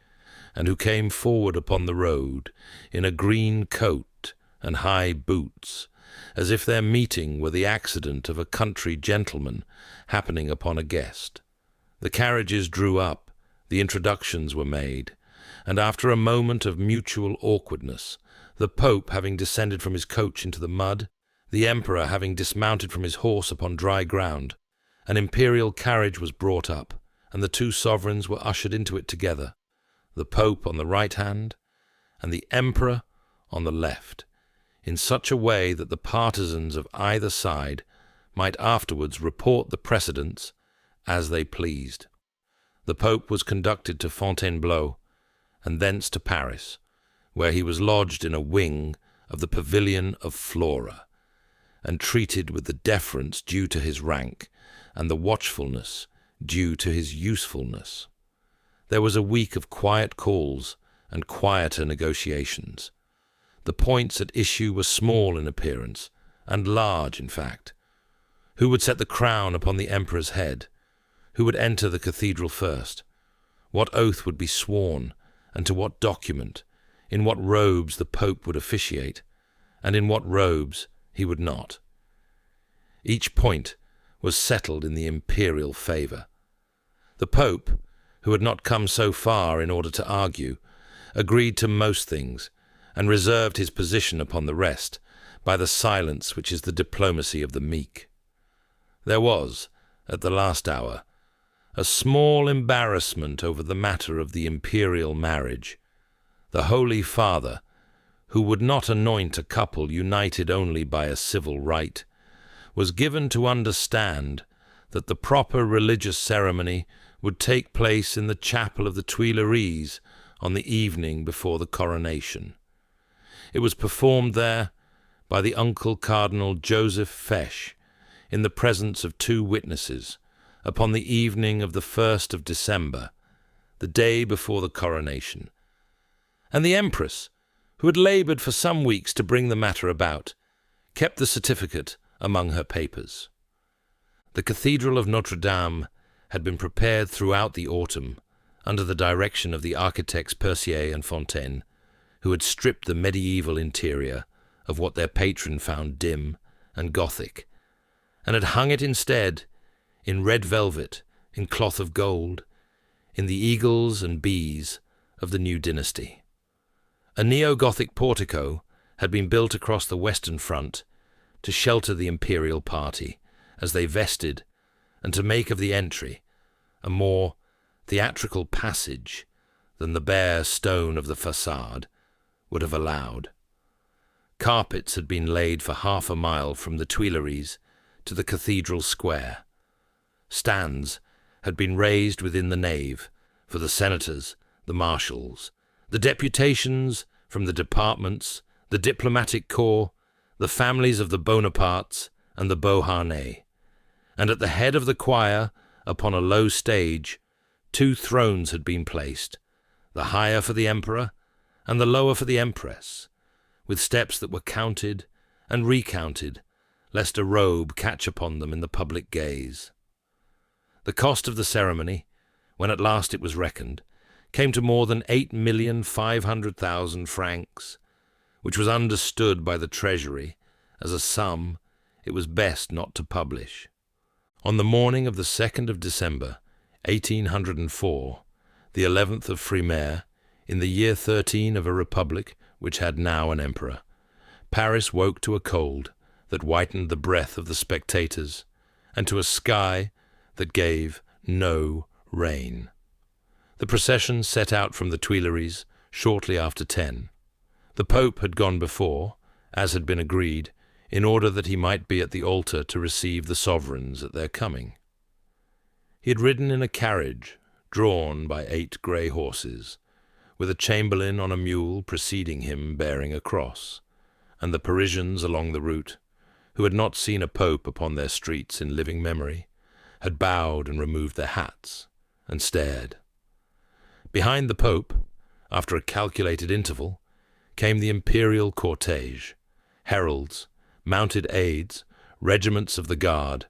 and who came forward upon the road in a green coat and high boots, as if their meeting were the accident of a country gentleman happening upon a guest. The carriages drew up, the introductions were made, and after a moment of mutual awkwardness, the Pope having descended from his coach into the mud, the Emperor having dismounted from his horse upon dry ground, an imperial carriage was brought up, and the two sovereigns were ushered into it together, the Pope on the right hand, and the Emperor on the left, in such a way that the partisans of either side might afterwards report the precedents as they pleased. The Pope was conducted to Fontainebleau, and thence to Paris, where he was lodged in a wing of the Pavilion of Flora, and treated with the deference due to his rank and the watchfulness due to his usefulness. There was a week of quiet calls and quieter negotiations. The points at issue were small in appearance, and large, in fact. Who would set the crown upon the Emperor's head? Who would enter the cathedral first? What oath would be sworn, and to what document? In what robes the Pope would officiate, and in what robes he would not? Each point was settled in the imperial favour. The Pope, who had not come so far in order to argue, agreed to most things, and reserved his position upon the rest by the silence which is the diplomacy of the meek. There was, at the last hour, a small embarrassment over the matter of the imperial marriage. The Holy Father, who would not anoint a couple united only by a civil rite, was given to understand that the proper religious ceremony would take place in the chapel of the Tuileries on the evening before the coronation. It was performed there by the uncle Cardinal Joseph Fesch, in the presence of two witnesses, upon the evening of the 1st of December, the day before the coronation. And the Empress, who had laboured for some weeks to bring the matter about, kept the certificate among her papers. The Cathedral of Notre Dame had been prepared throughout the autumn, under the direction of the architects Percier and Fontaine, who had stripped the medieval interior of what their patron found dim and Gothic, and had hung it instead in red velvet, in cloth of gold, in the eagles and bees of the new dynasty. A neo-Gothic portico had been built across the western front to shelter the imperial party as they vested, and to make of the entry a more theatrical passage than the bare stone of the façade would have allowed. Carpets had been laid for half a mile from the Tuileries to the cathedral square. Stands had been raised within the nave for the senators, the marshals, the deputations from the departments, the diplomatic corps, the families of the Bonapartes and the Beauharnais, and at the head of the choir, upon a low stage, 2 thrones had been placed, the higher for the Emperor and the lower for the Empress, with steps that were counted and recounted, lest a robe catch upon them in the public gaze. The cost of the ceremony, when at last it was reckoned, came to more than 8,500,000 francs, which was understood by the Treasury as a sum it was best not to publish. On the morning of the 2nd of December, 1804, the 11th of Brumaire, in the year 13 of a republic which had now an emperor, Paris woke to a cold that whitened the breath of the spectators, and to a sky that gave no rain. The procession set out from the Tuileries shortly after 10. The Pope had gone before, as had been agreed, in order that he might be at the altar to receive the sovereigns at their coming. He had ridden in a carriage drawn by 8 grey horses, with a chamberlain on a mule preceding him bearing a cross, and the Parisians along the route, who had not seen a pope upon their streets in living memory, had bowed and removed their hats, and stared. Behind the Pope, after a calculated interval, came the imperial cortege, heralds, mounted aides, regiments of the guard,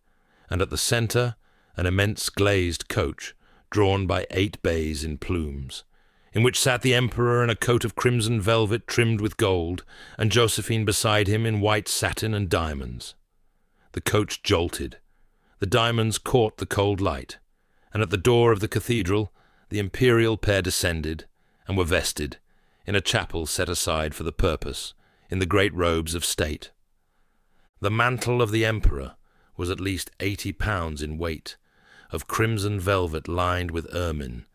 and at the centre, an immense glazed coach drawn by 8 bays in plumes, in which sat the emperor in a coat of crimson velvet trimmed with gold, and Josephine beside him in white satin and diamonds. The coach jolted. The diamonds caught the cold light, and at the door of the cathedral the imperial pair descended and were vested, in a chapel set aside for the purpose, in the great robes of state. The mantle of the emperor was at least 80 pounds in weight, of crimson velvet lined with ermine,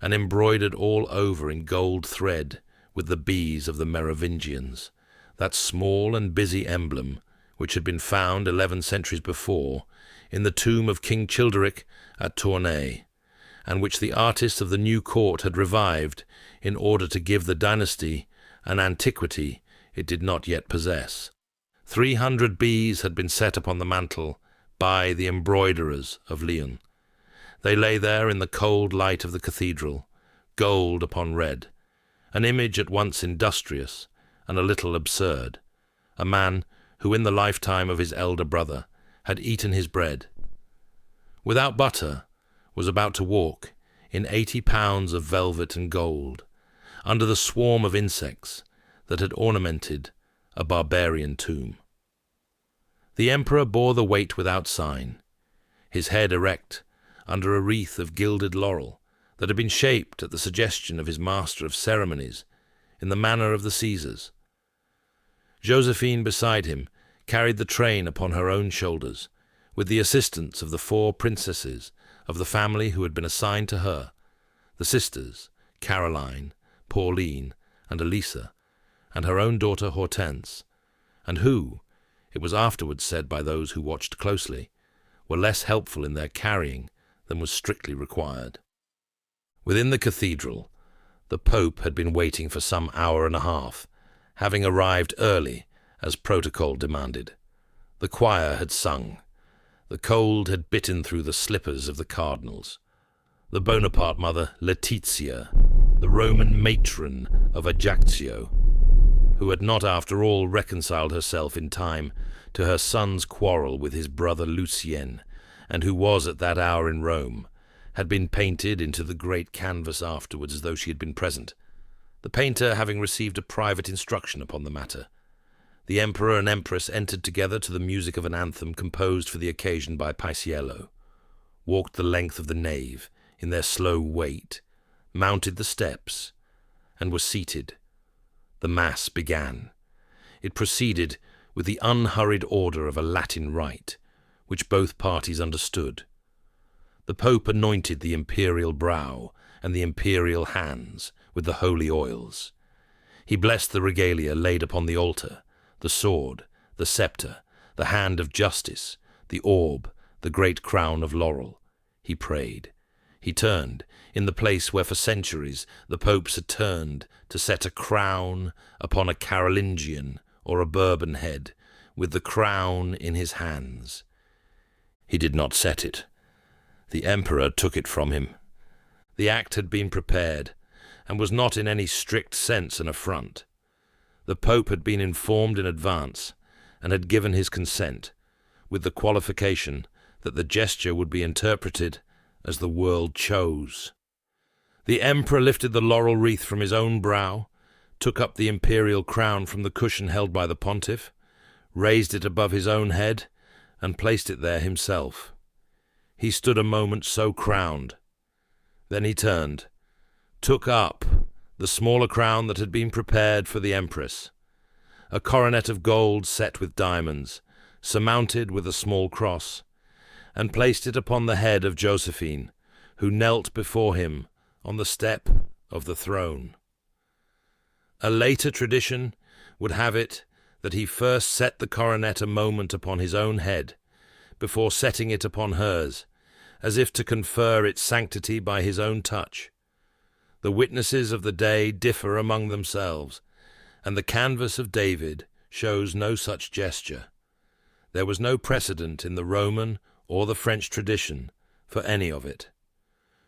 and embroidered all over in gold thread with the bees of the Merovingians, that small and busy emblem which had been found 11 centuries before in the tomb of King Childeric at Tournai, and which the artists of the new court had revived in order to give the dynasty an antiquity it did not yet possess. 300 bees had been set upon the mantle by the embroiderers of Lyon. They lay there in the cold light of the cathedral, gold upon red, an image at once industrious and a little absurd, a man who in the lifetime of his elder brother had eaten his bread, without butter, was about to walk in 80 pounds of velvet and gold, under the swarm of insects that had ornamented a barbarian tomb. The emperor bore the weight without sign, his head erect under a wreath of gilded laurel that had been shaped at the suggestion of his master of ceremonies in the manner of the Caesars. Josephine beside him carried the train upon her own shoulders, with the assistance of the 4 princesses of the family who had been assigned to her, the sisters, Caroline, Pauline, and Elisa, and her own daughter Hortense, and who, it was afterwards said by those who watched closely, were less helpful in their carrying than was strictly required. Within the cathedral, the Pope had been waiting for some hour and a half, having arrived early, as protocol demanded. The choir had sung. The cold had bitten through the slippers of the cardinals. The Bonaparte mother, Letizia, the Roman matron of Ajaccio, who had not after all reconciled herself in time to her son's quarrel with his brother Lucien, and who was at that hour in Rome, had been painted into the great canvas afterwards as though she had been present, the painter having received a private instruction upon the matter. The emperor and empress entered together to the music of an anthem composed for the occasion by Paisiello, walked the length of the nave in their slow wait, mounted the steps, and were seated. The mass began. It proceeded with the unhurried order of a Latin rite, which both parties understood. The Pope anointed the imperial brow and the imperial hands with the holy oils. He blessed the regalia laid upon the altar, the sword, the sceptre, the hand of justice, the orb, the great crown of laurel. He prayed. He turned, in the place where for centuries the popes had turned, to set a crown upon a Carolingian or a Bourbon head, with the crown in his hands. He did not set it. The emperor took it from him. The act had been prepared, and was not in any strict sense an affront. The Pope had been informed in advance, and had given his consent, with the qualification that the gesture would be interpreted as the world chose. The emperor lifted the laurel wreath from his own brow, took up the imperial crown from the cushion held by the pontiff, raised it above his own head, and placed it there himself. He stood a moment so crowned. Then he turned, took up the smaller crown that had been prepared for the empress, a coronet of gold set with diamonds, surmounted with a small cross, and placed it upon the head of Josephine, who knelt before him on the step of the throne. A later tradition would have it that he first set the coronet a moment upon his own head, before setting it upon hers, as if to confer its sanctity by his own touch. The witnesses of the day differ among themselves, and the canvas of David shows no such gesture. There was no precedent in the Roman or the French tradition for any of it.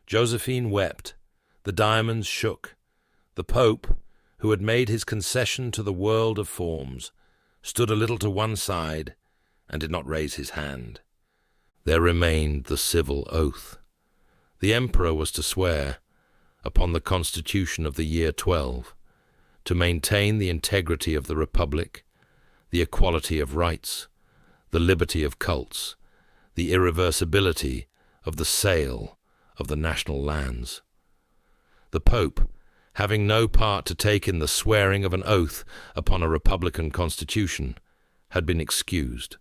Josephine wept. The diamonds shook. The Pope, who had made his concession to the world of forms, stood a little to one side and did not raise his hand. there remained the civil oath. The emperor was to swear, upon the constitution of the year XII, to maintain the integrity of the republic, the equality of rights, the liberty of cults, the irreversibility of the sale of the national lands. The Pope, having no part to take in the swearing of an oath upon a republican constitution, had been excused.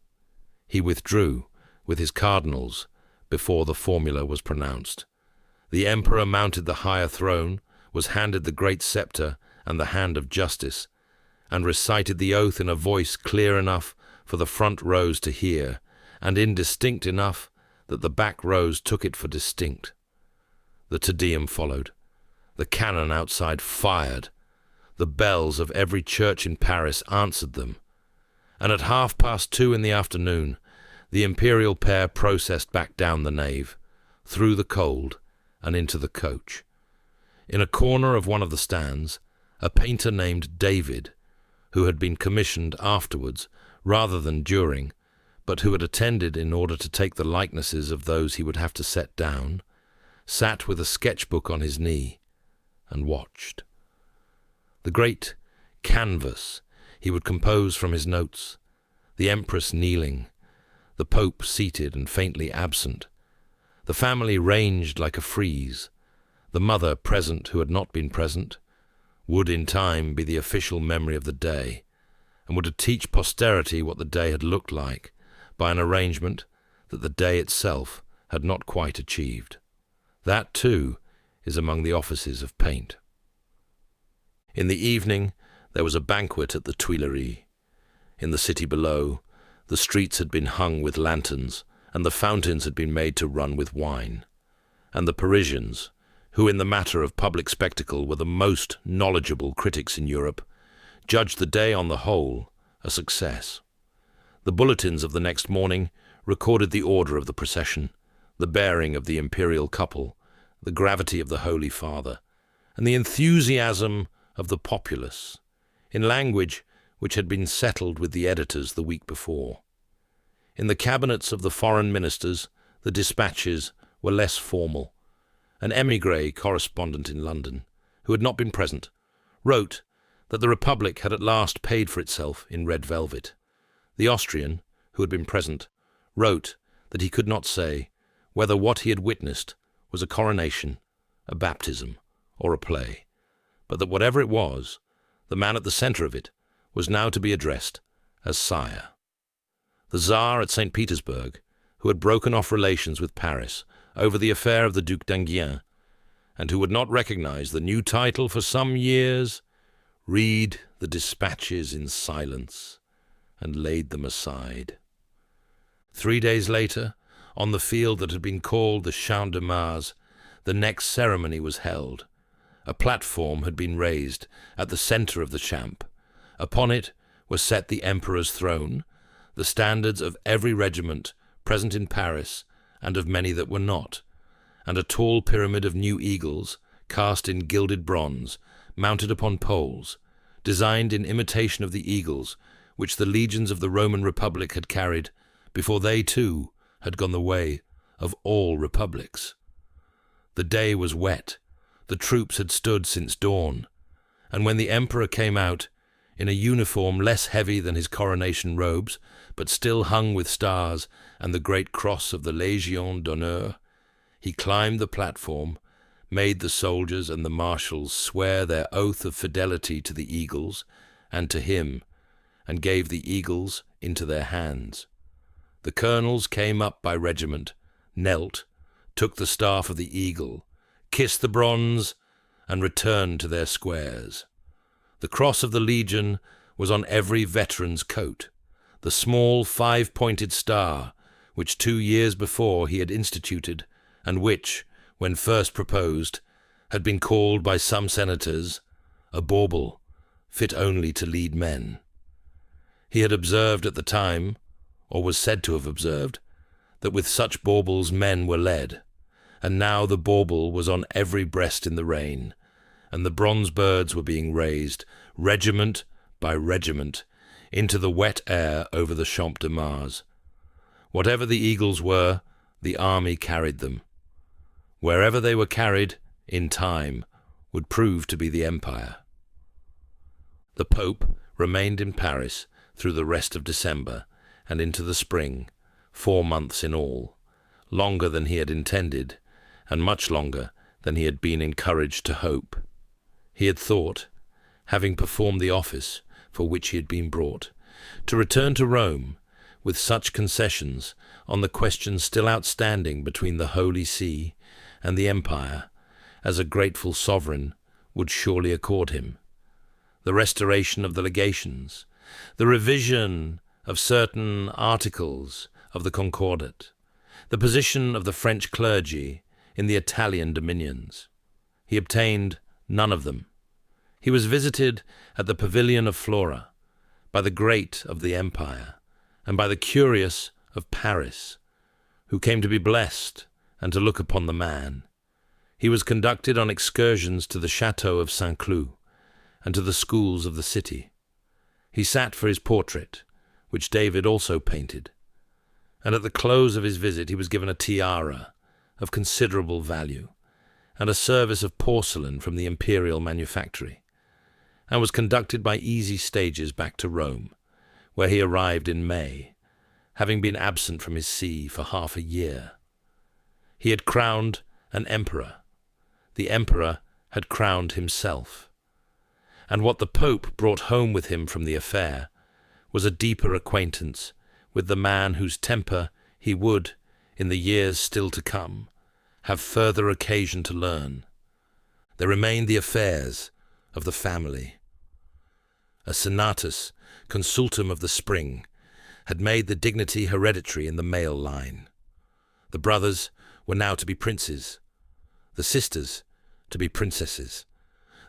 He withdrew with his cardinals before the formula was pronounced. The emperor mounted the higher throne, was handed the great scepter and the hand of justice, and recited the oath in a voice clear enough for the front rows to hear, and indistinct enough that the back rows took it for distinct. The Te Deum followed. The cannon outside fired. The bells of every church in Paris answered them. And at 2:30 in the afternoon, the imperial pair processed back down the nave, through the cold, and into the coach. In a corner of one of the stands, a painter named David, who had been commissioned afterwards rather than during, but who had attended in order to take the likenesses of those he would have to set down, sat with a sketchbook on his knee and watched. The great canvas he would compose from his notes, the empress kneeling, the pope seated and faintly absent, the family ranged like a frieze, the mother present who had not been present, would in time be the official memory of the day, and would teach posterity what the day had looked like, by an arrangement that the day itself had not quite achieved. That, too, is among the offices of paint. In the evening, there was a banquet at the Tuileries. In the city below, the streets had been hung with lanterns, and the fountains had been made to run with wine. And the Parisians, who in the matter of public spectacle were the most knowledgeable critics in Europe, judged the day on the whole a success. The bulletins of the next morning recorded the order of the procession, the bearing of the imperial couple, the gravity of the Holy Father, and the enthusiasm of the populace, in language which had been settled with the editors the week before. In the cabinets of the foreign ministers, the dispatches were less formal. An émigré correspondent in London, who had not been present, wrote that the Republic had at last paid for itself in red velvet. The Austrian, who had been present, wrote that he could not say whether what he had witnessed was a coronation, a baptism, or a play, but that whatever it was, the man at the centre of it was now to be addressed as sire. The Tsar at St. Petersburg, who had broken off relations with Paris over the affair of the Duc d'Enghien, and who would not recognize the new title for some years, read the dispatches in silence and laid them aside. 3 days later, on the field that had been called the Champ de Mars, the next ceremony was held. A platform had been raised at the centre of the Champ. Upon it was set the emperor's throne, the standards of every regiment present in Paris and of many that were not, and a tall pyramid of new eagles, cast in gilded bronze, mounted upon poles, designed in imitation of the eagles which the legions of the Roman Republic had carried before they too had gone the way of all republics. The day was wet, the troops had stood since dawn, and when the emperor came out, in a uniform less heavy than his coronation robes, but still hung with stars and the great cross of the Légion d'honneur, he climbed the platform, made the soldiers and the marshals swear their oath of fidelity to the eagles and to him, and gave the eagles into their hands. The colonels came up by regiment, knelt, took the staff of the eagle, kissed the bronze, and returned to their squares. The cross of the Legion was on every veteran's coat, the small 5-pointed star which 2 years before he had instituted, and which, when first proposed, had been called by some senators a bauble, fit only to lead men. He had observed at the time, or was said to have observed, that with such baubles men were led, and now the bauble was on every breast in the reign, and the bronze birds were being raised, regiment by regiment, into the wet air over the Champ de Mars. Whatever the eagles were, the army carried them. Wherever they were carried, in time, would prove to be the empire. The Pope remained in Paris through the rest of December and into the spring, 4 months in all, longer than he had intended, and much longer than he had been encouraged to hope. He had thought, having performed the office for which he had been brought, to return to Rome with such concessions on the questions still outstanding between the Holy See and the Empire as a grateful sovereign would surely accord him. The restoration of the legations, the revision of certain articles of the Concordat, the position of the French clergy in the Italian dominions. He obtained none of them. He was visited at the pavilion of Flora by the great of the empire and by the curious of Paris, who came to be blessed and to look upon the man. He was conducted on excursions to the chateau of Saint-Cloud and to the schools of the city. He sat for his portrait, which David also painted, and at the close of his visit he was given a tiara of considerable value and a service of porcelain from the imperial manufactory, and was conducted by easy stages back to Rome, where he arrived in May, having been absent from his see for half a year. He had crowned an emperor. The emperor had crowned himself. And what the Pope brought home with him from the affair was a deeper acquaintance with the man whose temper he would, in the years still to come, have further occasion to learn. There remained the affairs of the family. A senatus consultum of the spring had made the dignity hereditary in the male line. The brothers were now to be princes, the sisters to be princesses,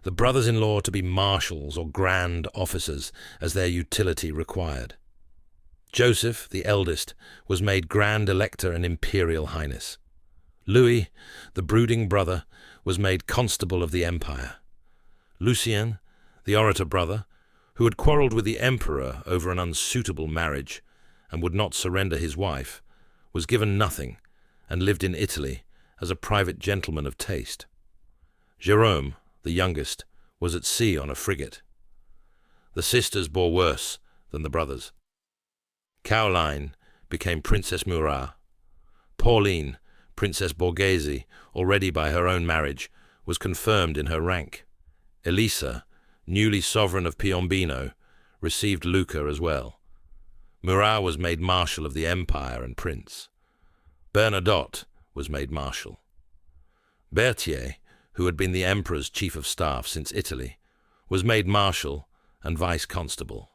the brothers-in-law to be marshals or grand officers as their utility required. Joseph, the eldest, was made Grand Elector and Imperial Highness. Louis, the brooding brother, was made Constable of the Empire. Lucien, the orator brother, who had quarrelled with the Emperor over an unsuitable marriage and would not surrender his wife, was given nothing and lived in Italy as a private gentleman of taste. Jérôme, the youngest, was at sea on a frigate. The sisters bore worse than the brothers. Caroline became Princess Murat. Pauline, Princess Borghese, already by her own marriage, was confirmed in her rank. Elisa, newly sovereign of Piombino, received Lucca as well. Murat was made Marshal of the Empire and Prince. Bernadotte was made Marshal. Berthier, who had been the Emperor's Chief of Staff since Italy, was made Marshal and Vice-Constable.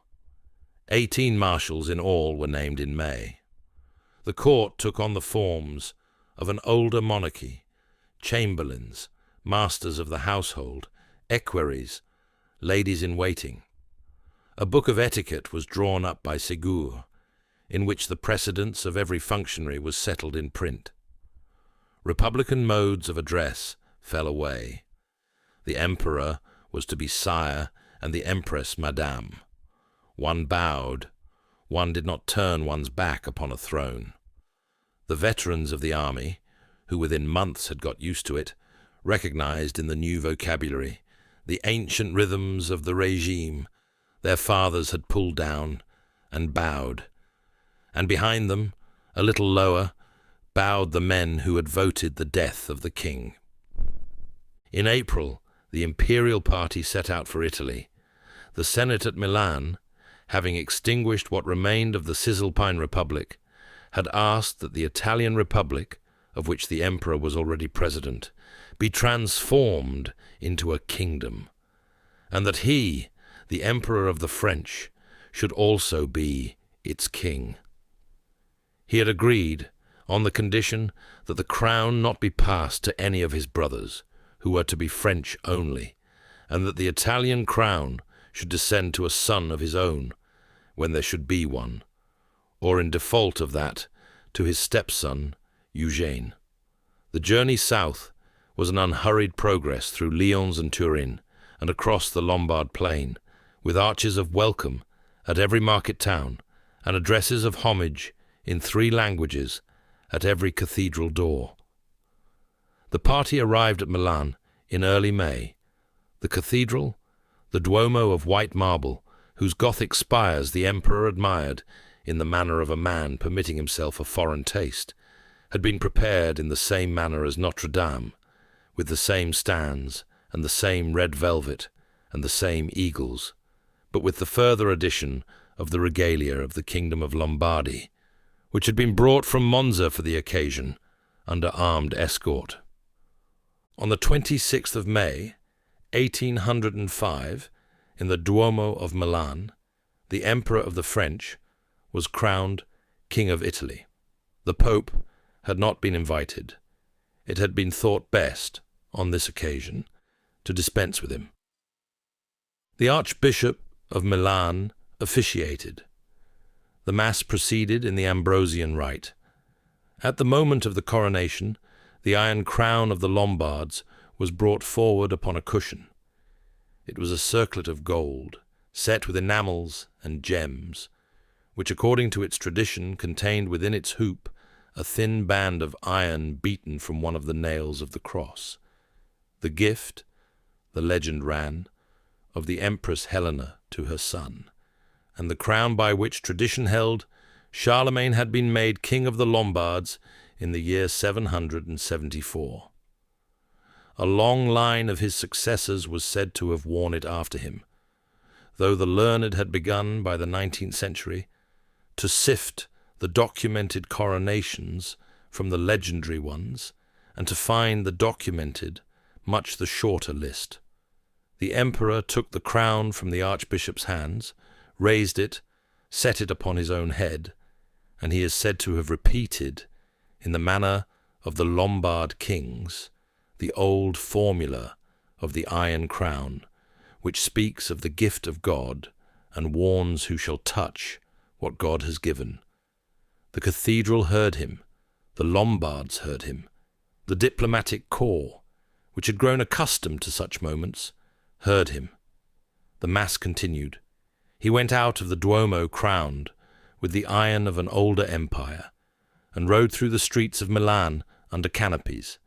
18 marshals in all were named in May. The court took on the forms of an older monarchy: chamberlains, masters of the household, equerries, ladies-in-waiting. A book of etiquette was drawn up by Ségur, in which the precedence of every functionary was settled in print. Republican modes of address fell away. The emperor was to be sire and the empress madame. One bowed. One did not turn one's back upon a throne. The veterans of the army, who within months had got used to it, recognized in the new vocabulary the ancient rhythms of the regime their fathers had pulled down and bowed. And behind them, a little lower, bowed the men who had voted the death of the king. In April, the imperial party set out for Italy. The Senate at Milan, having extinguished what remained of the Cisalpine Republic, had asked that the Italian Republic, of which the emperor was already president, be transformed into a kingdom, and that he, the emperor of the French, should also be its king. He had agreed on the condition that the crown not be passed to any of his brothers, who were to be French only, and that the Italian crown should descend to a son of his own, when there should be one, or in default of that, to his stepson, Eugène. The journey south was an unhurried progress through Lyons and Turin, and across the Lombard plain, with arches of welcome at every market town, and addresses of homage in 3 languages, at every cathedral door. The party arrived at Milan in early May. The cathedral, the Duomo of white marble, whose Gothic spires the emperor admired in the manner of a man permitting himself a foreign taste, had been prepared in the same manner as Notre Dame, with the same stands and the same red velvet and the same eagles, but with the further addition of the regalia of the Kingdom of Lombardy, which had been brought from Monza for the occasion under armed escort. On the 26th of May, 1805, in the Duomo of Milan, the Emperor of the French was crowned King of Italy. The Pope had not been invited. It had been thought best, on this occasion, to dispense with him. The Archbishop of Milan officiated. The Mass proceeded in the Ambrosian rite. At the moment of the coronation, the iron crown of the Lombards was brought forward upon a cushion. It was a circlet of gold, set with enamels and gems, which, according to its tradition, contained within its hoop a thin band of iron beaten from one of the nails of the cross. The gift, the legend ran, of the Empress Helena to her son, and the crown by which tradition held Charlemagne had been made King of the Lombards in the year 774. A long line of his successors was said to have worn it after him, though the learned had begun by the 19th century to sift the documented coronations from the legendary ones, and to find the documented much the shorter list. The emperor took the crown from the archbishop's hands, raised it, set it upon his own head, and he is said to have repeated, in the manner of the Lombard kings, the old formula of the Iron Crown, which speaks of the gift of God and warns who shall touch what God has given. The cathedral heard him, the Lombards heard him, the diplomatic corps, which had grown accustomed to such moments, heard him. The Mass continued. He went out of the Duomo crowned with the iron of an older empire, and rode through the streets of Milan under canopies,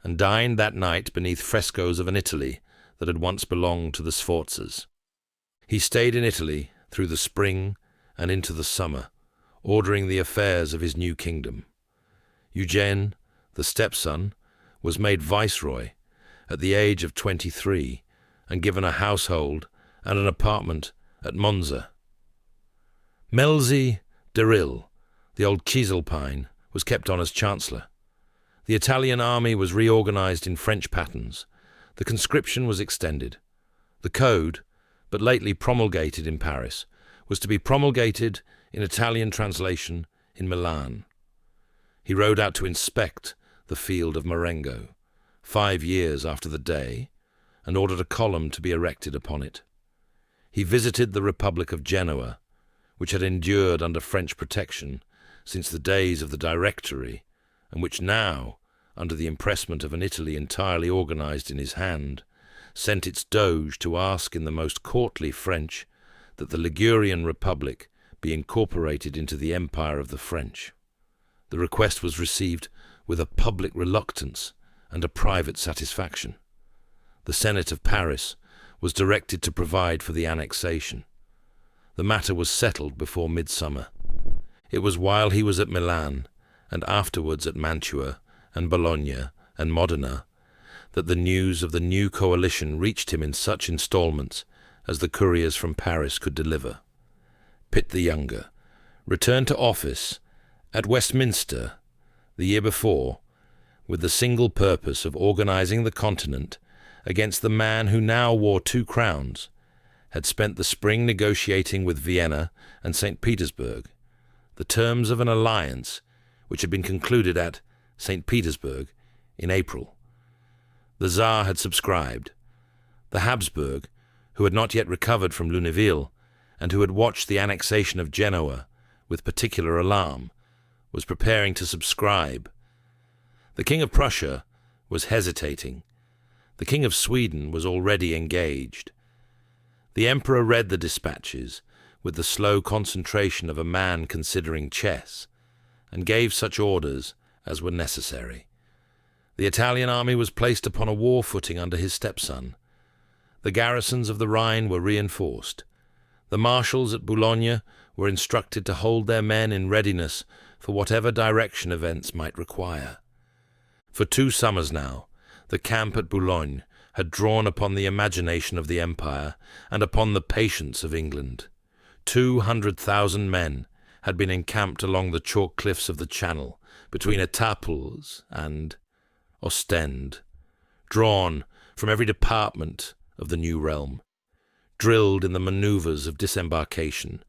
and dined that night beneath frescoes of an Italy that had once belonged to the Sforzas. He stayed in Italy through the spring and into the summer, ordering the affairs of his new kingdom. Eugene, the stepson, was made viceroy at the age of 23 and given a household and an apartment at Monza. Melzi d'Eril, the old Cisalpine, was kept on as chancellor. The Italian army was reorganized in French patterns. The conscription was extended. The code, but lately promulgated in Paris, was to be promulgated in Italian translation in Milan. He rode out to inspect the field of Marengo, 5 years after the day, and ordered a column to be erected upon it. He visited the Republic of Genoa, which had endured under French protection since the days of the Directory, and which now, under the impressment of an Italy entirely organized in his hand, sent its doge to ask in the most courtly French that the Ligurian Republic be incorporated into the empire of the French. The request was received with a public reluctance and a private satisfaction. The Senate of Paris was directed to provide for the annexation. The matter was settled before midsummer. It was while he was at Milan, and afterwards at Mantua and Bologna and Modena, that the news of the new coalition reached him in such installments as the couriers from Paris could deliver. Pitt the Younger returned to office at Westminster the year before with the single purpose of organizing the continent against the man who now wore 2 crowns, had spent the spring negotiating with Vienna and St. Petersburg the terms of an alliance which had been concluded at St. Petersburg in April. The Tsar had subscribed. The Habsburg, who had not yet recovered from Luneville, and who had watched the annexation of Genoa with particular alarm, was preparing to subscribe. The King of Prussia was hesitating. The King of Sweden was already engaged. The Emperor read the dispatches with the slow concentration of a man considering chess, and gave such orders as were necessary. The Italian army was placed upon a war footing under his stepson. The garrisons of the Rhine were reinforced. The marshals at Boulogne were instructed to hold their men in readiness for whatever direction events might require. For 2 summers now, the camp at Boulogne had drawn upon the imagination of the empire and upon the patience of England. 200,000 men had been encamped along the chalk cliffs of the Channel, between Etaples and Ostend, drawn from every department of the new realm, drilled in the manoeuvres of disembarkation,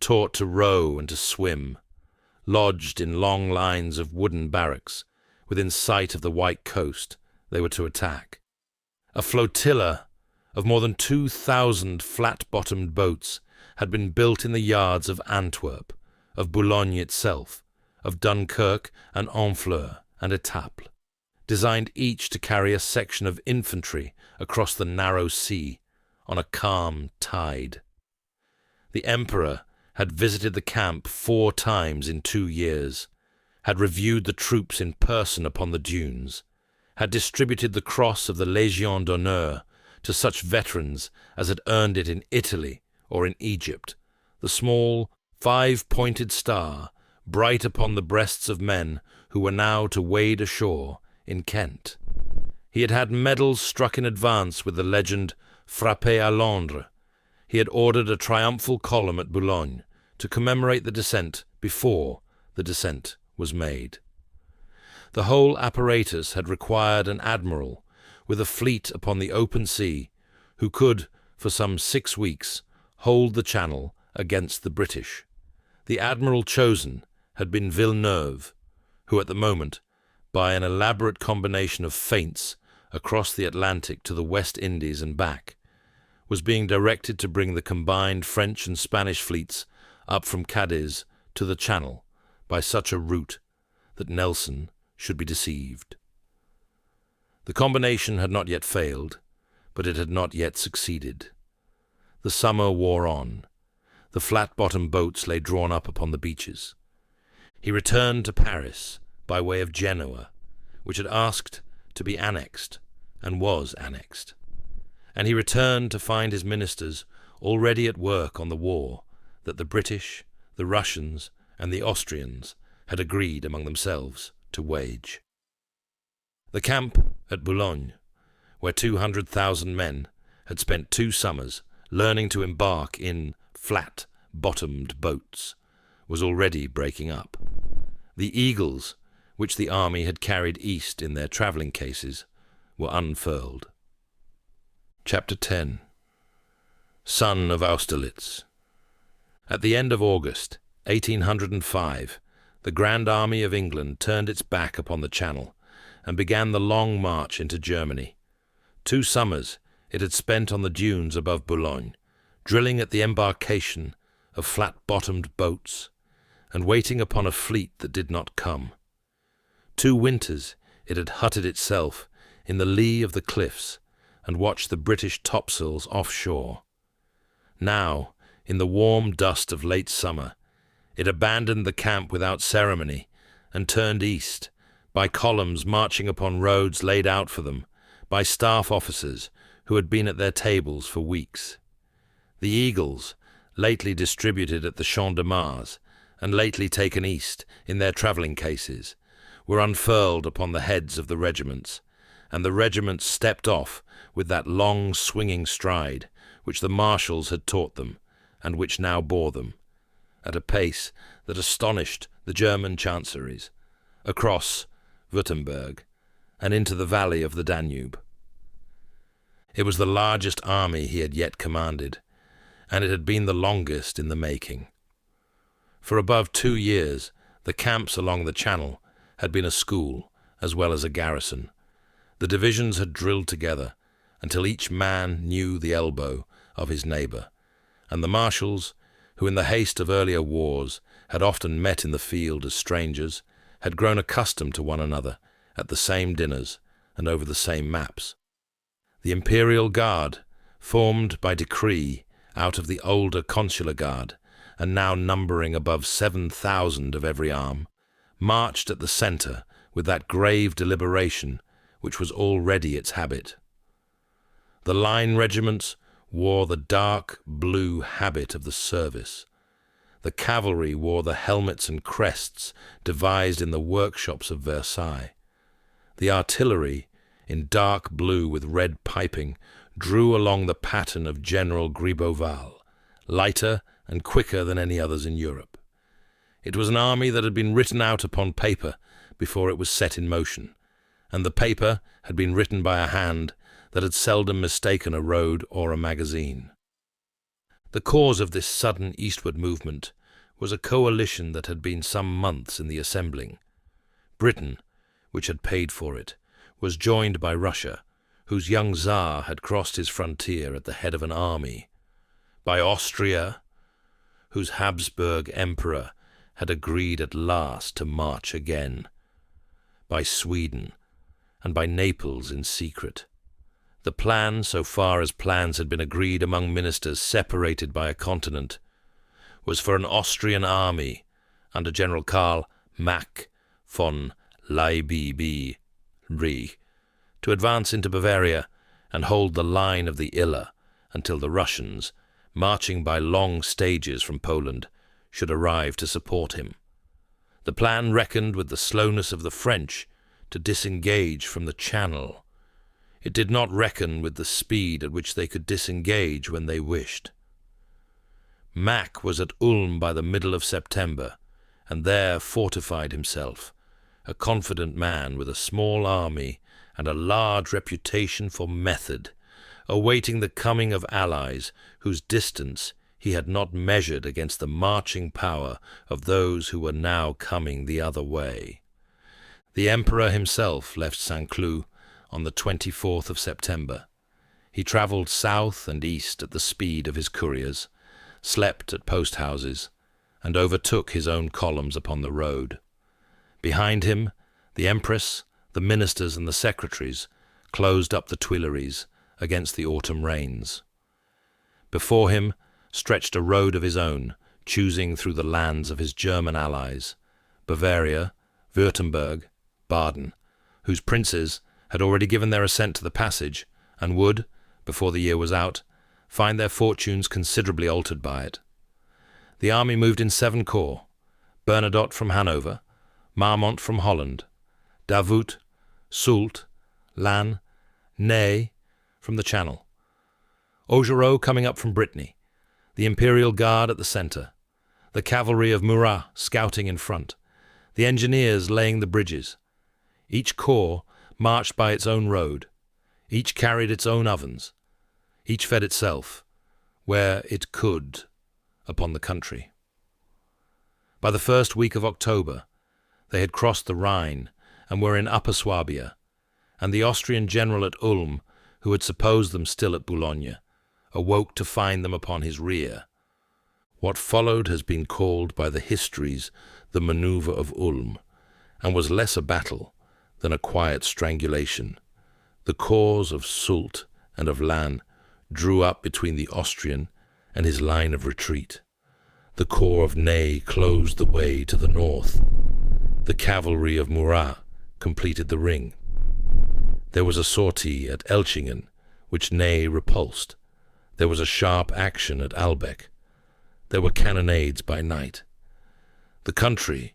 taught to row and to swim, lodged in long lines of wooden barracks within sight of the white coast they were to attack. A flotilla of more than 2,000 flat-bottomed boats had been built in the yards of Antwerp, of Boulogne itself, of Dunkirk and Honfleur and Etaples, designed each to carry a section of infantry across the narrow sea on a calm tide. The Emperor had visited the camp 4 times in 2 years, had reviewed the troops in person upon the dunes, had distributed the cross of the Légion d'honneur to such veterans as had earned it in Italy or in Egypt, the small 5-pointed star bright upon the breasts of men who were now to wade ashore in Kent. He had had medals struck in advance with the legend Frappé à Londres. He had ordered a triumphal column at Boulogne to commemorate the descent before the descent was made. The whole apparatus had required an admiral with a fleet upon the open sea who could, for some 6 weeks, hold the Channel against the British. The admiral chosen had been Villeneuve, who at the moment, by an elaborate combination of feints across the Atlantic to the West Indies and back, was being directed to bring the combined French and Spanish fleets up from Cadiz to the Channel by such a route that Nelson should be deceived. The combination had not yet failed, but it had not yet succeeded. The summer wore on. The flat-bottomed boats lay drawn up upon the beaches. He returned to Paris by way of Genoa, which had asked to be annexed, and was annexed. And he returned to find his ministers already at work on the war that the British, the Russians, and the Austrians had agreed among themselves to wage. The camp at Boulogne, where 200,000 men had spent 2 summers learning to embark in flat-bottomed boats, was already breaking up. The eagles, which the army had carried east in their travelling cases, were unfurled. Chapter 10. Son of Austerlitz. At the end of August, 1805, the Grand Army of England turned its back upon the Channel and began the long march into Germany. 2 summers it had spent on the dunes above Boulogne, drilling at the embarkation of flat-bottomed boats and waiting upon a fleet that did not come. 2 winters it had hutted itself in the lee of the cliffs and watched the British topsails offshore. Now, in the warm dust of late summer, it abandoned the camp without ceremony and turned east, by columns marching upon roads laid out for them, by staff officers who had been at their tables for weeks. The eagles, lately distributed at the Champ de Mars, and lately taken east in their travelling cases, were unfurled upon the heads of the regiments, and the regiments stepped off with that long swinging stride which the marshals had taught them, and which now bore them, at a pace that astonished the German chancelleries, across Württemberg and into the valley of the Danube. It was the largest army he had yet commanded, and it had been the longest in the making. For above 2 years, the camps along the Channel had been a school as well as a garrison. The divisions had drilled together until each man knew the elbow of his neighbour, and the marshals, who in the haste of earlier wars had often met in the field as strangers, had grown accustomed to one another at the same dinners and over the same maps. The Imperial Guard, formed by decree out of the older Consular Guard, and now numbering above 7,000 of every arm, marched at the centre with that grave deliberation which was already its habit. The line regiments wore the dark blue habit of the service. The cavalry wore the helmets and crests devised in the workshops of Versailles. The artillery, in dark blue with red piping, drew along the pattern of General Gribeauval, lighter and quicker than any others in Europe. It was an army that had been written out upon paper before it was set in motion, and the paper had been written by a hand that had seldom mistaken a road or a magazine. The cause of this sudden eastward movement was a coalition that had been some months in the assembling. Britain, which had paid for it, was joined by Russia, whose young Tsar had crossed his frontier at the head of an army, by Austria, whose Habsburg emperor had agreed at last to march again, by Sweden, and by Naples in secret. The plan, so far as plans had been agreed among ministers separated by a continent, was for an Austrian army under General Karl Mack von Leibibri to advance into Bavaria and hold the line of the Iller until the Russians, marching by long stages from Poland, should arrive to support him. The plan reckoned with the slowness of the French to disengage from the Channel. It did not reckon with the speed at which they could disengage when they wished. Mack was at Ulm by the middle of September, and there fortified himself, a confident man with a small army and a large reputation for method, awaiting the coming of allies whose distance he had not measured against the marching power of those who were now coming the other way. The Emperor himself left Saint-Cloud on the 24th of September. He travelled south and east at the speed of his couriers, slept at post-houses, and overtook his own columns upon the road. Behind him, the Empress, the ministers and the secretaries closed up the Tuileries against the autumn rains. Before him stretched a road of his own, choosing through the lands of his German allies, Bavaria, Württemberg, Baden, whose princes had already given their assent to the passage, and would, before the year was out, find their fortunes considerably altered by it. The army moved in 7 corps: Bernadotte from Hanover, Marmont from Holland, Davout, Soult, Lannes, Ney from the Channel, Augereau coming up from Brittany, the Imperial Guard at the centre, the cavalry of Murat scouting in front, the engineers laying the bridges. Each corps marched by its own road. Each carried its own ovens. Each fed itself, where it could, upon the country. By the first week of October, they had crossed the Rhine and were in Upper Swabia, and the Austrian general at Ulm, who had supposed them still at Boulogne, awoke to find them upon his rear. What followed has been called by the histories the manoeuvre of Ulm, and was less a battle than a quiet strangulation. The corps of Soult and of Lannes drew up between the Austrian and his line of retreat. The corps of Ney closed the way to the north. The cavalry of Murat completed the ring. There was a sortie at Elchingen, which Ney repulsed. There was a sharp action at Albeck. There were cannonades by night. The country,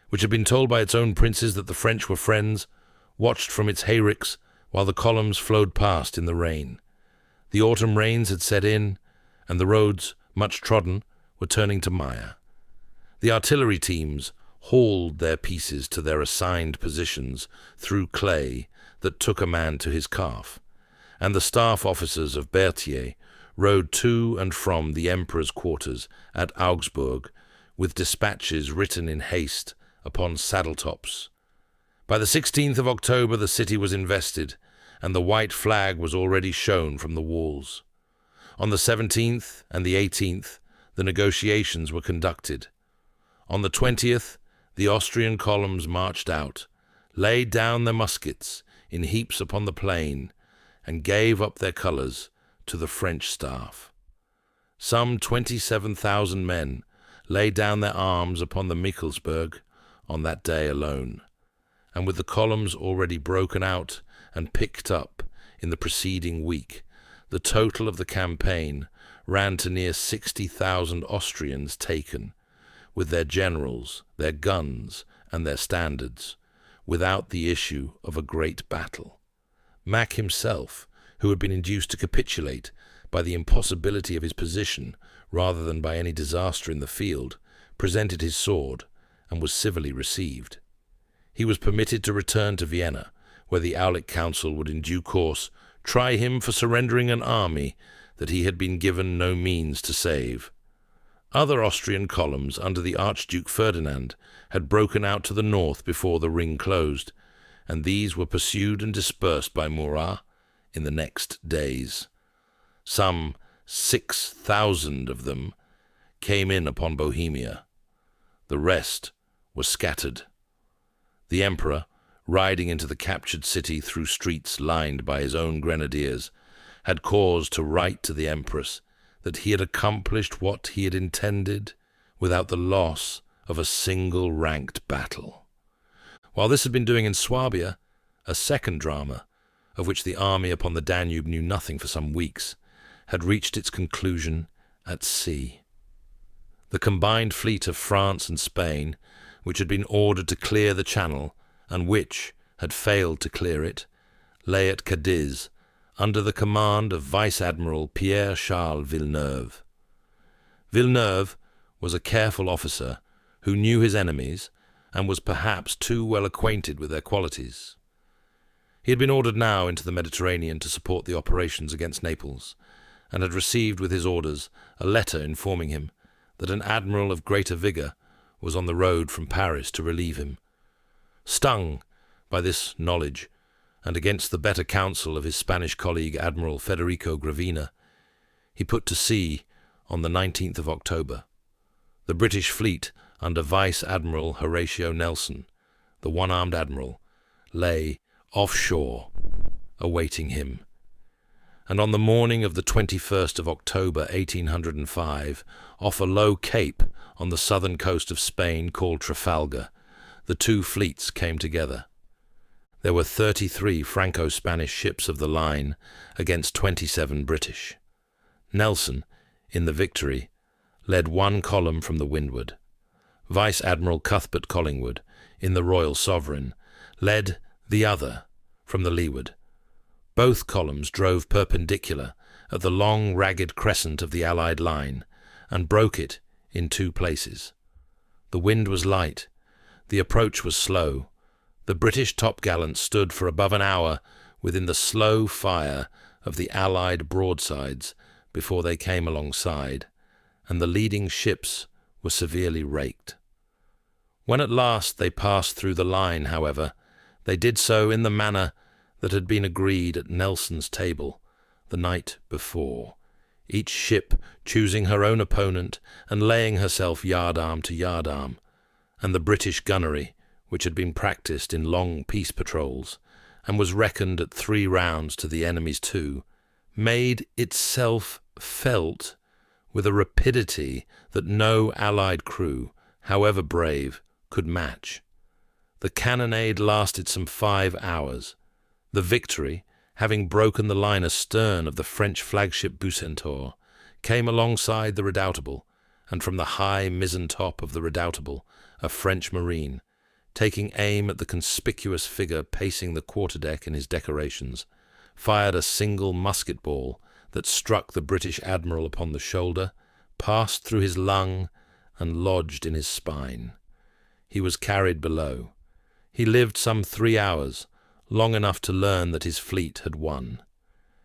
which had been told by its own princes that the French were friends, watched from its hayricks while the columns flowed past in the rain. The autumn rains had set in, and the roads, much trodden, were turning to mire. The artillery teams hauled their pieces to their assigned positions through clay that took a man to his calf, and the staff officers of Berthier rode to and from the Emperor's quarters at Augsburg with dispatches written in haste upon saddle-tops. By the 16th of October the city was invested, and the white flag was already shown from the walls. On the 17th and the 18th the negotiations were conducted. On the 20th the Austrian columns marched out, laid down their muskets in heaps upon the plain, and gave up their colours to the French staff. Some 27,000 men laid down their arms upon the Michelsberg on that day alone, and with the columns already broken out and picked up in the preceding week, the total of the campaign ran to near 60,000 Austrians taken, with their generals, their guns, and their standards, without the issue of a great battle. Mack himself, who had been induced to capitulate by the impossibility of his position rather than by any disaster in the field, presented his sword and was civilly received. He was permitted to return to Vienna, where the Aulic Council would in due course try him for surrendering an army that he had been given no means to save. Other Austrian columns under the Archduke Ferdinand had broken out to the north before the ring closed, and these were pursued and dispersed by Murat in the next days. Some 6,000 of them came in upon Bohemia. The rest were scattered. The emperor, riding into the captured city through streets lined by his own grenadiers, had cause to write to the empress that he had accomplished what he had intended without the loss of a single ranked battle. While this had been doing in Swabia, a second drama, of which the army upon the Danube knew nothing for some weeks, had reached its conclusion at sea. The combined fleet of France and Spain, which had been ordered to clear the Channel, and which had failed to clear it, lay at Cadiz, under the command of Vice-Admiral Pierre-Charles Villeneuve. Villeneuve was a careful officer who knew his enemies and was perhaps too well acquainted with their qualities. He had been ordered now into the Mediterranean to support the operations against Naples, and had received with his orders a letter informing him that an admiral of greater vigour was on the road from Paris to relieve him. Stung by this knowledge, and against the better counsel of his Spanish colleague Admiral Federico Gravina, he put to sea on the 19th of October. The British fleet, under Vice-Admiral Horatio Nelson, the one-armed admiral, lay offshore, awaiting him. And on the morning of the 21st of October 1805, off a low cape on the southern coast of Spain called Trafalgar, the two fleets came together. There were 33 Franco-Spanish ships of the line against 27 British. Nelson, in the Victory, led one column from the windward. Vice-Admiral Cuthbert Collingwood, in the Royal Sovereign, led the other from the leeward. Both columns drove perpendicular at the long, ragged crescent of the Allied line and broke it in two places. The wind was light. The approach was slow. The British topgallants stood for above an hour within the slow fire of the Allied broadsides before they came alongside, and the leading ships were severely raked. When at last they passed through the line, however, they did so in the manner that had been agreed at Nelson's table the night before, each ship choosing her own opponent and laying herself yardarm to yardarm, and the British gunnery, which had been practised in long peace patrols, and was reckoned at 3 rounds to the enemy's 2, made itself felt with a rapidity that no Allied crew, however brave, could match. The cannonade lasted some 5 hours. The Victory, having broken the line astern of the French flagship Bucentaure, came alongside the Redoutable, and from the high mizzen-top of the Redoutable, a French marine, taking aim at the conspicuous figure pacing the quarterdeck in his decorations, fired a single musket ball that struck the British admiral upon the shoulder, passed through his lung, and lodged in his spine. He was carried below. He lived some 3 hours, long enough to learn that his fleet had won.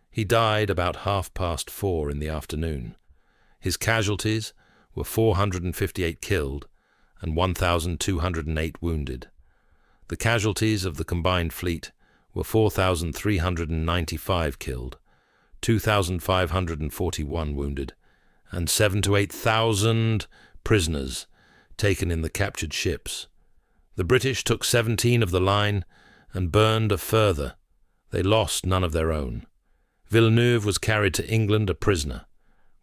He died about 4:30 in the afternoon. His casualties were 458 killed and 1,208 wounded. The casualties of the combined fleet were 4,395 killed, 2,541 wounded, and 7,000 to 8,000 prisoners taken in the captured ships. The British took 17 of the line and burned a further. They lost none of their own. Villeneuve was carried to England a prisoner.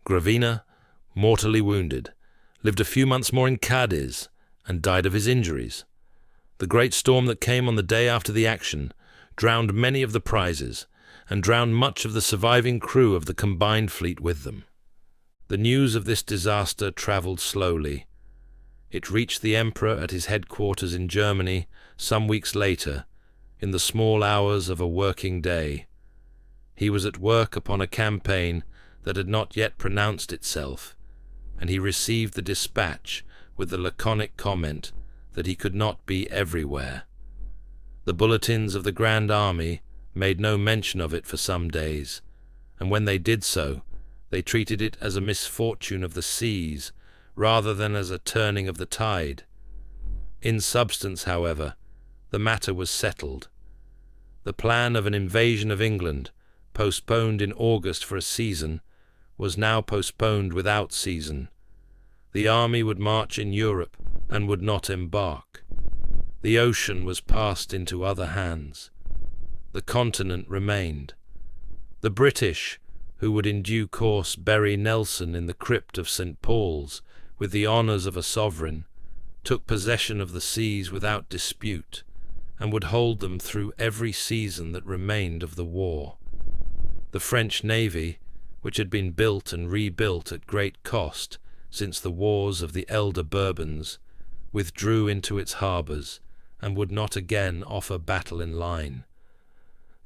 Gravina, mortally wounded, lived a few months more in Cadiz and died of his injuries. The great storm that came on the day after the action drowned many of the prizes and drowned much of the surviving crew of the combined fleet with them. The news of this disaster travelled slowly. It reached the emperor at his headquarters in Germany some weeks later, in the small hours of a working day. He was at work upon a campaign that had not yet pronounced itself, and he received the dispatch with the laconic comment that he could not be everywhere. The bulletins of the Grand Army made no mention of it for some days, and when they did so, they treated it as a misfortune of the seas rather than as a turning of the tide. In substance, however, the matter was settled. The plan of an invasion of England, postponed in August for a season, was now postponed without season. The army would march in Europe and would not embark. The ocean was passed into other hands. The continent remained. The British, who would in due course bury Nelson in the crypt of St. Paul's with the honours of a sovereign, took possession of the seas without dispute, and would hold them through every season that remained of the war. The French navy, which had been built and rebuilt at great cost since the wars of the elder Bourbons, withdrew into its harbours and would not again offer battle in line.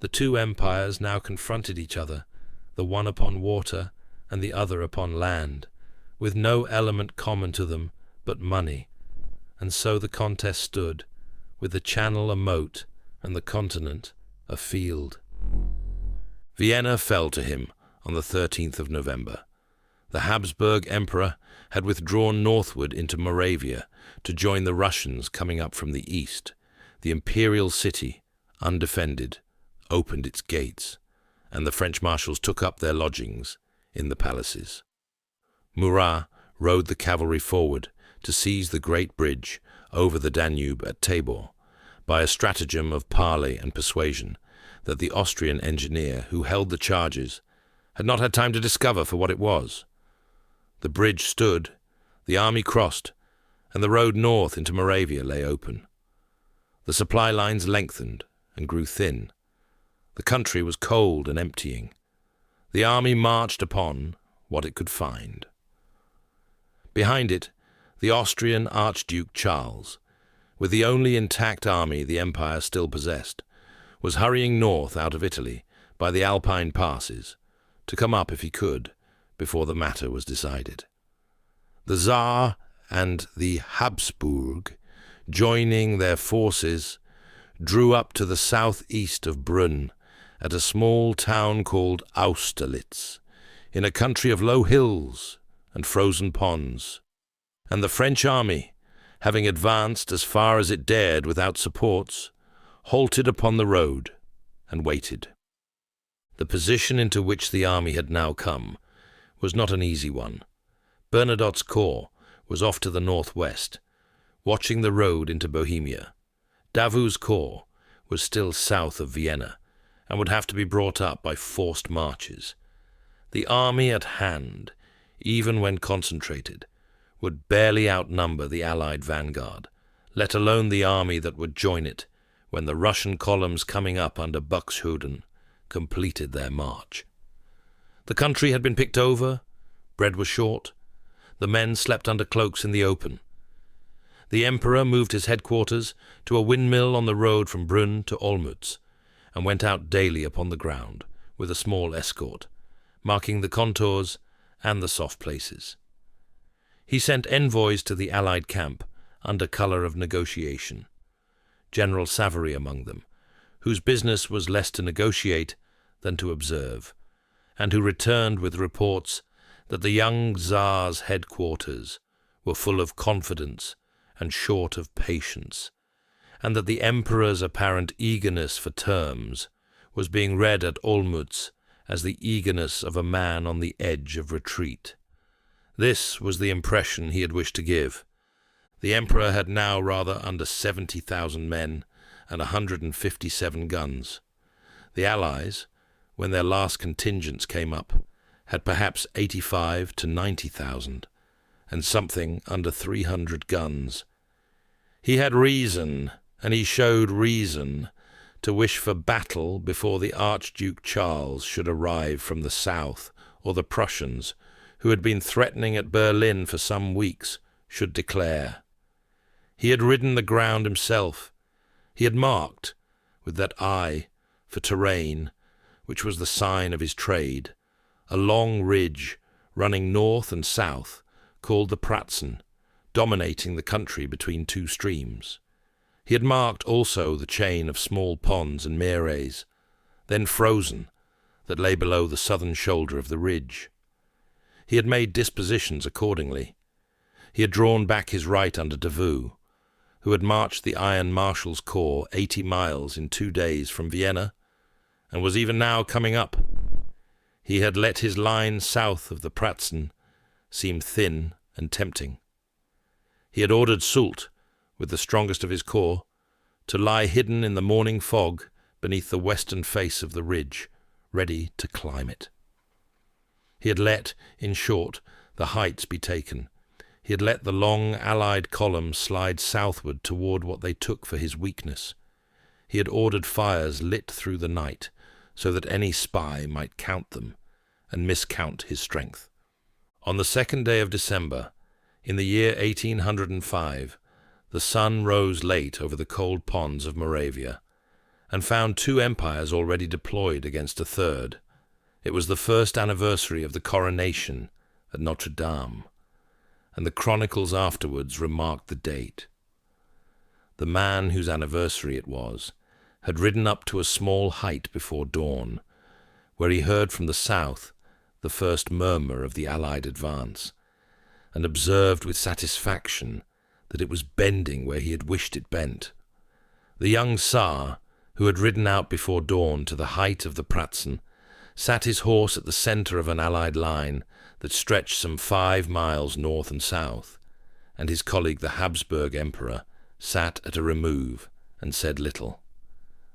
The two empires now confronted each other, the one upon water and the other upon land, with no element common to them but money, and so the contest stood, with the Channel a moat and the continent a field. Vienna fell to him on the 13th of November. The Habsburg Emperor had withdrawn northward into Moravia to join the Russians coming up from the east. The imperial city, undefended, opened its gates, and the French marshals took up their lodgings in the palaces. Murat rode the cavalry forward to seize the great bridge over the Danube at Tabor, by a stratagem of parley and persuasion that the Austrian engineer who held the charges had not had time to discover for what it was. The bridge stood, the army crossed, and the road north into Moravia lay open. The supply lines lengthened and grew thin. The country was cold and emptying. The army marched upon what it could find. Behind it, the Austrian Archduke Charles, with the only intact army the empire still possessed, was hurrying north out of Italy by the Alpine passes, to come up, if he could, before the matter was decided. The Tsar and the Habsburg, joining their forces, drew up to the southeast of Brünn, at a small town called Austerlitz, in a country of low hills and frozen ponds, and the French army, having advanced as far as it dared without supports, halted upon the road and waited. The position into which the army had now come was not an easy one. Bernadotte's corps was off to the northwest, watching the road into Bohemia. Davout's corps was still south of Vienna, and would have to be brought up by forced marches. The army at hand, even when concentrated, would barely outnumber the Allied vanguard, let alone the army that would join it when the Russian columns coming up under Buxtehude completed their march. The country had been picked over, bread was short, the men slept under cloaks in the open. The emperor moved his headquarters to a windmill on the road from Brünn to Olmütz, and went out daily upon the ground with a small escort, marking the contours and the soft places. He sent envoys to the Allied camp under colour of negotiation, General Savary among them, whose business was less to negotiate than to observe, and who returned with reports that the young Tsar's headquarters were full of confidence and short of patience, and that the emperor's apparent eagerness for terms was being read at Olmütz as the eagerness of a man on the edge of retreat. This was the impression he had wished to give. The emperor had now rather under 70,000 men and 157 guns. The Allies, when their last contingents came up, had perhaps 85 to 90,000, and something under 300 guns. He had reason, and he showed reason to wish for battle before the Archduke Charles should arrive from the south, or the Prussians, who had been threatening at Berlin for some weeks, should declare. He had ridden the ground himself. He had marked, with that eye for terrain, which was the sign of his trade, a long ridge running north and south, called the Pratzen, dominating the country between two streams. He had marked also the chain of small ponds and meres, then frozen, that lay below the southern shoulder of the ridge. He had made dispositions accordingly. He had drawn back his right under Davout, who had marched the Iron Marshal's corps 80 miles in 2 days from Vienna, and was even now coming up. He had let his line south of the Pratzen seem thin and tempting. He had ordered Soult, with the strongest of his corps, to lie hidden in the morning fog beneath the western face of the ridge, ready to climb it. He had let, in short, the heights be taken. He had let the long Allied columns slide southward toward what they took for his weakness. He had ordered fires lit through the night, so that any spy might count them and miscount his strength. On the 2nd day of December, in the year 1805, the sun rose late over the cold ponds of Moravia, and found 2 empires already deployed against a third. It was the first anniversary of the coronation at Notre Dame, and the chronicles afterwards remarked the date. The man whose anniversary it was had ridden up to a small height before dawn, where he heard from the south the first murmur of the Allied advance, and observed with satisfaction that it was bending where he had wished it bent. The young Tsar, who had ridden out before dawn to the height of the Pratzen, sat his horse at the centre of an Allied line that stretched some 5 miles north and south, and his colleague the Habsburg Emperor sat at a remove and said little.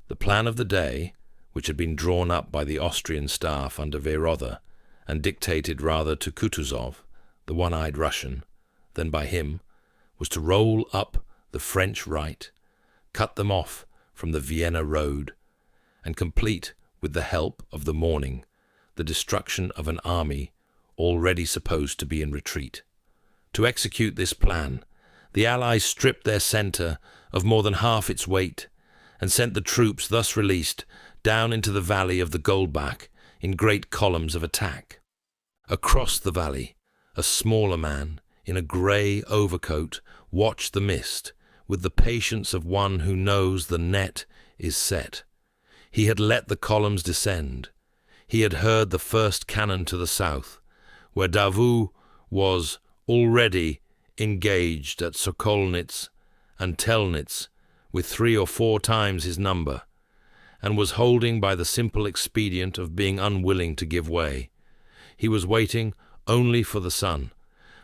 The plan of the day, which had been drawn up by the Austrian staff under VIII, and dictated rather to Kutuzov, the one-eyed Russian, than by him, was to roll up the French right, cut them off from the Vienna road, and complete, with the help of the morning, the destruction of an army already supposed to be in retreat. To execute this plan, the Allies stripped their centre of more than half its weight, and sent the troops thus released down into the valley of the Goldbach in great columns of attack. Across the valley, a smaller man, in a grey overcoat, watched the mist with the patience of one who knows the net is set. He had let the columns descend. He had heard the first cannon to the south, where Davout was already engaged at Sokolnitz and Telnitz with 3 or 4 times his number, and was holding by the simple expedient of being unwilling to give way. He was waiting only for the sun.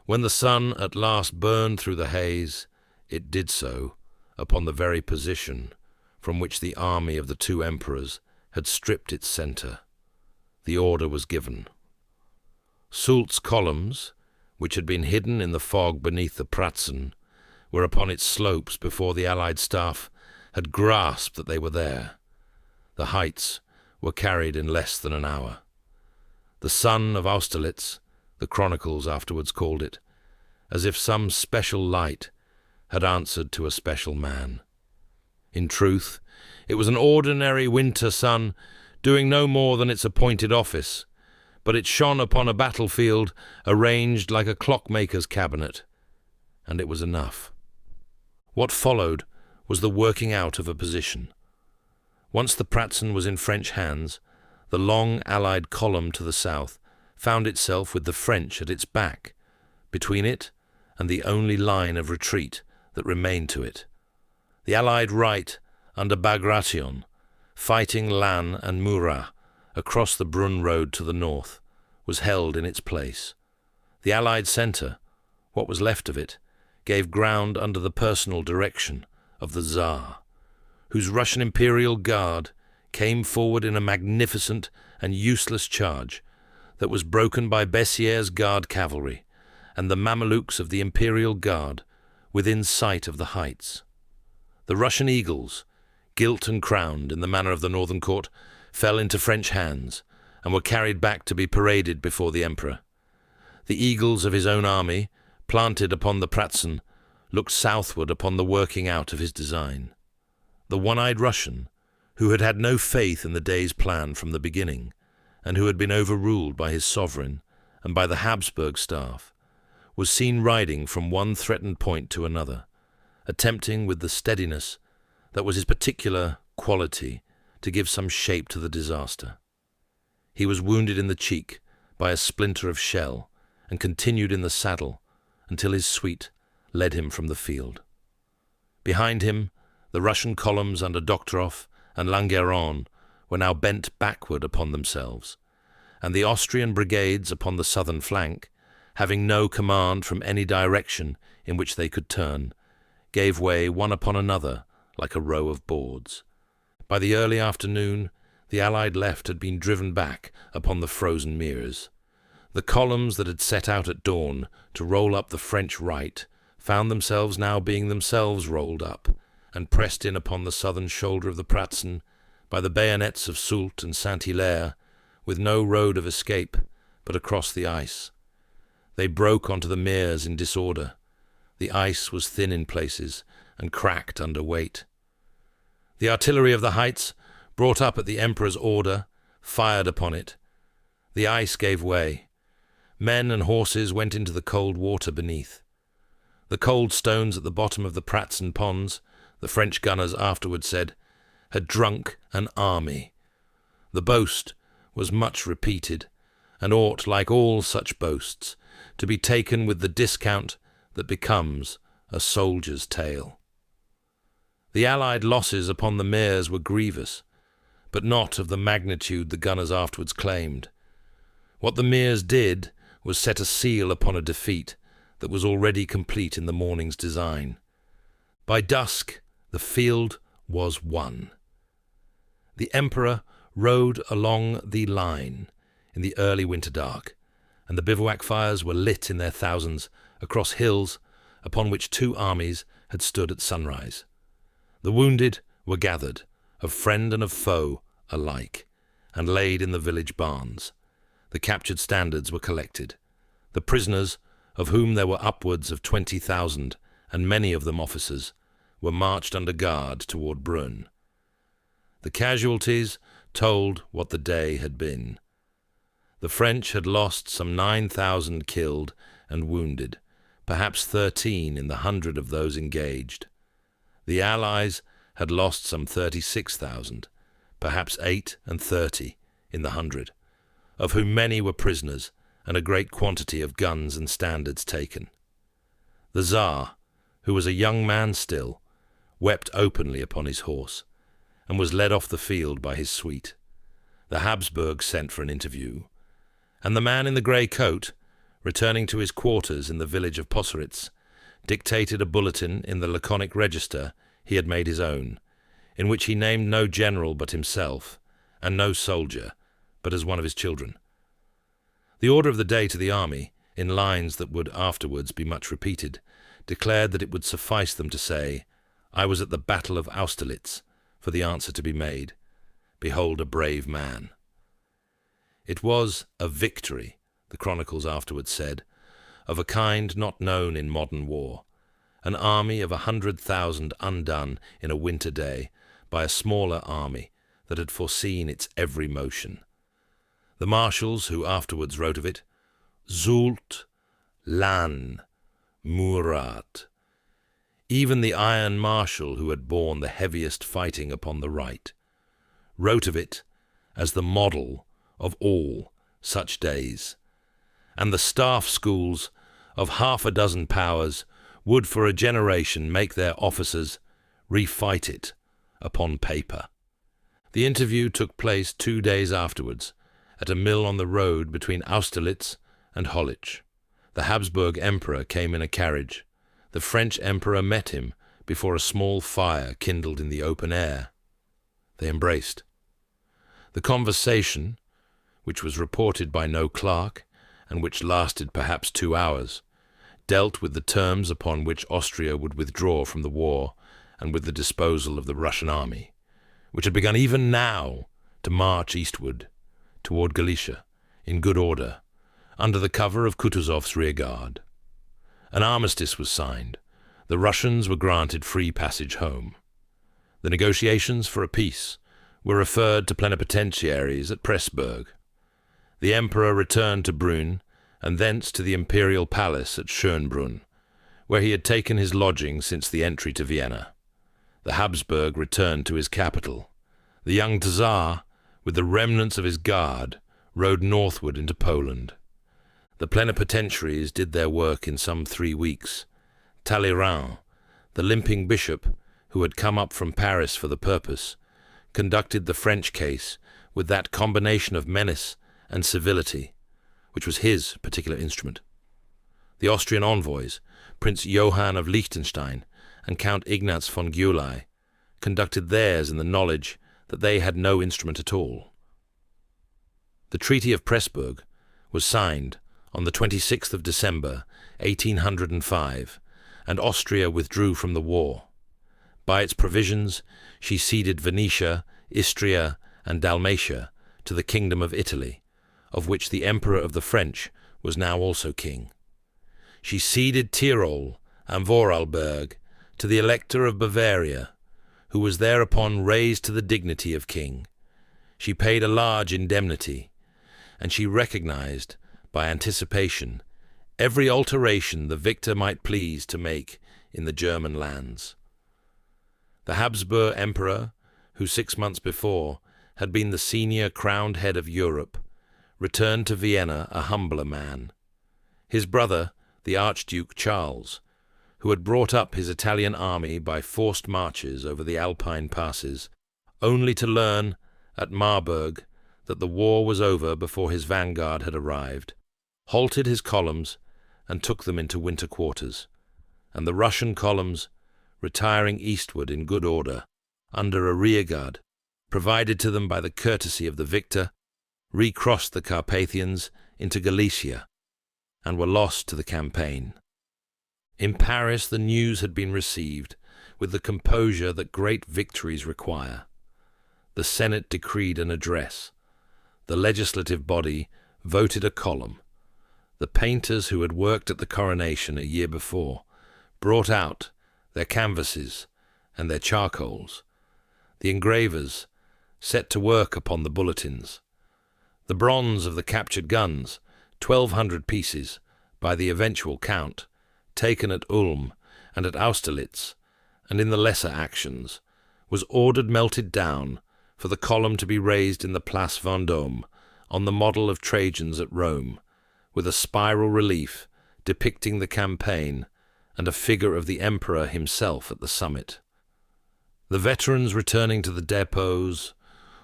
When the sun at last burned through the haze, it did so upon the very position from which the army of the 2 emperors had stripped its centre. The order was given. Soult's columns, which had been hidden in the fog beneath the Pratzen, were upon its slopes before the Allied staff had grasped that they were there. The heights were carried in less than an hour. The sun of Austerlitz, the chronicles afterwards called it, as if some special light had answered to a special man. In truth, it was an ordinary winter sun, doing no more than its appointed office, but it shone upon a battlefield arranged like a clockmaker's cabinet, and it was enough. What followed was the working out of a position. Once the Pratzen was in French hands, the long Allied column to the south found itself with the French at its back, between it and the only line of retreat that remained to it. The Allied right, under Bagration, fighting Lannes and Murat across the Brunn road to the north, was held in its place. The Allied centre, what was left of it, gave ground under the personal direction of the Tsar, whose Russian Imperial Guard came forward in a magnificent and useless charge that was broken by Bessieres' Guard cavalry and the Mamelukes of the Imperial Guard within sight of the heights. The Russian eagles, gilt and crowned in the manner of the northern court, fell into French hands and were carried back to be paraded before the emperor. The eagles of his own army, planted upon the Pratzen, looked southward upon the working out of his design. The one-eyed Russian, who had had no faith in the day's plan from the beginning, and who had been overruled by his sovereign and by the Habsburg staff, was seen riding from one threatened point to another, attempting with the steadiness that was his particular quality to give some shape to the disaster. He was wounded in the cheek by a splinter of shell and continued in the saddle until his suite led him from the field. Behind him, the Russian columns under Dokhtoroff and Langeron were now bent backward upon themselves, and the Austrian brigades upon the southern flank, having no command from any direction in which they could turn, gave way one upon another like a row of boards. By the early afternoon, the Allied left had been driven back upon the frozen meres. The columns that had set out at dawn to roll up the French right found themselves now being themselves rolled up and pressed in upon the southern shoulder of the Pratzen by the bayonets of Soult and Saint-Hilaire, with no road of escape but across the ice. They broke onto the meres in disorder. The ice was thin in places and cracked under weight. The artillery of the heights, brought up at the Emperor's order, fired upon it. The ice gave way. Men and horses went into the cold water beneath. The cold stones at the bottom of the Pratzen ponds, the French gunners afterward said, had drunk an army. The boast was much repeated, and ought, like all such boasts, to be taken with the discount that becomes a soldier's tale. The Allied losses upon the meres were grievous, but not of the magnitude the gunners afterwards claimed. What the meres did was set a seal upon a defeat that was already complete in the morning's design. By dusk, the field was won. The Emperor rode along the line in the early winter dark, and the bivouac fires were lit in their thousands across hills upon which two armies had stood at sunrise. The wounded were gathered, of friend and of foe alike, and laid in the village barns. The captured standards were collected. The prisoners, of whom there were upwards of 20,000, and many of them officers, were marched under guard toward Brunn. The casualties told what the day had been. The French had lost some 9,000 killed and wounded, perhaps 13 in the 100 of those engaged. The Allies had lost some 36,000, perhaps 8 and 30 in the 100, of whom many were prisoners and a great quantity of guns and standards taken. The Tsar, who was a young man still, wept openly upon his horse, and was led off the field by his suite. The Habsburg sent for an interview, and the man in the grey coat, returning to his quarters in the village of Austerlitz, dictated a bulletin in the laconic register he had made his own, in which he named no general but himself, and no soldier but as one of his children. The order of the day to the army, in lines that would afterwards be much repeated, declared that it would suffice them to say, "I was at the battle of Austerlitz," for the answer to be made, "Behold a brave man." It was a victory, the chronicles afterwards said, of a kind not known in modern war, an army of 100,000 undone in a winter day by a smaller army that had foreseen its every motion. The marshals who afterwards wrote of it, Soult, Lannes, Murat, even the Iron Marshal who had borne the heaviest fighting upon the right, wrote of it as the model of all such days, and the staff schools of half a dozen powers would for a generation make their officers refight it upon paper. The interview took place 2 days afterwards at a mill on the road between Austerlitz and Holich. The Habsburg Emperor came in a carriage. The French Emperor met him before a small fire kindled in the open air. They embraced. The conversation, which was reported by no clerk, and which lasted perhaps 2 hours, dealt with the terms upon which Austria would withdraw from the war, and with the disposal of the Russian army, which had begun even now to march eastward toward Galicia in good order, under the cover of Kutuzov's rearguard. An armistice was signed. The Russians were granted free passage home. The negotiations for a peace were referred to plenipotentiaries at Pressburg. The emperor returned to Brünn, and thence to the imperial palace at Schönbrunn, where he had taken his lodging since the entry to Vienna. The Habsburg returned to his capital. The young Tsar, with the remnants of his guard, rode northward into Poland. The plenipotentiaries did their work in some 3 weeks. Talleyrand, the limping bishop, who had come up from Paris for the purpose, conducted the French case with that combination of menace and civility, which was his particular instrument. The Austrian envoys, Prince Johann of Liechtenstein and Count Ignaz von Gyulai, conducted theirs in the knowledge that they had no instrument at all. The Treaty of Pressburg was signed on the 26th of December, 1805, and Austria withdrew from the war. By its provisions, she ceded Venetia, Istria, and Dalmatia to the Kingdom of Italy, of which the Emperor of the French was now also king. She ceded Tyrol and Vorarlberg to the Elector of Bavaria, who was thereupon raised to the dignity of king. She paid a large indemnity, and she recognized, by anticipation, every alteration the victor might please to make in the German lands. The Habsburg Emperor, who 6 months before had been the senior crowned head of Europe, returned to Vienna a humbler man. His brother, the Archduke Charles, who had brought up his Italian army by forced marches over the Alpine passes, only to learn at Marburg that the war was over before his vanguard had arrived, halted his columns and took them into winter quarters, and the Russian columns, retiring eastward in good order, under a rearguard, provided to them by the courtesy of the victor, recrossed the Carpathians into Galicia, and were lost to the campaign. In Paris the news had been received with the composure that great victories require. The Senate decreed an address. The legislative body voted a column. The painters who had worked at the coronation a year before brought out their canvases and their charcoals. The engravers set to work upon the bulletins. The bronze of the captured guns, 1,200 pieces, by the eventual count, taken at Ulm and at Austerlitz, and in the lesser actions, was ordered melted down for the column to be raised in the Place Vendôme on the model of Trajan's at Rome, with a spiral relief depicting the campaign and a figure of the emperor himself at the summit. The veterans returning to the depots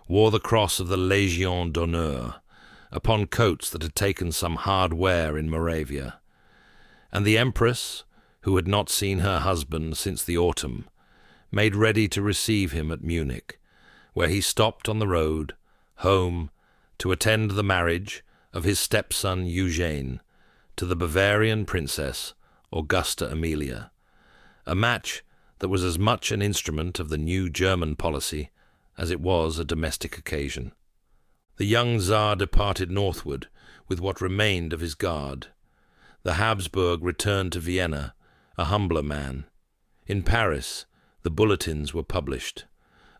wore the cross of the Légion d'honneur upon coats that had taken some hard wear in Moravia, and the empress, who had not seen her husband since the autumn, made ready to receive him at Munich, where he stopped on the road home to attend the marriage of his stepson Eugène to the Bavarian princess Augusta Amelia, a match that was as much an instrument of the new German policy as it was a domestic occasion. The young Tsar departed northward with what remained of his guard. The Habsburg returned to Vienna, a humbler man. In Paris, the bulletins were published.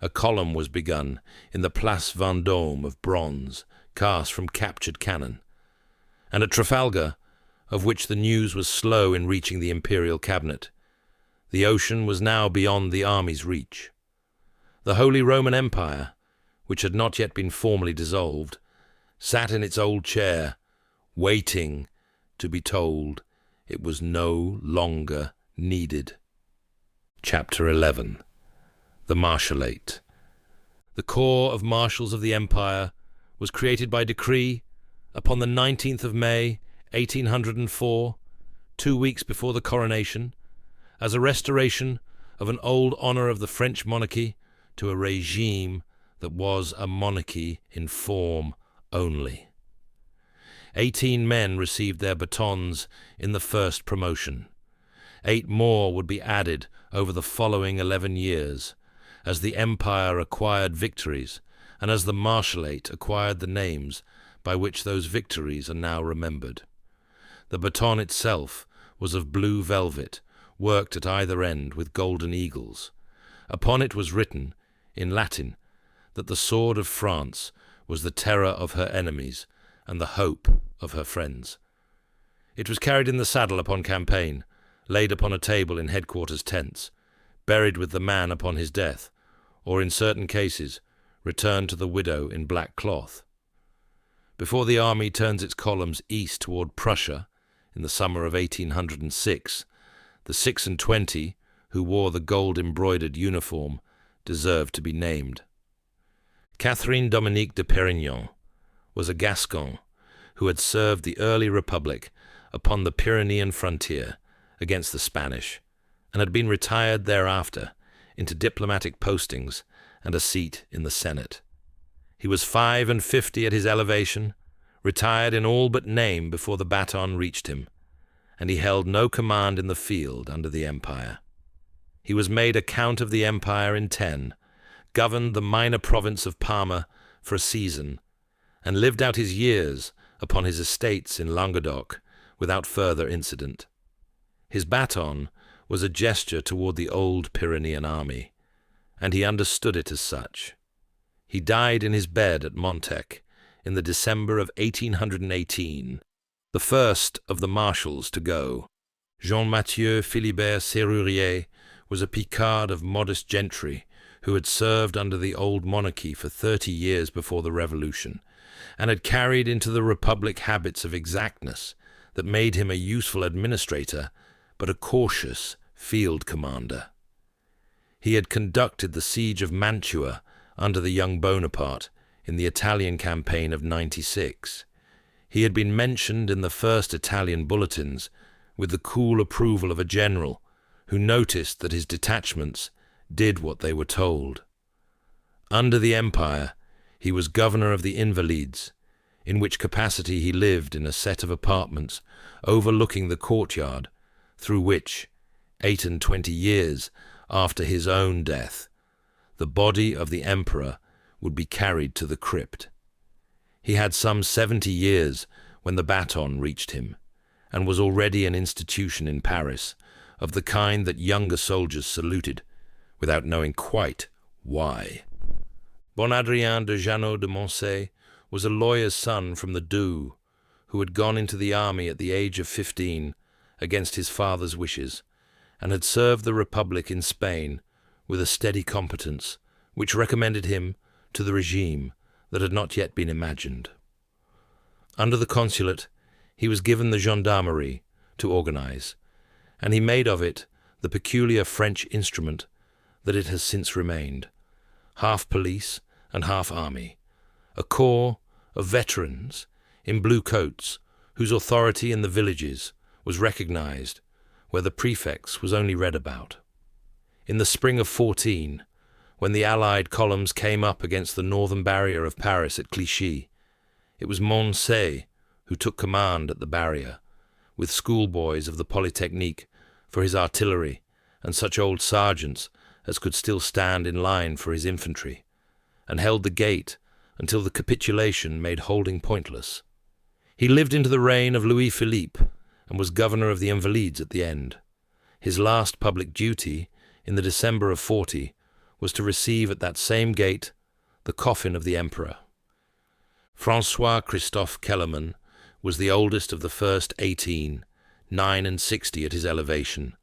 A column was begun in the Place Vendôme of bronze, cast from captured cannon. And at Trafalgar, of which the news was slow in reaching the imperial cabinet, the ocean was now beyond the army's reach. The Holy Roman Empire, which had not yet been formally dissolved, sat in its old chair, waiting to be told it was no longer needed. Chapter 11. The Marshalate. The Corps of Marshals of the Empire was created by decree upon the 19th of May, 1804, 2 weeks before the coronation, as a restoration of an old honour of the French monarchy to a regime that was a monarchy in form only. 18 men received their batons in the first promotion. 8 more would be added over the following 11 years, as the empire acquired victories, and as the Marshalate acquired the names by which those victories are now remembered. The baton itself was of blue velvet, worked at either end with golden eagles. Upon it was written, in Latin, that the sword of France was the terror of her enemies and the hope of her friends. It was carried in the saddle upon campaign, laid upon a table in headquarters tents, buried with the man upon his death, or in certain cases, returned to the widow in black cloth. Before the army turns its columns east toward Prussia, in the summer of 1806, the 26, who wore the gold-embroidered uniform, deserved to be named. Catherine Dominique de Perignon was a Gascon who had served the early Republic upon the Pyrenean frontier against the Spanish, and had been retired thereafter into diplomatic postings and a seat in the Senate. He was 55 at his elevation, retired in all but name before the baton reached him, and he held no command in the field under the Empire. He was made a Count of the Empire in 10, governed the minor province of Parma for a season, and lived out his years upon his estates in Languedoc without further incident. His baton was a gesture toward the old Pyrenean army, and he understood it as such. He died in his bed at Montec in the December of 1818, the first of the marshals to go. Jean-Mathieu Philibert Serrurier was a Picard of modest gentry who had served under the old monarchy for 30 years before the Revolution, and had carried into the Republic habits of exactness that made him a useful administrator, but a cautious field commander. He had conducted the siege of Mantua under the young Bonaparte in the Italian campaign of 96. He had been mentioned in the first Italian bulletins with the cool approval of a general who noticed that his detachments did what they were told. Under the Empire, he was governor of the Invalides, in which capacity he lived in a set of apartments overlooking the courtyard through which, 28 years after his own death, the body of the emperor would be carried to the crypt. He had some 70 years when the baton reached him, and was already an institution in Paris, of the kind that younger soldiers saluted, without knowing quite why. Bon-Adrien de Jeannot de Moncey was a lawyer's son from the Doubs, who had gone into the army at the age of 15 against his father's wishes, and had served the Republic in Spain with a steady competence which recommended him to the regime that had not yet been imagined. Under the consulate, he was given the gendarmerie to organize, and he made of it the peculiar French instrument that it has since remained, half police and half army, a corps of veterans in blue coats whose authority in the villages was recognized where the prefects was only read about. In the spring of 14, when the Allied columns came up against the northern barrier of Paris at Clichy, it was Moncey who took command at the barrier, with schoolboys of the Polytechnique for his artillery and such old sergeants as could still stand in line for his infantry, and held the gate until the capitulation made holding pointless. He lived into the reign of Louis Philippe and was governor of the Invalides at the end. His last public duty, in the December of 40, was to receive at that same gate the coffin of the emperor. François Christophe Kellerman was the oldest of the first 18, 9 and 60 at his elevation,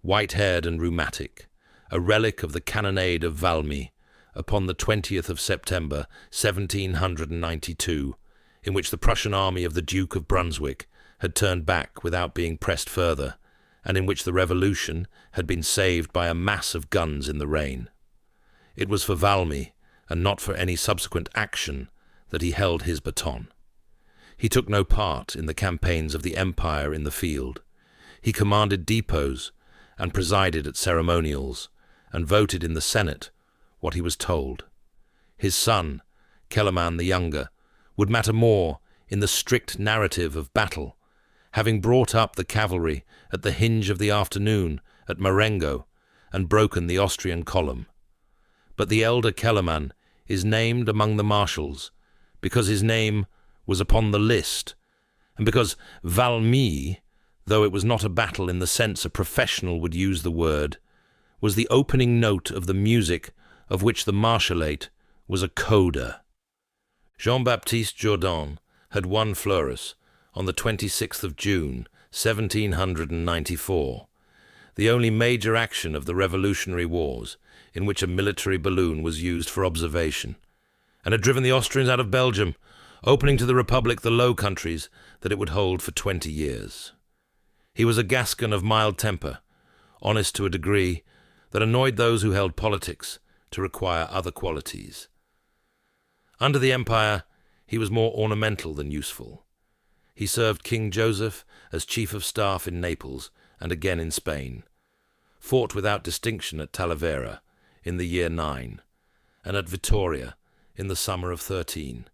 white-haired and rheumatic, a relic of the cannonade of Valmy upon the 20th of September 1792, in which the Prussian army of the Duke of Brunswick had turned back without being pressed further, and in which the revolution had been saved by a mass of guns in the rain. It was for Valmy, and not for any subsequent action, that he held his baton. He took no part in the campaigns of the Empire in the field. He commanded depots, and presided at ceremonials, and voted in the Senate what he was told. His son, Kellerman the Younger, would matter more in the strict narrative of battle, having brought up the cavalry at the hinge of the afternoon at Marengo and broken the Austrian column. But the elder Kellerman is named among the marshals because his name was upon the list, and because Valmy, though it was not a battle in the sense a professional would use the word, was the opening note of the music of which the Marshalate was a coda. Jean-Baptiste Jourdan had won Fleurus on the 26th of June, 1794, the only major action of the Revolutionary Wars in which a military balloon was used for observation, and had driven the Austrians out of Belgium, opening to the Republic the Low Countries that it would hold for 20 years. He was a Gascon of mild temper, honest to a degree that annoyed those who held politics to require other qualities. Under the Empire, he was more ornamental than useful. He served King Joseph as Chief of Staff in Naples and again in Spain, fought without distinction at Talavera in the year 9, and at Vittoria in the summer of 13,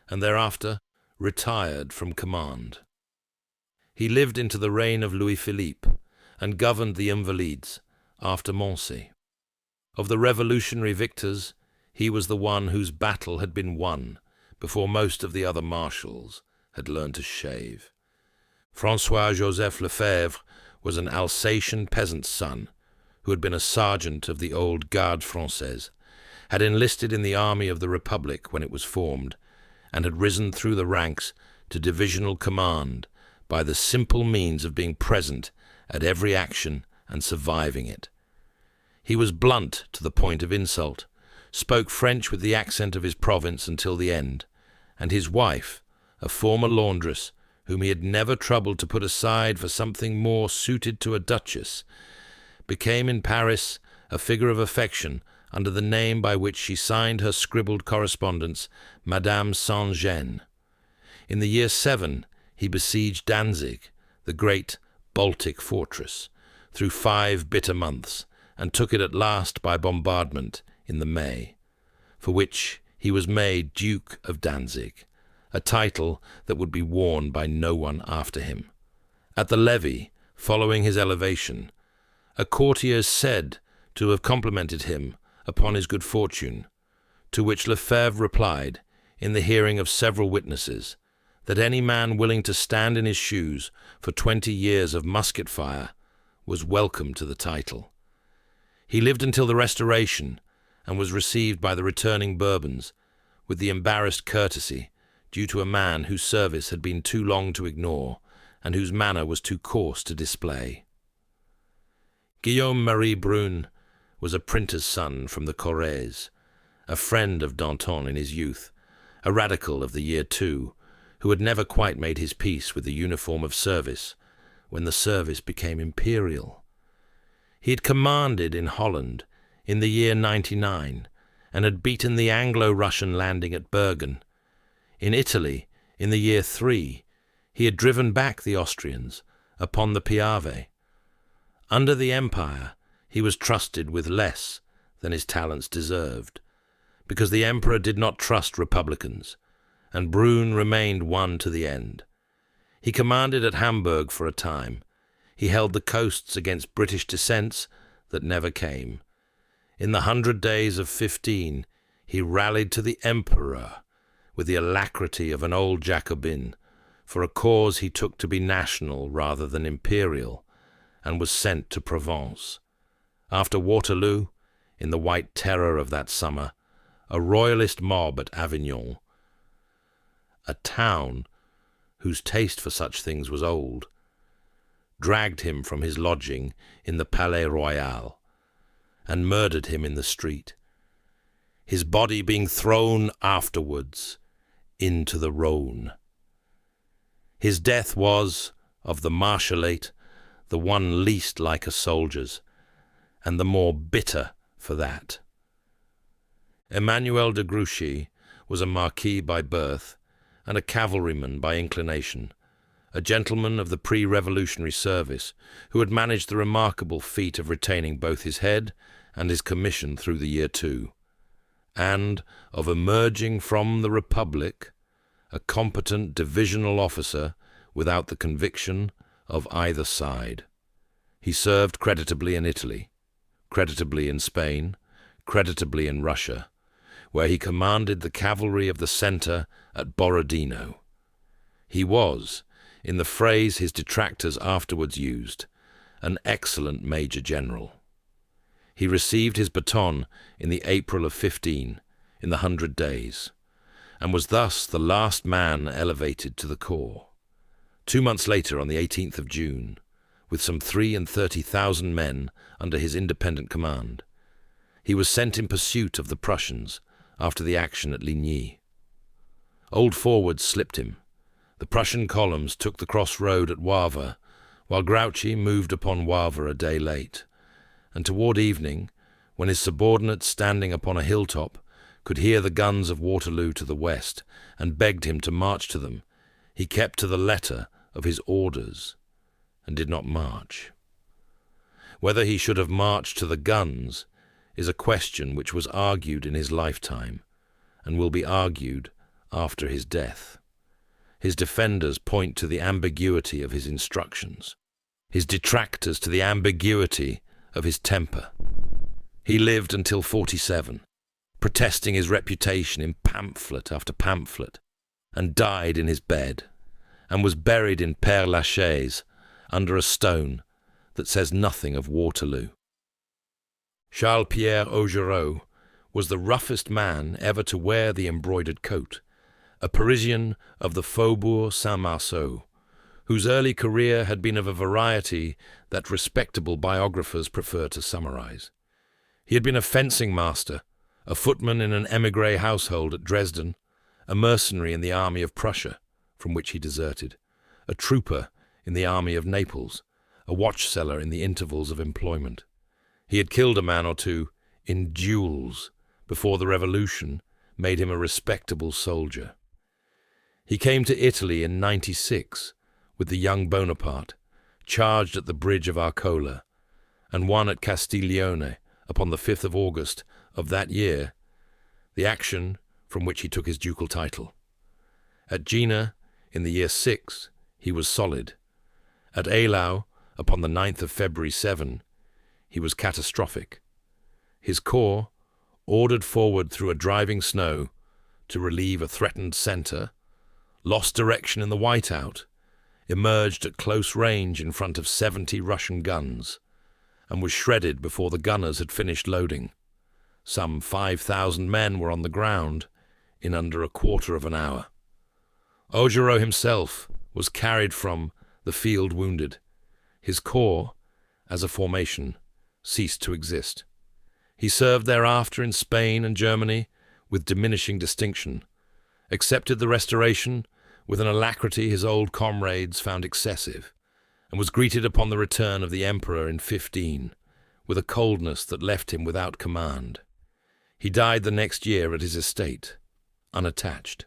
and thereafter retired from command. He lived into the reign of Louis-Philippe and governed the Invalides after Moncey. Of the revolutionary victors, he was the one whose battle had been won before most of the other marshals had learned to shave. François-Joseph Lefebvre was an Alsatian peasant's son who had been a sergeant of the old Garde Française, had enlisted in the army of the Republic when it was formed, and had risen through the ranks to divisional command by the simple means of being present at every action and surviving it. He was blunt to the point of insult, spoke French with the accent of his province until the end, and his wife, a former laundress, whom he had never troubled to put aside for something more suited to a duchess, became in Paris a figure of affection under the name by which she signed her scribbled correspondence, Madame Saint-Gene. In the year 7, he besieged Danzig, the great Baltic fortress, through 5 bitter months, and took it at last by bombardment in the May, for which he was made Duke of Danzig, a title that would be worn by no one after him. At the levee, following his elevation, a courtier is said to have complimented him upon his good fortune, to which Lefebvre replied, in the hearing of several witnesses, that any man willing to stand in his shoes for 20 years of musket fire was welcome to the title. He lived until the Restoration, and was received by the returning Bourbons with the embarrassed courtesy due to a man whose service had been too long to ignore, and whose manner was too coarse to display. Guillaume Marie Brune was a printer's son from the Corrèze, a friend of Danton in his youth, a radical of the year 2, who had never quite made his peace with the uniform of service when the service became imperial. He had commanded in Holland in the year 99 and had beaten the Anglo-Russian landing at Bergen. In Italy, in the year 3, he had driven back the Austrians upon the Piave. Under the Empire, he was trusted with less than his talents deserved, because the Emperor did not trust republicans, and Brune remained one to the end. He commanded at Hamburg for a time. He held the coasts against British descents that never came. In the 100 Days of 15, he rallied to the Emperor with the alacrity of an old Jacobin for a cause he took to be national rather than imperial, and was sent to Provence. After Waterloo, in the White Terror of that summer, a royalist mob at Avignon, a town whose taste for such things was old, dragged him from his lodging in the Palais Royal and murdered him in the street, his body being thrown afterwards into the Rhône. His death was, of the Marshalate, the one least like a soldier's, and the more bitter for that. Emmanuel de Grouchy was a marquis by birth and a cavalryman by inclination, a gentleman of the pre-revolutionary service who had managed the remarkable feat of retaining both his head and his commission through the year 2, and of emerging from the Republic a competent divisional officer without the conviction of either side. He served creditably in Italy, creditably in Spain, creditably in Russia, where he commanded the cavalry of the centre at Borodino. He was, in the phrase his detractors afterwards used, an excellent major general. He received his baton in the April of 15, in the 100 Days, and was thus the last man elevated to the corps. 2 months later, on the 18th of June, with some 33,000 men under his independent command, he was sent in pursuit of the Prussians after the action at Ligny. Old forwards slipped him. The Prussian columns took the cross-road at Wavre, while Grouchy moved upon Wavre a day late, and toward evening, when his subordinates standing upon a hilltop could hear the guns of Waterloo to the west and begged him to march to them, he kept to the letter of his orders and did not march. Whether he should have marched to the guns is a question which was argued in his lifetime and will be argued after his death. His defenders point to the ambiguity of his instructions, his detractors to the ambiguity of his temper. He lived until 47, protesting his reputation in pamphlet after pamphlet, and died in his bed, and was buried in Père Lachaise under a stone that says nothing of Waterloo. Charles-Pierre Augereau was the roughest man ever to wear the embroidered coat, a Parisian of the Faubourg Saint-Marceau, whose early career had been of a variety that respectable biographers prefer to summarize. He had been a fencing master, a footman in an émigré household at Dresden, a mercenary in the army of Prussia, from which he deserted, a trooper in the army of Naples, a watch-seller in the intervals of employment. He had killed a man or two in duels before the Revolution made him a respectable soldier. He came to Italy in 96 with the young Bonaparte, charged at the bridge of Arcola, and won at Castiglione upon the 5th of August of that year, the action from which he took his ducal title. At Jena, in the year 6, he was solid. At Eylau, upon the 9th of February 7, he was catastrophic. His corps, ordered forward through a driving snow to relieve a threatened centre, lost direction in the whiteout, emerged at close range in front of 70 Russian guns, and was shredded before the gunners had finished loading. Some 5,000 men were on the ground in under a quarter of an hour. Augereau himself was carried from the field wounded. His corps, as a formation, ceased to exist. He served thereafter in Spain and Germany with diminishing distinction, accepted the Restoration with an alacrity his old comrades found excessive, and was greeted upon the return of the Emperor in 15 with a coldness that left him without command. He died the next year at his estate, unattached.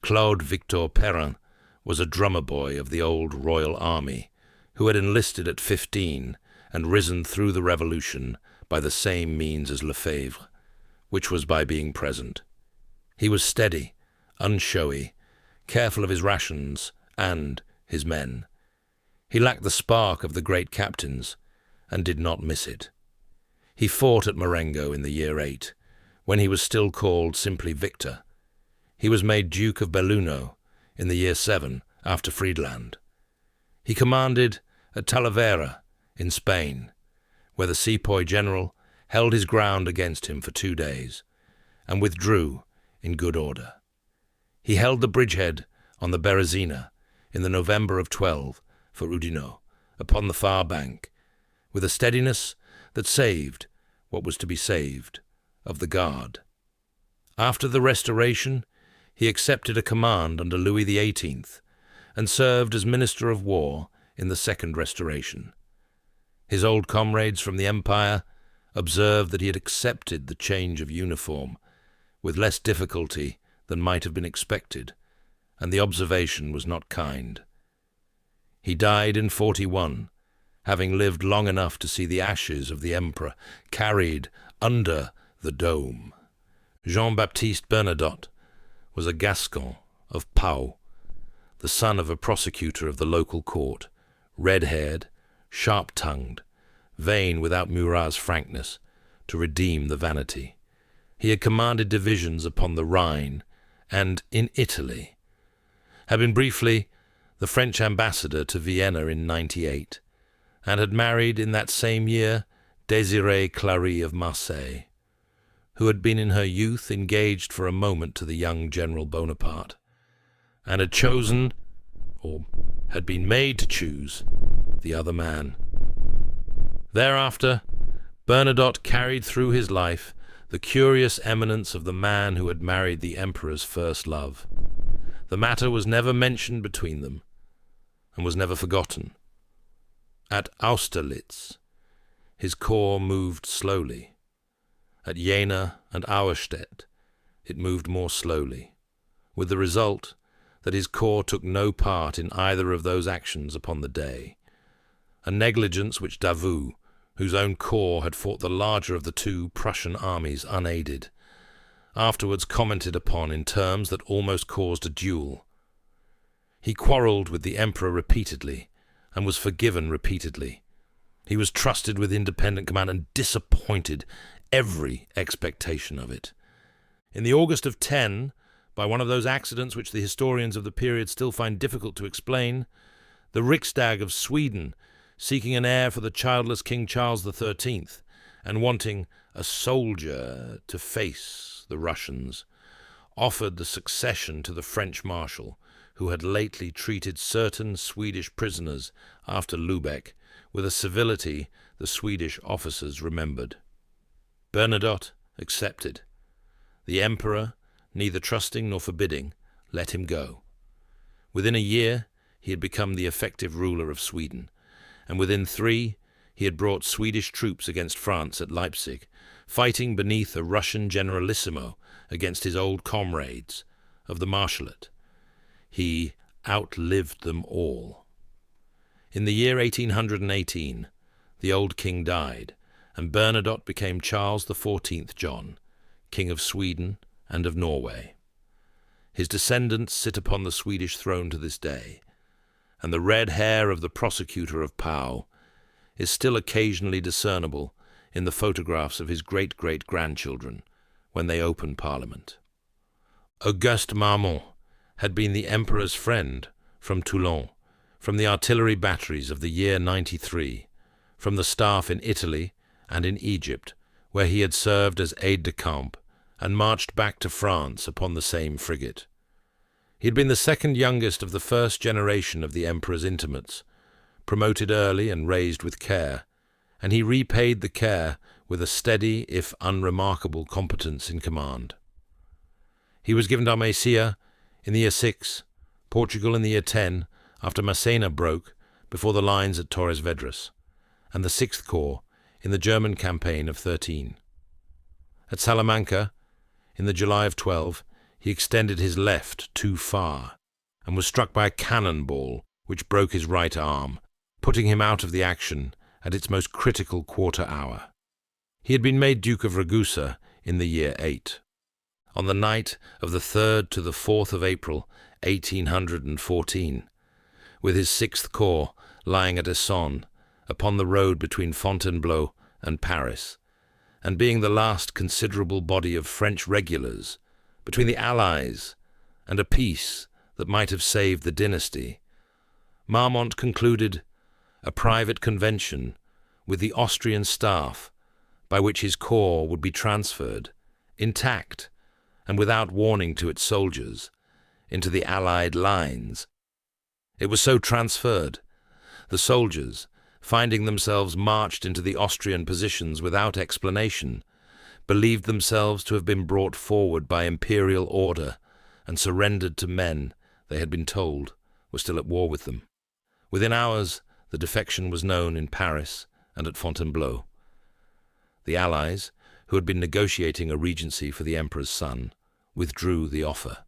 Claude Victor Perrin was a drummer boy of the old Royal Army, who had enlisted at 15 and risen through the Revolution by the same means as Lefebvre, which was by being present. He was steady, unshowy, careful of his rations and his men. He lacked the spark of the great captains, and did not miss it. He fought at Marengo in the year 8, when he was still called simply Victor. He was made Duke of Belluno in the year 7, after Friedland. He commanded at Talavera in Spain, where the sepoy general held his ground against him for 2 days, and withdrew in good order. He held the bridgehead on the Berezina in the November of 12 for Oudinot, upon the far bank, with a steadiness that saved what was to be saved of the Guard. After the Restoration, he accepted a command under Louis XVIII and served as Minister of War in the Second Restoration. His old comrades from the Empire observed that he had accepted the change of uniform with less difficulty than might have been expected, and the observation was not kind. He died in 41, having lived long enough to see the ashes of the Emperor carried under the dome. Jean-Baptiste Bernadotte was a Gascon of Pau. the son of a prosecutor of the local court, red-haired, sharp-tongued, vain without Murat's frankness, to redeem the vanity. He had commanded divisions upon the Rhine and in Italy, had been briefly the French ambassador to Vienna in 98, and had married in that same year Désirée Clary of Marseille, who had been in her youth engaged for a moment to the young General Bonaparte, and had chosen, or had been made to choose, the other man. Thereafter, Bernadotte carried through his life the curious eminence of the man who had married the emperor's first love. The matter was never mentioned between them, and was never forgotten. At Austerlitz, his corps moved slowly. At Jena and Auerstedt, it moved more slowly, with the result that his corps took no part in either of those actions upon the day, a negligence which Davout, whose own corps had fought the larger of the two Prussian armies unaided, afterwards commented upon in terms that almost caused a duel. He quarrelled with the emperor repeatedly, and was forgiven repeatedly. He was trusted with independent command and disappointed every expectation of it. In the August of 10, by one of those accidents which the historians of the period still find difficult to explain, the Riksdag of Sweden, seeking an heir for the childless King Charles XIII, and wanting a soldier to face the Russians, offered the succession to the French marshal, who had lately treated certain Swedish prisoners after Lubeck with a civility the Swedish officers remembered. Bernadotte accepted. The emperor, neither trusting nor forbidding, let him go. Within a year he had become the effective ruler of Sweden, and within 3 he had brought Swedish troops against France at Leipzig, fighting beneath a Russian generalissimo against his old comrades of the Marshalate. He outlived them all. In the year 1818, the old king died, and Bernadotte became Charles XIV John, King of Sweden and of Norway. His descendants sit upon the Swedish throne to this day, and the red hair of the prosecutor of Pau is still occasionally discernible in the photographs of his great-great-grandchildren when they open Parliament. Auguste Marmont had been the emperor's friend from Toulon, from the artillery batteries of the year 93, from the staff in Italy and in Egypt, where he had served as aide-de-camp and marched back to France upon the same frigate. He had been the second youngest of the first generation of the emperor's intimates, promoted early and raised with care, and he repaid the care with a steady, if unremarkable, competence in command. He was given Dalmatia in the year 6, Portugal in the year 10, after Massena broke before the lines at Torres Vedras, and the 6th Corps in the German campaign of 13. At Salamanca, in the July of 12, he extended his left too far, and was struck by a cannonball which broke his right arm, putting him out of the action at its most critical quarter hour. He had been made Duke of Ragusa in the year 8. On the night of the 3rd to the 4th of April, 1814, with his 6th Corps lying at Essonne, upon the road between Fontainebleau and Paris, and being the last considerable body of French regulars, between the Allies and a peace that might have saved the dynasty, Marmont concluded a private convention with the Austrian staff by which his corps would be transferred, intact and without warning to its soldiers, into the Allied lines. It was so transferred. The soldiers, finding themselves marched into the Austrian positions without explanation, believed themselves to have been brought forward by imperial order and surrendered to men they had been told were still at war with them. Within hours, the defection was known in Paris and at Fontainebleau. The Allies, who had been negotiating a regency for the emperor's son, withdrew the offer.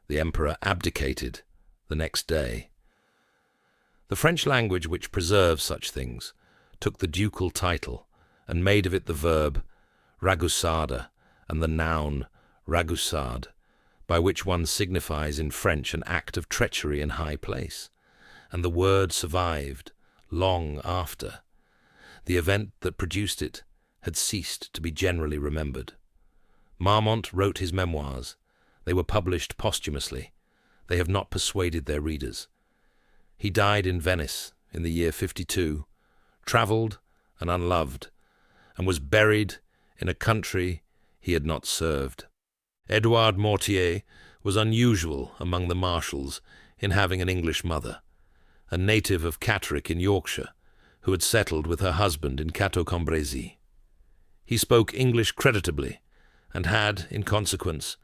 The emperor abdicated the next day. The French language, which preserves such things, took the ducal title and made of it the verb ragusada and the noun ragusade, by which one signifies in French an act of treachery in high place, and the word survived long after. The event that produced it had ceased to be generally remembered. Marmont wrote his memoirs. They were published posthumously. They have not persuaded their readers. He died in Venice in the year 52, travelled and unloved, and was buried in a country he had not served. Edouard Mortier was unusual among the marshals in having an English mother, a native of Catterick in Yorkshire, who had settled with her husband in Cateau-Cambrésis. He spoke English creditably, and had, in consequence,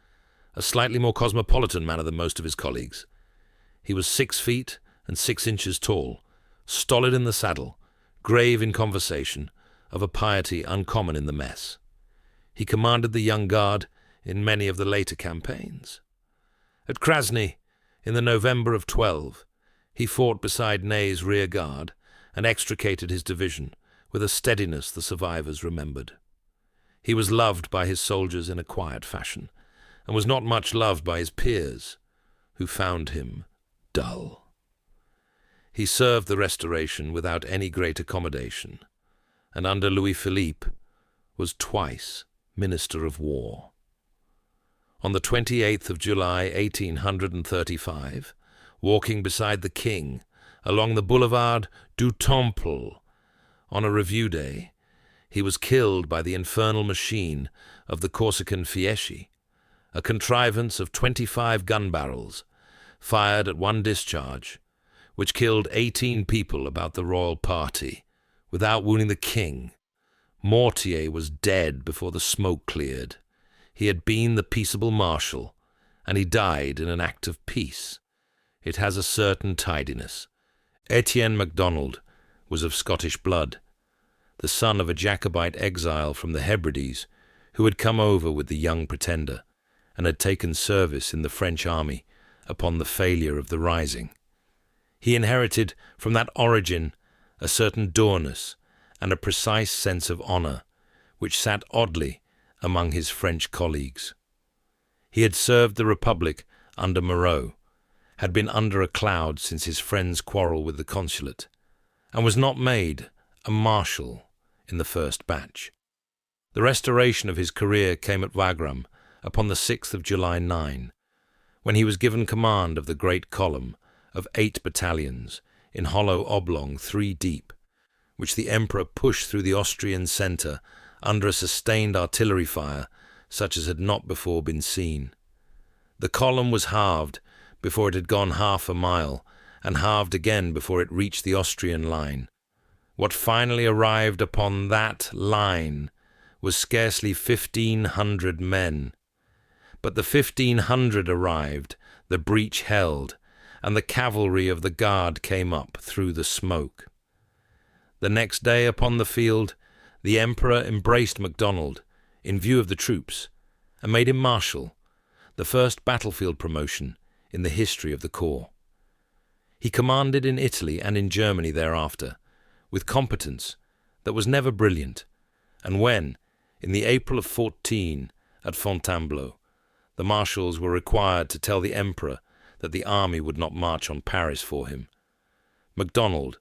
a slightly more cosmopolitan manner than most of his colleagues. He was 6 feet and 6 inches tall, stolid in the saddle, grave in conversation, of a piety uncommon in the mess. He commanded the young guard in many of the later campaigns. At Krasny, in the November of 12, he fought beside Ney's rear guard and extricated his division with a steadiness the survivors remembered. He was loved by his soldiers in a quiet fashion, and was not much loved by his peers, who found him dull. He served the Restoration without any great accommodation, and under Louis-Philippe was twice Minister of War. On the 28th of July 1835, walking beside the king along the Boulevard du Temple on a review day, he was killed by the infernal machine of the Corsican Fieschi, a contrivance of 25 gun barrels, fired at one discharge, which killed 18 people about the royal party, without wounding the king. Mortier was dead before the smoke cleared. He had been the peaceable marshal, and he died in an act of peace. It has a certain tidiness. Etienne MacDonald was of Scottish blood, the son of a Jacobite exile from the Hebrides, who had come over with the young Pretender, and had taken service in the French army upon the failure of the rising. He inherited from that origin a certain dourness and a precise sense of honour, which sat oddly among his French colleagues. He had served the Republic under Moreau, had been under a cloud since his friend's quarrel with the Consulate, and was not made a marshal in the first batch. The restoration of his career came at Wagram upon the 6th of July 9, when he was given command of the great column of 8 battalions in hollow oblong 3 deep, which the Emperor pushed through the Austrian centre under a sustained artillery fire such as had not before been seen. The column was halved before it had gone half a mile, and halved again before it reached the Austrian line. What finally arrived upon that line was scarcely 1,500 men. But the 1,500 arrived, the breach held, and the cavalry of the guard came up through the smoke. The next day upon the field, the Emperor embraced MacDonald in view of the troops, and made him marshal, the first battlefield promotion in the history of the corps. He commanded in Italy and in Germany thereafter, with competence that was never brilliant, and when, in the April of 14, at Fontainebleau, the marshals were required to tell the Emperor that the army would not march on Paris for him, MacDonald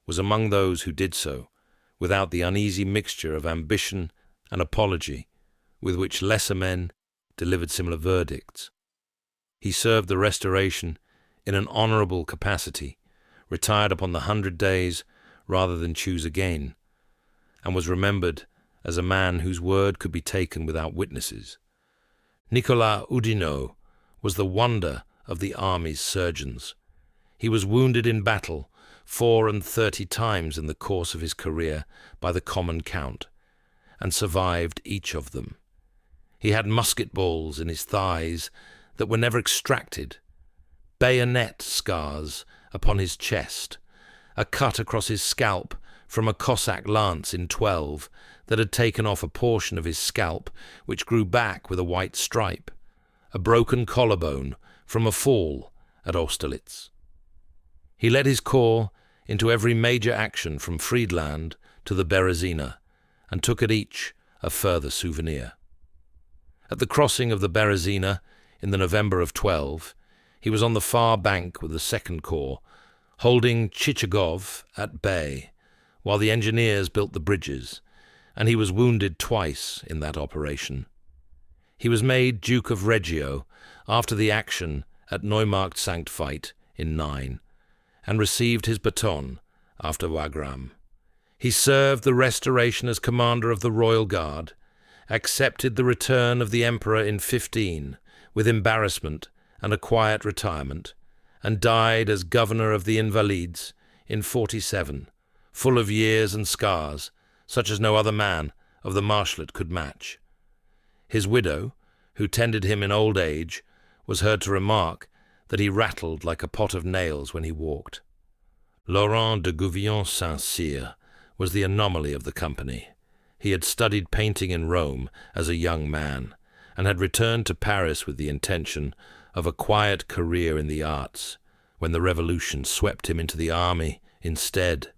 was among those who did so, without the uneasy mixture of ambition and apology with which lesser men delivered similar verdicts. He served the Restoration in an honourable capacity, retired upon the 100 days rather than choose again, and was remembered as a man whose word could be taken without witnesses. Nicolas Oudinot was the wonder of the army's surgeons. He was wounded in battle 34 times in the course of his career by the common count, and survived each of them. He had musket balls in his thighs that were never extracted, bayonet scars upon his chest, a cut across his scalp from a Cossack lance in 12 that had taken off a portion of his scalp which grew back with a white stripe, a broken collarbone from a fall at Austerlitz. He led his corps into every major action from Friedland to the Berezina, and took at each a further souvenir. At the crossing of the Berezina, in the November of 12, he was on the far bank with the Second Corps, holding Chichagov at bay, while the engineers built the bridges, and he was wounded twice in that operation. He was made Duke of Reggio after the action at Neumarkt Sankt Veit in 9, and received his baton after Wagram. He served the Restoration as commander of the Royal Guard, accepted the return of the Emperor in 15 with embarrassment and a quiet retirement, and died as governor of the Invalides in 47, full of years and scars, such as no other man of the Marshalate could match. His widow, who tended him in old age, was heard to remark that he rattled like a pot of nails when he walked. Laurent de Gouvion-Saint-Cyr was the anomaly of the company. He had studied painting in Rome as a young man, and had returned to Paris with the intention of a quiet career in the arts, when the Revolution swept him into the army instead.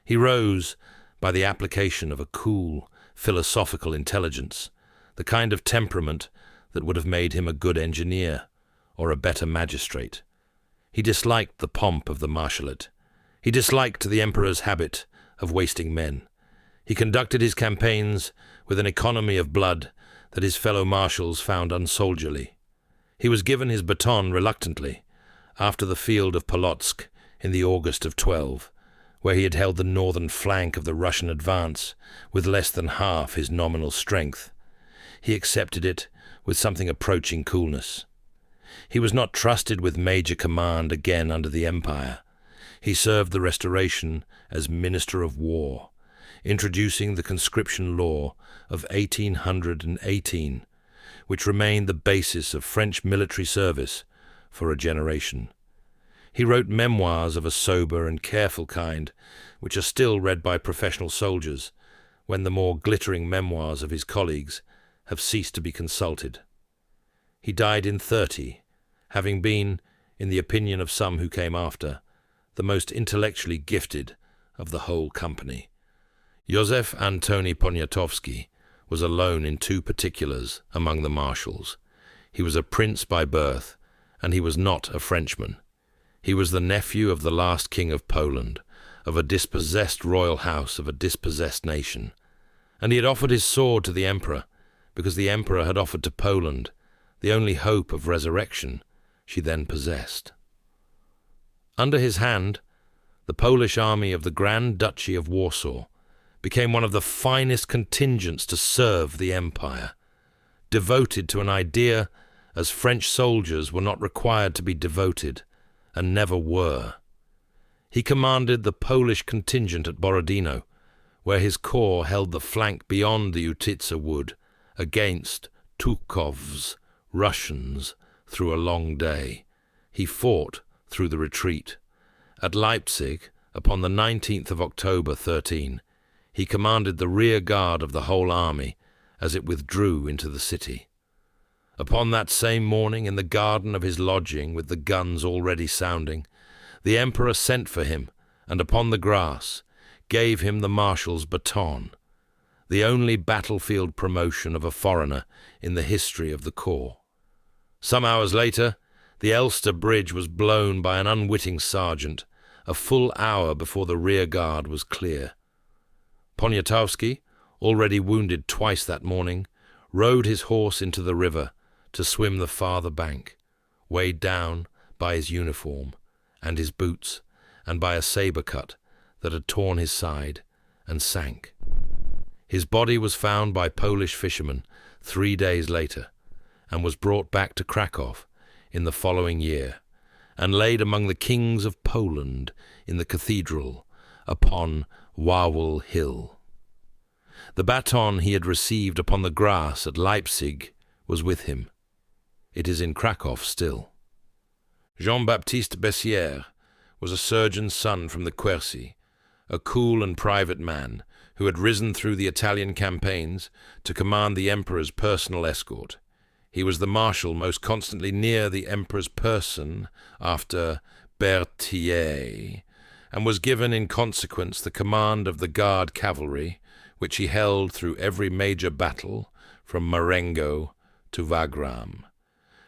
He rose by the application of a cool, philosophical intelligence, the kind of temperament that would have made him a good engineer or a better magistrate. He disliked the pomp of the Marshalate. He disliked the emperor's habit of wasting men. He conducted his campaigns with an economy of blood that his fellow marshals found unsoldierly. He was given his baton reluctantly after the field of Polotsk in the August of 12, where he had held the northern flank of the Russian advance with less than half his nominal strength. He accepted it with something approaching coolness. He was not trusted with major command again under the Empire. He served the Restoration as Minister of War, introducing the conscription law of 1818, which remained the basis of French military service for a generation. He wrote memoirs of a sober and careful kind, which are still read by professional soldiers, when the more glittering memoirs of his colleagues have ceased to be consulted. He died in 30, having been, in the opinion of some who came after, the most intellectually gifted of the whole company. Józef Antoni Poniatowski was alone in two particulars among the marshals. He was a prince by birth, and he was not a Frenchman. He was the nephew of the last king of Poland, of a dispossessed royal house of a dispossessed nation, and he had offered his sword to the emperor, because the emperor had offered to Poland the only hope of resurrection she then possessed. Under his hand, the Polish army of the Grand Duchy of Warsaw became one of the finest contingents to serve the empire, devoted to an idea as French soldiers were not required to be devoted, and never were. He commanded the Polish contingent at Borodino, where his corps held the flank beyond the Utitsa wood against Tukov's Russians through a long day. He fought through the retreat. At Leipzig, upon the 19th of October 13, he commanded the rear guard of the whole army as it withdrew into the city. Upon that same morning, in the garden of his lodging with the guns already sounding, the emperor sent for him, and upon the grass gave him the marshal's baton, the only battlefield promotion of a foreigner in the history of the corps. Some hours later, the Ulster bridge was blown by an unwitting sergeant, a full hour before the rear guard was clear. Poniatowski, already wounded twice that morning, rode his horse into the river to swim the farther bank, weighed down by his uniform and his boots, and by a sabre cut that had torn his side, and sank. His body was found by Polish fishermen 3 days later, and was brought back to Krakow in the following year, and laid among the kings of Poland in the cathedral upon Wawel Hill. The baton he had received upon the grass at Leipzig was with him. It is in Krakow still. Jean-Baptiste Bessières was a surgeon's son from the Quercy, a cool and private man who had risen through the Italian campaigns to command the emperor's personal escort. He was the marshal most constantly near the emperor's person after Berthier, and was given in consequence the command of the guard cavalry, which he held through every major battle from Marengo to Wagram.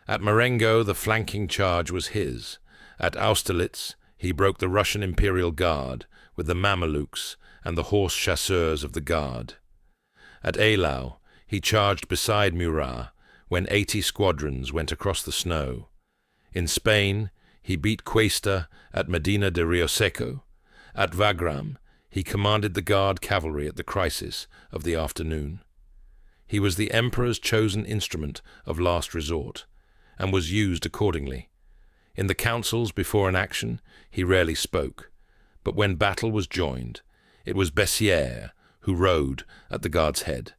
At Marengo, the flanking charge was his. At Austerlitz, he broke the Russian Imperial Guard with the Mamelukes and the horse chasseurs of the Guard. At Eylau, he charged beside Murat when 80 squadrons went across the snow. In Spain, he beat Cuesta at Medina de Rioseco. At Wagram, he commanded the Guard cavalry at the crisis of the afternoon. He was the Emperor's chosen instrument of last resort, and was used accordingly. In the councils before an action, he rarely spoke, but when battle was joined, it was Bessières who rode at the Guard's head,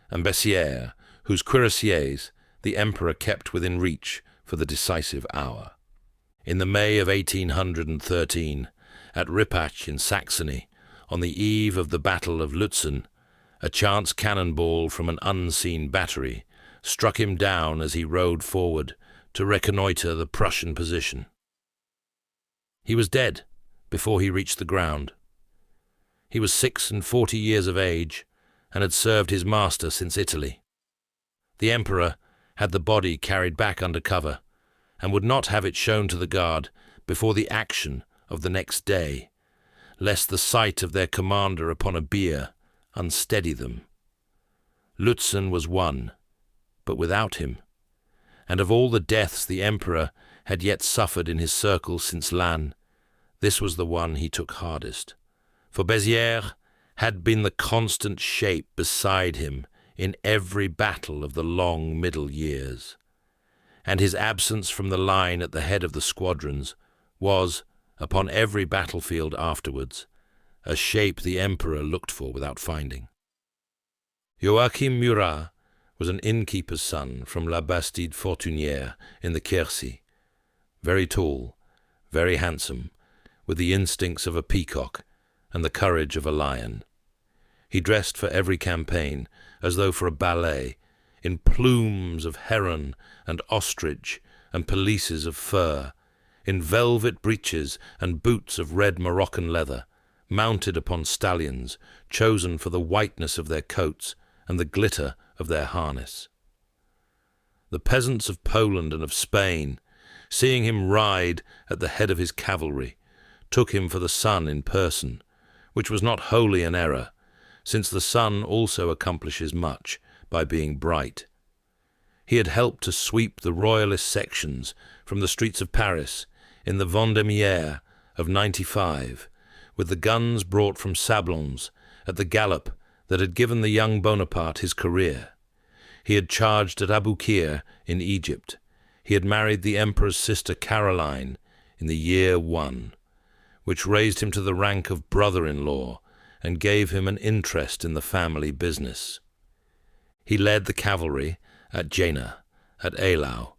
and Bessières, whose cuirassiers the Emperor kept within reach for the decisive hour. In the May of 1813, at Rippach in Saxony, on the eve of the Battle of Lutzen, a chance cannonball from an unseen battery struck him down as he rode forward to reconnoitre the Prussian position. He was dead before he reached the ground. He was 46 years of age and had served his master since Italy. The Emperor had the body carried back under cover and would not have it shown to the Guard before the action of the next day, lest the sight of their commander upon a bier unsteady them. Lutzen was won, but without him, and of all the deaths the Emperor had yet suffered in his circle since Lannes, this was the one he took hardest. For Bessières had been the constant shape beside him in every battle of the long middle years, and his absence from the line at the head of the squadrons was, upon every battlefield afterwards, a shape the Emperor looked for without finding. Joachim Murat was an innkeeper's son from La Bastide-Fortunière in the Quercy, very tall, very handsome, with the instincts of a peacock and the courage of a lion. He dressed for every campaign, as though for a ballet, in plumes of heron and ostrich and pelisses of fur, in velvet breeches and boots of red Moroccan leather, mounted upon stallions, chosen for the whiteness of their coats and the glitter of their harness. The peasants of Poland and of Spain, seeing him ride at the head of his cavalry, took him for the sun in person, which was not wholly an error, since the sun also accomplishes much by being bright. He had helped to sweep the royalist sections from the streets of Paris in the Vendémiaire of '95, with the guns brought from Sablons at the gallop that had given the young Bonaparte his career. He had charged at Aboukir in Egypt. He had married the Emperor's sister Caroline in the year I, which raised him to the rank of brother-in-law and gave him an interest in the family business. He led the cavalry at Jena, at Eylau,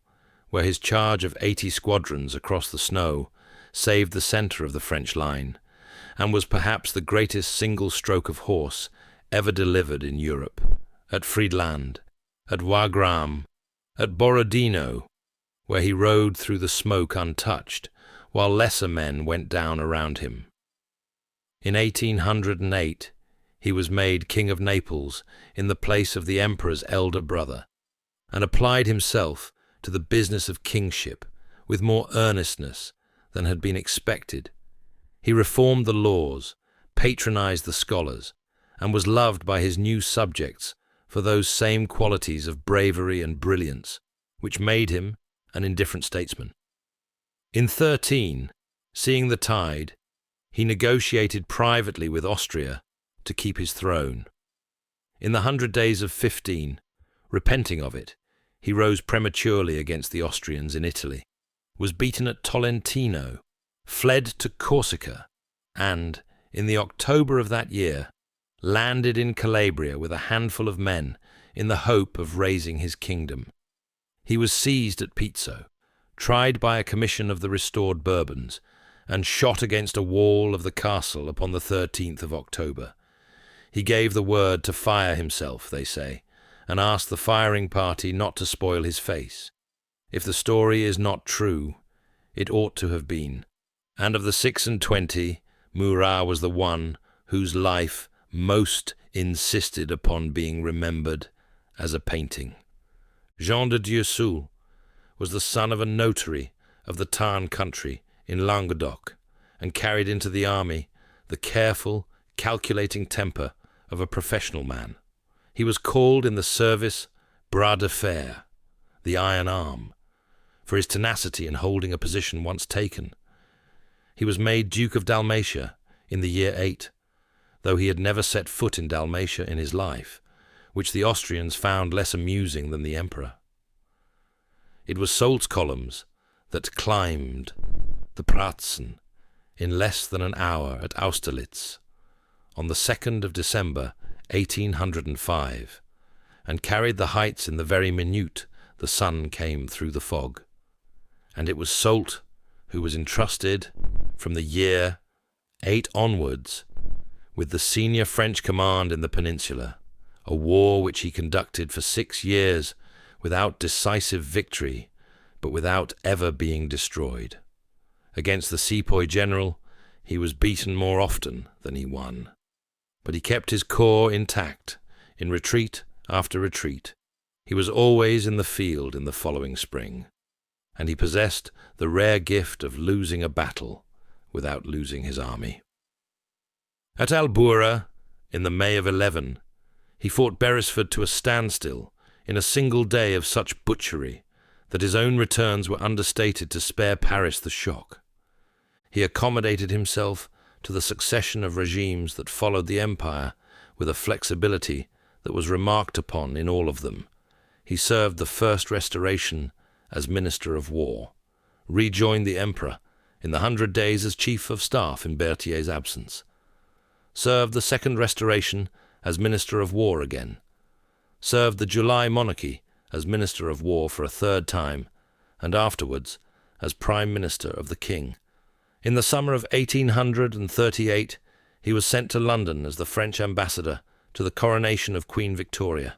where his charge of 80 squadrons across the snow saved the centre of the French line, and was perhaps the greatest single stroke of horse ever delivered in Europe. At Friedland, at Wagram, at Borodino, where he rode through the smoke untouched, while lesser men went down around him. In 1808, he was made King of Naples in the place of the Emperor's elder brother, and applied himself to the business of kingship with more earnestness than had been expected. He reformed the laws, patronized the scholars, and was loved by his new subjects for those same qualities of bravery and brilliance which made him an indifferent statesman. In 13, seeing the tide, he negotiated privately with Austria to keep his throne. In the 100 Days of 15, repenting of it, he rose prematurely against the Austrians in Italy, was beaten at Tolentino, fled to Corsica, and, in the October of that year, landed in Calabria with a handful of men in the hope of raising his kingdom. He was seized at Pizzo, tried by a commission of the restored Bourbons, and shot against a wall of the castle upon the 13th of October. He gave the word to fire himself, they say, and asked the firing party not to spoil his face. If the story is not true, it ought to have been. And of the 26, Murat was the one whose life most insisted upon being remembered as a painting. Jean de Dieu Soult was the son of a notary of the Tarn country in Languedoc, and carried into the army the careful, calculating temper of a professional man. He was called in the service bras de fer, the iron arm, for his tenacity in holding a position once taken. He was made Duke of Dalmatia in the year VIII, though he had never set foot in Dalmatia in his life, which the Austrians found less amusing than the emperor. It was Soult's columns that climbed the Pratzen in less than an hour at Austerlitz on the 2nd of December 1805, and carried the heights in the very minute the sun came through the fog. And it was Soult who was entrusted from the year VIII onwards with the senior French command in the peninsula, a war which he conducted for 6 years without decisive victory, but without ever being destroyed. Against the sepoy general, he was beaten more often than he won. But he kept his corps intact, in retreat after retreat. He was always in the field in the following spring, and he possessed the rare gift of losing a battle without losing his army. At Albura, in the May of 11, he fought Beresford to a standstill in a single day of such butchery that his own returns were understated to spare Paris the shock. He accommodated himself to the succession of regimes that followed the empire with a flexibility that was remarked upon in all of them. He served the First Restoration as Minister of War, rejoined the Emperor in the 100 Days as Chief of Staff in Berthier's absence, served the Second Restoration as Minister of War again, served the July Monarchy as Minister of War for a 3rd time, and afterwards as Prime Minister of the King. In the summer of 1838, he was sent to London as the French ambassador to the coronation of Queen Victoria,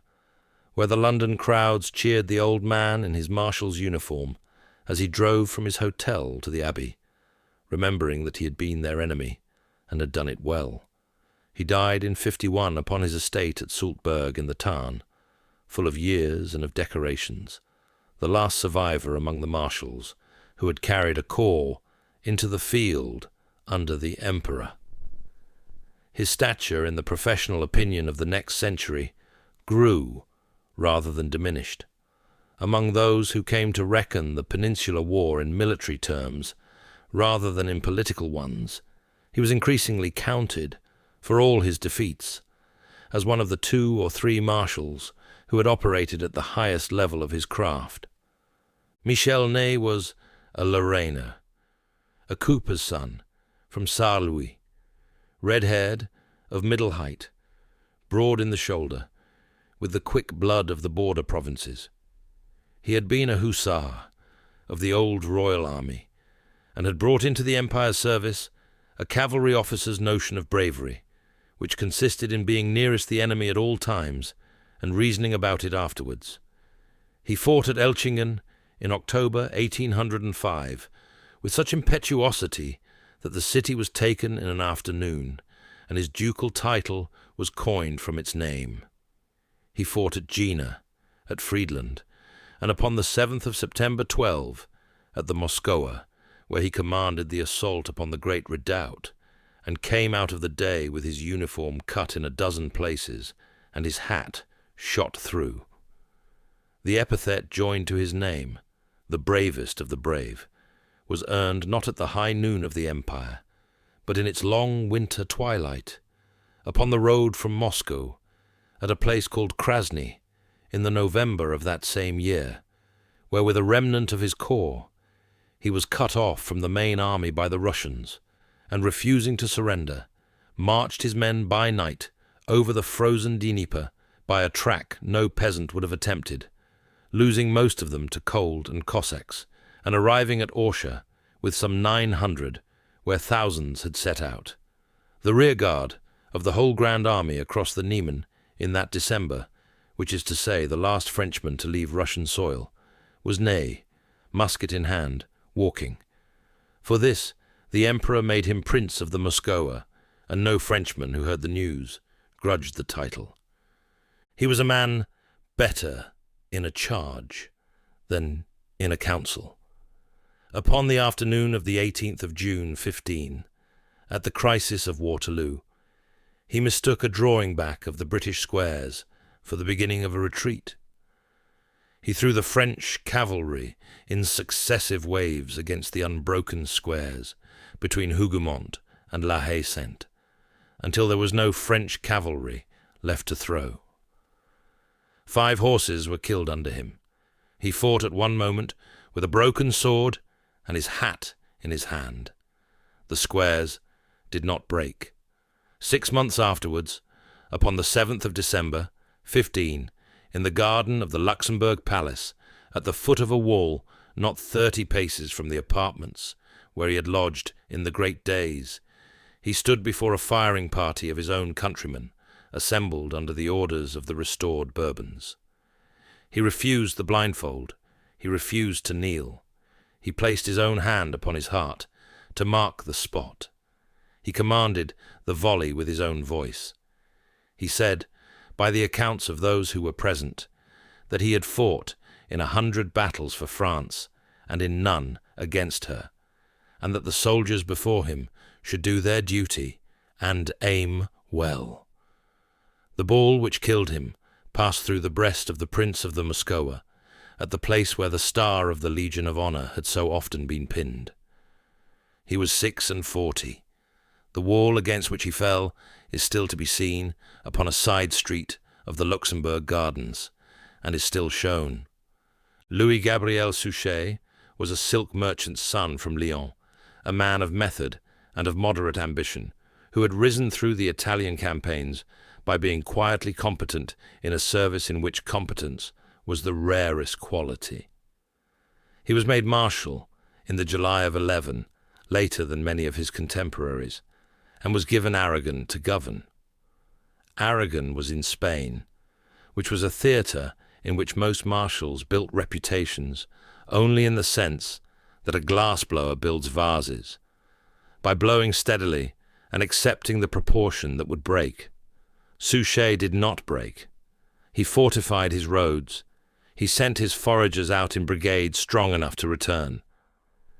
where the London crowds cheered the old man in his marshal's uniform as he drove from his hotel to the Abbey, remembering that he had been their enemy and had done it well. He died in 51 upon his estate at Salzburg in the Tarn, full of years and of decorations, the last survivor among the marshals who had carried a corps into the field under the emperor. His stature in the professional opinion of the next century grew rather than diminished. Among those who came to reckon the Peninsular War in military terms rather than in political ones, he was increasingly counted, for all his defeats, as one of the 2 or 3 marshals who had operated at the highest level of his craft. Michel Ney was a Lorrainer, a cooper's son from Saarlouis, red-haired, of middle height, broad in the shoulder, with the quick blood of the border provinces. He had been a hussar of the old royal army, and had brought into the empire's service a cavalry officer's notion of bravery, which consisted in being nearest the enemy at all times and reasoning about it afterwards. He fought at Elchingen in October 1805 with such impetuosity that the city was taken in an afternoon, and his ducal title was coined from its name. He fought at Jena, at Friedland, and upon the 7th of September 12, at the Moskowa, where he commanded the assault upon the great redoubt, and came out of the day with his uniform cut in a dozen places, and his hat shot through. The epithet joined to his name, the bravest of the brave, was earned not at the high noon of the empire, but in its long winter twilight, upon the road from Moscow, at a place called Krasny, in the November of that same year, where with a remnant of his corps he was cut off from the main army by the Russians, and refusing to surrender, marched his men by night over the frozen Dnieper by a track no peasant would have attempted, losing most of them to cold and Cossacks, and arriving at Orsha with some 900, where thousands had set out. The rearguard of the whole Grand Army across the Niemen in that December, which is to say the last Frenchman to leave Russian soil, was Ney, musket in hand, walking. For this the Emperor made him Prince of the Moskowa, and no Frenchman who heard the news grudged the title. He was a man better in a charge than in a council. Upon the afternoon of the 18th of June, 15, at the crisis of Waterloo, he mistook a drawing back of the British squares for the beginning of a retreat. He threw the French cavalry in successive waves against the unbroken squares between Hougoumont and La Haye-Sainte, until there was no French cavalry left to throw. 5 horses were killed under him. He fought at one moment with a broken sword and his hat in his hand. The squares did not break. 6 months afterwards, upon the 7th of December, 15, in the garden of the Luxembourg Palace, at the foot of a wall not 30 paces from the apartments where he had lodged in the great days, he stood before a firing party of his own countrymen, assembled under the orders of the restored Bourbons. He refused the blindfold. He refused to kneel. He placed his own hand upon his heart to mark the spot. He commanded the volley with his own voice. He said, by the accounts of those who were present, that he had fought in 100 battles for France and in none against her, and that the soldiers before him should do their duty and aim well. The ball which killed him passed through the breast of the Prince of the Muscoa, at the place where the star of the Legion of Honor had so often been pinned. He was 46. The wall against which he fell is still to be seen upon a side street of the Luxembourg Gardens, and is still shown. Louis Gabriel Suchet was a silk merchant's son from Lyons, a man of method and of moderate ambition, who had risen through the Italian campaigns by being quietly competent in a service in which competence was the rarest quality. He was made marshal in the July of 11, later than many of his contemporaries, and was given Aragon to govern. Aragon was in Spain, which was a theatre in which most marshals built reputations only in the sense that a glass-blower builds vases, by blowing steadily and accepting the proportion that would break. Suchet did not break. He fortified his roads. He sent his foragers out in brigades strong enough to return.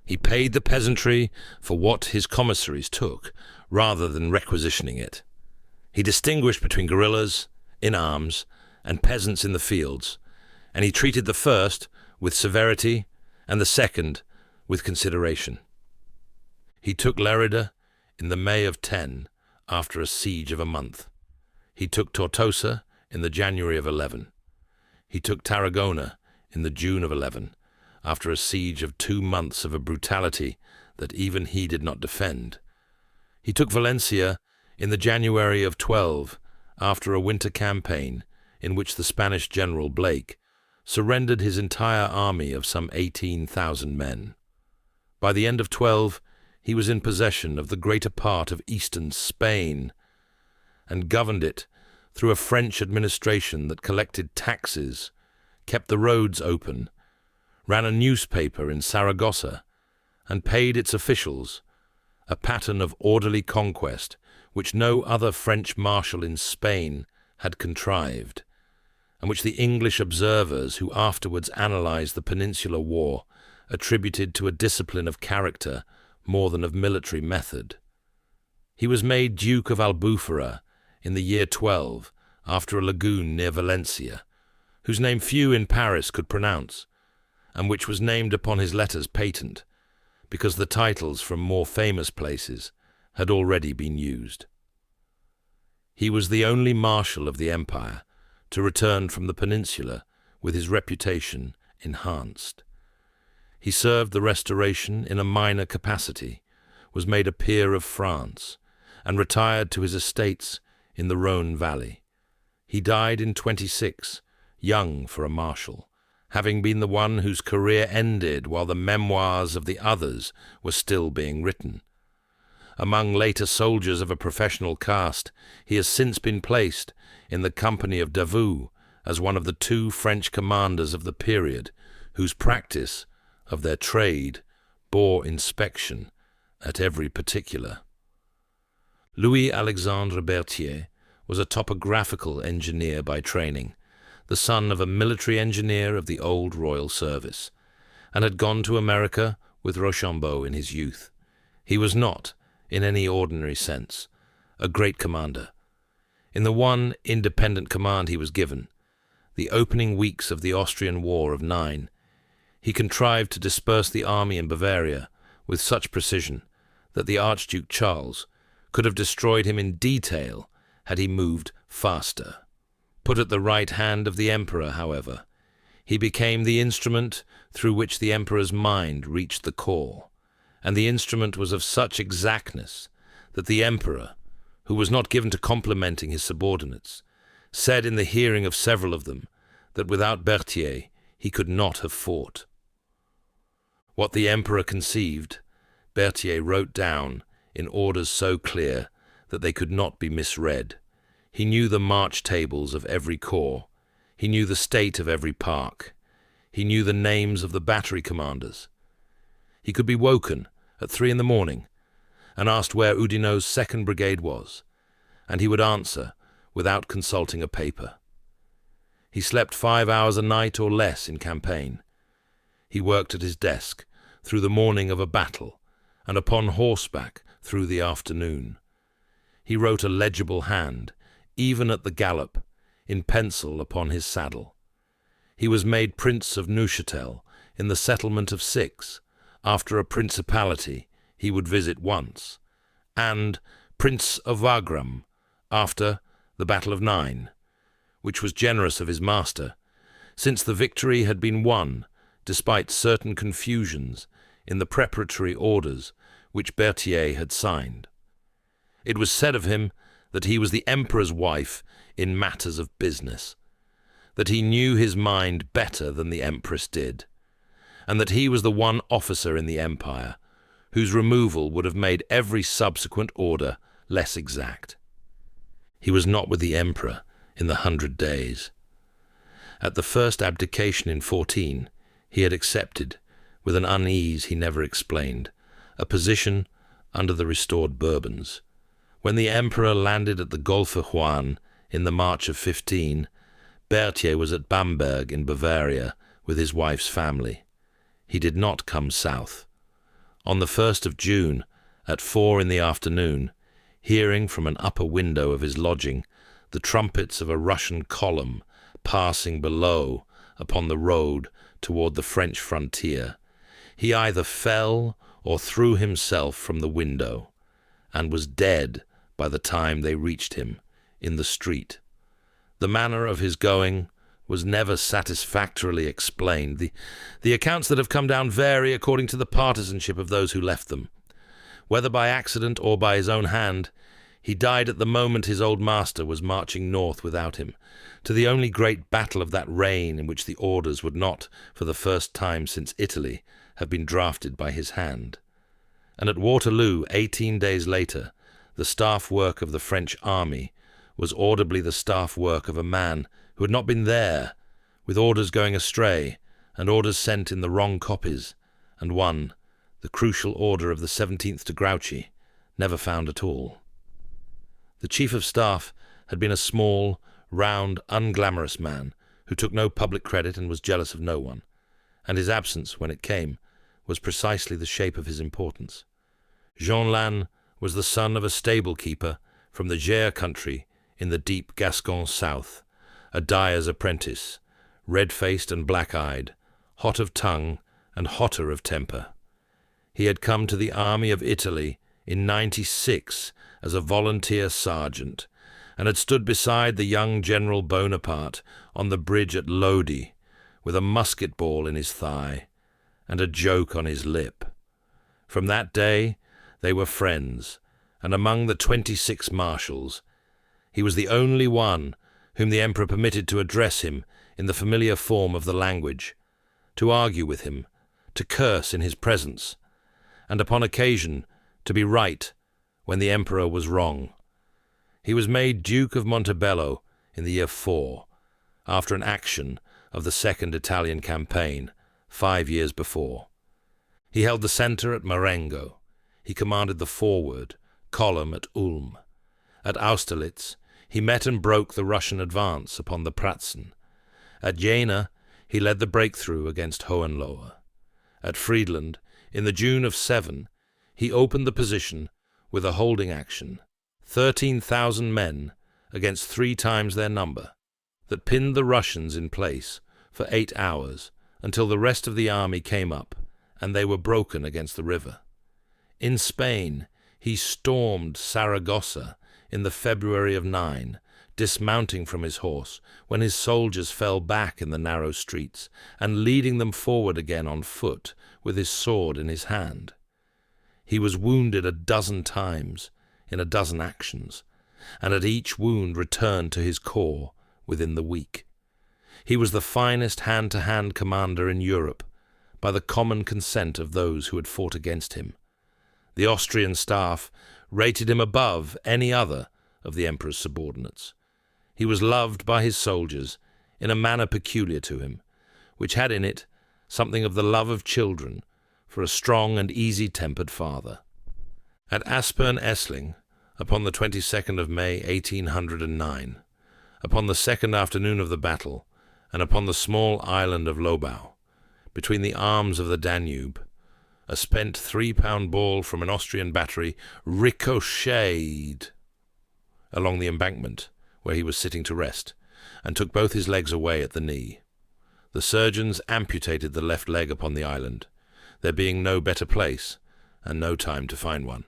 He paid the peasantry for what his commissaries took, rather than requisitioning it. He distinguished between guerrillas in arms and peasants in the fields, and he treated the first with severity and the second with consideration. He took Lerida in the May of 10, after a siege of a month. He took Tortosa in the January of 11. He took Tarragona in the June of 11, after a siege of 2 months of a brutality that even he did not defend. He took Valencia in the January of 12, after a winter campaign in which the Spanish general Blake surrendered his entire army of some 18,000 men. By the end of 12, he was in possession of the greater part of eastern Spain, and governed it through a French administration that collected taxes, kept the roads open, ran a newspaper in Saragossa, and paid its officials, a pattern of orderly conquest which no other French marshal in Spain had contrived, and which the English observers who afterwards analysed the Peninsular War attributed to a discipline of character more than of military method. He was made Duke of Albufera in the year 12, after a lagoon near Valencia, whose name few in Paris could pronounce, and which was named upon his letters patent, because the titles from more famous places had already been used. He was the only marshal of the empire to return from the peninsula with his reputation enhanced. He served the Restoration in a minor capacity, was made a peer of France, and retired to his estates in the Rhone Valley. He died in 26, young for a marshal, having been the one whose career ended while the memoirs of the others were still being written. Among later soldiers of a professional caste, he has since been placed in the company of Davout as one of the 2 French commanders of the period whose practice of their trade bore inspection at every particular. Louis-Alexandre Berthier was a topographical engineer by training, the son of a military engineer of the old royal service, and had gone to America with Rochambeau in his youth. He was not, in any ordinary sense, a great commander. In the one independent command he was given, the opening weeks of the Austrian War of '9, he contrived to disperse the army in Bavaria with such precision that the Archduke Charles could have destroyed him in detail had he moved faster. Put at the right hand of the Emperor, however, he became the instrument through which the Emperor's mind reached the core, and the instrument was of such exactness that the Emperor, who was not given to complimenting his subordinates, said in the hearing of several of them that without Berthier he could not have fought. What the Emperor conceived, Berthier wrote down in orders so clear that they could not be misread. He knew the march tables of every corps. He knew the state of every park. He knew the names of the battery commanders. He could be woken at 3 a.m. and asked where Oudinot's 2nd Brigade was, and he would answer without consulting a paper. He slept 5 hours a night or less in campaign. He worked at his desk through the morning of a battle, and upon horseback through the afternoon. He wrote a legible hand, even at the gallop, in pencil upon his saddle. He was made Prince of Neuchâtel in the settlement of 6, after a principality he would visit once, and Prince of Wagram after the Battle of 9, which was generous of his master, since the victory had been won despite certain confusions in the preparatory orders which Berthier had signed. It was said of him that he was the Emperor's wife in matters of business, that he knew his mind better than the Empress did, and that he was the one officer in the Empire whose removal would have made every subsequent order less exact. He was not with the Emperor in the 100 Days. At the first abdication in 14, he had accepted, with an unease he never explained, a position under the restored Bourbons. When the Emperor landed at the Gulf of Juan in the March of 15, Berthier was at Bamberg in Bavaria with his wife's family. He did not come south. On the 1st of June, at 4 in the afternoon, hearing from an upper window of his lodging the trumpets of a Russian column passing below upon the road toward the French frontier, he either fell or threw himself from the window, and was dead by the time they reached him in the street. The manner of his going was never satisfactorily explained. The accounts that have come down vary according to the partisanship of those who left them. Whether by accident or by his own hand, he died at the moment his old master was marching north without him, to the only great battle of that reign in which the orders would not, for the first time since Italy, have been drafted by his hand. And at Waterloo, 18 days later, the staff work of the French army was audibly the staff work of a man who had not been there, with orders going astray, and orders sent in the wrong copies, and one, the crucial order of the 17th to Grouchy, never found at all. The Chief of Staff had been a small, round, unglamorous man who took no public credit and was jealous of no one, and his absence, when it came, was precisely the shape of his importance. Jean Lannes was the son of a stable-keeper from the Gers country in the deep Gascon south, a dyer's apprentice, red-faced and black-eyed, hot of tongue and hotter of temper. He had come to the army of Italy in '96 as a volunteer sergeant, and had stood beside the young General Bonaparte on the bridge at Lodi, with a musket ball in his thigh and a joke on his lip. From that day they were friends, and among the 26 marshals, he was the only one whom the Emperor permitted to address him in the familiar form of the language, to argue with him, to curse in his presence, and upon occasion to be right when the Emperor was wrong. He was made Duke of Montebello in the year 4, after an action of the Second Italian Campaign 5 years before. He held the centre at Marengo. He commanded the forward column at Ulm. At Austerlitz, he met and broke the Russian advance upon the Pratzen. At Jena, he led the breakthrough against Hohenlohe. At Friedland, in the June of '7, he opened the position with a holding action, 13,000 men against 3 times their number, that pinned the Russians in place for 8 hours until the rest of the army came up and they were broken against the river. In Spain, he stormed Saragossa in the February of '9, dismounting from his horse when his soldiers fell back in the narrow streets and leading them forward again on foot with his sword in his hand. He was wounded 12 times in 12 actions, and at each wound returned to his corps within the week. He was the finest hand-to-hand commander in Europe, by the common consent of those who had fought against him. The Austrian staff rated him above any other of the emperor's subordinates. He was loved by his soldiers in a manner peculiar to him, which had in it something of the love of children for a strong and easy-tempered father. At Aspern-Essling, upon the 22nd of May, 1809, upon the second afternoon of the battle, and upon the small island of Lobau, between the arms of the Danube, a spent 3-pound ball from an Austrian battery ricocheted along the embankment where he was sitting to rest, and took both his legs away at the knee. The surgeons amputated the left leg upon the island, there being no better place, and no time to find one,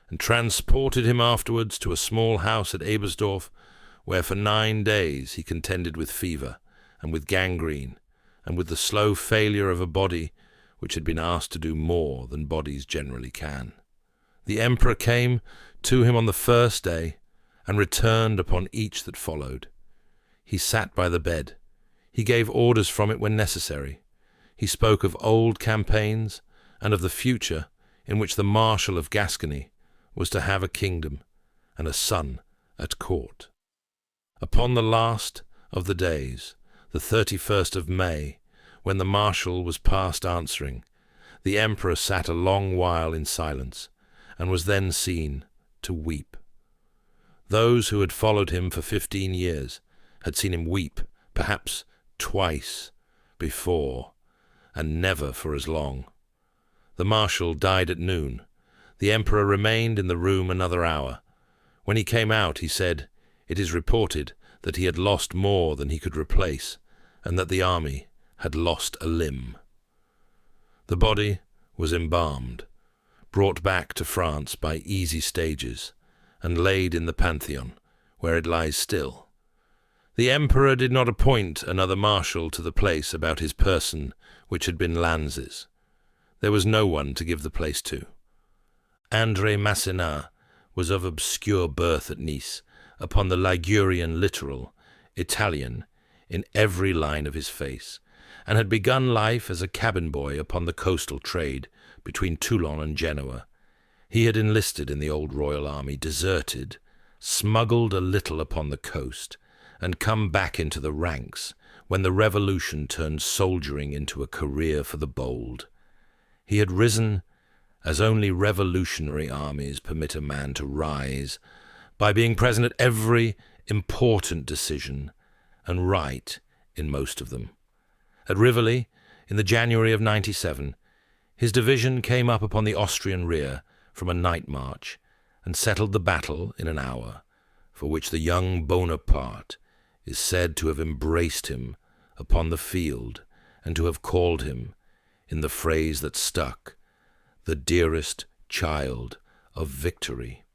and transported him afterwards to a small house at Ebersdorf, where for 9 days he contended with fever, and with gangrene, and with the slow failure of a body which had been asked to do more than bodies generally can. The emperor came to him on the first day, and returned upon each that followed. He sat by the bed. He gave orders from it when necessary. He spoke of old campaigns, and of the future in which the Marshal of Gascony was to have a kingdom and a son at court. Upon the last of the days, the 31st of May, when the Marshal was past answering, the emperor sat a long while in silence, and was then seen to weep. Those who had followed him for 15 years had seen him weep, perhaps twice before, and never for as long. The Marshal died at noon. The emperor remained in the room another hour. When he came out, he said, "It is reported that he had lost more than he could replace, and that the army had lost a limb." The body was embalmed, brought back to France by easy stages, and laid in the Pantheon, where it lies still. The emperor did not appoint another marshal to the place about his person which had been Lanz's. There was no one to give the place to. André Masséna was of obscure birth at Nice, upon the Ligurian littoral, Italian, in every line of his face, and had begun life as a cabin boy upon the coastal trade between Toulon and Genoa. He had enlisted in the old royal army, deserted, smuggled a little upon the coast, and come back into the ranks when the revolution turned soldiering into a career for the bold. He had risen as only revolutionary armies permit a man to rise, by being present at every important decision and right in most of them. At Rivoli, in the January of '97, his division came up upon the Austrian rear from a night march, and settled the battle in an hour, for which the young Bonaparte is said to have embraced him upon the field, and to have called him, in the phrase that stuck, the dearest child of victory.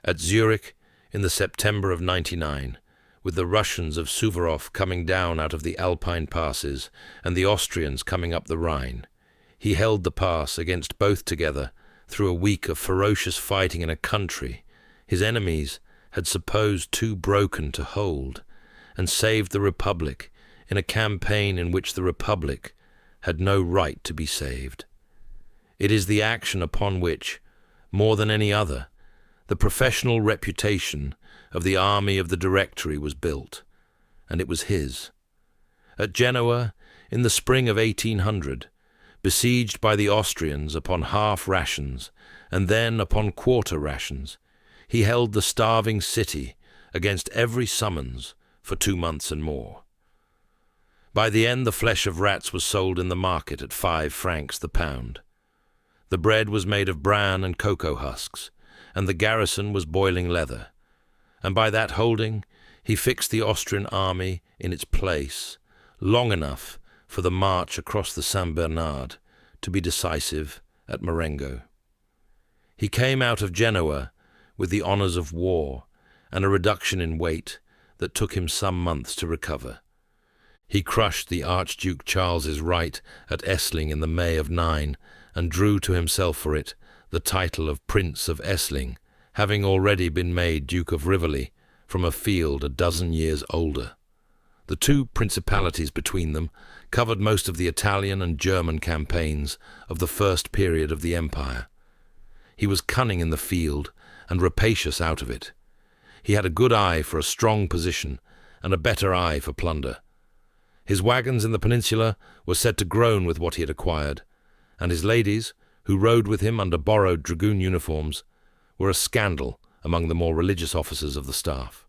At Zurich, in the September of '99, with the Russians of Suvorov coming down out of the Alpine passes, and the Austrians coming up the Rhine, he held the pass against both together through a week of ferocious fighting in a country his enemies had supposed too broken to hold, and saved the Republic in a campaign in which the Republic had no right to be saved. It is the action upon which, more than any other, the professional reputation of the army of the Directory was built, and it was his. At Genoa, in the spring of 1800, besieged by the Austrians upon half rations, and then upon quarter rations, he held the starving city against every summons for 2 months and more. By the end, the flesh of rats was sold in the market at 5 francs the pound. The bread was made of bran and cocoa husks, and the garrison was boiling leather. And by that holding, he fixed the Austrian army in its place long enough for the march across the St. Bernard to be decisive at Marengo. He came out of Genoa with the honours of war and a reduction in weight that took him some months to recover. He crushed the Archduke Charles's right at Essling in the May of '9 and drew to himself for it the title of Prince of Essling, having already been made Duke of Rivoli from a field a dozen years older. The two principalities between them covered most of the Italian and German campaigns of the first period of the empire. He was cunning in the field and rapacious out of it. He had a good eye for a strong position and a better eye for plunder. His wagons in the peninsula were said to groan with what he had acquired, and his ladies, who rode with him under borrowed dragoon uniforms, were a scandal among the more religious officers of the staff.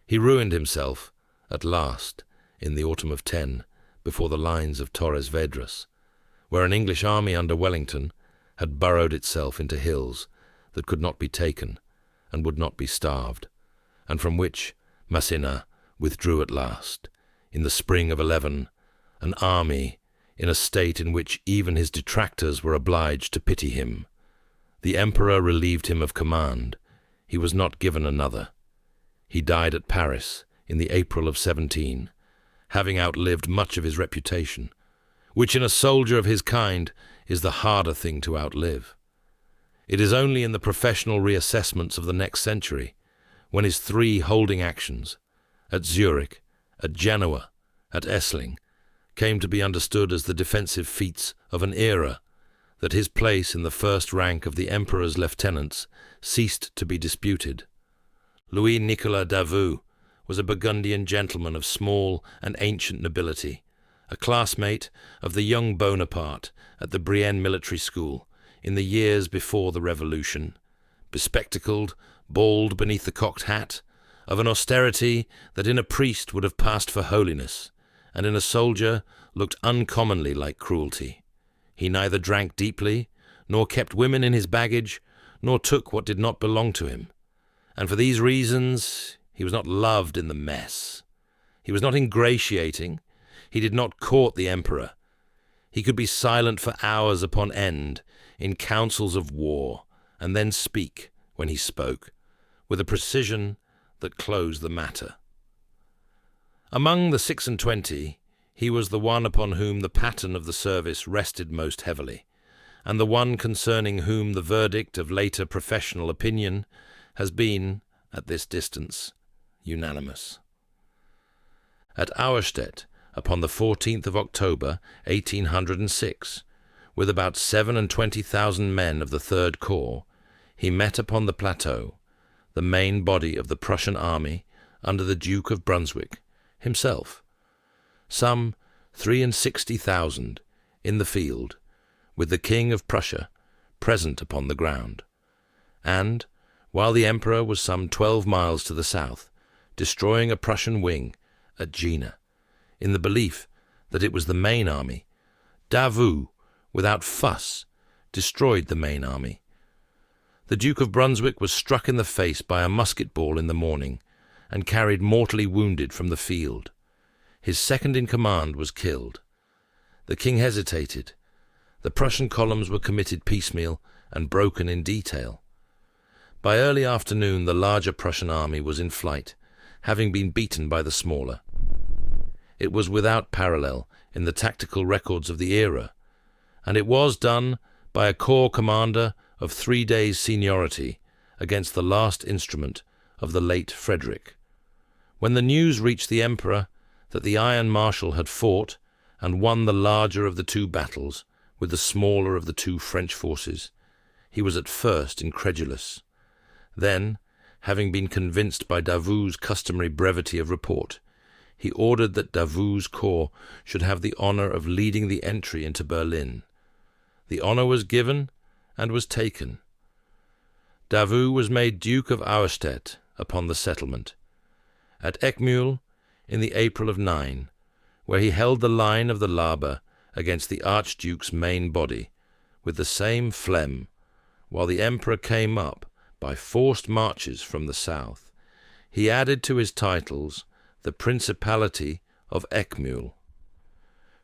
He ruined himself, at last, in the autumn of '10, before the lines of Torres Vedras, where an English army under Wellington had burrowed itself into hills that could not be taken and would not be starved, and from which Massena withdrew at last, in the spring of '11, an army in a state in which even his detractors were obliged to pity him. The emperor relieved him of command. He was not given another. He died at Paris in the April of '17, having outlived much of his reputation, which in a soldier of his kind is the harder thing to outlive. It is only in the professional reassessments of the next century, when his 3 holding actions, at Zurich, at Genoa, at Essling, came to be understood as the defensive feats of an era, that his place in the first rank of the emperor's lieutenants ceased to be disputed. Louis-Nicolas Davout was a Burgundian gentleman of small and ancient nobility, a classmate of the young Bonaparte at the Brienne military school in the years before the Revolution, bespectacled, bald beneath the cocked hat, of an austerity that in a priest would have passed for holiness, and in a soldier looked uncommonly like cruelty. He neither drank deeply, nor kept women in his baggage, nor took what did not belong to him. And for these reasons he was not loved in the mess. He was not ingratiating. He did not court the emperor. He could be silent for hours upon end in councils of war, and then speak, when he spoke, with a precision that closed the matter. Among the 26, he was the one upon whom the pattern of the service rested most heavily, and the one concerning whom the verdict of later professional opinion has been, at this distance, unanimous. At Austerlitz, upon the 14th of October, 1806, with about 27,000 men of the Third Corps, he met upon the plateau the main body of the Prussian army under the Duke of Brunswick himself, some 63,000 in the field, with the King of Prussia present upon the ground, and, while the Emperor was some 12 miles to the south, destroying a Prussian wing at Jena, in the belief that it was the main army, Davout, without fuss, destroyed the main army. The Duke of Brunswick was struck in the face by a musket ball in the morning, and carried mortally wounded from the field. His second in command was killed. The king hesitated. The Prussian columns were committed piecemeal and broken in detail. By early afternoon the larger Prussian army was in flight, having been beaten by the smaller. It was without parallel in the tactical records of the era, and it was done by a corps commander of 3 days' seniority against the last instrument of the late Frederick. When the news reached the emperor that the Iron Marshal had fought and won the larger of the 2 battles with the smaller of the 2 French forces, he was at first incredulous. Then, having been convinced by Davout's customary brevity of report, he ordered that Davout's corps should have the honour of leading the entry into Berlin. The honour was given and was taken. Davout was made Duke of Austerlitz upon the settlement. At Eckmühl, in the April of '9, where he held the line of the Laber against the Archduke's main body, with the same phlegm, while the emperor came up by forced marches from the south. He added to his titles the Principality of Eckmühl.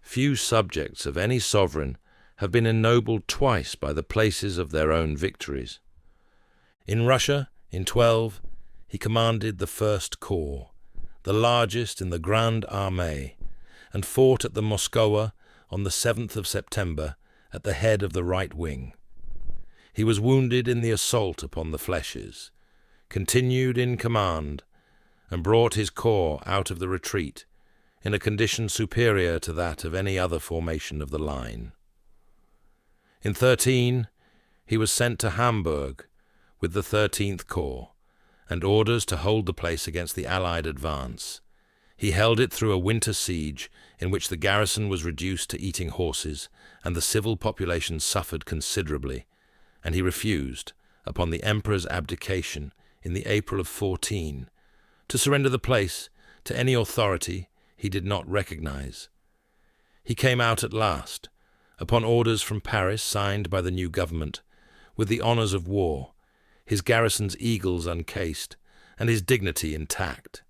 Few subjects of any sovereign have been ennobled twice by the places of their own victories. In Russia, in 12, he commanded the First Corps, the largest in the Grande Armée, and fought at the Moskowa on the 7th of September at the head of the right wing. He was wounded in the assault upon the Flèches, continued in command, and brought his corps out of the retreat in a condition superior to that of any other formation of the line. In 13, he was sent to Hamburg with the 13th Corps, and orders to hold the place against the Allied advance. He held it through a winter siege in which the garrison was reduced to eating horses, and the civil population suffered considerably, and he refused, upon the emperor's abdication in the April of 14, to surrender the place to any authority he did not recognize. He came out at last, upon orders from Paris signed by the new government, with the honours of war, his garrison's eagles uncased, and his dignity intact.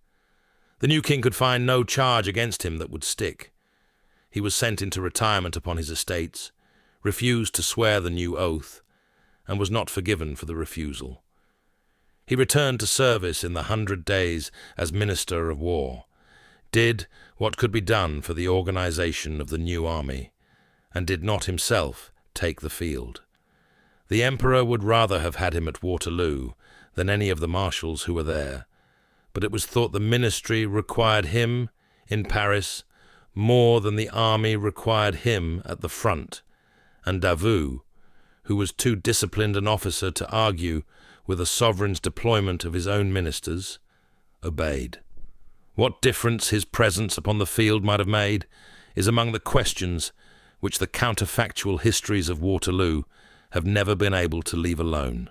The new king could find no charge against him that would stick. He was sent into retirement upon his estates, refused to swear the new oath, and was not forgiven for the refusal. He returned to service in the 100 Days as Minister of War, did what could be done for the organization of the new army, and did not himself take the field. The emperor would rather have had him at Waterloo than any of the marshals who were there, but it was thought the ministry required him in Paris more than the army required him at the front, and Davout, who was too disciplined an officer to argue with a sovereign's deployment of his own ministers, obeyed. What difference his presence upon the field might have made is among the questions which the counterfactual histories of Waterloo have never been able to leave alone.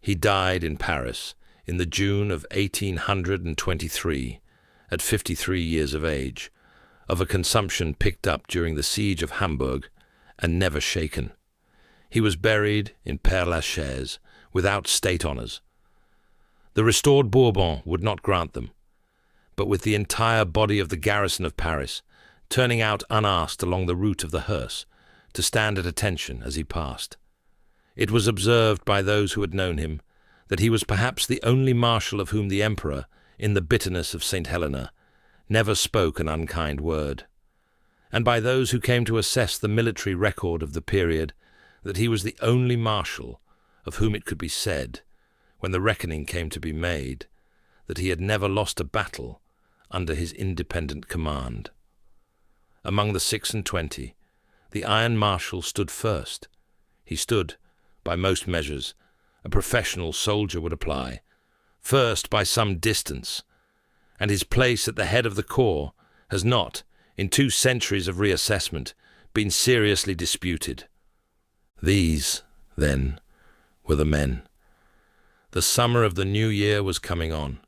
He died in Paris in the June of 1823, at 53 years of age, of a consumption picked up during the siege of Hamburg and never shaken. He was buried in Père-Lachaise without state honours. The restored Bourbon would not grant them, but with the entire body of the garrison of Paris turning out unasked along the route of the hearse to stand at attention as he passed. It was observed by those who had known him that he was perhaps the only marshal of whom the emperor, in the bitterness of St. Helena, never spoke an unkind word, and by those who came to assess the military record of the period that he was the only marshal of whom it could be said, when the reckoning came to be made, that he had never lost a battle under his independent command. Among the 26, the Iron Marshal stood first. He stood, by most measures, a professional soldier would apply, first by some distance, and his place at the head of the corps has not, in 2 centuries of reassessment, been seriously disputed. These, then, were the men. The summer of the new year was coming on.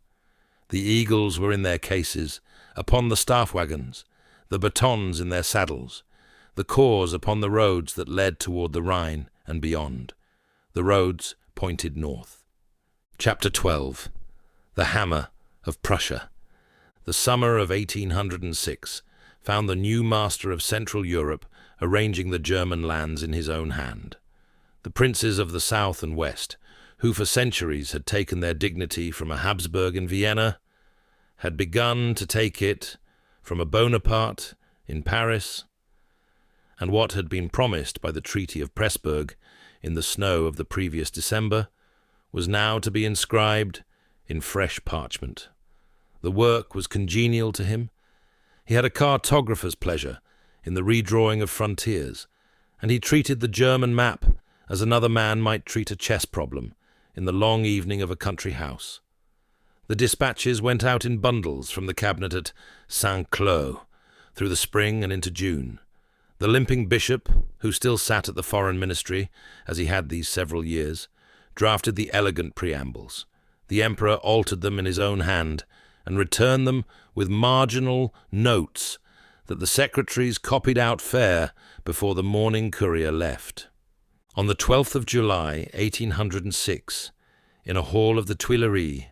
The eagles were in their cases, upon the staff wagons, the batons in their saddles, the corps upon the roads that led toward the Rhine and beyond. The roads pointed north. Chapter 12. The Hammer of Prussia. The summer of 1806 found the new master of Central Europe arranging the German lands in his own hand. The princes of the south and west, who for centuries had taken their dignity from a Habsburg in Vienna, had begun to take it from a Bonaparte in Paris, and what had been promised by the Treaty of Pressburg in the snow of the previous December was now to be inscribed in fresh parchment. The work was congenial to him. He had a cartographer's pleasure in the redrawing of frontiers, and he treated the German map as another man might treat a chess problem in the long evening of a country house. The dispatches went out in bundles from the cabinet at Saint-Cloud through the spring and into June. The limping bishop, who still sat at the foreign ministry, as he had these several years, drafted the elegant preambles. The emperor altered them in his own hand, and returned them with marginal notes that the secretaries copied out fair before the morning courier left. On the 12th of July, 1806, in a hall of the Tuileries,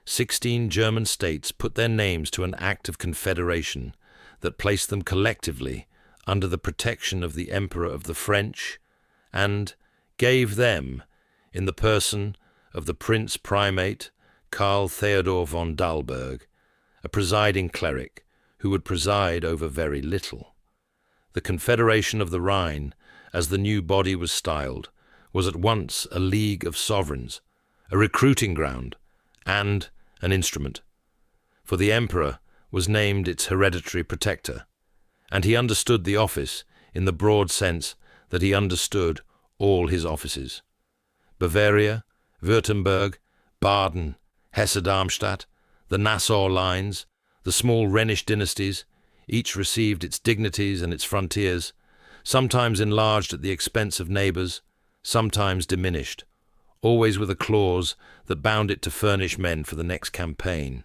16 German states put their names to an act of confederation that placed them collectively under the protection of the Emperor of the French and gave them, in the person of the Prince Primate Karl Theodor von Dalberg, a presiding cleric who would preside over very little. The Confederation of the Rhine, as the new body was styled, was at once a league of sovereigns, a recruiting ground, and an instrument. For the Emperor was named its hereditary protector, and he understood the office in the broad sense that he understood all his offices. Bavaria, Württemberg, Baden, Hesse-Darmstadt, the Nassau lines, the small Rhenish dynasties, each received its dignities and its frontiers, sometimes enlarged at the expense of neighbours, sometimes diminished, always with a clause that bound it to furnish men for the next campaign.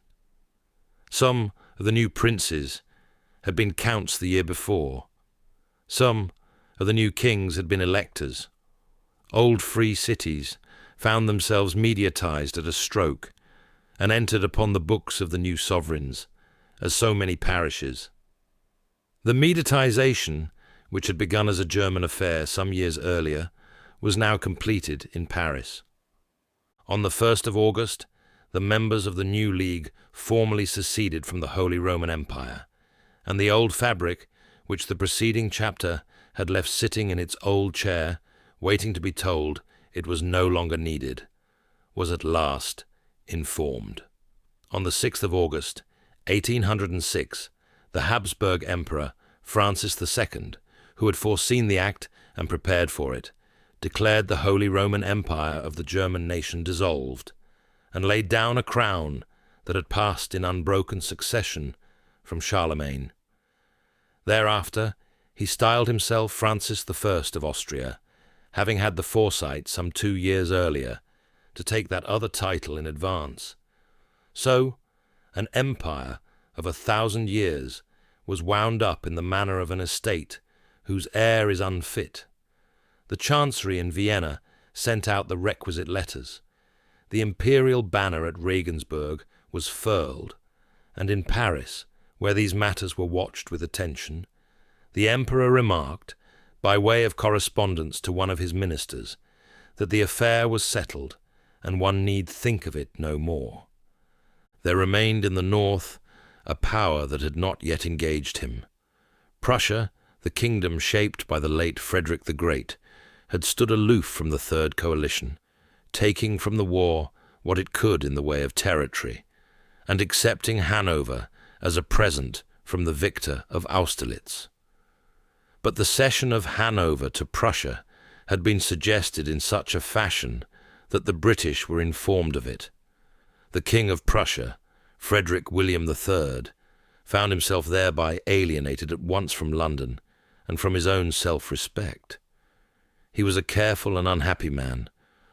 Some of the new princes had been counts the year before. Some of the new kings had been electors. Old free cities found themselves mediatized at a stroke and entered upon the books of the new sovereigns as so many parishes. The mediatization, which had begun as a German affair some years earlier, was now completed in Paris. On the 1st of August, the members of the new league formally seceded from the Holy Roman Empire, and the old fabric, which the preceding chapter had left sitting in its old chair, waiting to be told it was no longer needed, was at last informed. On the 6th of August, 1806, the Habsburg Emperor, Francis II, who had foreseen the act and prepared for it, declared the Holy Roman Empire of the German nation dissolved, and laid down a crown that had passed in unbroken succession from Charlemagne. Thereafter, he styled himself Francis I of Austria, having had the foresight some 2 years earlier to take that other title in advance. So, an empire of 1,000 years was wound up in the manner of an estate whose heir is unfit. The chancery in Vienna sent out the requisite letters. The imperial banner at Regensburg was furled, and in Paris, where these matters were watched with attention, the emperor remarked, by way of correspondence to one of his ministers, that the affair was settled, and one need think of it no more. There remained in the north a power that had not yet engaged him. Prussia, the kingdom shaped by the late Frederick the Great, had stood aloof from the Third Coalition, taking from the war what it could in the way of territory, and accepting Hanover as a present from the victor of Austerlitz. But the cession of Hanover to Prussia had been suggested in such a fashion that the British were informed of it. The King of Prussia, Frederick William III, found himself thereby alienated at once from London and from his own self-respect. He was a careful and unhappy man,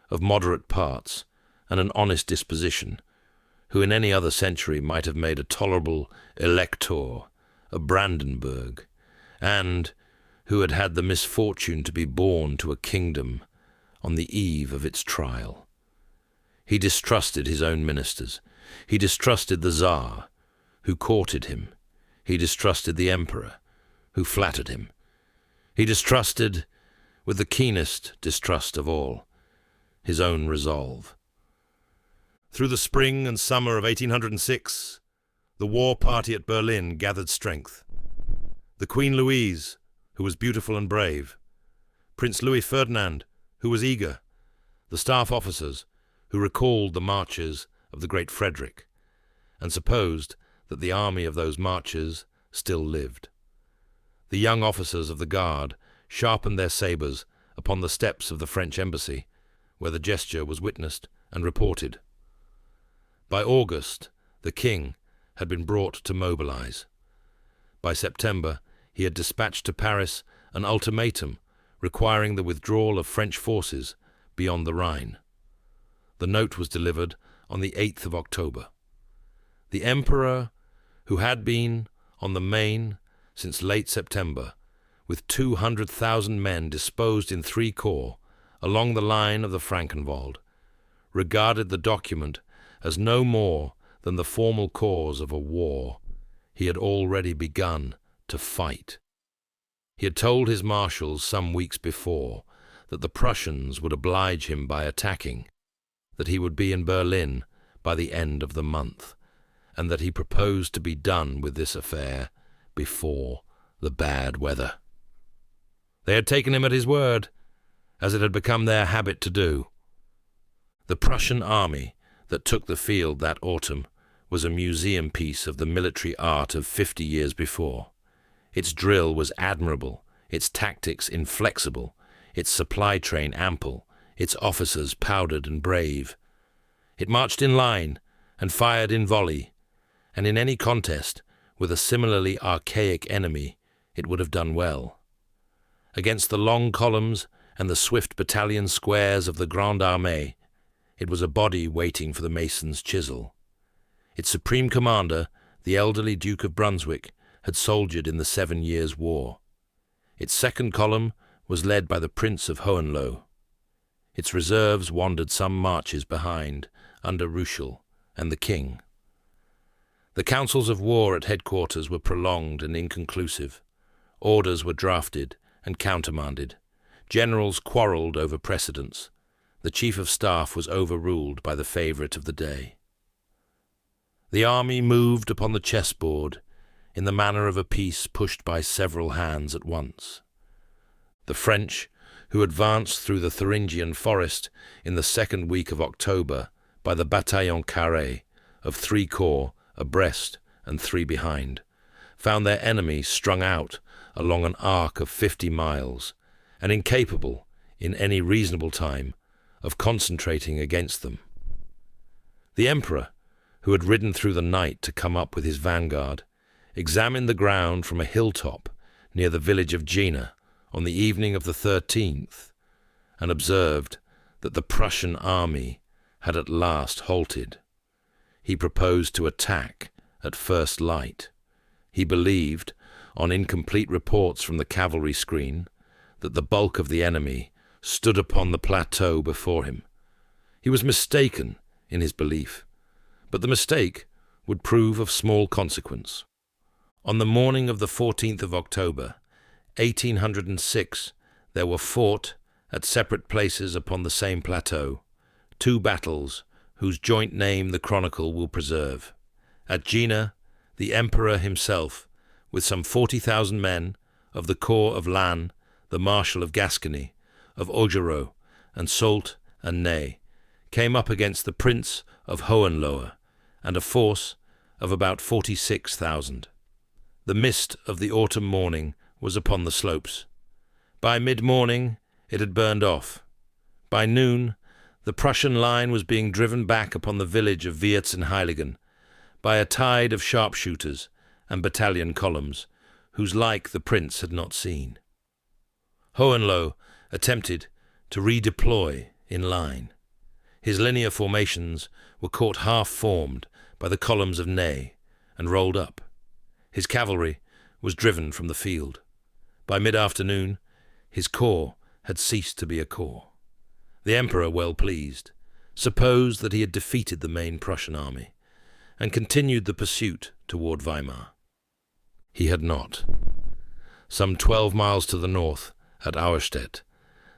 of moderate parts and an honest disposition, who in any other century might have made a tolerable elector of Brandenburg, and who had had the misfortune to be born to a kingdom on the eve of its trial. He distrusted his own ministers. He distrusted the Tsar, who courted him. He distrusted the Emperor, who flattered him. He distrusted, with the keenest distrust of all, his own resolve. Through the spring and summer of 1806, the war party at Berlin gathered strength. The Queen Louise, who was beautiful and brave, Prince Louis Ferdinand, who was eager, the staff officers, who recalled the marches of the great Frederick, and supposed that the army of those marches still lived. The young officers of the Guard sharpened their sabres upon the steps of the French embassy, where the gesture was witnessed and reported. By August, the king had been brought to mobilize. By September, he had dispatched to Paris an ultimatum requiring the withdrawal of French forces beyond the Rhine. The note was delivered on the 8th of October. The emperor, who had been, on the main, since late September, with 200,000 men disposed in 3 corps along the line of the Frankenwald, regarded the document as no more than the formal cause of a war he had already begun to fight. He had told his marshals some weeks before that the Prussians would oblige him by attacking, that he would be in Berlin by the end of the month, and that he proposed to be done with this affair before the bad weather. They had taken him at his word, as it had become their habit to do. The Prussian army that took the field that autumn was a museum piece of the military art of 50 years before. Its drill was admirable, its tactics inflexible, its supply train ample, its officers powdered and brave. It marched in line and fired in volley, and in any contest with a similarly archaic enemy it would have done well. Against the long columns and the swift battalion squares of the Grande Armée, it was a body waiting for the mason's chisel. Its supreme commander, the elderly Duke of Brunswick, had soldiered in the 7 Years' War. Its second column was led by the Prince of Hohenlohe. Its reserves wandered some marches behind, under Ruchel and the King. The councils of war at headquarters were prolonged and inconclusive. Orders were drafted and countermanded. Generals quarrelled over precedence. The Chief of Staff was overruled by the favourite of the day. The army moved upon the chessboard in the manner of a piece pushed by several hands at once. The French, who advanced through the Thuringian forest in the 2nd week of October by the bataillon carré of 3 corps abreast and 3 behind, found their enemy strung out along an arc of 50 miles and incapable, in any reasonable time, of concentrating against them. The Emperor, who had ridden through the night to come up with his vanguard, examined the ground from a hilltop near the village of Jena on the evening of the 13th, and observed that the Prussian army had at last halted. He proposed to attack at first light. He believed, on incomplete reports from the cavalry screen, that the bulk of the enemy stood upon the plateau before him. He was mistaken in his belief, but the mistake would prove of small consequence. On the morning of the 14th of October, 1806, there were fought, at separate places upon the same plateau, 2 battles whose joint name the chronicle will preserve. At Jena, the Emperor himself, with some 40,000 men of the corps of Lannes, the Marshal of Gascony, of Augereau, and Soult and Ney, came up against the Prince of Hohenlohe and a force of about 46,000. The mist of the autumn morning was upon the slopes. By mid-morning it had burned off. By noon the Prussian line was being driven back upon the village of Vierzehnheiligen by a tide of sharpshooters and battalion columns, whose like the prince had not seen. Hohenlohe attempted to redeploy in line. His linear formations were caught half-formed by the columns of Ney and rolled up. His cavalry was driven from the field. By mid-afternoon, his corps had ceased to be a corps. The Emperor, well pleased, supposed that he had defeated the main Prussian army, and continued the pursuit toward Weimar. He had not. Some 12 miles to the north, at Austerlitz,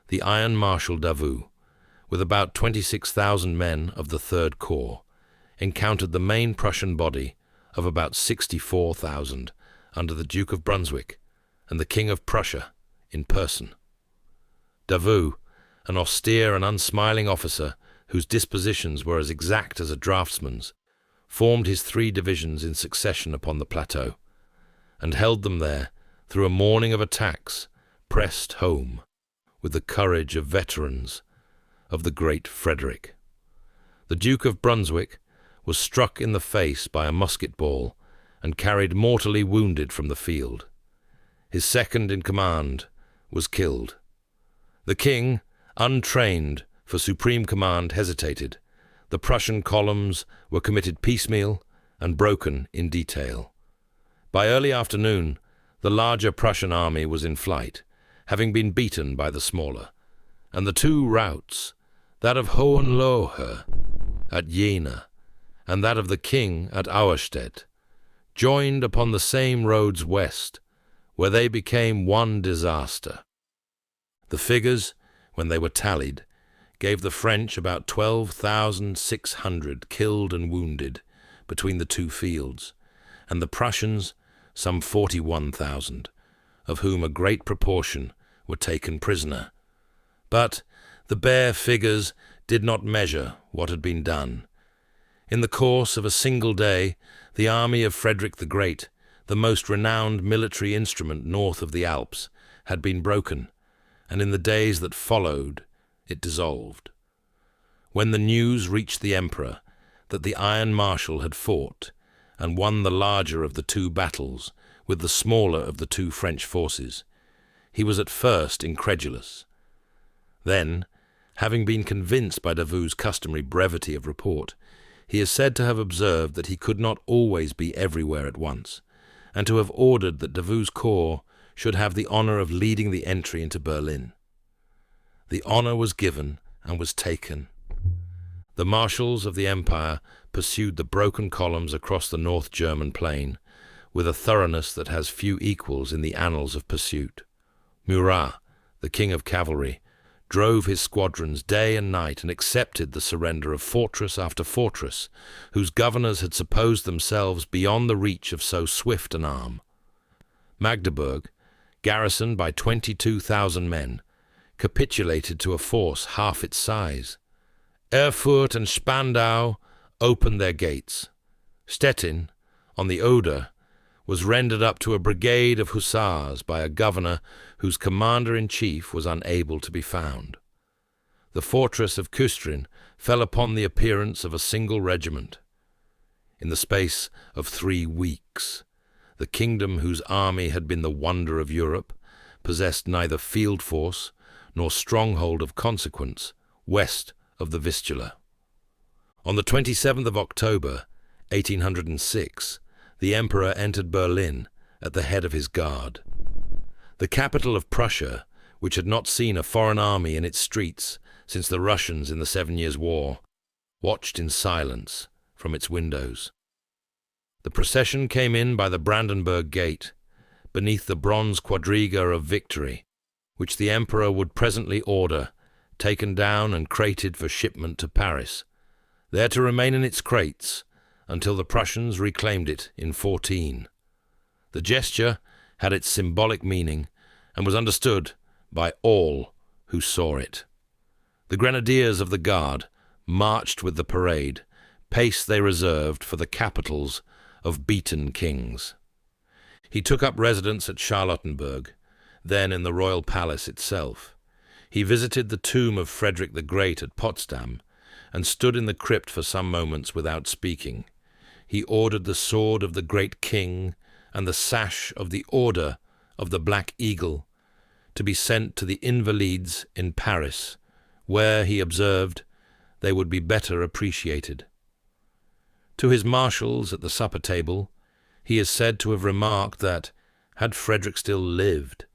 the Iron Marshal Davout, with about 26,000 men of the 3rd Corps, encountered the main Prussian body of about 64,000 under the Duke of Brunswick and the King of Prussia in person. Davout, an austere and unsmiling officer whose dispositions were as exact as a draftsman's, formed his 3 divisions in succession upon the plateau, and held them there through a morning of attacks, pressed home with the courage of veterans of the great Frederick. The Duke of Brunswick was struck in the face by a musket ball and carried mortally wounded from the field. His second in command was killed. The king, untrained for supreme command, hesitated. The Prussian columns were committed piecemeal and broken in detail. By early afternoon, The larger Prussian army was in flight, having been beaten by the smaller, and the two routes, that of Hohenlohe at Jena and that of the king at Austerlitz, joined upon the same roads west, where they became one disaster. The figures, when they were tallied, gave the French about 12,600 killed and wounded between the two fields, and the Prussians some 41,000, of whom a great proportion were taken prisoner. But the bare figures did not measure what had been done. In the course of a single day, the army of Frederick the Great, the most renowned military instrument north of the Alps, had been broken, and in the days that followed, it dissolved. When the news reached the emperor that the Iron Marshal had fought and won the larger of the two battles with the smaller of the two French forces, he was at first incredulous. Then, having been convinced by Davout's customary brevity of report, he is said to have observed that he could not always be everywhere at once, and to have ordered that Davout's corps should have the honor of leading the entry into Berlin. The honor was given and was taken. The marshals of the empire pursued the broken columns across the North German plain with a thoroughness that has few equals in the annals of pursuit. Murat, the king of cavalry, drove his squadrons day and night and accepted the surrender of fortress after fortress, whose governors had supposed themselves beyond the reach of so swift an arm. Magdeburg, garrisoned by 22,000 men, capitulated to a force half its size. Erfurt and Spandau opened their gates. Stettin, on the Oder, was rendered up to a brigade of hussars by a governor whose commander-in-chief was unable to be found. The fortress of Küstrin fell upon the appearance of a single regiment. In the space of 3 weeks, the kingdom whose army had been the wonder of Europe possessed neither field force nor stronghold of consequence west of the Vistula. On the 27th of October, 1806, the emperor entered Berlin at the head of his guard. The capital of Prussia, which had not seen a foreign army in its streets since the Russians in the 7 Years' War, watched in silence from its windows. The procession came in by the Brandenburg Gate, beneath the bronze quadriga of victory, which the emperor would presently order, taken down and crated for shipment to Paris, there to remain in its crates until the Prussians reclaimed it in 14. The gesture had its symbolic meaning and was understood by all who saw it. The grenadiers of the guard marched with the parade, pace they reserved for the capitals of beaten kings. He took up residence at Charlottenburg, then in the royal palace itself. He visited the tomb of Frederick the Great at Potsdam, and stood in the crypt for some moments without speaking. He ordered the sword of the great king and the sash of the Order of the Black Eagle to be sent to the Invalides in Paris, where, he observed, they would be better appreciated. To his marshals at the supper table, he is said to have remarked that, had Frederick still lived,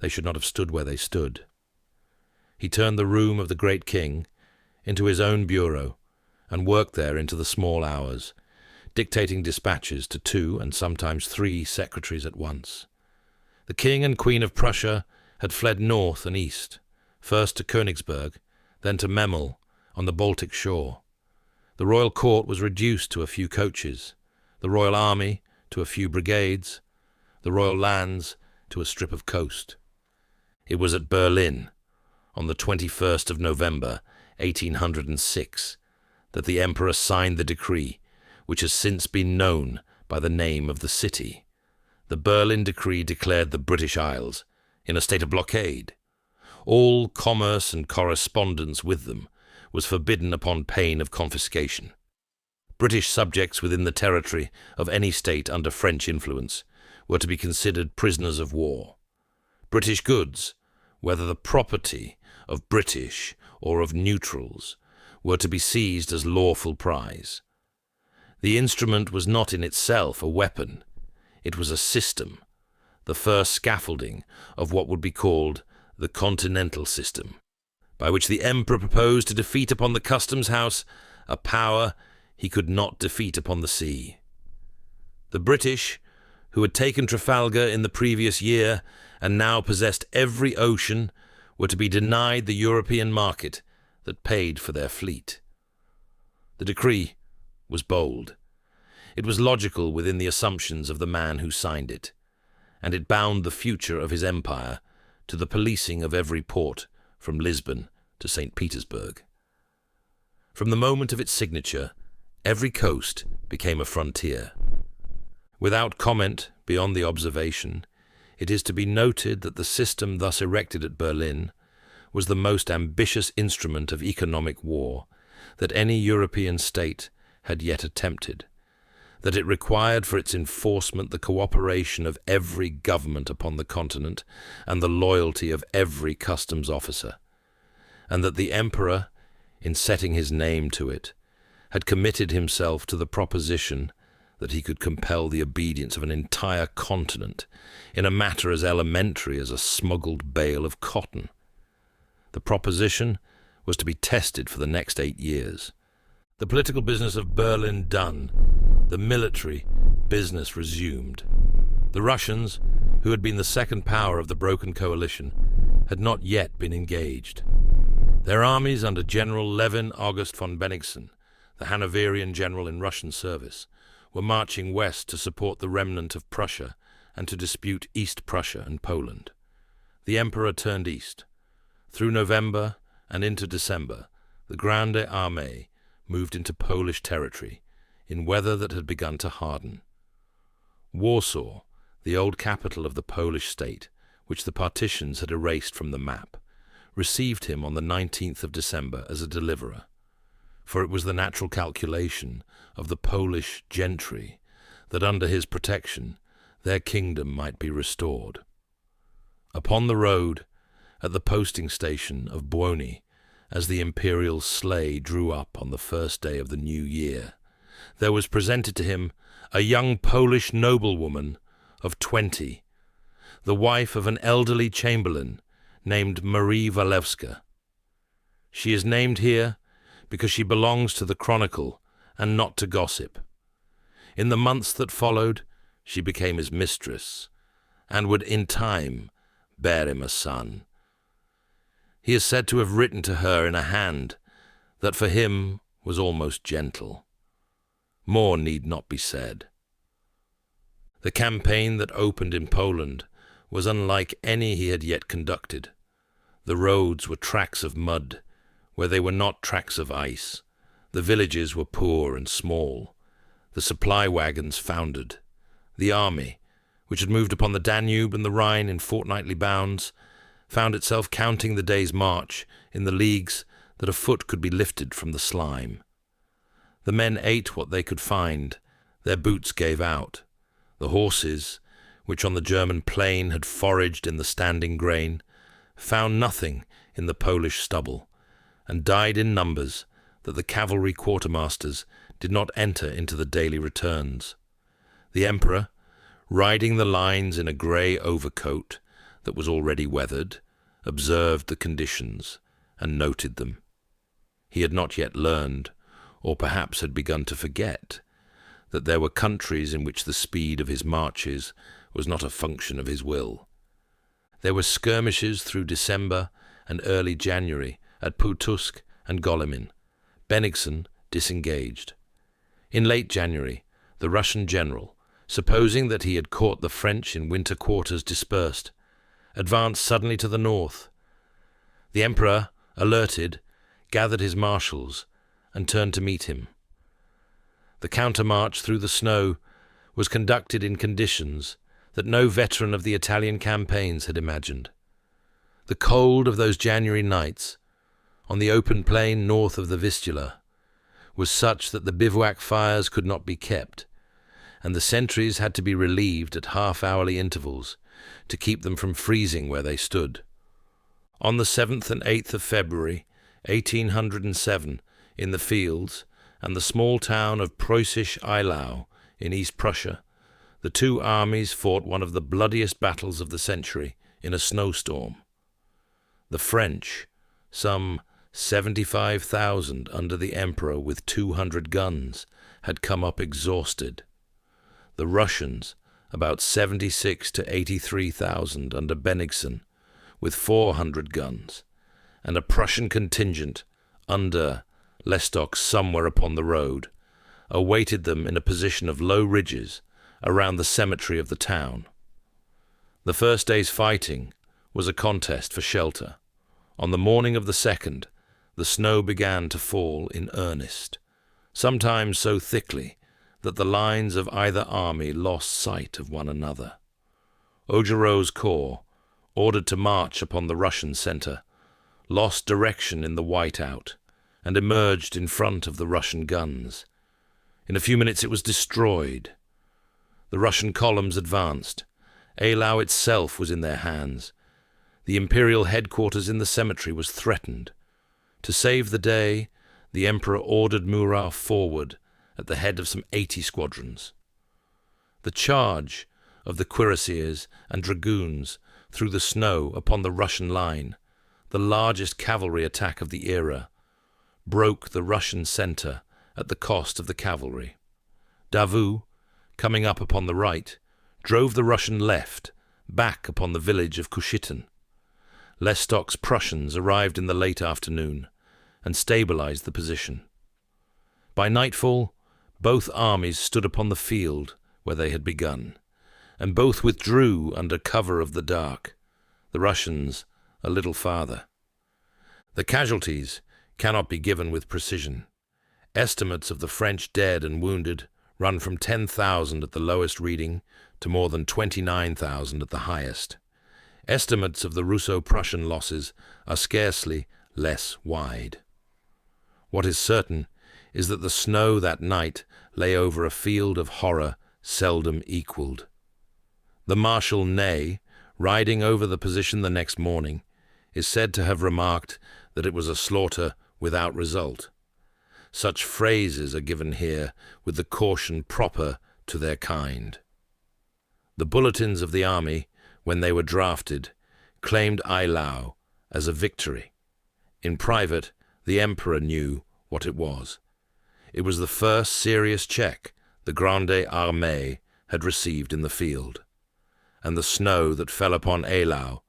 they should not have stood where they stood. He turned the room of the great king into his own bureau, and worked there into the small hours, dictating dispatches to 2 and sometimes 3 secretaries at once. The King and Queen of Prussia had fled north and east, first to Königsberg, then to Memel on the Baltic shore. The royal court was reduced to a few coaches, the royal army to a few brigades, the royal lands to a strip of coast. It was at Berlin, on the 21st of November, 1806, that the emperor signed the decree, which has since been known by the name of the city. The Berlin Decree declared the British Isles in a state of blockade. All commerce and correspondence with them was forbidden upon pain of confiscation. British subjects within the territory of any state under French influence were to be considered prisoners of war. British goods, whether the property of British or of neutrals, were to be seized as lawful prize. The instrument was not in itself a weapon, it was a system, the first scaffolding of what would be called the Continental System, by which the Emperor proposed to defeat upon the customs house a power he could not defeat upon the sea. The British, who had taken Trafalgar in the previous year and now possessed every ocean, were to be denied the European market that paid for their fleet. The decree was bold. It was logical within the assumptions of the man who signed it, and it bound the future of his empire to the policing of every port from Lisbon to St. Petersburg. From the moment of its signature, every coast became a frontier. Without comment beyond the observation, it is to be noted that the system thus erected at Berlin was the most ambitious instrument of economic war that any European state had yet attempted, that it required for its enforcement the cooperation of every government upon the continent and the loyalty of every customs officer, and that the Emperor, in setting his name to it, had committed himself to the proposition that he could compel the obedience of an entire continent in a matter as elementary as a smuggled bale of cotton. The proposition was to be tested for the next 8 years. The political business of Berlin done, the military business resumed. The Russians, who had been the second power of the broken coalition, had not yet been engaged. Their armies under General Levin August von Bennigsen, the Hanoverian general in Russian service, were marching west to support the remnant of Prussia and to dispute East Prussia and Poland. The Emperor turned east. Through November and into December, the Grande Armée moved into Polish territory in weather that had begun to harden. Warsaw, the old capital of the Polish state, which the partitions had erased from the map, received him on the 19th of December as a deliverer, for it was the natural calculation of the Polish gentry that under his protection their kingdom might be restored. Upon the road, at the posting station of Błony, as the imperial sleigh drew up on the first day of the new year, there was presented to him a young Polish noblewoman of 20, the wife of an elderly chamberlain named Marie Walewska. She is named here because she belongs to the chronicle and not to gossip. In the months that followed, she became his mistress, and would in time bear him a son. He is said to have written to her in a hand that for him was almost gentle. More need not be said. The campaign that opened in Poland was unlike any he had yet conducted. The roads were tracks of mud, where they were not tracks of ice. The villages were poor and small. The supply wagons foundered. The army, which had moved upon the Danube and the Rhine in fortnightly bounds, found itself counting the day's march in the leagues that a foot could be lifted from the slime. The men ate what they could find. Their boots gave out. The horses, which on the German plain had foraged in the standing grain, found nothing in the Polish stubble, and died in numbers that the cavalry quartermasters did not enter into the daily returns. The Emperor, riding the lines in a grey overcoat that was already weathered, observed the conditions and noted them. He had not yet learned, or perhaps had begun to forget, that there were countries in which the speed of his marches was not a function of his will. There were skirmishes through December and early January at Putusk and Golemin. Bennigsen disengaged. In late January, the Russian general, supposing that he had caught the French in winter quarters dispersed, advanced suddenly to the north. The Emperor, alerted, gathered his marshals and turned to meet him. The countermarch through the snow was conducted in conditions that no veteran of the Italian campaigns had imagined. The cold of those January nights, on the open plain north of the Vistula, was such that the bivouac fires could not be kept, and the sentries had to be relieved at half-hourly intervals to keep them from freezing where they stood. On the 7th and 8th of February, 1807, in the fields and the small town of Preußisch Eylau in East Prussia, The two armies fought one of the bloodiest battles of the century in a snowstorm. The French, some 75,000 under the Emperor with 200 guns, had come up exhausted. The Russians, about 76 to 83,000 under Bennigsen, with 400 guns, and a Prussian contingent under Lestock somewhere upon the road, awaited them in a position of low ridges around the cemetery of the town. The first day's fighting was a contest for shelter. On the morning of the second, the snow began to fall in earnest, sometimes so thickly that the lines of either army lost sight of one another. Augereau's corps, ordered to march upon the Russian centre, lost direction in the whiteout and emerged in front of the Russian guns. In a few minutes it was destroyed. The Russian columns advanced. Eylau itself was in their hands. The imperial headquarters in the cemetery was threatened. To save the day, the Emperor ordered Murat forward at the head of some 80 squadrons. The charge of the cuirassiers and dragoons through the snow upon the Russian line, the largest cavalry attack of the era, broke the Russian centre at the cost of the cavalry. Davout, coming up upon the right, drove the Russian left back upon the village of Kushiten. Lestock's Prussians arrived in the late afternoon and stabilized the position. By nightfall, both armies stood upon the field where they had begun, and both withdrew under cover of the dark, the Russians a little farther. The casualties cannot be given with precision. Estimates of the French dead and wounded run from 10,000 at the lowest reading to more than 29,000 at the highest. Estimates of the Russo-Prussian losses are scarcely less wide. What is certain is that the snow that night lay over a field of horror seldom equalled. The Marshal Ney, riding over the position the next morning, is said to have remarked that it was a slaughter without result. Such phrases are given here with the caution proper to their kind. The bulletins of the army, when they were drafted, claimed Eylau as a victory. In private, the Emperor knew what it was. It was the first serious check the Grande Armée had received in the field, and the snow that fell upon Eylau,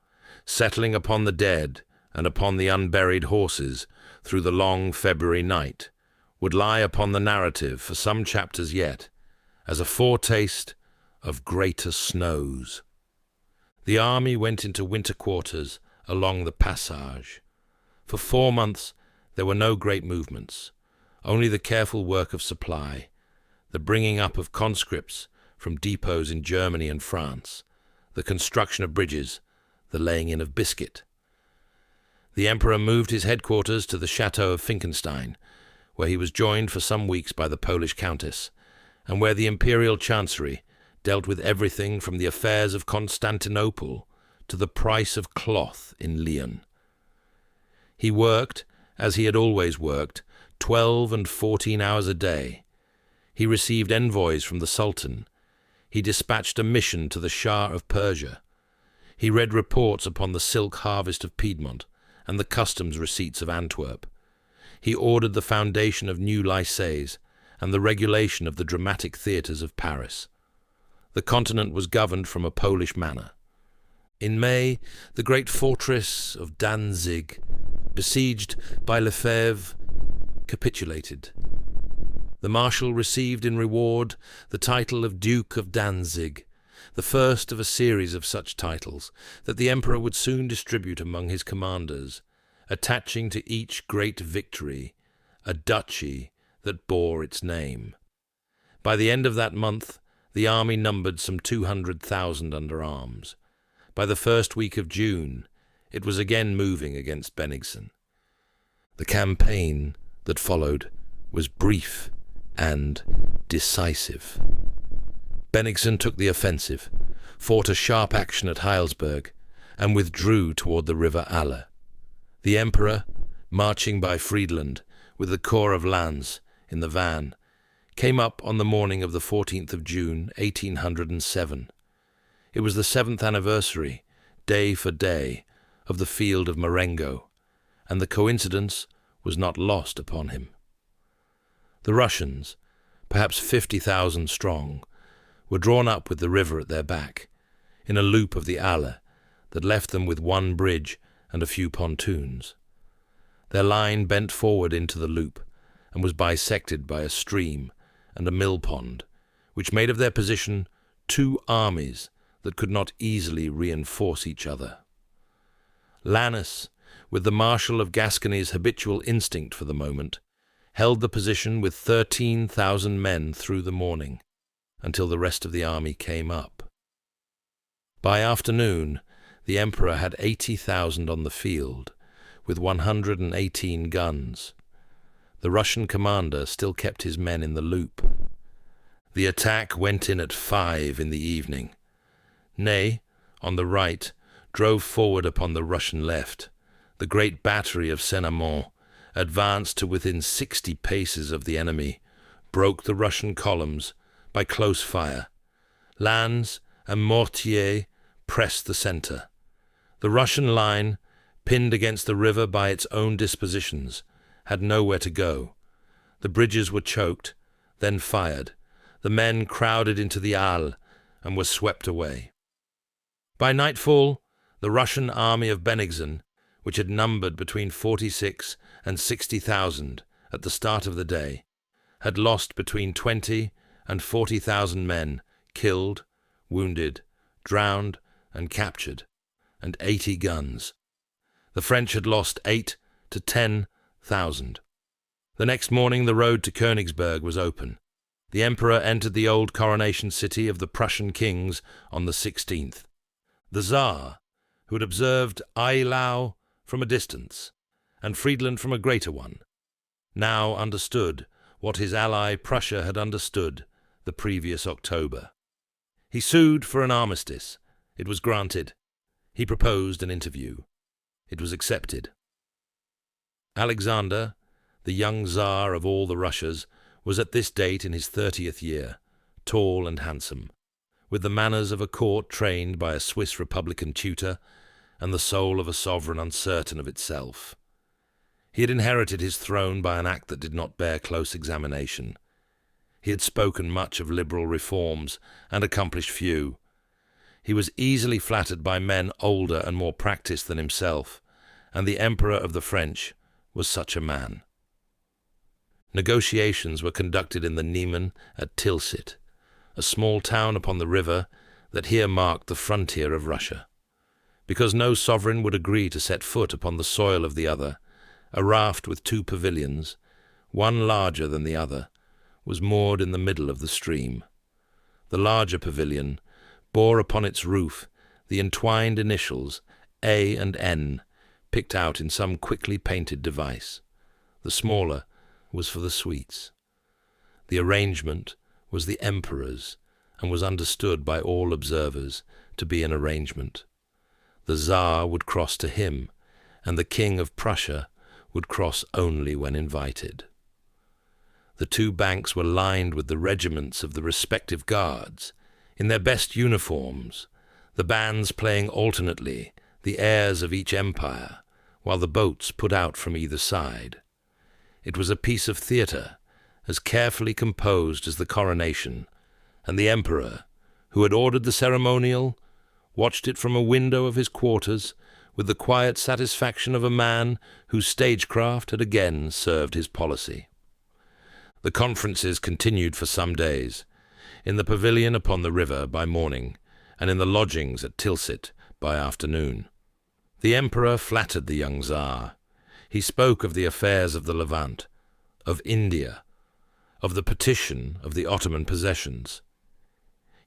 settling upon the dead and upon the unburied horses through the long February night, would lie upon the narrative for some chapters yet, as a foretaste of greater snows. The army went into winter quarters along the passage. For 4 months there were no great movements, only the careful work of supply, the bringing up of conscripts from depots in Germany and France, the construction of bridges, the laying in of biscuit. The Emperor moved his headquarters to the chateau of Finkenstein, where he was joined for some weeks by the Polish countess, and where the imperial chancery dealt with everything from the affairs of Constantinople to the price of cloth in Lyon. He worked, as he had always worked, 12 and 14 hours a day. He received envoys from the Sultan. He dispatched a mission to the Shah of Persia. He read reports upon the silk harvest of Piedmont and the customs receipts of Antwerp. He ordered the foundation of new lycées and the regulation of the dramatic theatres of Paris. The continent was governed from a Polish manor. In May, the great fortress of Danzig, besieged by Lefebvre, capitulated. The Marshal received in reward the title of Duke of Danzig, the first of a series of such titles that the Emperor would soon distribute among his commanders, attaching to each great victory a duchy that bore its name. By the end of that month, the army numbered some 200,000 under arms. By the first week of June, it was again moving against Bennigsen. The campaign that followed was brief and decisive. Bennigsen took the offensive, fought a sharp action at Heilsberg, and withdrew toward the river Aller. The Emperor, marching by Friedland with the corps of Lannes in the van, came up on the morning of the 14th of June, 1807. It was the 7th anniversary, day for day, of the field of Marengo, and the coincidence was not lost upon him. The Russians, perhaps 50,000 strong, were drawn up with the river at their back, in a loop of the Alle that left them with one bridge and a few pontoons. Their line bent forward into the loop and was bisected by a stream and a mill pond, which made of their position two armies that could not easily reinforce each other. Lannes, with the Marshal of Gascony's habitual instinct for the moment, held the position with 13,000 men through the morning, until the rest of the army came up. By afternoon, the Emperor had 80,000 on the field, with 118 guns. The Russian commander still kept his men in the loop. The attack went in at 5 in the evening. Ney, on the right, drove forward upon the Russian left. The great battery of Saint-Amand advanced to within 60 paces of the enemy, broke the Russian columns by close fire. Lannes and Mortier pressed the centre. The Russian line, pinned against the river by its own dispositions, had nowhere to go. The bridges were choked, then fired. The men crowded into the Alle and were swept away. By nightfall, the Russian army of Bennigsen, which had numbered between 46 and 60,000 at the start of the day, had lost between 20 and 40,000 men, killed, wounded, drowned, and captured, and 80 guns. The French had lost 8 to 10,000. The next morning the road to Königsberg was open. The Emperor entered the old coronation city of the Prussian kings on the 16th. The Tsar, who had observed Eylau from a distance, and Friedland from a greater one, now understood what his ally Prussia had understood the previous October. He sued for an armistice. It was granted. He proposed an interview. It was accepted. Alexander, the young Tsar of all the Russias, was at this date in his 30th year, tall and handsome, with the manners of a court trained by a Swiss republican tutor, and the soul of a sovereign uncertain of itself. He had inherited his throne by an act that did not bear close examination. He had spoken much of liberal reforms and accomplished few. He was easily flattered by men older and more practised than himself, and the Emperor of the French was such a man. Negotiations were conducted in the Niemen at Tilsit, a small town upon the river that here marked the frontier of Russia. Because no sovereign would agree to set foot upon the soil of the other, a raft with 2 pavilions, one larger than the other, was moored in the middle of the stream. The larger pavilion bore upon its roof the entwined initials A and N, picked out in some quickly painted device. The smaller was for the suites. The arrangement was the Emperor's, and was understood by all observers to be an arrangement. The Tsar would cross to him, and the King of Prussia would cross only when invited. The 2 banks were lined with the regiments of the respective guards, in their best uniforms, the bands playing alternately the airs of each empire, while the boats put out from either side. It was a piece of theatre, as carefully composed as the coronation, and the Emperor, who had ordered the ceremonial, watched it from a window of his quarters with the quiet satisfaction of a man whose stagecraft had again served his policy. The conferences continued for some days, in the pavilion upon the river by morning, and in the lodgings at Tilsit by afternoon. The Emperor flattered the young Tsar. He spoke of the affairs of the Levant, of India, of the petition of the Ottoman possessions.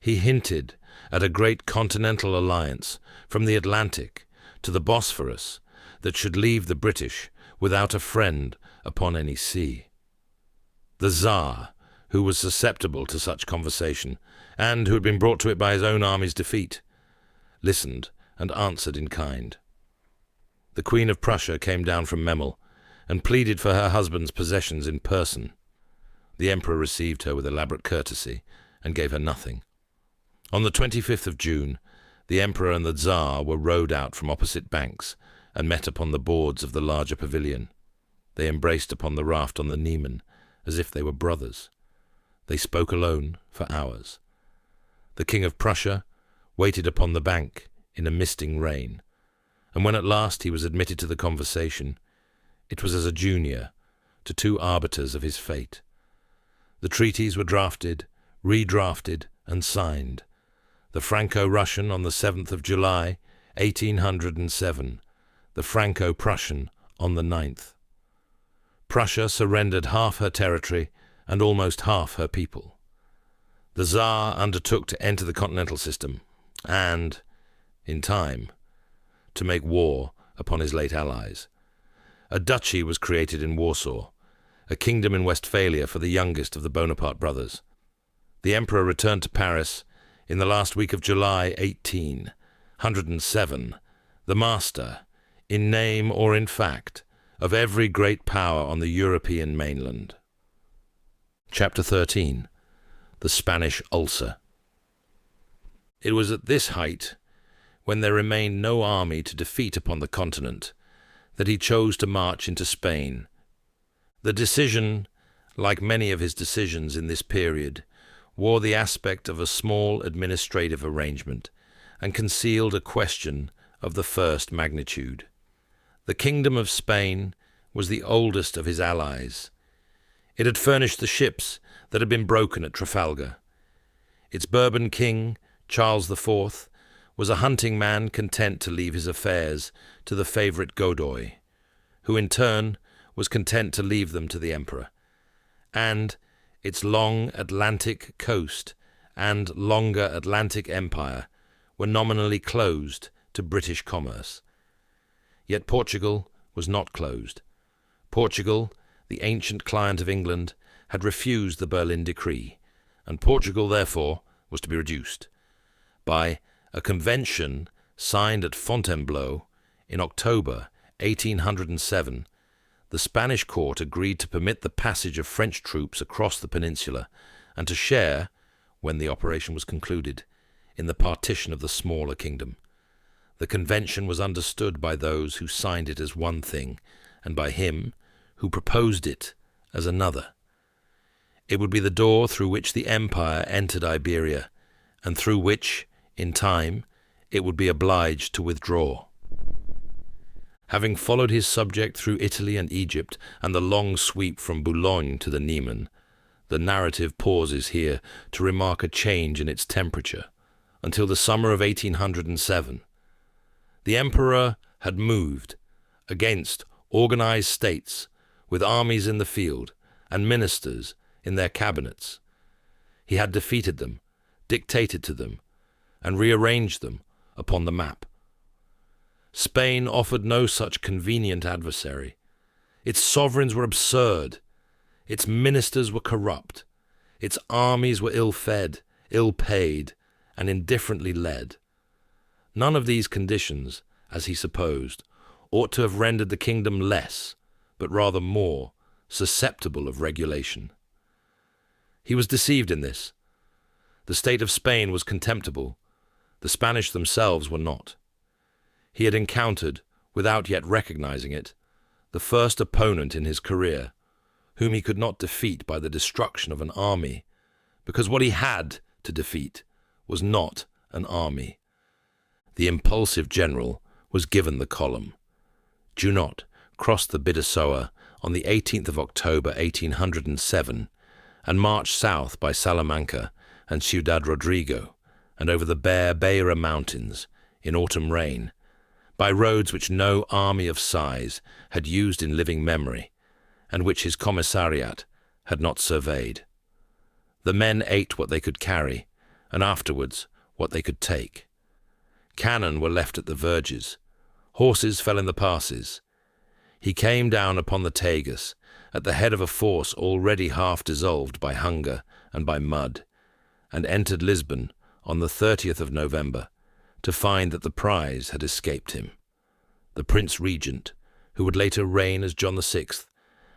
He hinted at a great continental alliance from the Atlantic to the Bosphorus that should leave the British without a friend upon any sea. The Tsar, who was susceptible to such conversation, and who had been brought to it by his own army's defeat, listened and answered in kind. The Queen of Prussia came down from Memel, and pleaded for her husband's possessions in person. The emperor received her with elaborate courtesy and gave her nothing. On the 25th of June, the emperor and the Tsar were rowed out from opposite banks and met upon the boards of the larger pavilion. They embraced upon the raft on the Niemen, as if they were brothers. They spoke alone for hours. The King of Prussia waited upon the bank in a misting rain, and when at last he was admitted to the conversation, it was as a junior to two arbiters of his fate. The treaties were drafted, redrafted, and signed. The Franco-Russian on the 7th of July, 1807, the Franco-Prussian on the 9th. Prussia surrendered half her territory and almost half her people. The Tsar undertook to enter the continental system and, in time, to make war upon his late allies. A duchy was created in Warsaw, a kingdom in Westphalia for the youngest of the Bonaparte brothers. The emperor returned to Paris in the last week of July 1807, the master, in name or in fact, of every great power on the European mainland. Chapter 13. The Spanish Ulcer. It was at this height, when there remained no army to defeat upon the continent, that he chose to march into Spain. The decision, like many of his decisions in this period, wore the aspect of a small administrative arrangement and concealed a question of the first magnitude. The Kingdom of Spain was the oldest of his allies. It had furnished the ships that had been broken at Trafalgar. Its Bourbon king, Charles IV, was a hunting man content to leave his affairs to the favourite Godoy, who in turn was content to leave them to the emperor. And its long Atlantic coast and longer Atlantic empire were nominally closed to British commerce. Yet Portugal was not closed. Portugal, the ancient client of England, had refused the Berlin Decree, and Portugal, therefore, was to be reduced. By a convention signed at Fontainebleau in October 1807, the Spanish court agreed to permit the passage of French troops across the peninsula and to share, when the operation was concluded, in the partition of the smaller kingdom. The convention was understood by those who signed it as one thing, and by him who proposed it as another. It would be the door through which the empire entered Iberia, and through which, in time, it would be obliged to withdraw. Having followed his subject through Italy and Egypt and the long sweep from Boulogne to the Niemen, the narrative pauses here to remark a change in its temperature until the summer of 1807. The emperor had moved against organized states with armies in the field and ministers in their cabinets. He had defeated them, dictated to them, and rearranged them upon the map. Spain offered no such convenient adversary. Its sovereigns were absurd. Its ministers were corrupt. Its armies were ill-fed, ill-paid, and indifferently led. None of these conditions, as he supposed, ought to have rendered the kingdom less, but rather more, susceptible of regulation. He was deceived in this. The state of Spain was contemptible. The Spanish themselves were not. He had encountered, without yet recognizing it, the first opponent in his career, whom he could not defeat by the destruction of an army, because what he had to defeat was not an army. The impulsive general was given the column. Junot crossed the Bidassoa on the 18th of October 1807 and marched south by Salamanca and Ciudad Rodrigo and over the bare Beira mountains in autumn rain, by roads which no army of size had used in living memory and which his commissariat had not surveyed. The men ate what they could carry, and afterwards what they could take. Cannon were left at the verges. Horses fell in the passes. He came down upon the Tagus, at the head of a force already half dissolved by hunger and by mud, and entered Lisbon on the 30th of November, to find that the prize had escaped him. The Prince Regent, who would later reign as John VI,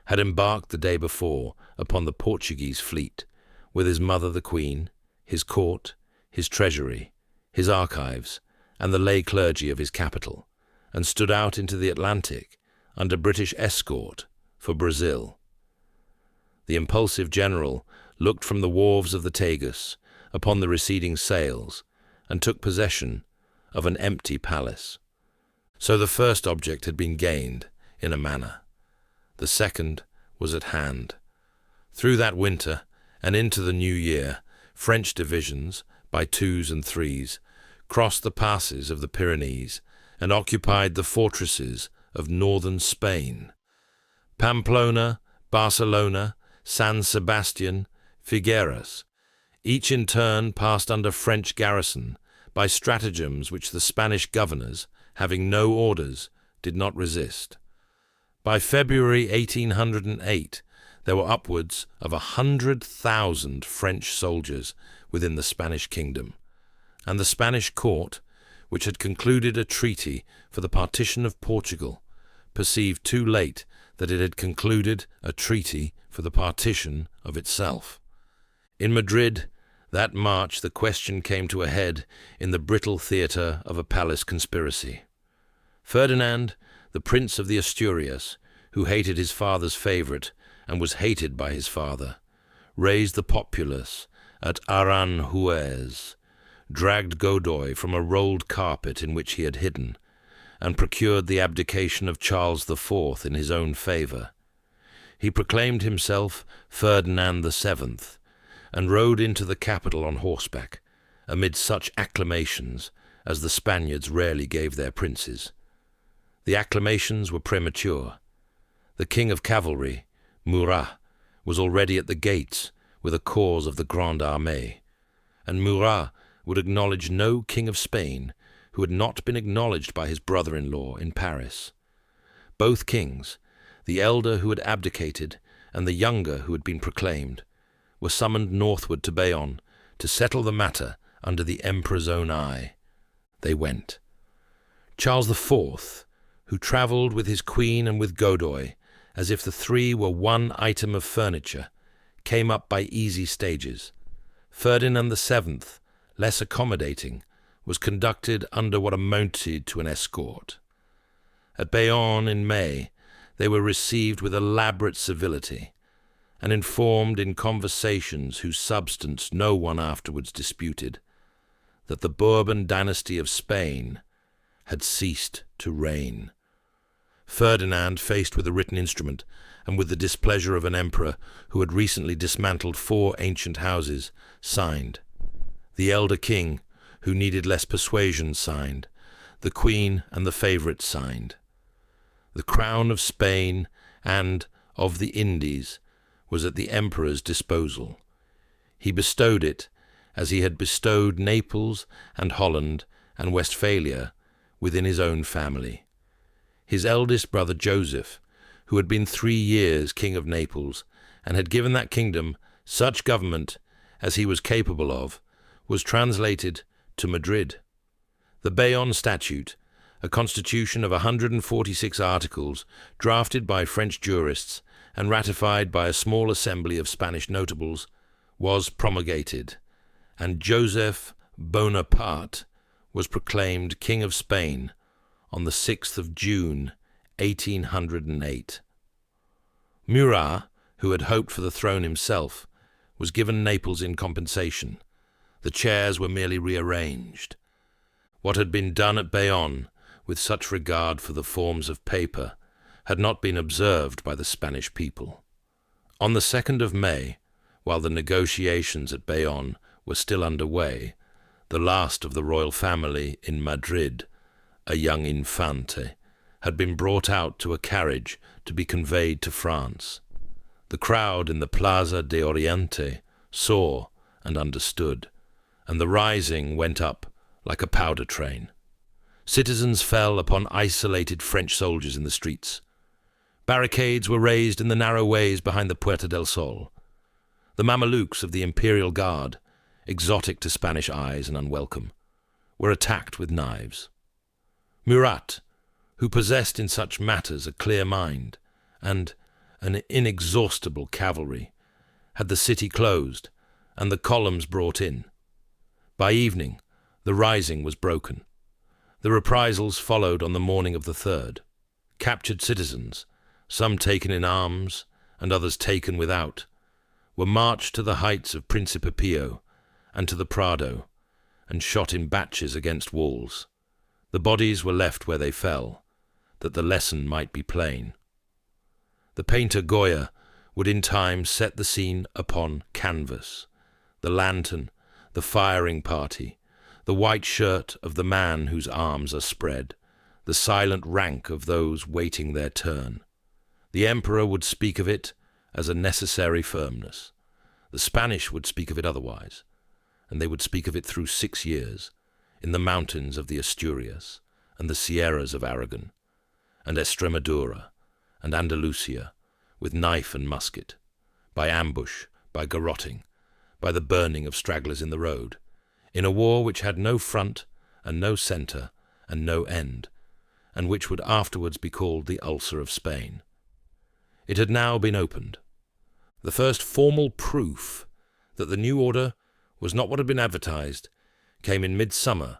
had embarked the day before upon the Portuguese fleet, with his mother the Queen, his court, his treasury, his archives, and the lay clergy of his capital, and stood out into the Atlantic under British escort for Brazil. The impulsive general looked from the wharves of the Tagus upon the receding sails and took possession of an empty palace. So the first object had been gained in a manner. The second was at hand. Through that winter and into the new year, French divisions, by twos and threes, crossed the passes of the Pyrenees and occupied the fortresses of northern Spain. Pamplona, Barcelona, San Sebastian, Figueras, each in turn passed under French garrison by stratagems which the Spanish governors, having no orders, did not resist. By February 1808, there were upwards of 100,000 French soldiers within the Spanish kingdom, and the Spanish court, which had concluded a treaty for the partition of Portugal, perceived too late that it had concluded a treaty for the partition of itself. In Madrid, that March, the question came to a head in the brittle theatre of a palace conspiracy. Ferdinand, the Prince of the Asturias, who hated his father's favourite and was hated by his father, raised the populace at Aranjuez, dragged Godoy from a rolled carpet in which he had hidden, and procured the abdication of Charles IV in his own favour. He proclaimed himself Ferdinand VII, and rode into the capital on horseback, amid such acclamations as the Spaniards rarely gave their princes. The acclamations were premature. The king of cavalry, Murat, was already at the gates with a corps of the Grande Armée, and Murat would acknowledge no king of Spain who had not been acknowledged by his brother-in-law in Paris. Both kings, the elder who had abdicated and the younger who had been proclaimed, were summoned northward to Bayonne to settle the matter under the emperor's own eye. They went. Charles IV, who travelled with his queen and with Godoy, as if the three were one item of furniture, came up by easy stages. Ferdinand VII, less accommodating, was conducted under what amounted to an escort. At Bayonne in May, they were received with elaborate civility, and informed in conversations whose substance no one afterwards disputed, that the Bourbon dynasty of Spain had ceased to reign. Ferdinand, faced with a written instrument, and with the displeasure of an emperor who had recently dismantled 4 ancient houses, signed. The elder king, who needed less persuasion, signed. The queen and the favourite signed. The crown of Spain and of the Indies was at the emperor's disposal. He bestowed it, as he had bestowed Naples and Holland and Westphalia, within his own family. His eldest brother Joseph, who had been 3 years king of Naples, and had given that kingdom such government as he was capable of, was translated to Madrid. The Bayonne Statute, a constitution of 146 articles, drafted by French jurists and ratified by a small assembly of Spanish notables, was promulgated, and Joseph Bonaparte was proclaimed King of Spain on the 6th of June, 1808. Murat, who had hoped for the throne himself, was given Naples in compensation. The chairs were merely rearranged. What had been done at Bayonne, with such regard for the forms of paper, had not been observed by the Spanish people. On the 2nd of May, while the negotiations at Bayonne were still under way, the last of the royal family in Madrid, a young infante, had been brought out to a carriage to be conveyed to France. The crowd in the Plaza de Oriente saw and understood, and the rising went up like a powder train. Citizens fell upon isolated French soldiers in the streets. Barricades were raised in the narrow ways behind the Puerta del Sol. The Mamelukes of the Imperial Guard, exotic to Spanish eyes and unwelcome, were attacked with knives. Murat, who possessed in such matters a clear mind, and, an inexhaustible cavalry, had the city closed and the columns brought in. By evening, the rising was broken. The reprisals followed on the morning of the 3rd. Captured citizens, some taken in arms and others taken without, were marched to the heights of Principe Pio and to the Prado, and shot in batches against walls. The bodies were left where they fell, that the lesson might be plain. The painter Goya would in time set the scene upon canvas, the lantern, the firing party, the white shirt of the man whose arms are spread, the silent rank of those waiting their turn. The emperor would speak of it as a necessary firmness. The Spanish would speak of it otherwise, and they would speak of it through 6 years, in the mountains of the Asturias, and the Sierras of Aragon, and Estremadura, and Andalusia, with knife and musket, by ambush, by garrotting, by the burning of stragglers in the road, in a war which had no front, and no centre, and no end, and which would afterwards be called the Ulcer of Spain. It had now been opened. The first formal proof that the new order was not what had been advertised came in midsummer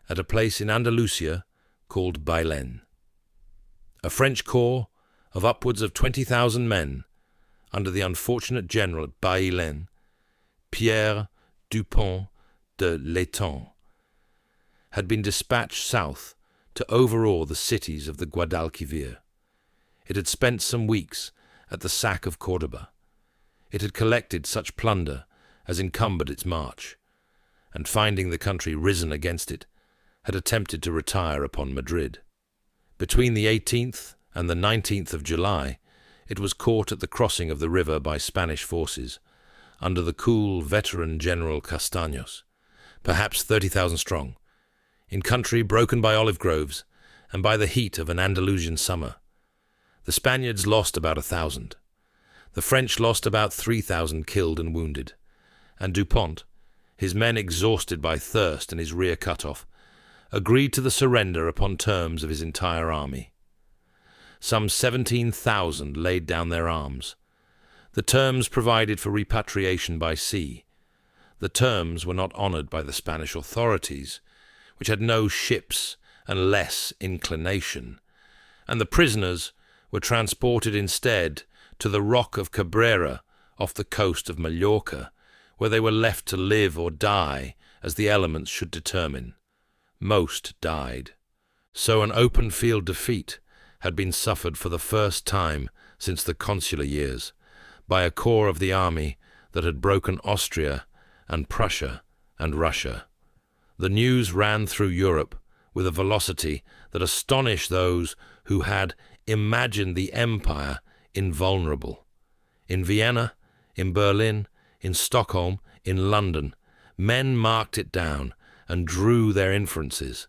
at a place in Andalusia called Bailen. A French corps of upwards of 20,000 men, under the unfortunate general at Bailen, Pierre Dupont de l'Étang, had been dispatched south to overawe the cities of the Guadalquivir. It had spent some weeks at the sack of Córdoba. It had collected such plunder as encumbered its march, and finding the country risen against it, had attempted to retire upon Madrid. Between the 18th and the 19th of July, it was caught at the crossing of the river by Spanish forces, under the cool veteran General Castaños, perhaps 30,000 strong, in country broken by olive groves and by the heat of an Andalusian summer. The Spaniards lost about 1,000. The French lost about 3,000 killed and wounded, and Dupont, his men exhausted by thirst and his rear cut off, agreed to the surrender upon terms of his entire army. Some 17,000 laid down their arms. The terms provided for repatriation by sea. The terms were not honoured by the Spanish authorities, which had no ships and less inclination, and the prisoners were transported instead to the rock of Cabrera off the coast of Mallorca, where they were left to live or die as the elements should determine. Most died. So an open field defeat had been suffered for the first time since the consular years by a corps of the army that had broken Austria and Prussia and Russia. The news ran through Europe with a velocity that astonished those who had imagined the empire invulnerable. In Vienna, in Berlin, in Stockholm, in London, men marked it down and drew their inferences.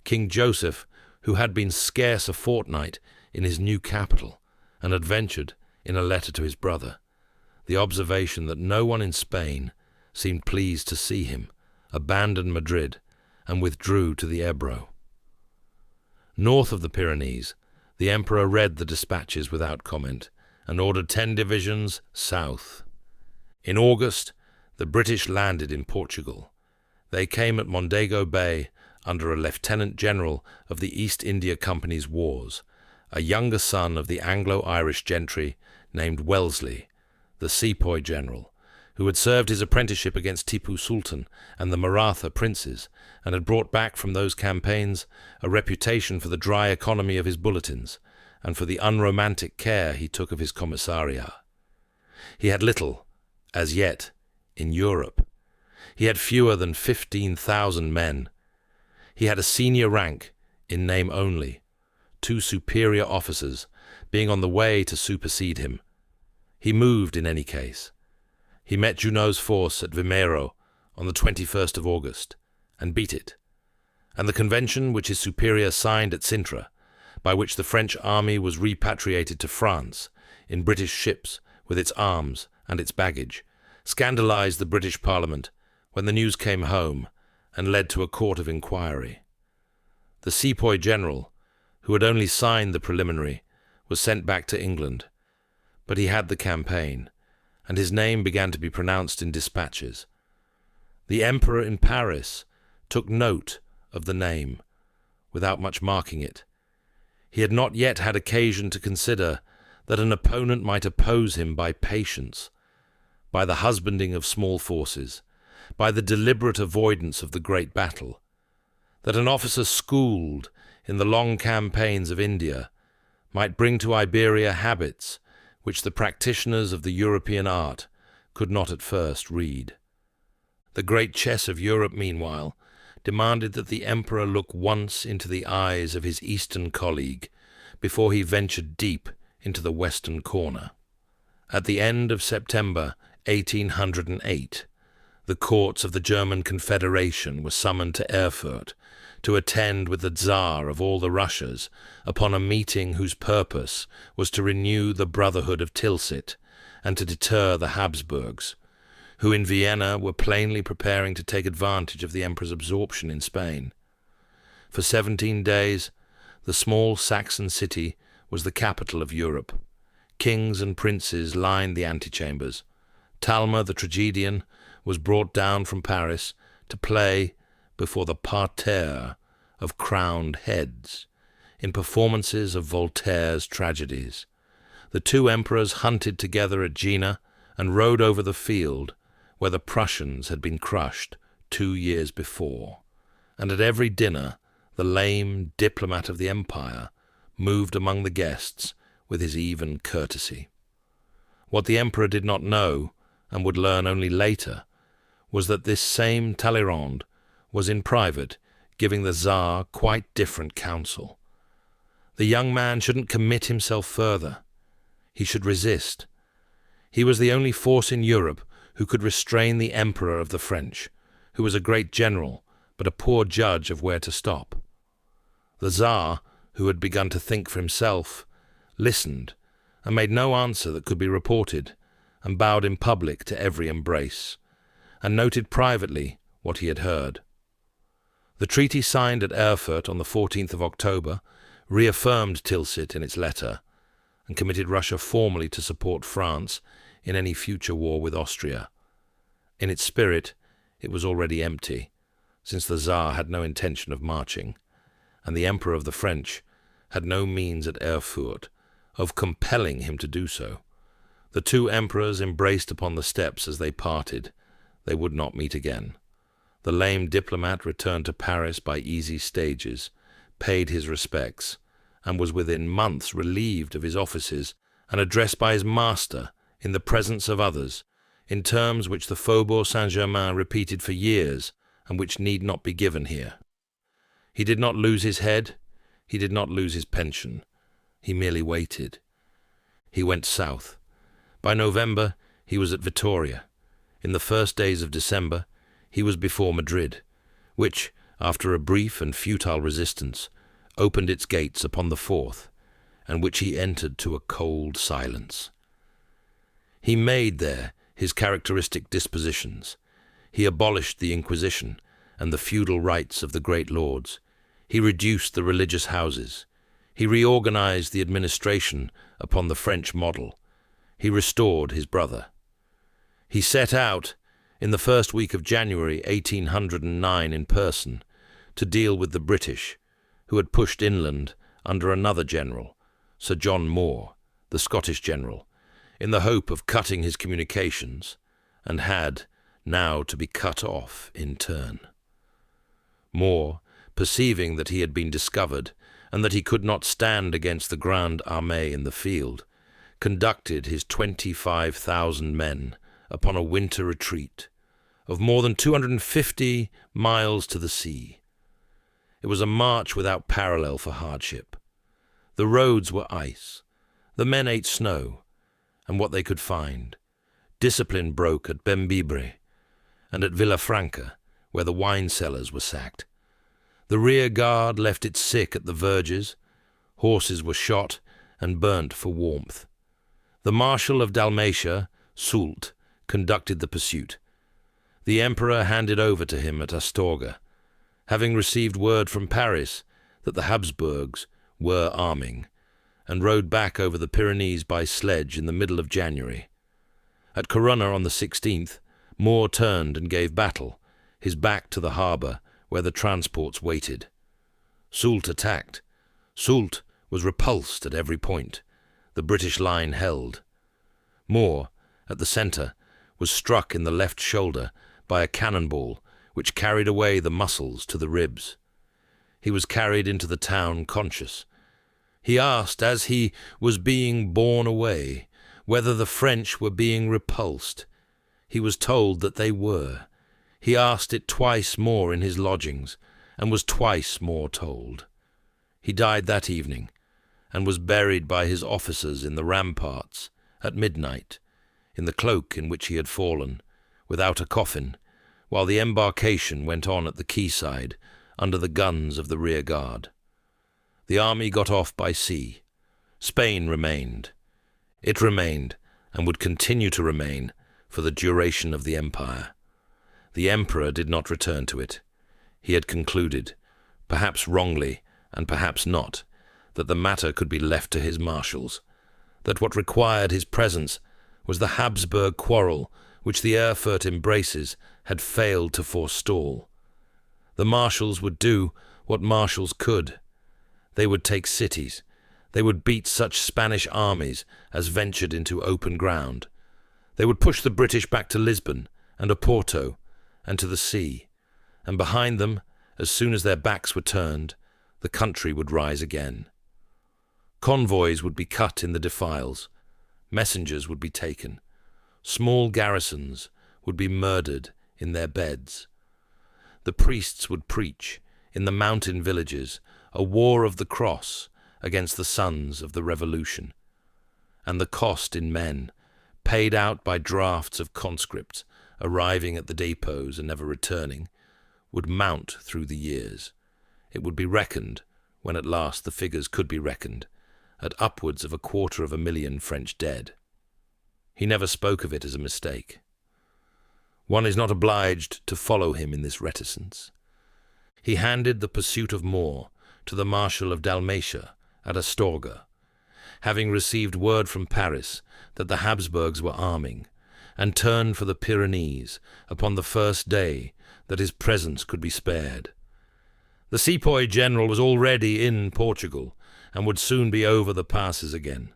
King Joseph, who had been scarce a fortnight in his new capital, and had ventured, in a letter to his brother, the observation that no one in Spain seemed pleased to see him, abandoned Madrid and withdrew to the Ebro. North of the Pyrenees, the emperor read the dispatches without comment and ordered 10 divisions south. In August, the British landed in Portugal. They came at Mondego Bay under a lieutenant general of the East India Company's wars, a younger son of the Anglo-Irish gentry named Wellesley, the sepoy general, who had served his apprenticeship against Tipu Sultan and the Maratha princes, and had brought back from those campaigns a reputation for the dry economy of his bulletins, and for the unromantic care he took of his commissariat. He had little, as yet, in Europe. He had fewer than 15,000 men. He had a senior rank, in name only, 2 superior officers being on the way to supersede him. He moved in any case. He met Junot's force at Vimeiro on the 21st of August, and beat it, and the convention which his superior signed at Sintra, by which the French army was repatriated to France in British ships with its arms and its baggage, scandalized the British Parliament when the news came home and led to a court of inquiry. The sepoy general, who had only signed the preliminary, was sent back to England, But he had the campaign, and his name began to be pronounced in dispatches. The emperor in Paris took note of the name, without much marking it. He had not yet had occasion to consider that an opponent might oppose him by patience, by the husbanding of small forces, by the deliberate avoidance of the great battle, that an officer schooled in the long campaigns of India might bring to Iberia habits which the practitioners of the European art could not at first read. The great chess of Europe, meanwhile, demanded that the emperor look once into the eyes of his eastern colleague before he ventured deep into the western corner. At the end of September 1808, the courts of the German Confederation were summoned to Erfurt to attend with the Tsar of all the Russias upon a meeting whose purpose was to renew the brotherhood of Tilsit and to deter the Habsburgs, who in Vienna were plainly preparing to take advantage of the emperor's absorption in Spain. For 17 days, the small Saxon city was the capital of Europe. Kings and princes lined the antechambers. Talma, the tragedian, was brought down from Paris to play before the parterre of crowned heads in performances of Voltaire's tragedies. The two emperors hunted together at Jena and rode over the field where the Prussians had been crushed 2 years before. And at every dinner, the lame diplomat of the empire moved among the guests with his even courtesy. What the emperor did not know, and would learn only later, was that this same Talleyrand was in private giving the Tsar quite different counsel. The young man shouldn't commit himself further. He should resist. He was the only force in Europe who could restrain the emperor of the French, who was a great general, but a poor judge of where to stop. The Tsar, who had begun to think for himself, listened, and made no answer that could be reported, and bowed in public to every embrace, and noted privately what he had heard. The treaty signed at Erfurt on the 14th of October reaffirmed Tilsit in its letter, and committed Russia formally to support France in any future war with Austria. In its spirit, it was already empty, since the Tsar had no intention of marching, and the Emperor of the French had no means at Erfurt of compelling him to do so. The two emperors embraced upon the steps as they parted. They would not meet again. The lame diplomat returned to Paris by easy stages, paid his respects, and was within months relieved of his offices and addressed by his master in the presence of others, in terms which the Faubourg Saint-Germain repeated for years and which need not be given here. He did not lose his head, he did not lose his pension. He merely waited. He went south. By November, he was at Vittoria. In the first days of December, he was before Madrid, which, after a brief and futile resistance, opened its gates upon the 4th, and which he entered to a cold silence. He made there his characteristic dispositions. He abolished the Inquisition and the feudal rights of the great lords. He reduced the religious houses. He reorganized the administration upon the French model. He restored his brother. He set out, in the first week of January 1809 in person, to deal with the British, who had pushed inland under another general, Sir John Moore, the Scottish general, in the hope of cutting his communications, and had now to be cut off in turn. Moore, perceiving that he had been discovered, and that he could not stand against the Grande Armée in the field, conducted his 25,000 men upon a winter retreat of more than 250 miles to the sea. It was a march without parallel for hardship. The roads were ice, the men ate snow, and what they could find. Discipline broke at Bembibre, and at Villafranca, where the wine cellars were sacked. The rear guard left its sick at the verges. Horses were shot and burnt for warmth. The Marshal of Dalmatia, Soult, conducted the pursuit. The Emperor handed over to him at Astorga, having received word from Paris that the Habsburgs were arming, and rode back over the Pyrenees by sledge in the middle of January. At Corunna on the 16th, Moore turned and gave battle, his back to the harbour where the transports waited. Soult attacked. Soult was repulsed at every point. The British line held. Moore, at the centre, was struck in the left shoulder by a cannonball which carried away the muscles to the ribs. He was carried into the town conscious. He asked, as he was being borne away, whether the French were being repulsed. He was told that they were. He asked it twice more in his lodgings, and was twice more told. He died that evening, and was buried by his officers in the ramparts, at midnight, in the cloak in which he had fallen, without a coffin, while the embarkation went on at the quayside, under the guns of the rear guard. The army got off by sea. Spain remained. It remained, and would continue to remain, for the duration of the empire. The emperor did not return to it. He had concluded, perhaps wrongly, and perhaps not, that the matter could be left to his marshals, that what required his presence was the Habsburg quarrel which the Erfurt embraces had failed to forestall. The marshals would do what marshals could. They would take cities. They would beat such Spanish armies as ventured into open ground. They would push the British back to Lisbon and Oporto and to the sea, and behind them, as soon as their backs were turned, the country would rise again. Convoys would be cut in the defiles. Messengers would be taken. Small garrisons would be murdered in their beds. The priests would preach, in the mountain villages, a war of the cross against the sons of the Revolution. And the cost in men, paid out by drafts of conscripts arriving at the depots and never returning, would mount through the years. It would be reckoned, when at last the figures could be reckoned, at upwards of 250,000 French dead. He never spoke of it as a mistake. One is not obliged to follow him in this reticence. He handed the pursuit of Moore to the Marshal of Dalmatia at Astorga, having received word from Paris that the Habsburgs were arming, and turned for the Pyrenees upon the first day that his presence could be spared. The sepoy general was already in Portugal, and would soon be over the passes again.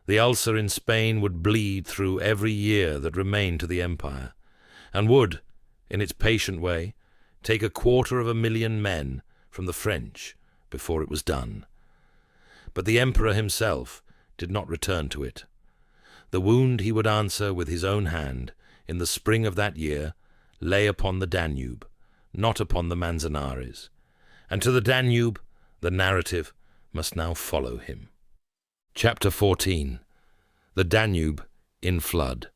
The ulcer in Spain would bleed through every year that remained to the empire, and would, in its patient way, take 250,000 men from the French before it was done. But the emperor himself did not return to it. The wound he would answer with his own hand in the spring of that year lay upon the Danube, not upon the Manzanares, and to the Danube the narrative must now follow him. Chapter 14. The Danube in flood.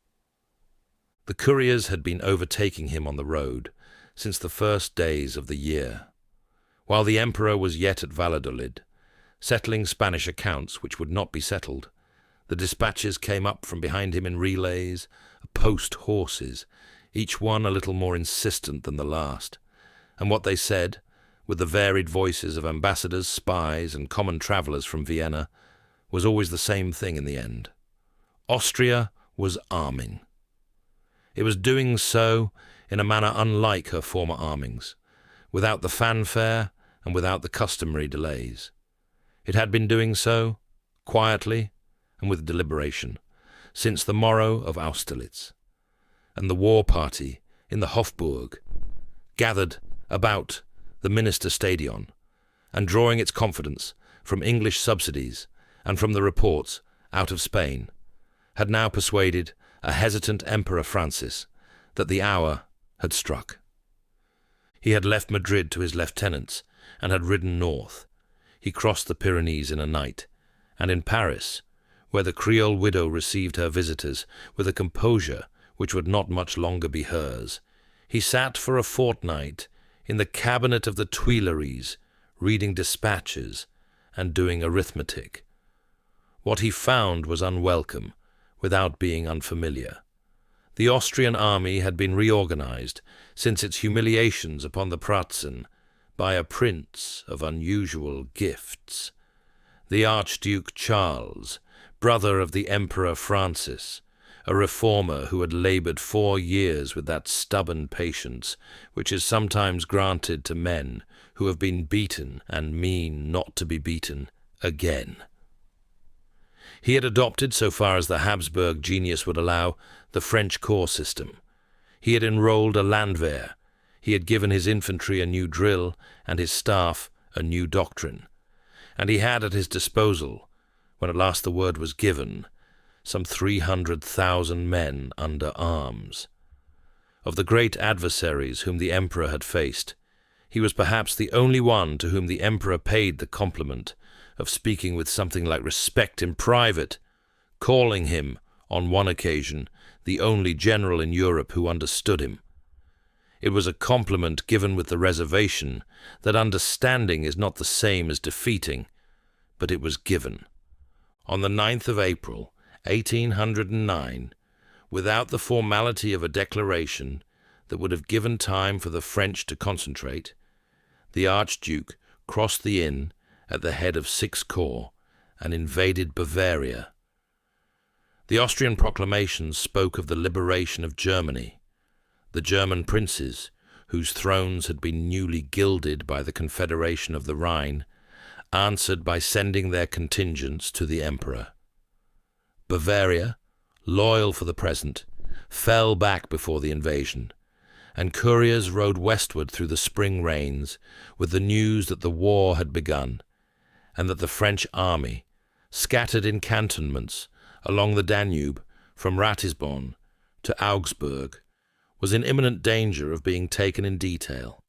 The couriers had been overtaking him on the road since the first days of the year, while the emperor was yet at Valladolid, settling Spanish accounts which would not be settled. The dispatches came up from behind him in relays, post horses, each one a little more insistent than the last, and what they said, with the varied voices of ambassadors, spies, and common travellers from Vienna, was always the same thing in the end. Austria was arming. It was doing so in a manner unlike her former armings, without the fanfare and without the customary delays. It had been doing so, quietly and with deliberation, since the morrow of Austerlitz, and the war party in the Hofburg gathered about the Minister Stadion, and drawing its confidence from English subsidies and from the reports out of Spain, had now persuaded a hesitant Emperor Francis that the hour had struck. He had left Madrid to his lieutenants and had ridden north. He crossed the Pyrenees in a night, and in Paris, where the Creole widow received her visitors with a composure which would not much longer be hers, he sat for a fortnight in the cabinet of the Tuileries, reading dispatches and doing arithmetic. What he found was unwelcome, without being unfamiliar. The Austrian army had been reorganized since its humiliations upon the Pratzen by a prince of unusual gifts. The Archduke Charles, brother of the Emperor Francis, a reformer who had laboured 4 years with that stubborn patience which is sometimes granted to men who have been beaten and mean not to be beaten again. He had adopted, so far as the Habsburg genius would allow, the French corps system. He had enrolled a Landwehr. He had given his infantry a new drill and his staff a new doctrine. And he had at his disposal, when at last the word was given, some 300,000 men under arms. Of the great adversaries whom the emperor had faced, he was perhaps the only one to whom the emperor paid the compliment of speaking with something like respect in private, calling him, on one occasion, the only general in Europe who understood him. It was a compliment given with the reservation that understanding is not the same as defeating, but it was given. On the 9th of April, 1809, without the formality of a declaration that would have given time for the French to concentrate, the Archduke crossed the Inn at the head of 6 corps and invaded Bavaria. The Austrian proclamations spoke of the liberation of Germany. The German princes, whose thrones had been newly gilded by the Confederation of the Rhine, answered by sending their contingents to the emperor. Bavaria, loyal for the present, fell back before the invasion, and couriers rode westward through the spring rains with the news that the war had begun, and that the French army, scattered in cantonments along the Danube from Ratisbon to Augsburg, was in imminent danger of being taken in detail.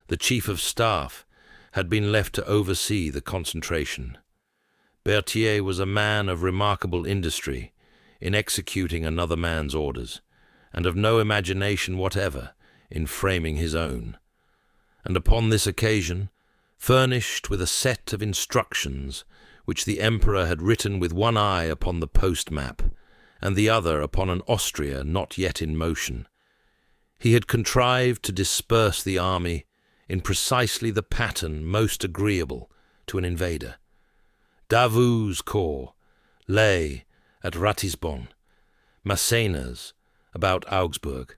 The chief of staff had been left to oversee the concentration. Berthier was a man of remarkable industry in executing another man's orders, and of no imagination whatever in framing his own. And upon this occasion, furnished with a set of instructions which the emperor had written with one eye upon the post map, and the other upon an Austria not yet in motion, he had contrived to disperse the army in precisely the pattern most agreeable to an invader. Davout's corps lay at Ratisbon, Massena's about Augsburg,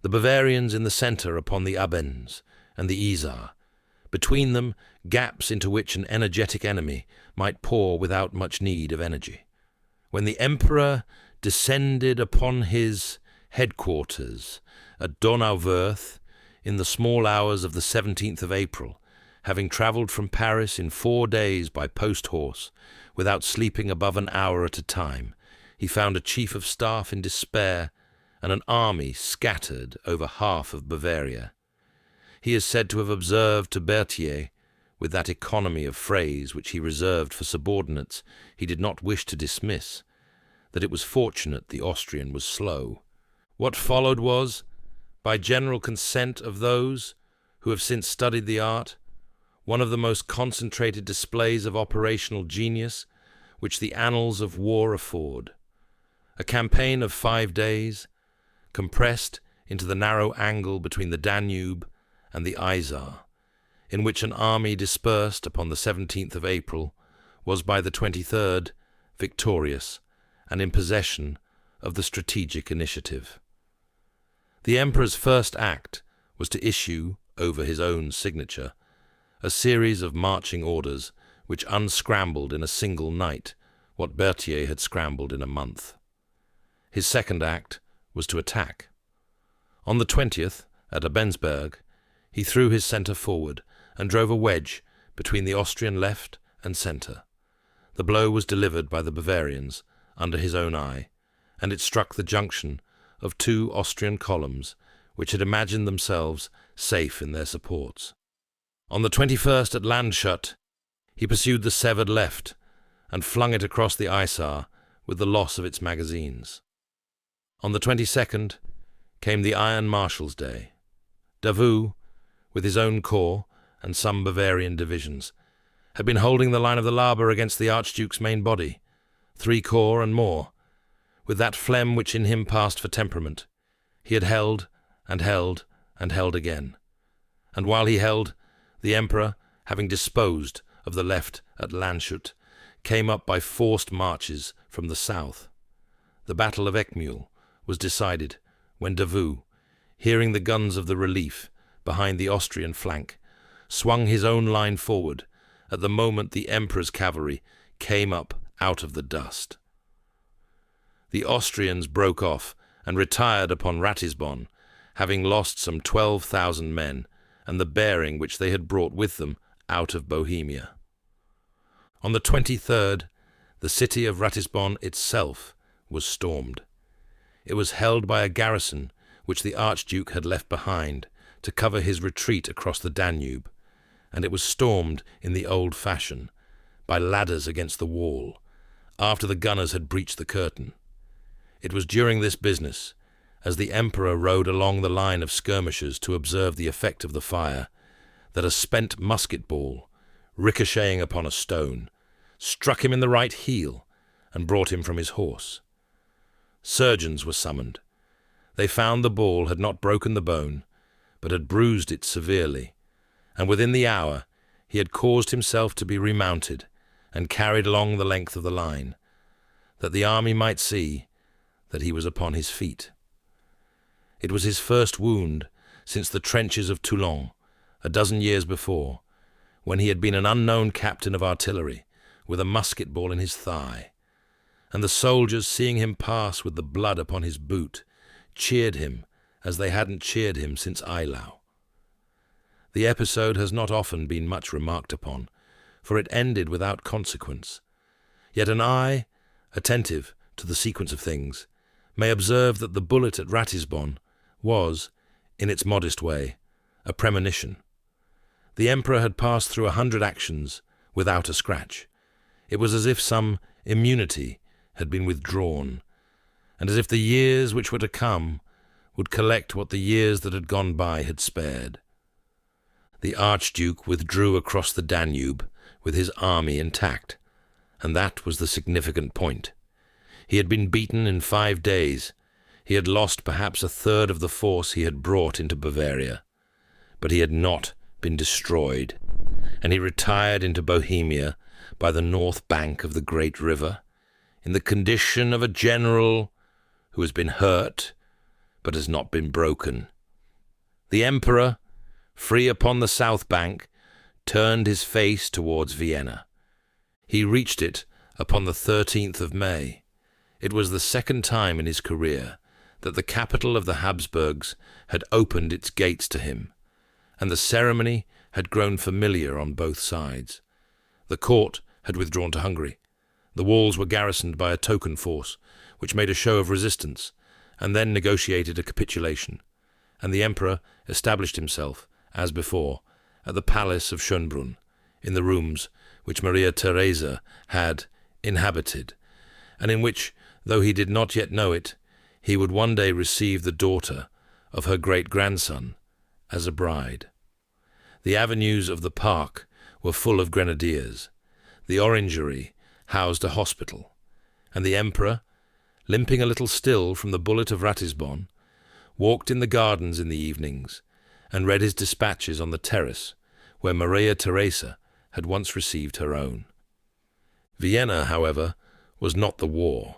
the Bavarians in the centre upon the Ardennes and the Isar, between them gaps into which an energetic enemy might pour without much need of energy. When the emperor descended upon his headquarters at Donauwörth in the small hours of the 17th of April, having travelled from Paris in 4 days by post-horse, without sleeping above an hour at a time, he found a chief of staff in despair and an army scattered over half of Bavaria. He is said to have observed to Berthier, with that economy of phrase which he reserved for subordinates he did not wish to dismiss, that it was fortunate the Austrian was slow. What followed was, by general consent of those who have since studied the art, one of the most concentrated displays of operational genius which the annals of war afford. A campaign of 5 days, compressed into the narrow angle between the Danube and the Isar, in which an army dispersed upon the 17th of April was by the 23rd victorious and in possession of the strategic initiative. The emperor's first act was to issue, over his own signature, a series of marching orders which unscrambled in a single night what Berthier had scrambled in a month. His second act was to attack. On the 20th, at Abensberg, he threw his centre forward and drove a wedge between the Austrian left and centre. The blow was delivered by the Bavarians under his own eye, and it struck the junction of 2 Austrian columns which had imagined themselves safe in their supports. On the 21st at Landshut, he pursued the severed left and flung it across the Isar with the loss of its magazines. On the 22nd came the Iron Marshal's Day. Davout, with his own corps and some Bavarian divisions, had been holding the line of the Laber against the Archduke's main body, 3 corps and more. With that phlegm which in him passed for temperament, he had held and held and held again. And while he held, the emperor, having disposed of the left at Landshut came up by forced marches from the south. The Battle of Eckmühl was decided when Davout, hearing the guns of the relief behind the Austrian flank, swung his own line forward at the moment the Emperor's cavalry came up out of the dust. The Austrians broke off and retired upon Ratisbon, having lost some 12,000 men and the bearing which they had brought with them out of Bohemia. On the 23rd, the city of Ratisbon itself was stormed. It was held by a garrison which the Archduke had left behind to cover his retreat across the Danube, and it was stormed in the old fashion, by ladders against the wall, after the gunners had breached the curtain. It was during this business, as the Emperor rode along the line of skirmishers to observe the effect of the fire, that a spent musket ball, ricocheting upon a stone, struck him in the right heel and brought him from his horse. Surgeons were summoned. They found the ball had not broken the bone, but had bruised it severely, and within the hour he had caused himself to be remounted and carried along the length of the line, that the army might see that he was upon his feet. It was his first wound since the trenches of Toulon, a dozen years before, when he had been an unknown captain of artillery with a musket ball in his thigh, and the soldiers, seeing him pass with the blood upon his boot, cheered him as they hadn't cheered him since Eylau. The episode has not often been much remarked upon, for it ended without consequence. Yet an eye, attentive to the sequence of things, may observe that the bullet at Ratisbon was, in its modest way, a premonition. The Emperor had passed through 100 actions without a scratch. It was as if some immunity had been withdrawn, and as if the years which were to come would collect what the years that had gone by had spared. The Archduke withdrew across the Danube with his army intact, and that was the significant point. He had been beaten in 5 days. He had lost perhaps a third of the force he had brought into Bavaria, but he had not been destroyed, and he retired into Bohemia by the north bank of the great river, in the condition of a general who has been hurt but has not been broken. The Emperor, free upon the south bank, turned his face towards Vienna. He reached it upon the 13th of May. It was the second time in his career that the capital of the Habsburgs had opened its gates to him, and the ceremony had grown familiar on both sides. The court had withdrawn to Hungary. The walls were garrisoned by a token force, which made a show of resistance, and then negotiated a capitulation, and the Emperor established himself, as before, at the palace of Schönbrunn, in the rooms which Maria Theresa had inhabited, and in which, though he did not yet know it, he would one day receive the daughter of her great-grandson as a bride. The avenues of the park were full of grenadiers. The orangery housed a hospital, and the Emperor, limping a little still from the bullet of Ratisbon, walked in the gardens in the evenings and read his dispatches on the terrace where Maria Theresa had once received her own. Vienna, however, was not the war.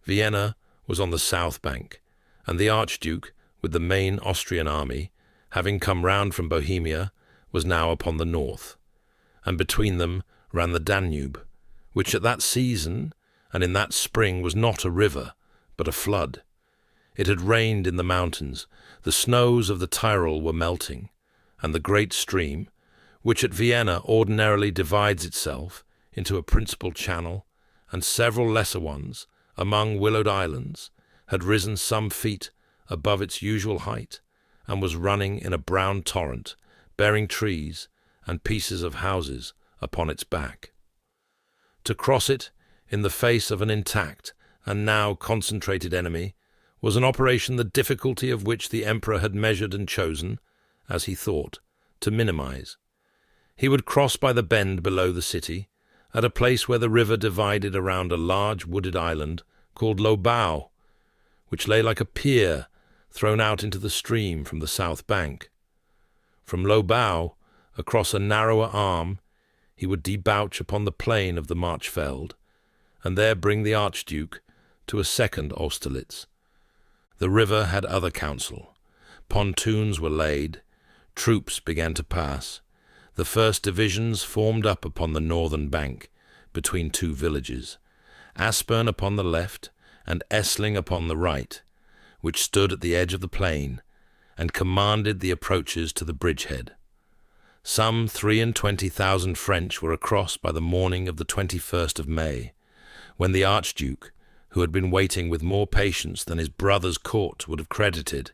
Vienna was on the south bank, and the Archduke, with the main Austrian army, having come round from Bohemia, was now upon the north, and between them ran the Danube, which at that season and in that spring was not a river, but a flood. It had rained in the mountains, the snows of the Tyrol were melting, and the great stream, which at Vienna ordinarily divides itself into a principal channel and several lesser ones among willowed islands, had risen some feet above its usual height, and was running in a brown torrent, bearing trees and pieces of houses upon its back. To cross it in the face of an intact and now concentrated enemy was an operation the difficulty of which the Emperor had measured and chosen, as he thought, to minimize. He would cross by the bend below the city, at a place where the river divided around a large wooded island called Lobau, which lay like a pier thrown out into the stream from the south bank. From Lobau, across a narrower arm, he would debouch upon the plain of the Marchfeld, and there bring the Archduke to a second Austerlitz. The river had other counsel. Pontoons were laid, troops began to pass. The first divisions formed up upon the northern bank, between two villages, Aspern upon the left and Essling upon the right, which stood at the edge of the plain, and commanded the approaches to the bridgehead. Some 23,000 French were across by the morning of the 21st of May, when the Archduke, who had been waiting with more patience than his brother's court would have credited,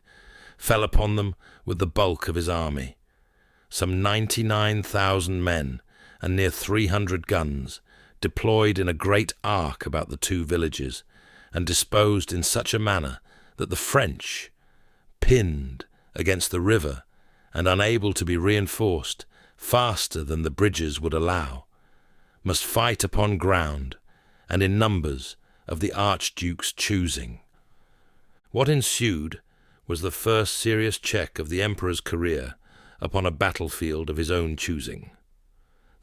fell upon them with the bulk of his army. Some 99,000 men and near 300 guns, deployed in a great arc about the two villages, and disposed in such a manner that the French, pinned against the river and unable to be reinforced faster than the bridges would allow, must fight upon ground and in numbers of the Archduke's choosing. What ensued was the first serious check of the Emperor's career upon a battlefield of his own choosing.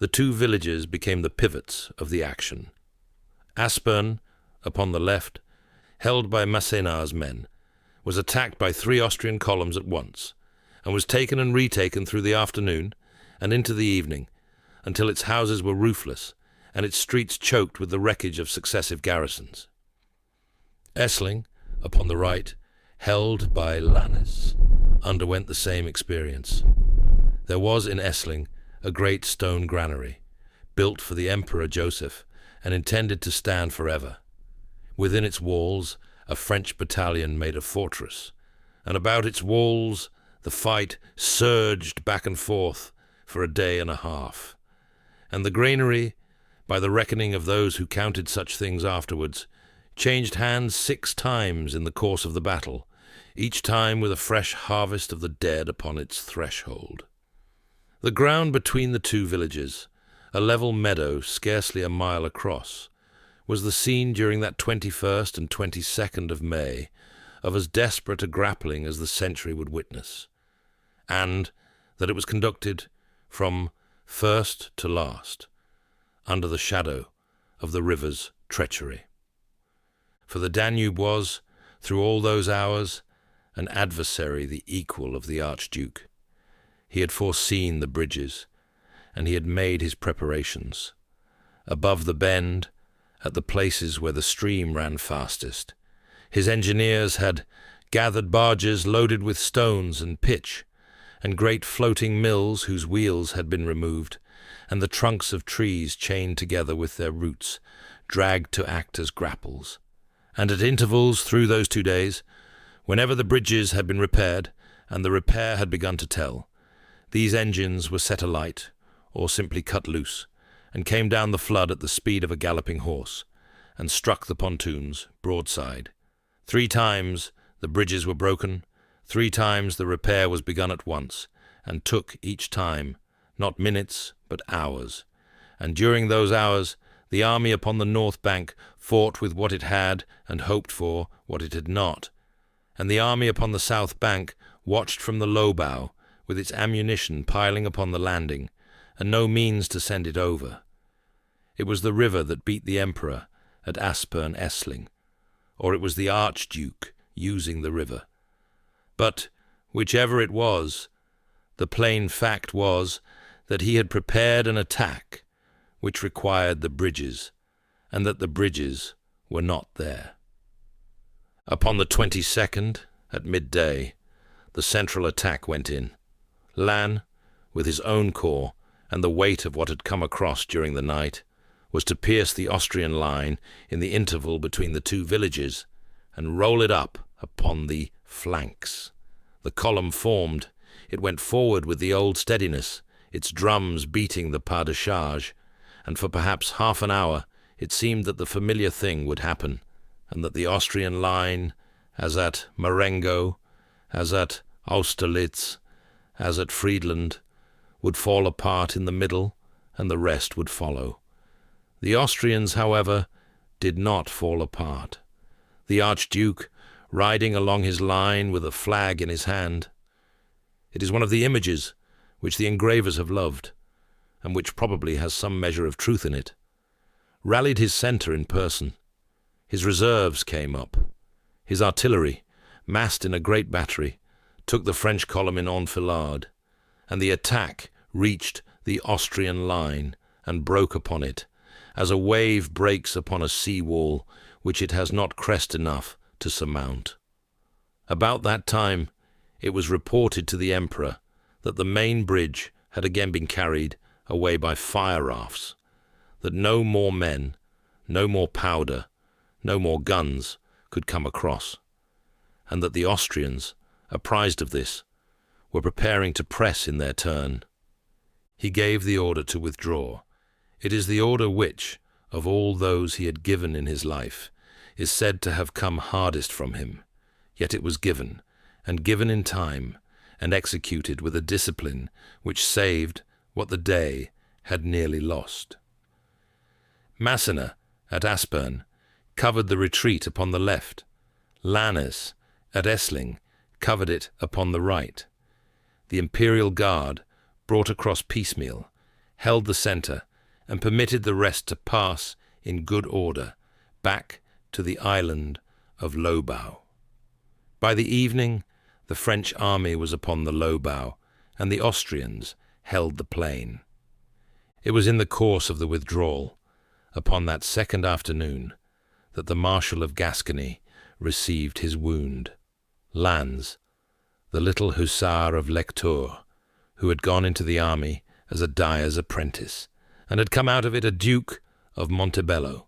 The two villages became the pivots of the action. Aspern, upon the left, held by Masséna's men, was attacked by 3 Austrian columns at once, and was taken and retaken through the afternoon and into the evening, until its houses were roofless, and its streets choked with the wreckage of successive garrisons. Essling, upon the right, held by Lannes, underwent the same experience. There was in Essling a great stone granary, built for the Emperor Joseph, and intended to stand forever. Within its walls a French battalion made a fortress, and about its walls the fight surged back and forth for a day and a half. And the granary, by the reckoning of those who counted such things afterwards, changed hands 6 times in the course of the battle, each time with a fresh harvest of the dead upon its threshold. The ground between the two villages, a level meadow scarcely a mile across, was the scene during that 21st and 22nd of May of as desperate a grappling as the century would witness, and that it was conducted from first to last, under the shadow of the river's treachery. For the Danube was, through all those hours, an adversary the equal of the Archduke. He had foreseen the bridges, and he had made his preparations. Above the bend, at the places where the stream ran fastest, his engineers had gathered barges loaded with stones and pitch, and great floating mills whose wheels had been removed, and the trunks of trees chained together with their roots, dragged to act as grapples. And at intervals through those 2 days, whenever the bridges had been repaired, and the repair had begun to tell, these engines were set alight, or simply cut loose, and came down the flood at the speed of a galloping horse, and struck the pontoons broadside. 3 times the bridges were broken, 3 times the repair was begun at once, and took each time, not minutes, but hours. And during those hours, the army upon the north bank fought with what it had and hoped for what it had not, and the army upon the south bank watched from the low bow, with its ammunition piling upon the landing, and no means to send it over. It was the river that beat the Emperor at Aspern-Essling, or it was the Archduke using the river. But, whichever it was, the plain fact was that he had prepared an attack which required the bridges, and that the bridges were not there. Upon the 22nd, at midday, the central attack went in. Lannes, with his own corps and the weight of what had come across during the night, was to pierce the Austrian line in the interval between the two villages and roll it up upon the flanks. The column formed. It went forward with the old steadiness, its drums beating the pas de charge, and for perhaps half an hour it seemed that the familiar thing would happen, and that the Austrian line, as at Marengo, as at Austerlitz, as at Friedland, would fall apart in the middle, and the rest would follow. The Austrians, however, did not fall apart. The Archduke, riding along his line with a flag in his hand. It is one of the images which the engravers have loved, and which probably has some measure of truth in it, rallied his centre in person. His reserves came up. His artillery, massed in a great battery, took the French column in enfilade, and the attack reached the Austrian line and broke upon it, as a wave breaks upon a sea-wall which it has not crest enough to surmount. About that time it was reported to the emperor that the main bridge had again been carried away by fire rafts, that no more men, no more powder, no more guns could come across, and that the Austrians, apprised of this, were preparing to press in their turn. He gave the order to withdraw. It is the order which, of all those he had given in his life, is said to have come hardest from him, yet it was given, and given in time, and executed with a discipline which saved what the day had nearly lost. Massena, at Aspern, covered the retreat upon the left. Lannes, at Essling, covered it upon the right. The Imperial Guard, brought across piecemeal, held the centre, and permitted the rest to pass in good order back to the island of Lobau. By the evening, the French army was upon the Lobau, and the Austrians held the plain. It was in the course of the withdrawal, upon that second afternoon, that the Marshal of Gascony received his wound. Lannes, the little hussar of Lectoure, who had gone into the army as a dyer's apprentice, and had come out of it a Duke of Montebello,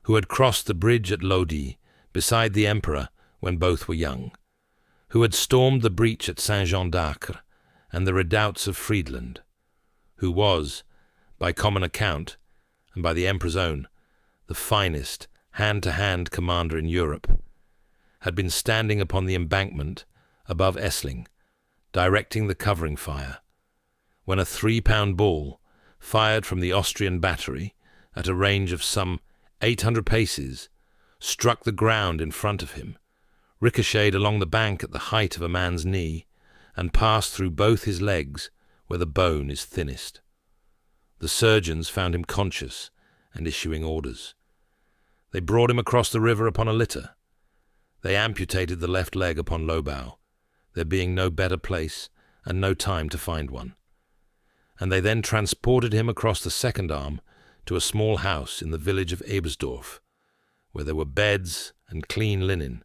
who had crossed the bridge at Lodi beside the Emperor when both were young, who had stormed the breach at Saint-Jean d'Acre and the redoubts of Friedland, who was, by common account, and by the Emperor's own, the finest hand-to-hand commander in Europe, had been standing upon the embankment above Essling, directing the covering fire, when a 3-pound ball, fired from the Austrian battery at a range of some 800 paces, struck the ground in front of him, ricocheted along the bank at the height of a man's knee, and passed through both his legs where the bone is thinnest. The surgeons found him conscious and issuing orders. They brought him across the river upon a litter. They amputated the left leg upon Lobau, there being no better place and no time to find one. And they then transported him across the second arm to a small house in the village of Ebersdorf, where there were beds and clean linen,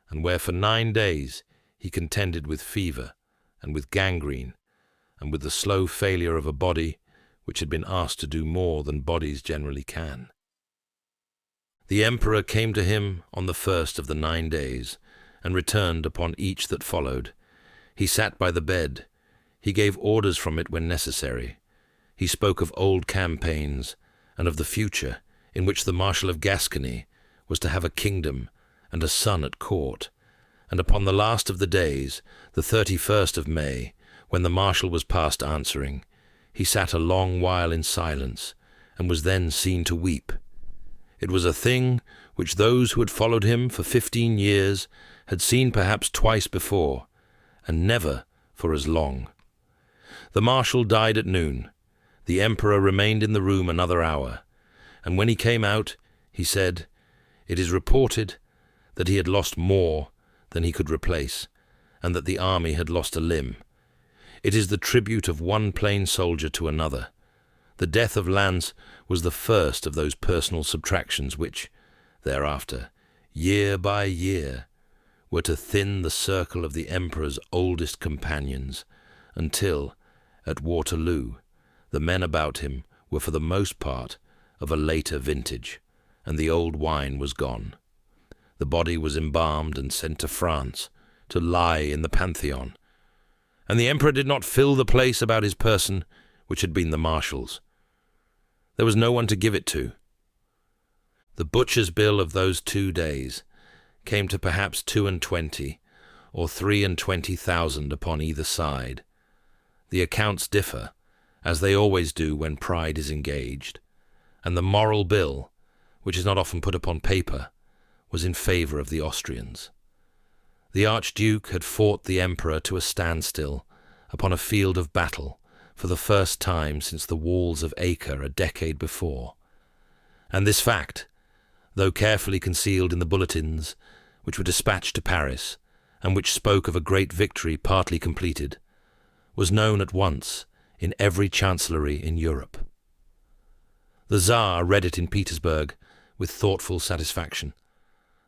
and where for 9 days he contended with fever and with gangrene, and with the slow failure of a body which had been asked to do more than bodies generally can. The Emperor came to him on the first of the 9 days, and returned upon each that followed. He sat by the bed. He gave orders from it when necessary. He spoke of old campaigns, and of the future, in which the Marshal of Gascony was to have a kingdom and a son at court. And upon the last of the days, the 31st of May, when the Marshal was past answering, he sat a long while in silence, and was then seen to weep. It was a thing which those who had followed him for 15 years had seen perhaps twice before, and never for as long. The Marshal died at noon. The Emperor remained in the room another hour, and when he came out, he said, "It is reported that he had lost more than he could replace, and that the army had lost a limb. It is the tribute of one plain soldier to another. The death of Lannes was the first of those personal subtractions which, thereafter, year by year, were to thin the circle of the Emperor's oldest companions, until, at Waterloo, the men about him were for the most part of a later vintage, and the old wine was gone. The body was embalmed and sent to France, to lie in the Pantheon, and the Emperor did not fill the place about his person which had been the Marshal's. There was no one to give it to. The butcher's bill of those 2 days came to perhaps 22 or 23,000 upon either side. The accounts differ, as they always do when pride is engaged, and the moral bill, which is not often put upon paper, was in favour of the Austrians. The Archduke had fought the Emperor to a standstill upon a field of battle for the first time since the walls of Acre a decade before. And this fact, though carefully concealed in the bulletins which were dispatched to Paris, and which spoke of a great victory partly completed, was known at once in every chancellery in Europe. The Tsar read it in Petersburg with thoughtful satisfaction.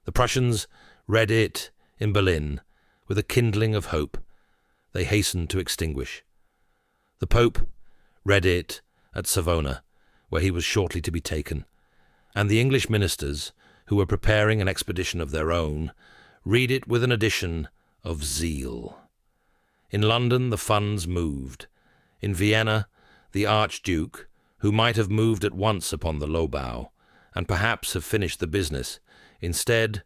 The Prussians read it in Berlin with a kindling of hope they hastened to extinguish. The Pope read it at Savona, where he was shortly to be taken, and the English ministers, who were preparing an expedition of their own, read it with an addition of zeal. In London the funds moved. In Vienna the Archduke, who might have moved at once upon the Lobau, and perhaps have finished the business, instead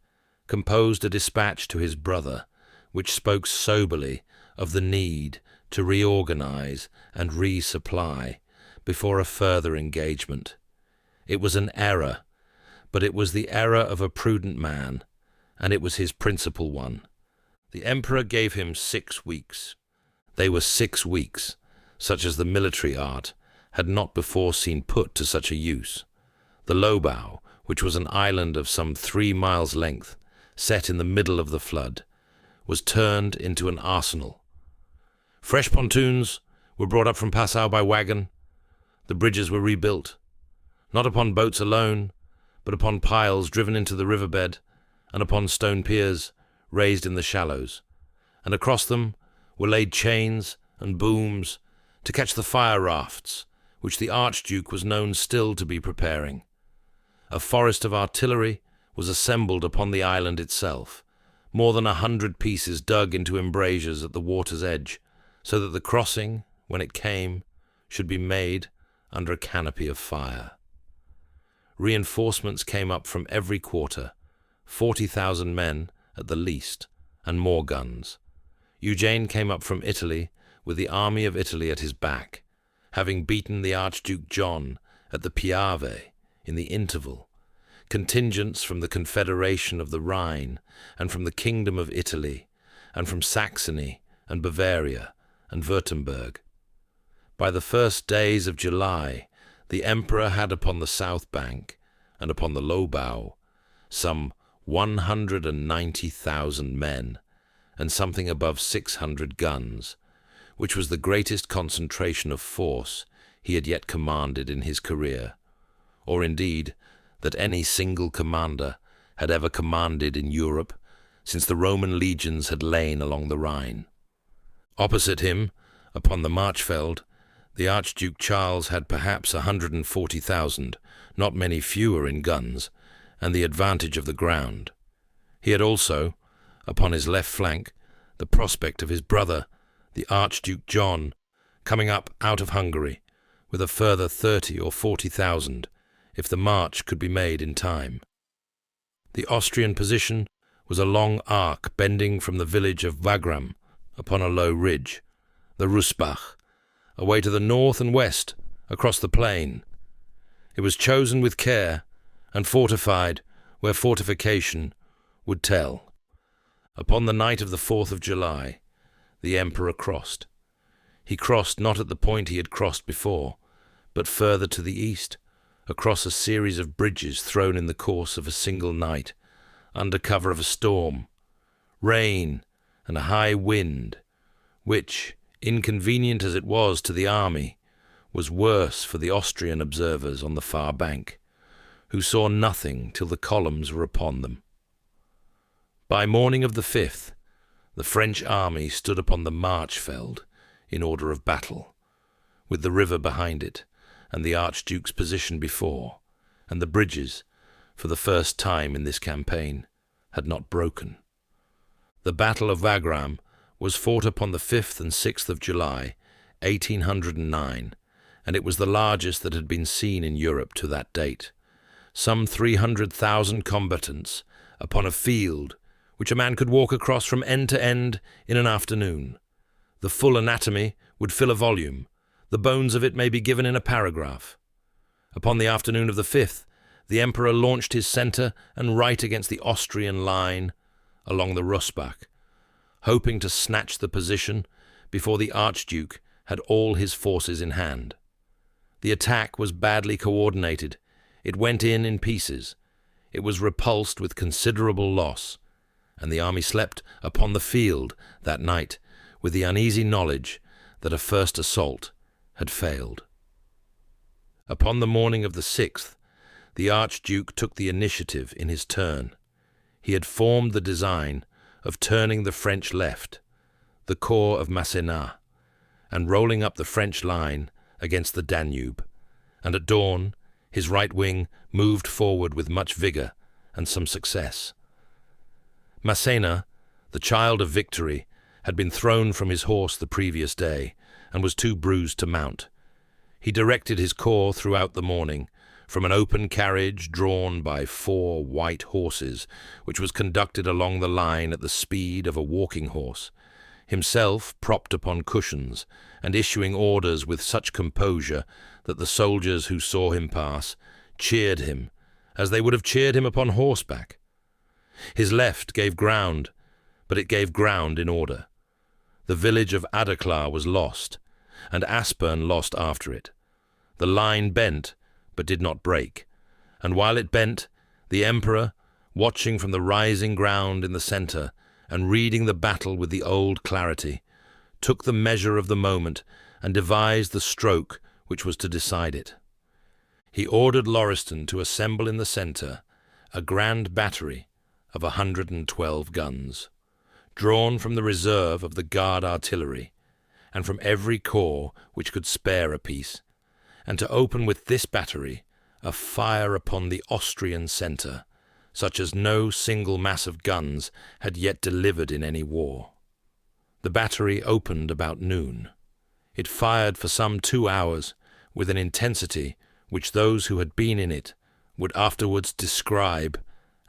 composed a dispatch to his brother, which spoke soberly of the need to reorganize and resupply before a further engagement. It was an error, but it was the error of a prudent man, and it was his principal one. The emperor gave him 6 weeks. They were 6 weeks, such as the military art had not before seen put to such a use. The Lobau, which was an island of some 3 miles length, set in the middle of the flood, was turned into an arsenal. Fresh pontoons were brought up from Passau by wagon. The bridges were rebuilt, not upon boats alone, but upon piles driven into the riverbed, and upon stone piers raised in the shallows, and across them were laid chains and booms to catch the fire rafts, which the Archduke was known still to be preparing. A forest of artillery was assembled upon the island itself, more than 100 pieces dug into embrasures at the water's edge, so that the crossing, when it came, should be made under a canopy of fire. Reinforcements came up from every quarter, 40,000 men at the least, and more guns. Eugene came up from Italy with the army of Italy at his back, having beaten the Archduke John at the Piave in the interval. Contingents from the Confederation of the Rhine, and from the Kingdom of Italy, and from Saxony and Bavaria and Württemberg. By the first days of July, the emperor had upon the south bank and upon the Lobau some 190,000 men and something above 600 guns, which was the greatest concentration of force he had yet commanded in his career, or indeed that any single commander had ever commanded in Europe since the Roman legions had lain along the Rhine. Opposite him, upon the Marchfeld, the Archduke Charles had perhaps 140,000, not many fewer in guns, and the advantage of the ground. He had also, upon his left flank, the prospect of his brother, the Archduke John, coming up out of Hungary, with a further 30 or 40,000, if the march could be made in time. The Austrian position was a long arc bending from the village of Wagram upon a low ridge, the Russbach, away to the north and west across the plain. It was chosen with care and fortified where fortification would tell. Upon the night of the 4th of July, the emperor crossed. He crossed not at the point he had crossed before, but further to the east, across a series of bridges thrown in the course of a single night, under cover of a storm, rain, and a high wind, which, inconvenient as it was to the army, was worse for the Austrian observers on the far bank, who saw nothing till the columns were upon them. By morning of the 5th, the French army stood upon the Marchfeld in order of battle, with the river behind it, and the Archduke's position before, and the bridges, for the first time in this campaign, had not broken. The Battle of Wagram was fought upon the 5th and 6th of July, 1809, and it was the largest that had been seen in Europe to that date. Some 300,000 combatants upon a field which a man could walk across from end to end in an afternoon. The full anatomy would fill a volume. The bones of it may be given in a paragraph. Upon the afternoon of the 5th, the emperor launched his centre and right against the Austrian line along the Russbach, hoping to snatch the position before the Archduke had all his forces in hand. The attack was badly coordinated. It went in pieces. It was repulsed with considerable loss, and the army slept upon the field that night with the uneasy knowledge that a first assault had failed. Upon the morning of the 6th, the Archduke took the initiative in his turn. He had formed the design of turning the French left, the corps of Masséna, and rolling up the French line against the Danube, and at dawn his right wing moved forward with much vigour and some success. Masséna, the child of victory, had been thrown from his horse the previous day, and was too bruised to mount. He directed his corps throughout the morning, from an open carriage drawn by 4 white horses, which was conducted along the line at the speed of a walking horse, himself propped upon cushions, and issuing orders with such composure that the soldiers who saw him pass cheered him, as they would have cheered him upon horseback. His left gave ground, but it gave ground in order. The village of Adderclar was lost, and Aspern lost after it. The line bent, but did not break, and while it bent, the Emperor, watching from the rising ground in the centre, and reading the battle with the old clarity, took the measure of the moment and devised the stroke which was to decide it. He ordered Lauriston to assemble in the centre a grand battery of 112 guns, drawn from the reserve of the guard artillery, and from every corps which could spare a piece, and to open with this battery a fire upon the Austrian centre, such as no single mass of guns had yet delivered in any war. The battery opened about noon. It fired for some 2 hours with an intensity which those who had been in it would afterwards describe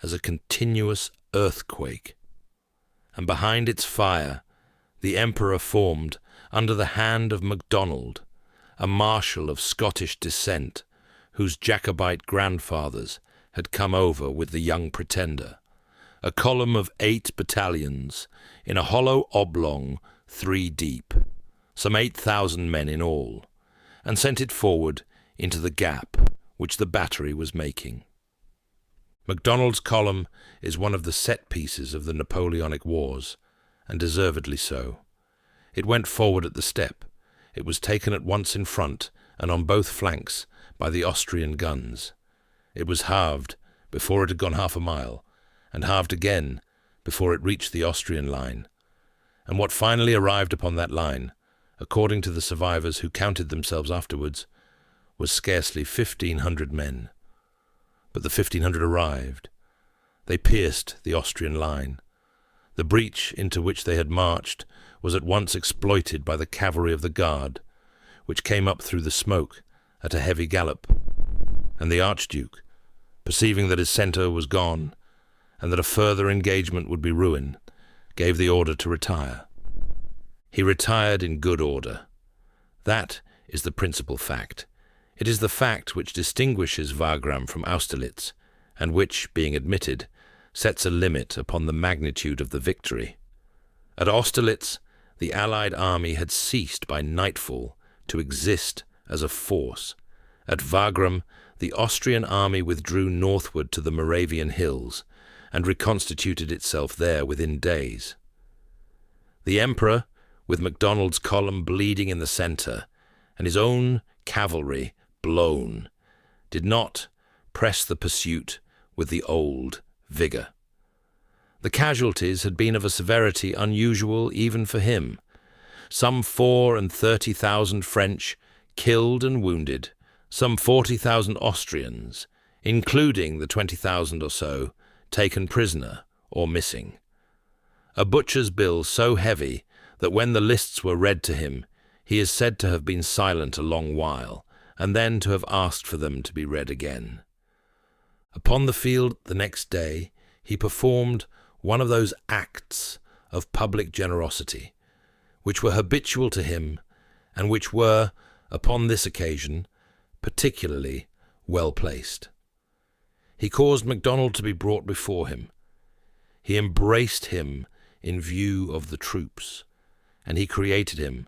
as a continuous earthquake. And behind its fire the Emperor formed, under the hand of MacDonald, a marshal of Scottish descent, whose Jacobite grandfathers had come over with the young pretender, a column of 8 battalions in a hollow oblong 3 deep, some 8,000 men in all, and sent it forward into the gap which the battery was making. MacDonald's column is one of the set pieces of the Napoleonic Wars, and deservedly so. It went forward at the step. It was taken at once in front and on both flanks by the Austrian guns. It was halved before it had gone half a mile, and halved again before it reached the Austrian line. And what finally arrived upon that line, according to the survivors who counted themselves afterwards, was scarcely 1,500 men. But the 1,500 arrived. They pierced the Austrian line. The breach into which they had marched was at once exploited by the cavalry of the Guard, which came up through the smoke at a heavy gallop, and the Archduke, perceiving that his centre was gone, and that a further engagement would be ruin, gave the order to retire. He retired in good order. That is the principal fact. It is the fact which distinguishes Wagram from Austerlitz, and which, being admitted, sets a limit upon the magnitude of the victory. At Austerlitz, the Allied army had ceased by nightfall to exist as a force. At Wagram, the Austrian army withdrew northward to the Moravian hills, and reconstituted itself there within days. The Emperor, with MacDonald's column bleeding in the centre, and his own cavalry blown, did not press the pursuit with the old vigour. The casualties had been of a severity unusual even for him. Some 34,000 French killed and wounded, some 40,000 Austrians, including the 20,000 or so taken prisoner or missing. A butcher's bill so heavy that when the lists were read to him, he is said to have been silent a long while, and then to have asked for them to be read again. Upon the field the next day, he performed one of those acts of public generosity, which were habitual to him, and which were, upon this occasion, particularly well placed. He caused MacDonald to be brought before him. He embraced him in view of the troops, and he created him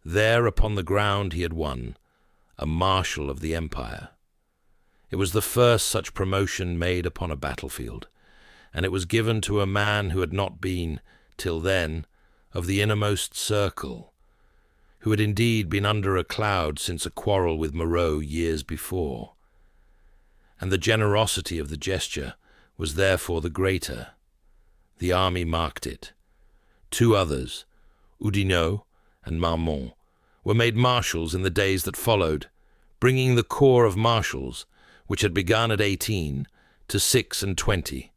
There upon the ground he had won, a Marshal of the Empire. It was the first such promotion made upon a battlefield, and it was given to a man who had not been, till then, of the innermost circle, who had indeed been under a cloud since a quarrel with Moreau years before. And the generosity of the gesture was therefore the greater. The army marked it. 2 others, Oudinot and Marmont, were made marshals in the days that followed, bringing the corps of marshals, which had begun at 18, to 26.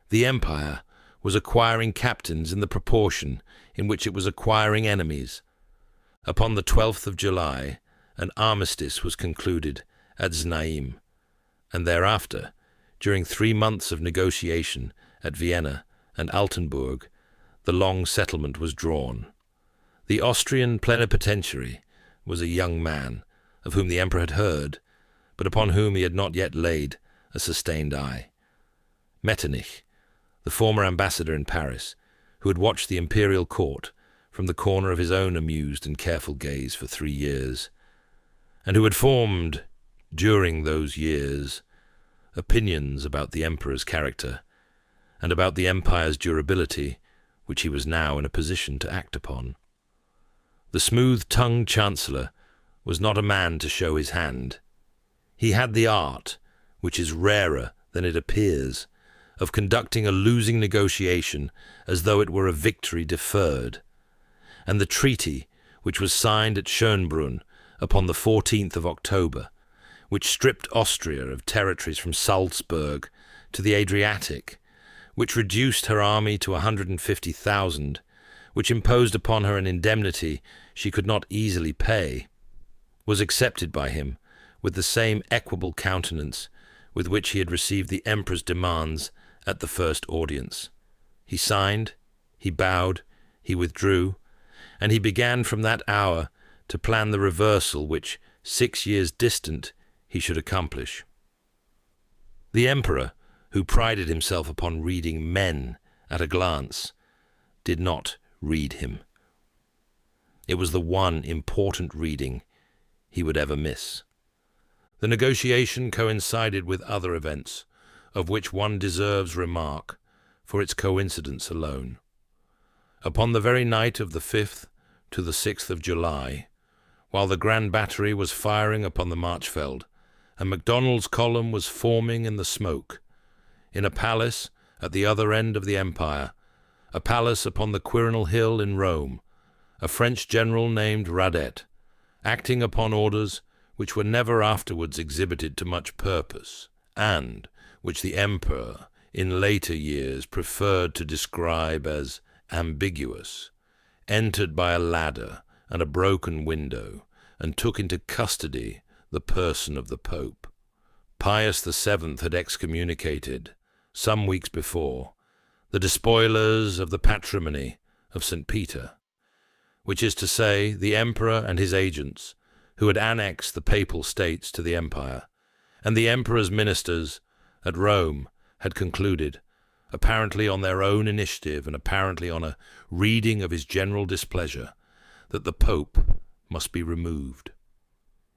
The Empire was acquiring captains in the proportion in which it was acquiring enemies. Upon the 12th of July, an armistice was concluded at Znaim, and thereafter, during 3 months of negotiation at Vienna and Altenburg, the long settlement was drawn. The Austrian plenipotentiary was a young man, of whom the emperor had heard, but upon whom he had not yet laid a sustained eye. Metternich, the former ambassador in Paris, who had watched the imperial court from the corner of his own amused and careful gaze for 3 years, and who had formed, during those years, opinions about the emperor's character and about the empire's durability, which he was now in a position to act upon. The smooth-tongued chancellor was not a man to show his hand. He had the art, which is rarer than it appears, of conducting a losing negotiation as though it were a victory deferred, and the treaty, which was signed at Schönbrunn upon the 14th of October, which stripped Austria of territories from Salzburg to the Adriatic, which reduced her army to 150,000, which imposed upon her an indemnity she could not easily pay, was accepted by him with the same equable countenance with which he had received the emperor's demands at the first audience. He signed, he bowed, he withdrew, and he began from that hour to plan the reversal which, 6 years distant, he should accomplish. The emperor, who prided himself upon reading men at a glance, did not read him. It was the one important reading he would ever miss. The negotiation coincided with other events, of which one deserves remark for its coincidence alone. Upon the very night of the 5th to the 6th of July, while the Grand Battery was firing upon the Marchfeld, and MacDonald's column was forming in the smoke, in a palace at the other end of the empire, a palace upon the Quirinal Hill in Rome, a French general named Radet, acting upon orders which were never afterwards exhibited to much purpose, and which the emperor in later years preferred to describe as ambiguous, entered by a ladder and a broken window, and took into custody the person of the Pope. Pius VII had excommunicated, some weeks before, the despoilers of the patrimony of St. Peter, which is to say, the emperor and his agents, who had annexed the papal states to the empire, and the emperor's ministers at Rome had concluded, apparently on their own initiative and apparently on a reading of his general displeasure, that the Pope must be removed.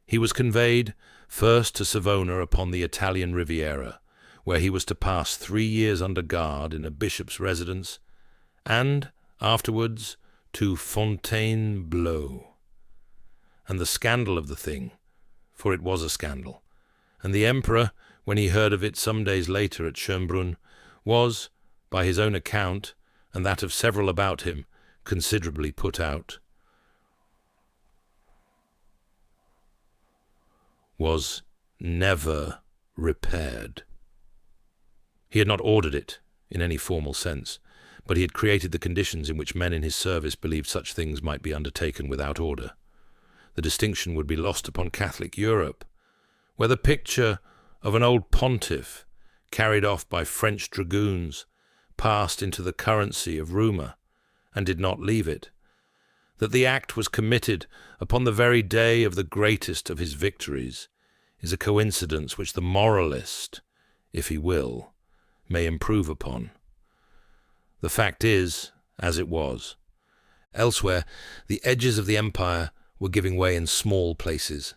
He was conveyed first to Savona upon the Italian Riviera, where he was to pass 3 years under guard in a bishop's residence, and afterwards to Fontainebleau. And the scandal of the thing, for it was a scandal, and the emperor, when he heard of it some days later at Schönbrunn, was, by his own account, and that of several about him, considerably put out, was never repaired. He had not ordered it in any formal sense, but he had created the conditions in which men in his service believed such things might be undertaken without order. The distinction would be lost upon Catholic Europe, where the picture of an old pontiff carried off by French dragoons passed into the currency of rumour and did not leave it, that the act was committed upon the very day of the greatest of his victories, is a coincidence which the moralist, if he will, may improve upon. The fact is, as it was. Elsewhere, the edges of the empire were giving way in small places.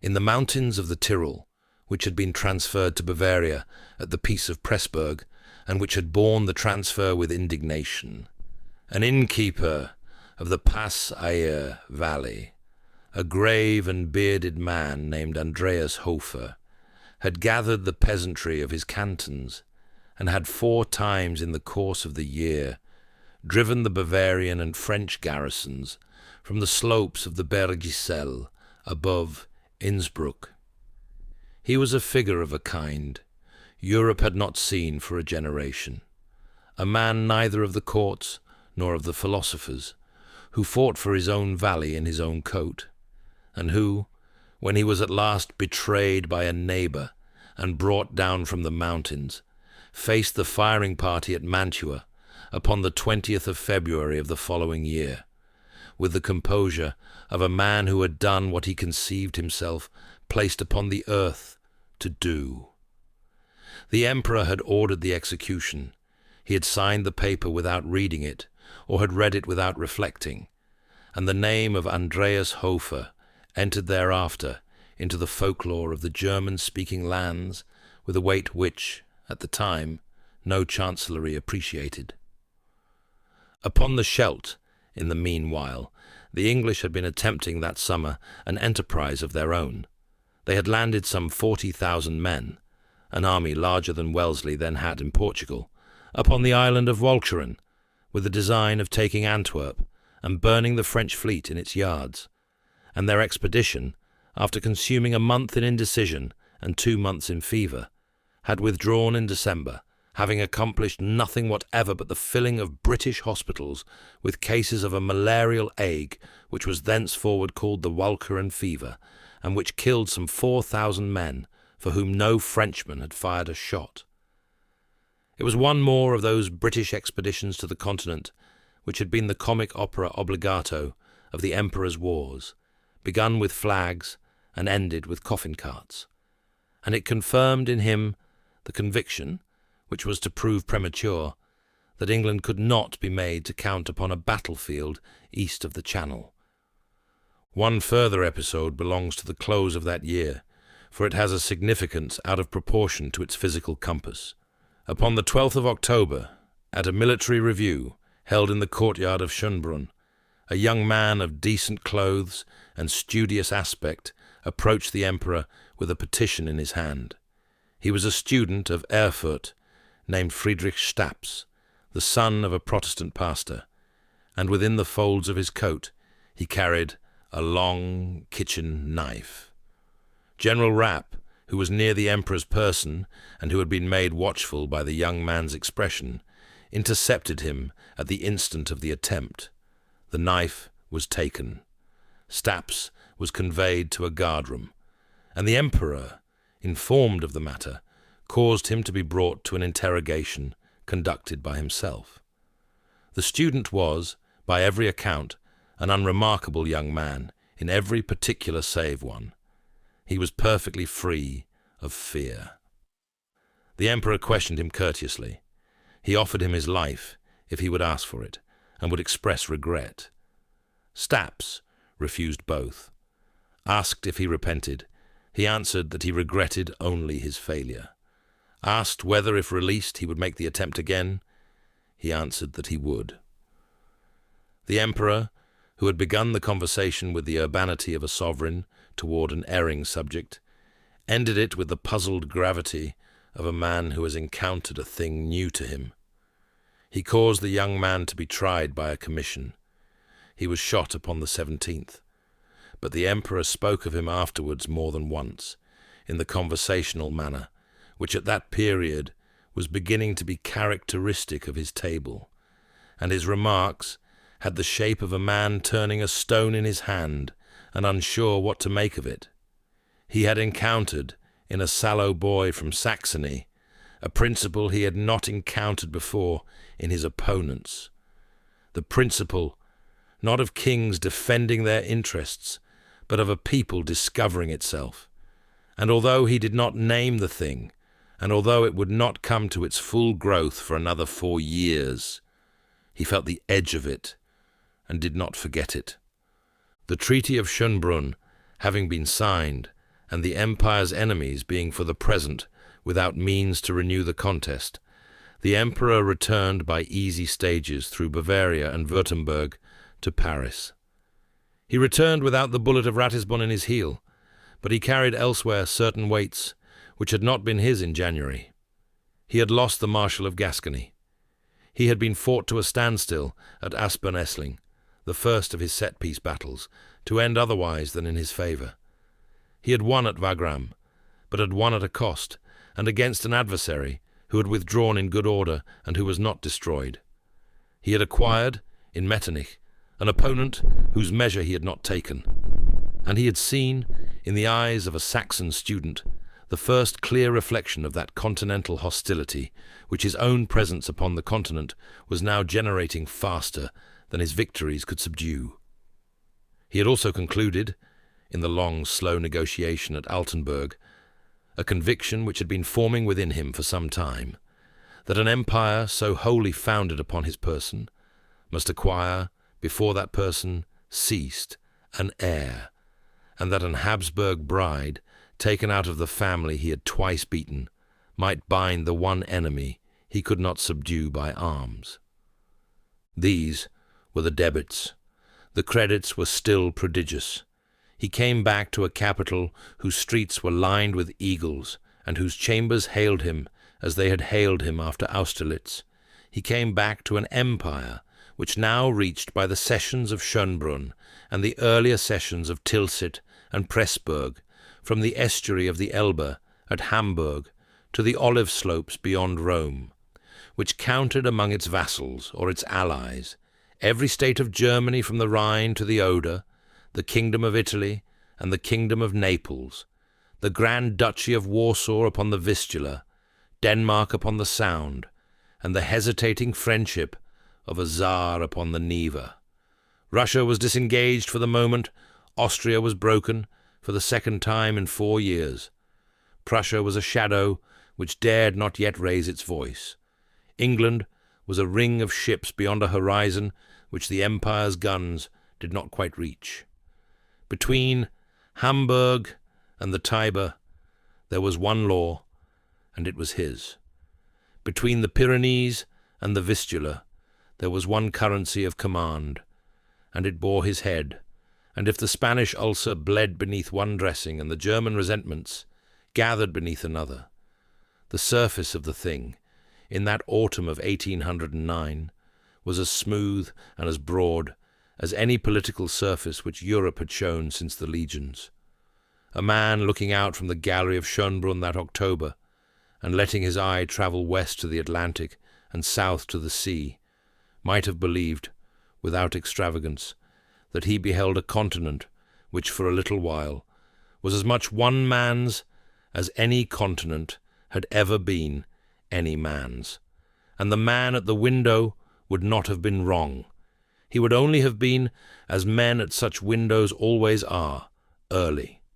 In the mountains of the Tyrol, which had been transferred to Bavaria at the Peace of Pressburg, and which had borne the transfer with indignation, an innkeeper of the Pass-Aire valley, a grave and bearded man named Andreas Hofer, had gathered the peasantry of his cantons, and had 4 times in the course of the year driven the Bavarian and French garrisons from the slopes of the Bergisel above Innsbruck. He was a figure of a kind Europe had not seen for a generation, a man neither of the courts nor of the philosophers, who fought for his own valley in his own coat, and who, when he was at last betrayed by a neighbour and brought down from the mountains, faced the firing party at Mantua upon the 20th of February of the following year, with the composure of a man who had done what he conceived himself placed upon the earth to do. The emperor had ordered the execution. He had signed the paper without reading it, or had read it without reflecting, and the name of Andreas Hofer entered thereafter into the folklore of the German-speaking lands with a weight which, at the time, no chancellery appreciated. Upon the Scheldt, in the meanwhile, the English had been attempting that summer an enterprise of their own. They had landed some 40,000 men, an army larger than Wellesley then had in Portugal, upon the island of Walcheren, with the design of taking Antwerp and burning the French fleet in its yards, and their expedition, after consuming a month in indecision and 2 months in fever, had withdrawn in December, having accomplished nothing whatever but the filling of British hospitals with cases of a malarial ague which was thenceforward called the Walcheren fever, and which killed some 4,000 men, for whom no Frenchman had fired a shot. It was one more of those British expeditions to the continent which had been the comic opera obligato of the Emperor's wars, begun with flags and ended with coffin carts, and it confirmed in him the conviction, which was to prove premature, that England could not be made to count upon a battlefield east of the Channel. One further episode belongs to the close of that year, for it has a significance out of proportion to its physical compass. Upon the 12th of October, at a military review held in the courtyard of Schönbrunn, a young man of decent clothes and studious aspect approached the emperor with a petition in his hand. He was a student of Erfurt, named Friedrich Staps, the son of a Protestant pastor, and within the folds of his coat he carried a long kitchen knife. General Rapp, who was near the emperor's person and who had been made watchful by the young man's expression, intercepted him at the instant of the attempt. The knife was taken. Staps was conveyed to a guardroom, and the emperor, informed of the matter, caused him to be brought to an interrogation conducted by himself. The student was, by every account, an unremarkable young man in every particular save one. He was perfectly free of fear. The emperor questioned him courteously. He offered him his life if he would ask for it, and would express regret. Staps refused both. Asked if he repented, he answered that he regretted only his failure. Asked whether, if released, he would make the attempt again, he answered that he would. The emperor, who had begun the conversation with the urbanity of a sovereign toward an erring subject, ended it with the puzzled gravity of a man who has encountered a thing new to him. He caused the young man to be tried by a commission. He was shot upon the 17th, but the emperor spoke of him afterwards more than once, in the conversational manner, which at that period was beginning to be characteristic of his table, and his remarks had the shape of a man turning a stone in his hand and unsure what to make of it. He had encountered, in a sallow boy from Saxony, a principle he had not encountered before in his opponents. The principle, not of kings defending their interests, but of a people discovering itself. And although he did not name the thing, and although it would not come to its full growth for another 4 years, he felt the edge of it and did not forget it. The Treaty of Schönbrunn having been signed, and the empire's enemies being for the present without means to renew the contest, the emperor returned by easy stages through Bavaria and Württemberg to Paris. He returned without the bullet of Ratisbon in his heel, but he carried elsewhere certain weights which had not been his in January. He had lost the Marshal of Gascony. He had been fought to a standstill at Aspern-Essling, the first of his set-piece battles, to end otherwise than in his favour. He had won at Wagram, but had won at a cost, and against an adversary who had withdrawn in good order and who was not destroyed. He had acquired, in Metternich, an opponent whose measure he had not taken, and he had seen, in the eyes of a Saxon student, the first clear reflection of that continental hostility which his own presence upon the continent was now generating faster than his victories could subdue. He had also concluded, in the long, slow negotiation at Altenburg, a conviction which had been forming within him for some time, that an empire so wholly founded upon his person must acquire, before that person ceased, an heir, and that an Habsburg bride, taken out of the family he had twice beaten, might bind the one enemy he could not subdue by arms. These were the debits. The credits were still prodigious. He came back to a capital whose streets were lined with eagles, and whose chambers hailed him as they had hailed him after Austerlitz. He came back to an empire which now reached by the cessions of Schönbrunn and the earlier cessions of Tilsit and Pressburg, from the estuary of the Elbe at Hamburg to the olive slopes beyond Rome, which counted among its vassals or its allies every state of Germany from the Rhine to the Oder, the Kingdom of Italy and the Kingdom of Naples, the Grand Duchy of Warsaw upon the Vistula, Denmark upon the Sound, and the hesitating friendship of a Tsar upon the Neva. Russia was disengaged for the moment. Austria was broken for the second time in 4 years. Prussia was a shadow which dared not yet raise its voice. England was a ring of ships beyond a horizon which the Empire's guns did not quite reach. Between Hamburg and the Tiber there was one law, and it was his. Between the Pyrenees and the Vistula there was one currency of command, and it bore his head, and if the Spanish ulcer bled beneath one dressing and the German resentments gathered beneath another, the surface of the thing, in that autumn of 1809, was as smooth and as broad as any political surface which Europe had shown since the legions. A man looking out from the gallery of Schönbrunn that October, and letting his eye travel west to the Atlantic and south to the sea, might have believed, without extravagance, that he beheld a continent which for a little while was as much one man's as any continent had ever been any man's, and the man at the window would not have been wrong. He would only have been, as men at such windows always are, early.